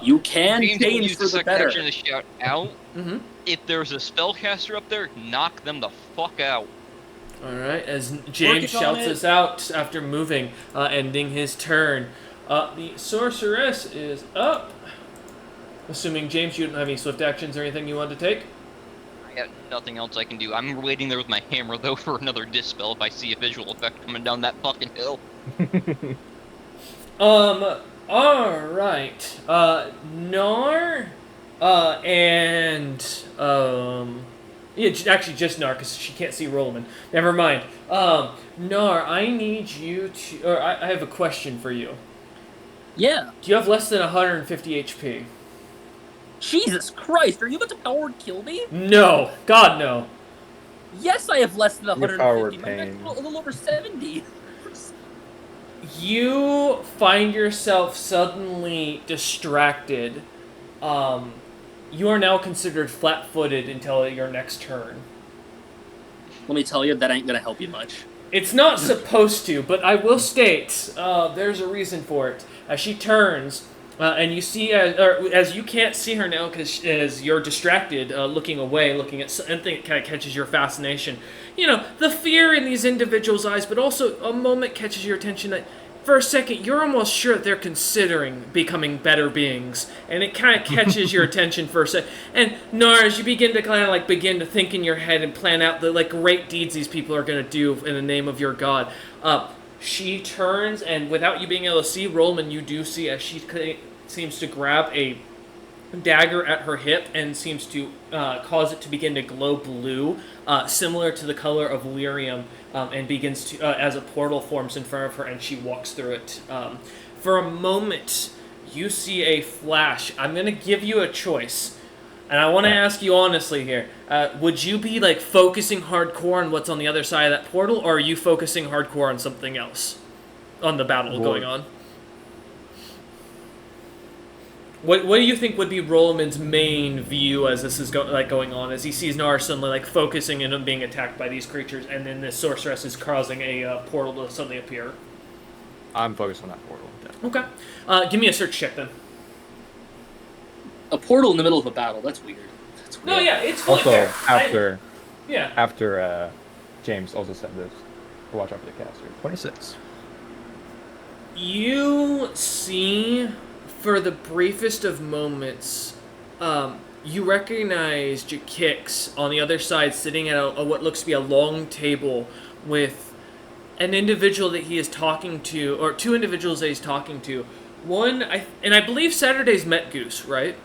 You can James will change use for the the second better. action to shout out. Mm-hmm. If there's a spellcaster up there, knock them the fuck out. All right, as James shouts this out after moving, ending his turn. The sorceress is up. Assuming, James, you don't have any swift actions or anything you want to take? I got nothing else I can do. I'm waiting there with my hammer, though, for another dispel if I see a visual effect coming down that fucking hill. Alright. Nar, and, yeah, actually just Nar, because she can't see Rollman. Never mind. Nar, I need you to, or I have a question for you. Yeah. Do you have less than 150 HP? Jesus Christ, are you about to power kill me? No. God, no. Yes, I have less than Your 150. power My pain. a little over 70. You find yourself suddenly distracted. You are now considered flat-footed until your next turn. Let me tell you, that ain't gonna help you much. It's not supposed to, but I will state there's a reason for it. As she turns, and you see, as you can't see her now because as you're distracted, looking away, looking at something that kind of catches your fascination. You know, the fear in these individuals' eyes, but also a moment catches your attention that for a second, you're almost sure that they're considering becoming better beings, and it kind of catches your attention for a second. And Nars, you begin to think in your head and plan out the great deeds these people are going to do in the name of your god. She turns, and without you being able to see Rollman, you do see as she seems to grab a dagger at her hip and seems to cause it to begin to glow blue, similar to the color of lyrium, and begins to, as a portal forms in front of her and she walks through it. For a moment, you see a flash. I'm going to give you a choice, and I want to ask you honestly here. Would you be focusing hardcore on what's on the other side of that portal, or are you focusing hardcore on something else? On the battle going on? What do you think would be Rolman's main view as this is going on? As he sees Nar suddenly focusing and being attacked by these creatures, and then this sorceress is causing a portal to suddenly appear. I'm focused on that portal. Okay, give me a search check then. A portal in the middle of a battle. That's weird. No, yeah, it's fully Also, fair. after James also said this, watch out for the caster. 26. You see, for the briefest of moments, you recognize Jakix on the other side sitting at what looks to be a long table with an individual that he is talking to, or two individuals that he's talking to. One, I believe Saturday's met Goose, right?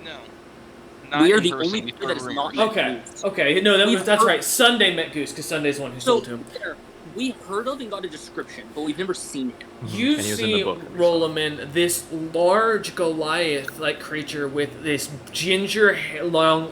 No. We are the only people that is not met Goose. Okay, no, that's right. Sunday met Goose, because Sunday's the one who sold to him. We heard of and got a description, but we've never seen him. You see, Rolaman, this large Goliath-like creature with this ginger, long,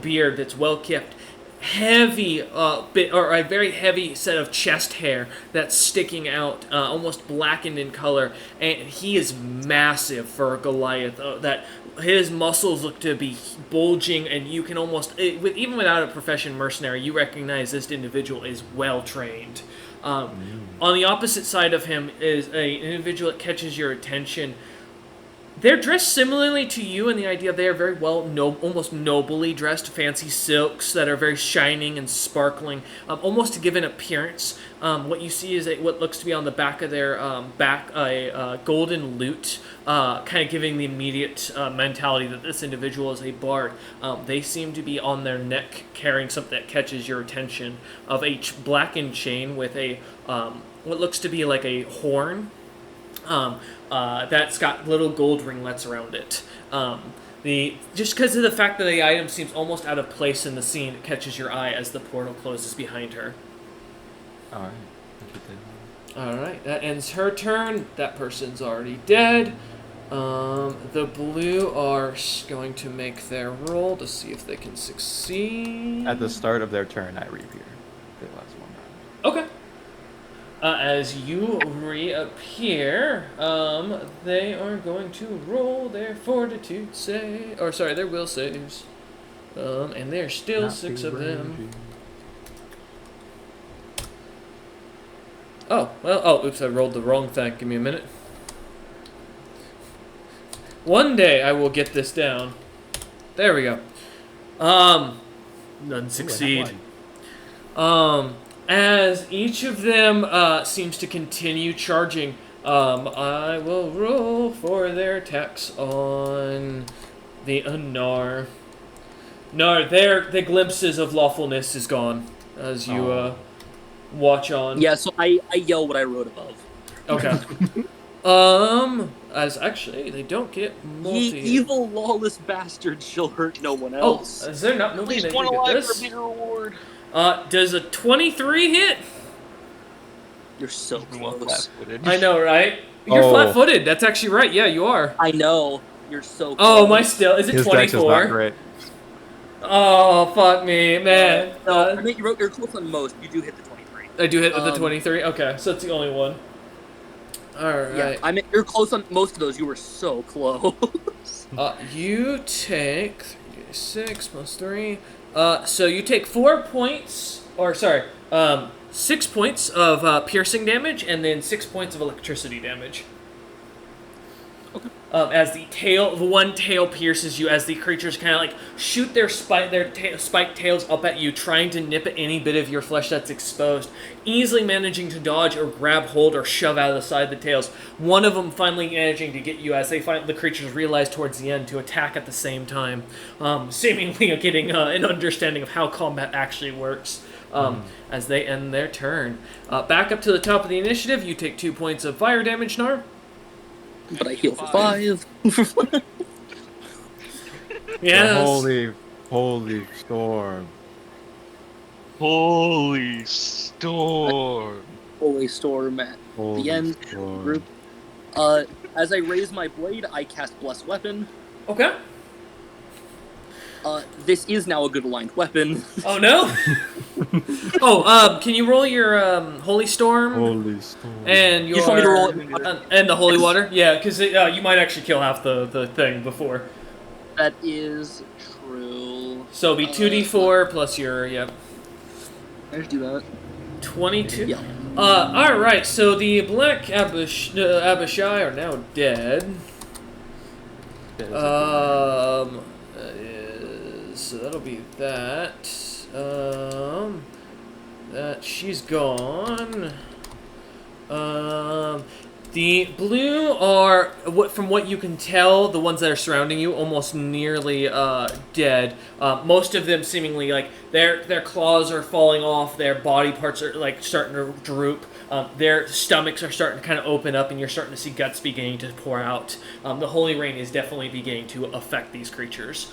beard that's well kept, heavy, or a very heavy set of chest hair that's sticking out, almost blackened in color, and he is massive for a Goliath. That his muscles look to be bulging, and you can almost, even without a profession mercenary, you recognize this individual is well trained. On the opposite side of him is an individual that catches your attention. They're dressed similarly to you in the idea they are very well, almost nobly dressed, fancy silks that are very shining and sparkling, almost to give an appearance. What you see is what looks to be on the back of their back a golden lute, kind of giving the immediate mentality that this individual is a bard. They seem to be on their neck carrying something that catches your attention, of a blackened chain with a what looks to be like a horn. That's got little gold ringlets around it. Just because of the fact that the item seems almost out of place in the scene, it catches your eye as the portal closes behind her. Alright, that ends her turn. That person's already dead. The blue are going to make their roll to see if they can succeed. At the start of their turn, I reappear. The last one round. Okay. As you reappear, they are going to roll their fortitude save, or sorry, their will saves. And there's still Not 6 be of them. raging. Oops, I rolled the wrong thing. Give me a minute. One day I will get this down. There we go. None succeed. As each of them seems to continue charging, I will roll for their attacks on the Anar. No, the glimpses of lawfulness is gone as you watch on. Yeah, so I yell what I wrote above. Okay. As actually they don't get Ye multi. evil, lawless bastard shall hurt no one Oh, else. is there not At nobody least that one can get alive for a this? bigger reward. Does a 23 hit? You're so close. I know, right? You're flat-footed. That's actually right. Yeah, you are. I know. You're so close. Oh, my still is it His 24? dex is not great. Oh, fuck me, man. No, I mean, you're close on most. You do hit the 23. I do hit with the 23? Okay, so it's the only one. Alright. Yeah, I mean, you're close on most of those. You were so close. You take 6 plus 3. So you take 4 points, or sorry, 6 points of piercing damage, and then 6 points of electricity damage. Okay. As the one tail pierces you, as the creatures kind of like shoot their spiked tails up at you, trying to nip at any bit of your flesh that's exposed, easily managing to dodge or grab hold or shove out of the side of the tails. One of them finally managing to get you, as the creatures realize towards the end to attack at the same time, seemingly getting an understanding of how combat actually works. As they end their turn. Back up to the top of the initiative, you take 2 points of fire damage, Nar. But I heal for 5. Yes. Holy storm. Holy storm. Holy storm at the end. Group. As I raise my blade, I cast Blessed Weapon. Okay. This is now a good aligned weapon. Oh no! Can you roll your Holy Storm? Holy storm. And your You just want me to roll it? and the Holy Water? Yeah, because you might actually kill half the thing before. That is true. So it'll be 2d4 plus your I just do that. 22. Yeah. All right. So the Black Abishai are now dead. So that'll be that. That she's gone. The blue are, from what you can tell, the ones that are surrounding you, almost nearly dead. Most of them seemingly like their claws are falling off, their body parts are like starting to droop. Their stomachs are starting to kind of open up, and you're starting to see guts beginning to pour out. The holy rain is definitely beginning to affect these creatures.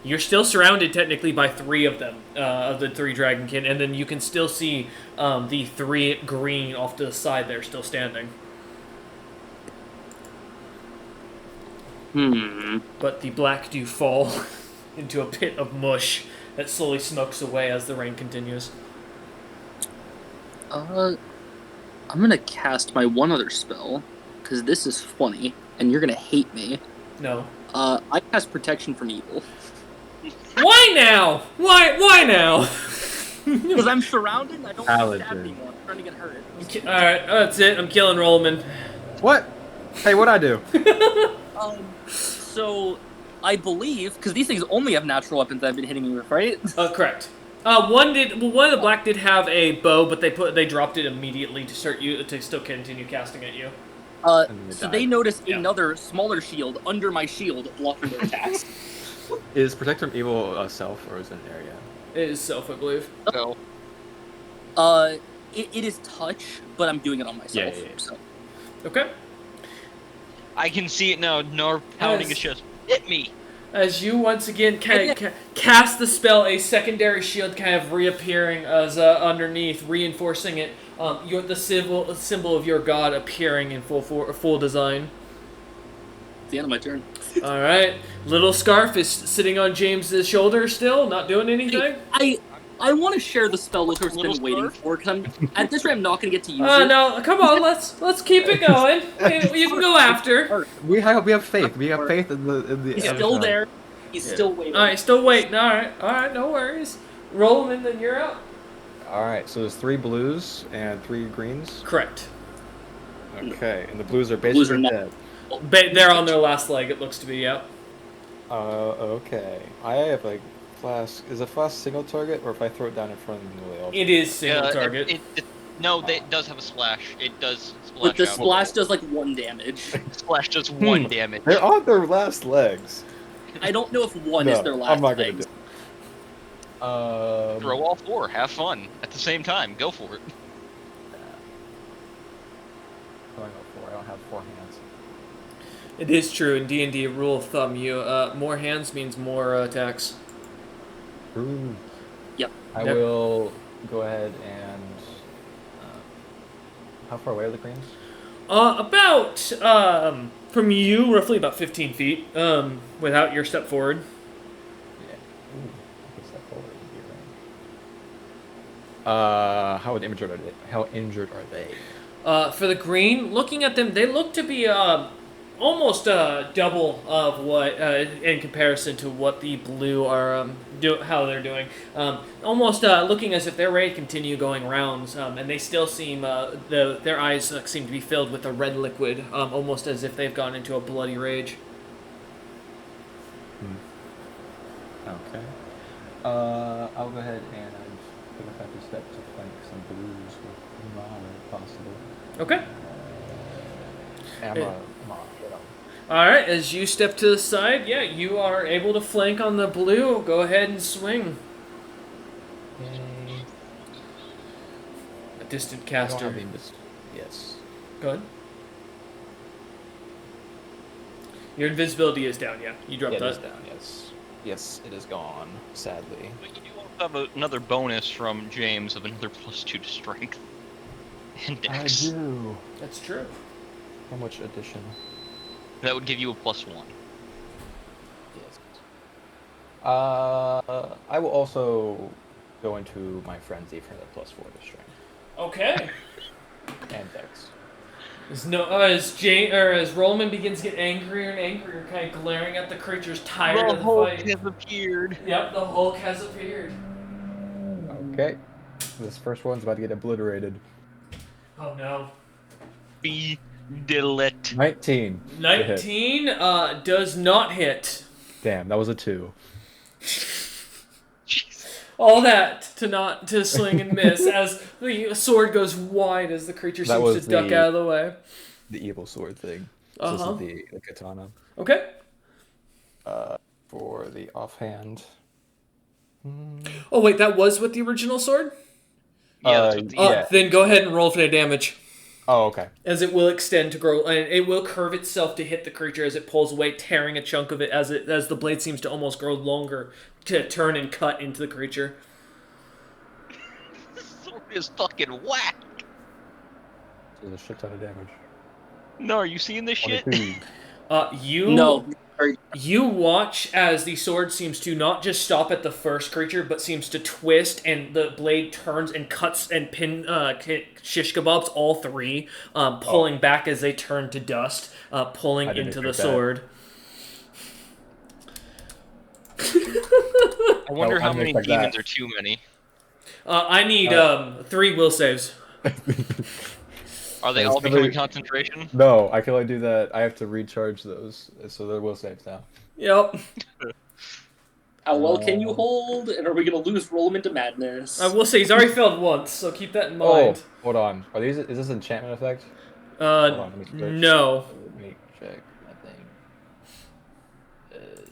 You're still surrounded technically by 3 of them, of the 3 dragonkin, and then you can still see the 3 green off to the side there still standing. But the black do fall into a pit of mush that slowly smokes away as the rain continues. I'm gonna cast my one other spell, because this is funny, and you're gonna hate me. No. I cast Protection from Evil. Why now? Why now? Because I'm surrounded and I don't want to stab Paladin. anyone. I'm trying to get hurt. Alright, that's it. I'm killing Rollman. What? Hey, what'd I do? So, I believe, because these things only have natural weapons that have been hitting me with, right? Correct. One of the black did have a bow, but they dropped it immediately to still continue casting at you. So they notice another smaller shield under my shield blocking their attacks. Is Protect from Evil a self or is it an area? It is self, I believe. No. It is touch, but I'm doing it on myself. Yeah. So. Okay. I can see it now. Nor pounding his chest. Hit me. As you once again cast the spell, a secondary shield kind of reappearing as underneath, reinforcing it. The symbol of your god appearing in full design. It's the end of my turn. All right, little scarf is sitting on James's shoulder still, not doing anything. I want to share the spell with who's been waiting for. Cause at this rate, I'm not going to get to use it. No, come on, let's keep it going. You can go after. We have faith. We have faith in the. He's still there. He's still waiting. All right, still waiting. All right, no worries. Roll him and then you're up. All right, so there's 3 blues and 3 greens. Correct. Okay, and the blues are Blues are basically not- dead. They're on their last leg. It looks to be. Yep. Okay. I have like flask? Is a flask single target, or if I throw it down in front of them, will they all? It is single target. No, it does have a splash. It does splash But the out. splash does like 1 damage. Splash does 1 damage. They're on their last legs. I don't know if 1 is their last I'm not gonna legs. do it. Throw all 4. Have fun at the same time. Go for it. Going up 4. I don't have 4 hands. It is true in D&D rule of thumb. More hands means more attacks. Ooh. Yep. I will go ahead and. How far away are the creams? About from you, roughly about 15 feet. Without your step forward. Yeah. Ooh. I can step forward. How injured are they? How injured are they? For the green, looking at them, they look to be almost double of what in comparison to what the blue are how they're doing. Almost looking as if they're ready to continue going rounds, and they still seem their eyes seem to be filled with a red liquid, almost as if they've gone into a bloody rage. Okay. I'll go ahead and take a 50 step to flank some blues with Mar if possible. Okay. And I'm All right, as you step to the side, yeah, you are able to flank on the blue. Go ahead and swing. Yay. A distant caster. Yes. Go ahead. Your invisibility is down, yeah. You dropped It that. is down, yes. Yes, it is gone, sadly. But you do also have another bonus from James of another +2 to strength. And dex. I do. That's true. How much addition? That would give you a +1. Yes. I will also go into my frenzy for the +4 to strength. Okay. And dex. As Rollman begins to get angrier and angrier, kind of glaring at the creatures, tired of the fight. has appeared. Yep, the Hulk has appeared. Okay. This first one's about to get obliterated. Oh no. Be delete. 19. 19 does not hit. Damn, that was a 2. All that to sling and miss as the sword goes wide as the creature That seems was to duck out of the way. The evil sword thing. Uh-huh. So this is the katana. Okay. For the offhand. Oh wait, that was with the original sword? Yeah, that's what the yeah. Then go ahead and roll for the damage. Oh, okay. As it will extend to grow, and it will curve itself to hit the creature as it pulls away, tearing a chunk of it as the blade seems to almost grow longer to turn and cut into the creature. This sword is fucking whack. There's a shit ton of damage. No, are you seeing this shit? 22. No. You watch as the sword seems to not just stop at the first creature, but seems to twist, and the blade turns and cuts and shish kebabs all three, pulling back as they turn to dust, pulling into the sword. I wonder how many demons are too many. I need 3 will saves. Are they all becoming concentration? No, I can only do that. I have to recharge those, so they're will saves now. Yep. How well can you hold? And are we going to lose Roll into madness? I will say he's already failed once, so keep that in mind. Oh, hold on. Are these? Is this an enchantment effect? Hold on, let me search. No. Let me check that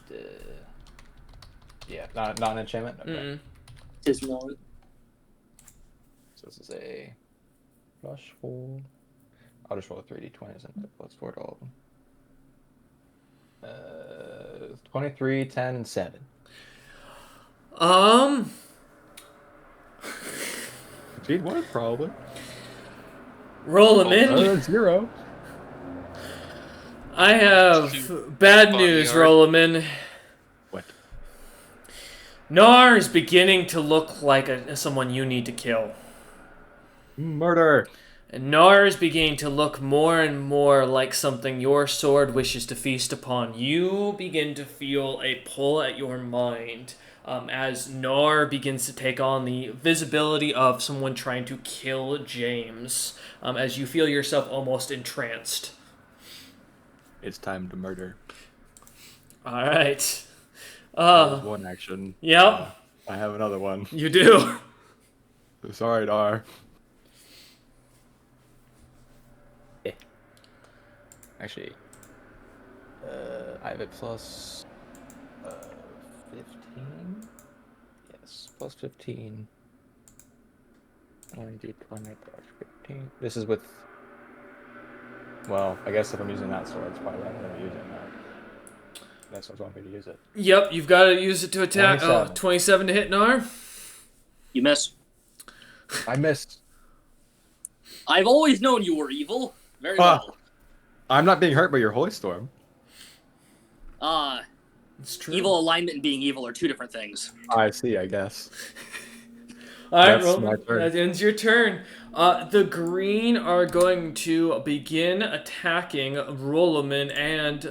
thing. Yeah, not an enchantment. Okay. Tis not. So this is a +4. I'll just roll a 3d20s and +4 to all of them. 23, 10, and 7. Gee, what probably? Roll them in. 0. I have bad news, Rolaman. What? Nar is beginning to look like someone you need to kill. Murder! And Nar is beginning to look more and more like something your sword wishes to feast upon. You begin to feel a pull at your mind as Nar begins to take on the visibility of someone trying to kill James, as you feel yourself almost entranced. It's time to murder. All right. That was one action. Yep. I have another one. You do. Sorry, Dar. Actually, I have a plus 15. Yes, plus 15. 20, 20 plus 15. This is with. Well, I guess if I'm using that sword, it's probably not going to be using that. That's what's want me to use it. Yep, you've got to use it to attack. 27. 27 to hit Nar. You miss. I missed. I've always known you were evil. Very well. I'm not being hurt by your Holy Storm. It's true. Evil alignment and being evil are two different things. I see, I guess. All right, That's Roman, my turn. that ends your turn. The green are going to begin attacking Roloman and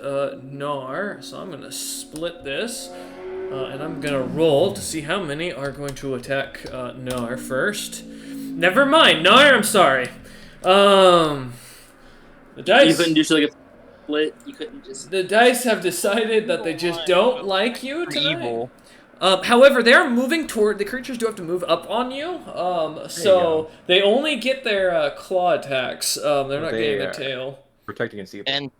Nar. So I'm going to split this, and I'm going to roll to see how many are going to attack Nar first. Never mind, Nar, I'm sorry. The dice. You couldn't do like a split. You couldn't just. The dice have decided that they just don't like you tonight. Evil. However, they are moving toward the creatures. Do have to move up on you. So they only get their claw attacks. They're not getting the tail. Protect against evil. And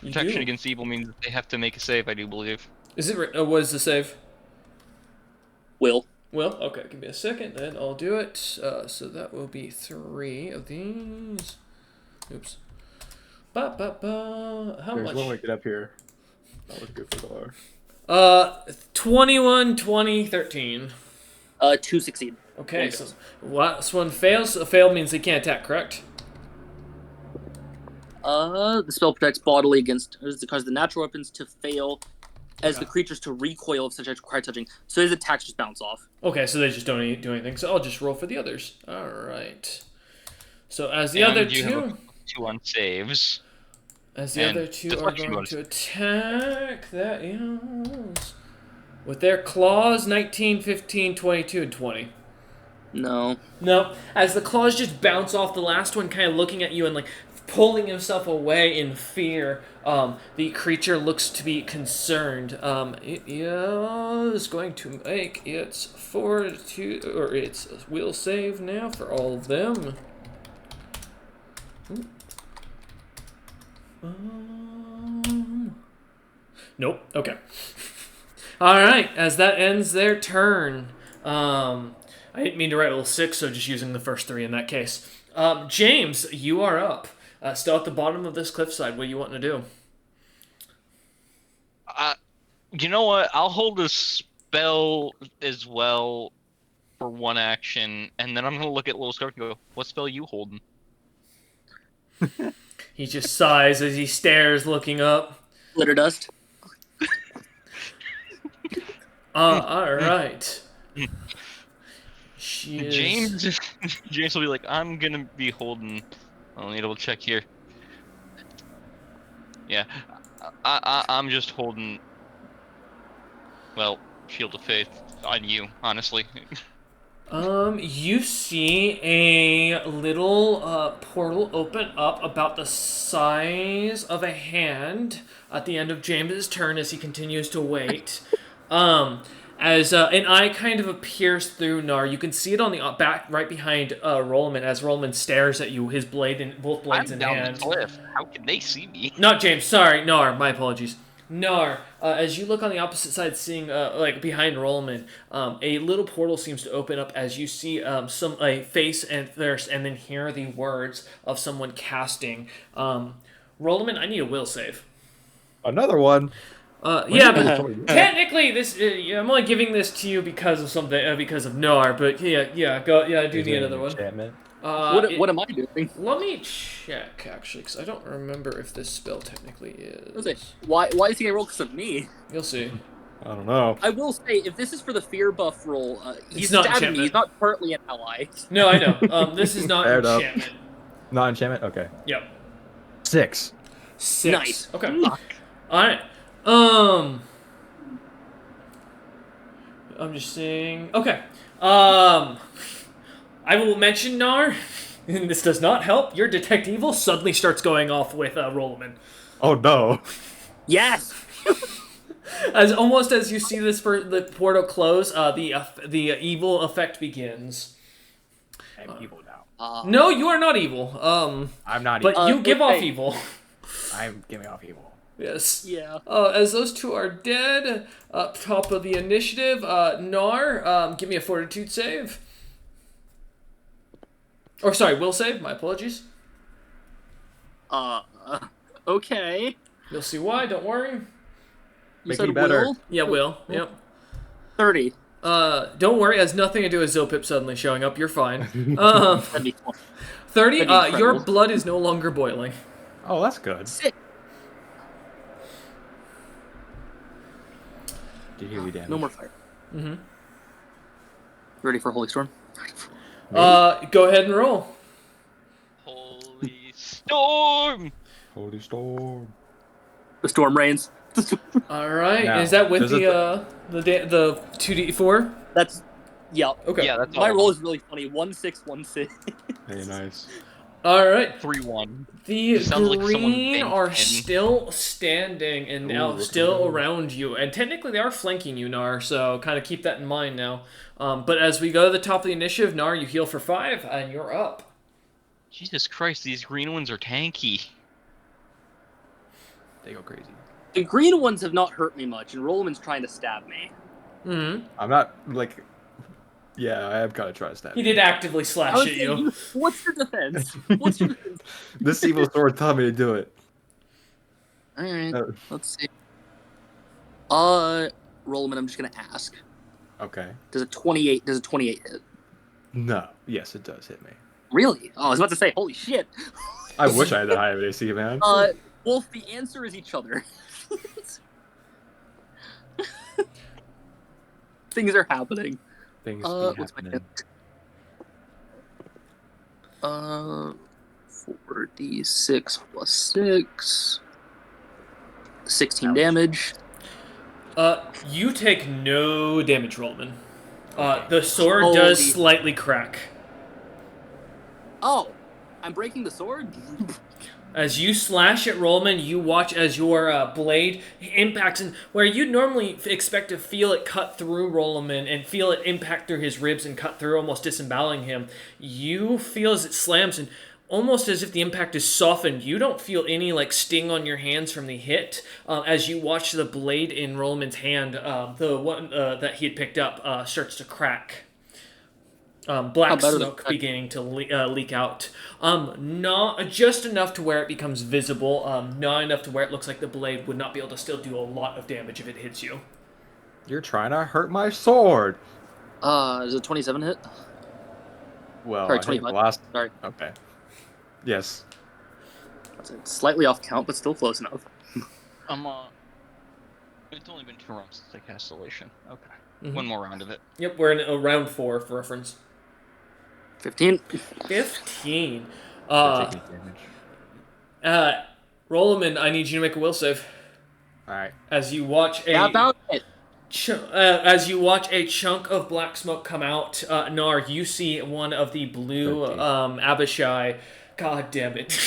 You protection do. against evil means that they have to make a save, I do believe. Is it? What is the save? Will. Well, okay. Give me a second, then I'll do it. So that will be 3 of these. Oops. How There's much? one way to get up here. That was good for Dar. 21, 20, 13. 2 succeed. Okay, so last one fails. A fail means they can't attack, correct? The spell protects bodily against it causes the natural weapons to fail as the creatures to recoil if such as require touching. So his attacks just bounce off. Okay, so they just don't do anything. So I'll just roll for the others. All right. So as the other you have two, a +2 on saves. as the and other two are deflection going bonus. to attack, that is with their claws, 19, 15, 22, and 20. No. No, as the claws just bounce off, the last one kind of looking at you and like pulling himself away in fear. The creature looks to be concerned. It is going to make its fortitude or its will save now for all of them. Nope. Okay. All right. As that ends their turn. I didn't mean to write a little 6, so just using the first 3 in that case. James, you are up. Still at the bottom of this cliffside. What do you want to do? You know what? I'll hold a spell as well for one action, and then I'm gonna look at Little Scarf and go, "What spell you holding?" He just sighs as he stares, looking up. Litter dust. All right. She is... James will be like, "I'm gonna be holding." I'll need to double check here. Yeah, I'm just holding. Well, Shield of Faith on you, honestly. You see a little portal open up about the size of a hand at the end of James's turn as he continues to wait. As an eye kind of appears through Nar, you can see it on the back, right behind Rollman, as Rollman stares at you, his blade in both blades in hand. I'm down the cliff. How can they see me? Not James, sorry, Nar. My apologies. Nar, as you look on the opposite side, seeing like behind Rollman, a little portal seems to open up as you see a face and then hear the words of someone casting. Rollman, I need a will save. Another one. Yeah, but technically, this I'm only giving this to you because of something, because of Nar. But do need another one. Enchantment. What am I doing? Let me check actually, because I don't remember if this spell technically is. Why is he gonna roll because of me? You'll see. I don't know. I will say, if this is for the fear buff roll, he's not stabbing enchantment. me. He's not currently an ally. No, I know. This is not Fair enough. enchantment. Not enchantment? Okay. Yep. 6. 6. Nice. Okay. Alright. I'm just saying. Okay. I will mention Nar, and this does not help. Your detect evil suddenly starts going off with Rollman. Oh no. Yes. As almost as you see the portal close, the evil effect begins. I'm evil now. No, you are not evil. I'm not but evil. you give off okay. evil. I'm giving off evil. Yes. Yeah. As those two are dead, up top of the initiative, Nar, give me a fortitude save. Or sorry, will save. My apologies. Okay. You'll see why. Don't worry. You Make said me better. will? Yeah, will. Yep. 30. Don't worry. It has nothing to do with Zopip suddenly showing up. You're fine. That'd be fun. 30. That'd be incredible. Your blood is no longer boiling. Oh, that's good. Sick. Did you hear me damage? No more fire. Mm-hmm. Ready for Holy Storm? Go ahead and roll. Holy storm! Holy storm. The storm reigns. All right. Now, Is that with there's the 2d4? That's yeah. Okay. Yeah, that's My all. roll is really funny. 1 6 1 6. Hey, nice. All right. 3-1. The Sounds like someone green banked are in. still standing and now look at still them. around you, and technically they are flanking you, Nar. So kind of keep that in mind now. But as we go to the top of the initiative, Nar, you heal for 5, and you're up. Jesus Christ, these green ones are tanky. They go crazy. The green ones have not hurt me much, and Rollman's trying to stab me. Mm-hmm. I'm not like. Yeah, I am kind of trying to stab. He did actively I slash would at say, you. what's your defense? What's your defense? This evil sword told me to do it. All right, Oh. let's see. Rollman, I'm just gonna ask. Okay. Does a 28 hit? No. Yes, it does hit me. Really? Oh, I was about to say, holy shit. I wish I had that high of an AC, man. Wolf, the answer is each other. Things are happening. Things what's my happening. hit? 4d6 plus 6. 16 Ouch. damage. You take no damage, Rollman. Okay. The sword Holy- does slightly crack. Oh, I'm breaking the sword? As you slash at Rollman, you watch as your blade impacts, and where you'd normally expect to feel it cut through Rollman and feel it impact through his ribs and cut through, almost disemboweling him, you feel as it slams, and almost as if the impact is softened, you don't feel any like sting on your hands from the hit. As you watch the blade in Rollman's hand, the one that he had picked up, starts to crack. Black better smoke than- beginning to leak out. Not just enough to where it becomes visible. Not enough to where it looks like the blade would not be able to still do a lot of damage if it hits you. You're trying to hurt my sword. Is it 27 hit? Well, Sorry, I think 25. the last. Sorry. Okay. Yes. It's slightly off count, but still close enough. It's only been 2 rounds since I cast Elation. Okay. Mhm. One more round of it. Yep, we're in round 4 for reference. 15. 15. They're taking damage. Rollerman, I need you to make a will save. All right. As you watch a Tap out it. as you watch a chunk of black smoke come out, Nar, you see one of the blue 13. Abishai. God damn it.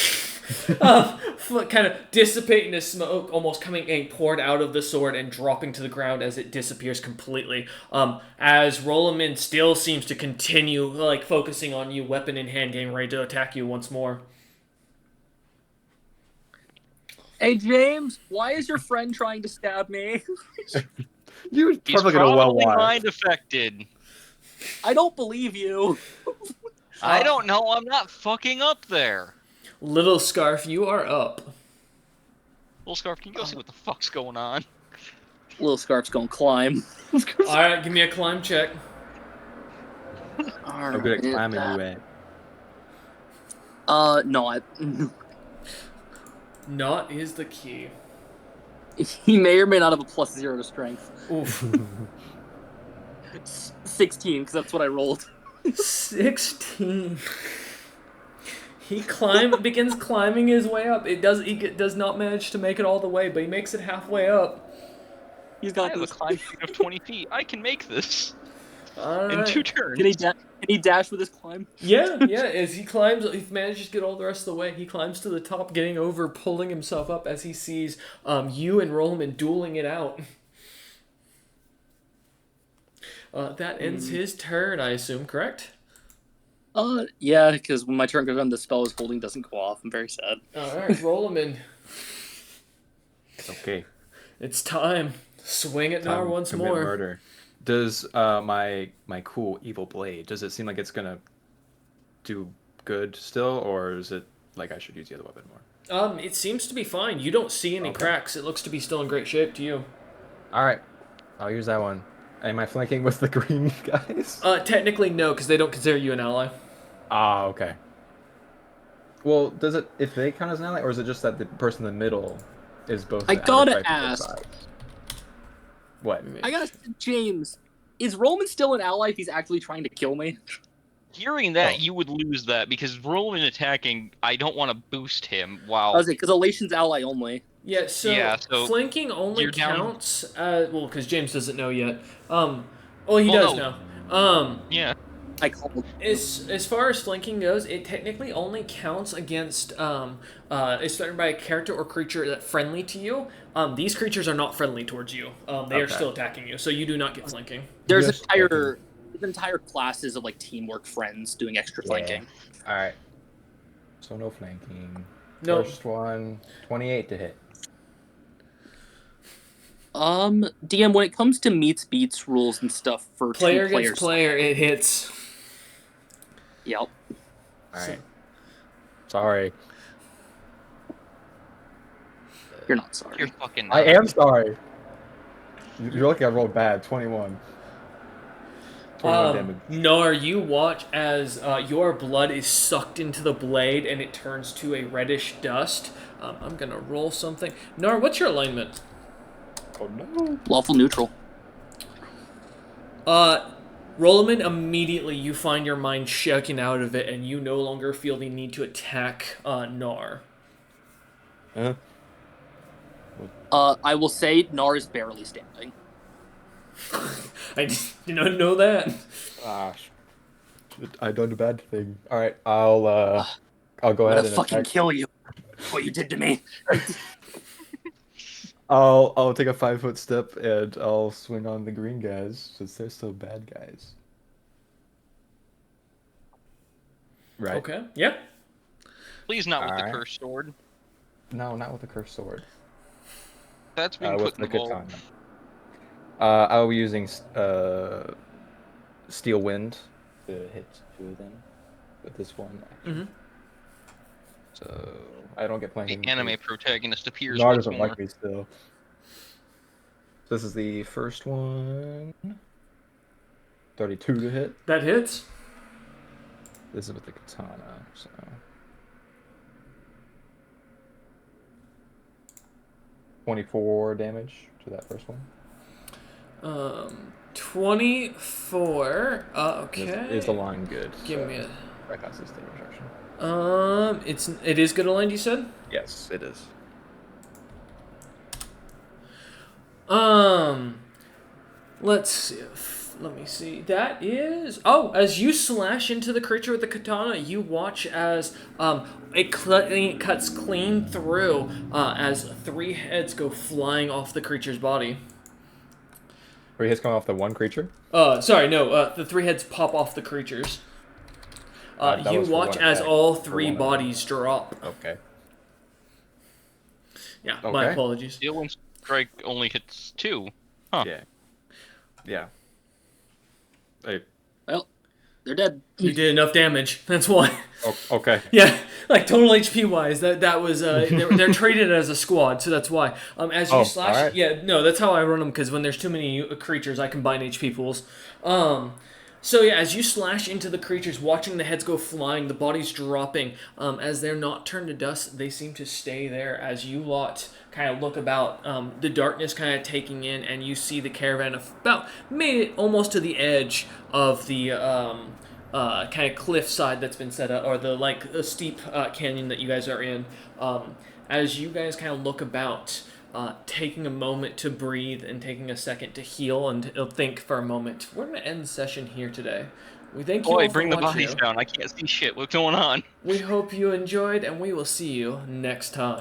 Kind of dissipating the smoke, almost poured out of the sword and dropping to the ground as it disappears completely. As Rollerman still seems to continue, like, focusing on you, weapon in hand, getting ready to attack you once more. Hey, James, why is your friend trying to stab me? You're He's probably gonna well probably why. mind affected. I don't believe you. I don't know. I'm not fucking up there. Little Scarf, you are up. Little Scarf, can you go see what the fuck's going on? Little Scarf's gonna climb. Alright, give me a climb check. How good at climbing you at? No, Not is the key. he may or may not have a +0 to strength. Oof. 16, because that's what I rolled. 16. He begins climbing his way up. He does not manage to make it all the way, but he makes it halfway up. He's I got have a this. climb speed of 20 feet. I can make this in Alright. 2 turns. Can he dash with his climb? Yeah. As he climbs, he manages to get all the rest of the way. He climbs to the top, getting over, pulling himself up as he sees you and Rollman dueling it out. That ends his turn, I assume, correct? Yeah, because when my turn goes on, the spell is holding doesn't go off. I'm very sad. All right, roll him in. Okay. It's time. Swing at Nar Time once to commit more. murder. Does my cool evil blade, does it seem like it's gonna do good still, or is it like I should use the other weapon more? It seems to be fine. You don't see any cracks. It looks to be still in great shape to you. All right, I'll use that one. Am I flanking with the green guys? Technically, no, because they don't consider you an ally. Ah, okay. Well, does it if they count as an ally, or is it just that the person in the middle is both? I the gotta average height of both ask. sides? What? I gotta James, is Roman still an ally if he's actually trying to kill me? Hearing that, you would lose that because Roman attacking, I don't want to boost him. Wow. I was because Elation's ally only. Yeah, so so flanking only you're down- counts. Well, because James doesn't know yet. Well, he does no. know. Yeah. I called. As far as flanking goes, it technically only counts against it's started by a character or creature that's friendly to you. These creatures are not friendly towards you. They are still attacking you, so you do not get flanking. There's Yes, entire classes of like teamwork friends doing extra flanking. All right. So no flanking. No. First one, 28 to hit. DM, when it comes to meets beats rules and stuff for Player two players, against player, it hits. Yep. All right. Sorry. You're not sorry. You're fucking. I am sorry. You're lucky I rolled bad. 21. 21 damage. Nar, you watch as your blood is sucked into the blade and it turns to a reddish dust. I'm gonna roll something. Nar, what's your alignment? Oh no. Lawful neutral. Roloman, immediately you find your mind shaking out of it and you no longer feel the need to attack Nar. Huh? I will say Nar is barely standing. I did not know that. Ah, I done a bad thing. All right, I'll go I'm ahead gonna and fucking attack. kill you. What you did to me. I'll take a 5-foot step and I'll swing on the green guys since they're still bad guys. Right. Okay, yeah. Please not with the Alright. cursed sword. No, not with the cursed sword. That's being With put in the the vault. katana. I'll be using steel wind to hit 2 of them with this one action. So I don't get The flanking. anime protagonist appears Nar once doesn't more. like me still. This is the first one. 32 to hit. That hits. This is with the katana, so. $24 damage to that first one. 24. Okay. Is the line good? Give me a. Right past this rejection. It is good aligned, you said? Yes, it is. Let's see. Let me see. That is. Oh, as you slash into the creature with the katana, you watch as it cuts clean through as 3 heads go flying off the creature's body. 3 hits coming off the one creature? Sorry, no. The 3 heads pop off the creatures. That You was for watch one as attack. all For 3 one bodies drop. Okay. Yeah, my Okay. apologies. Steel Wind Strike only hits 2. Huh. Yeah. Yeah. Hey. Well, they're dead. You did enough damage. That's why. Oh, okay. Yeah, like total HP wise, that was they're traded as a squad, so that's why. As you slash, alright. yeah, no, that's how I run them because when there's too many creatures, I combine HP pools. So yeah, as you slash into the creatures, watching the heads go flying, the bodies dropping, as they're not turned to dust, they seem to stay there. As you lot kind of look about, the darkness kind of taking in, and you see the caravan of about made it almost to the edge of the kind of cliffside that's been set up, or the a steep canyon that you guys are in. As you guys kind of look about, taking a moment to breathe and taking a second to heal and think for a moment. We're going to end the session here today. We thank you all Boy, for bring the watching. bodies down. I can't see shit. What's going on? We hope you enjoyed, and we will see you next time.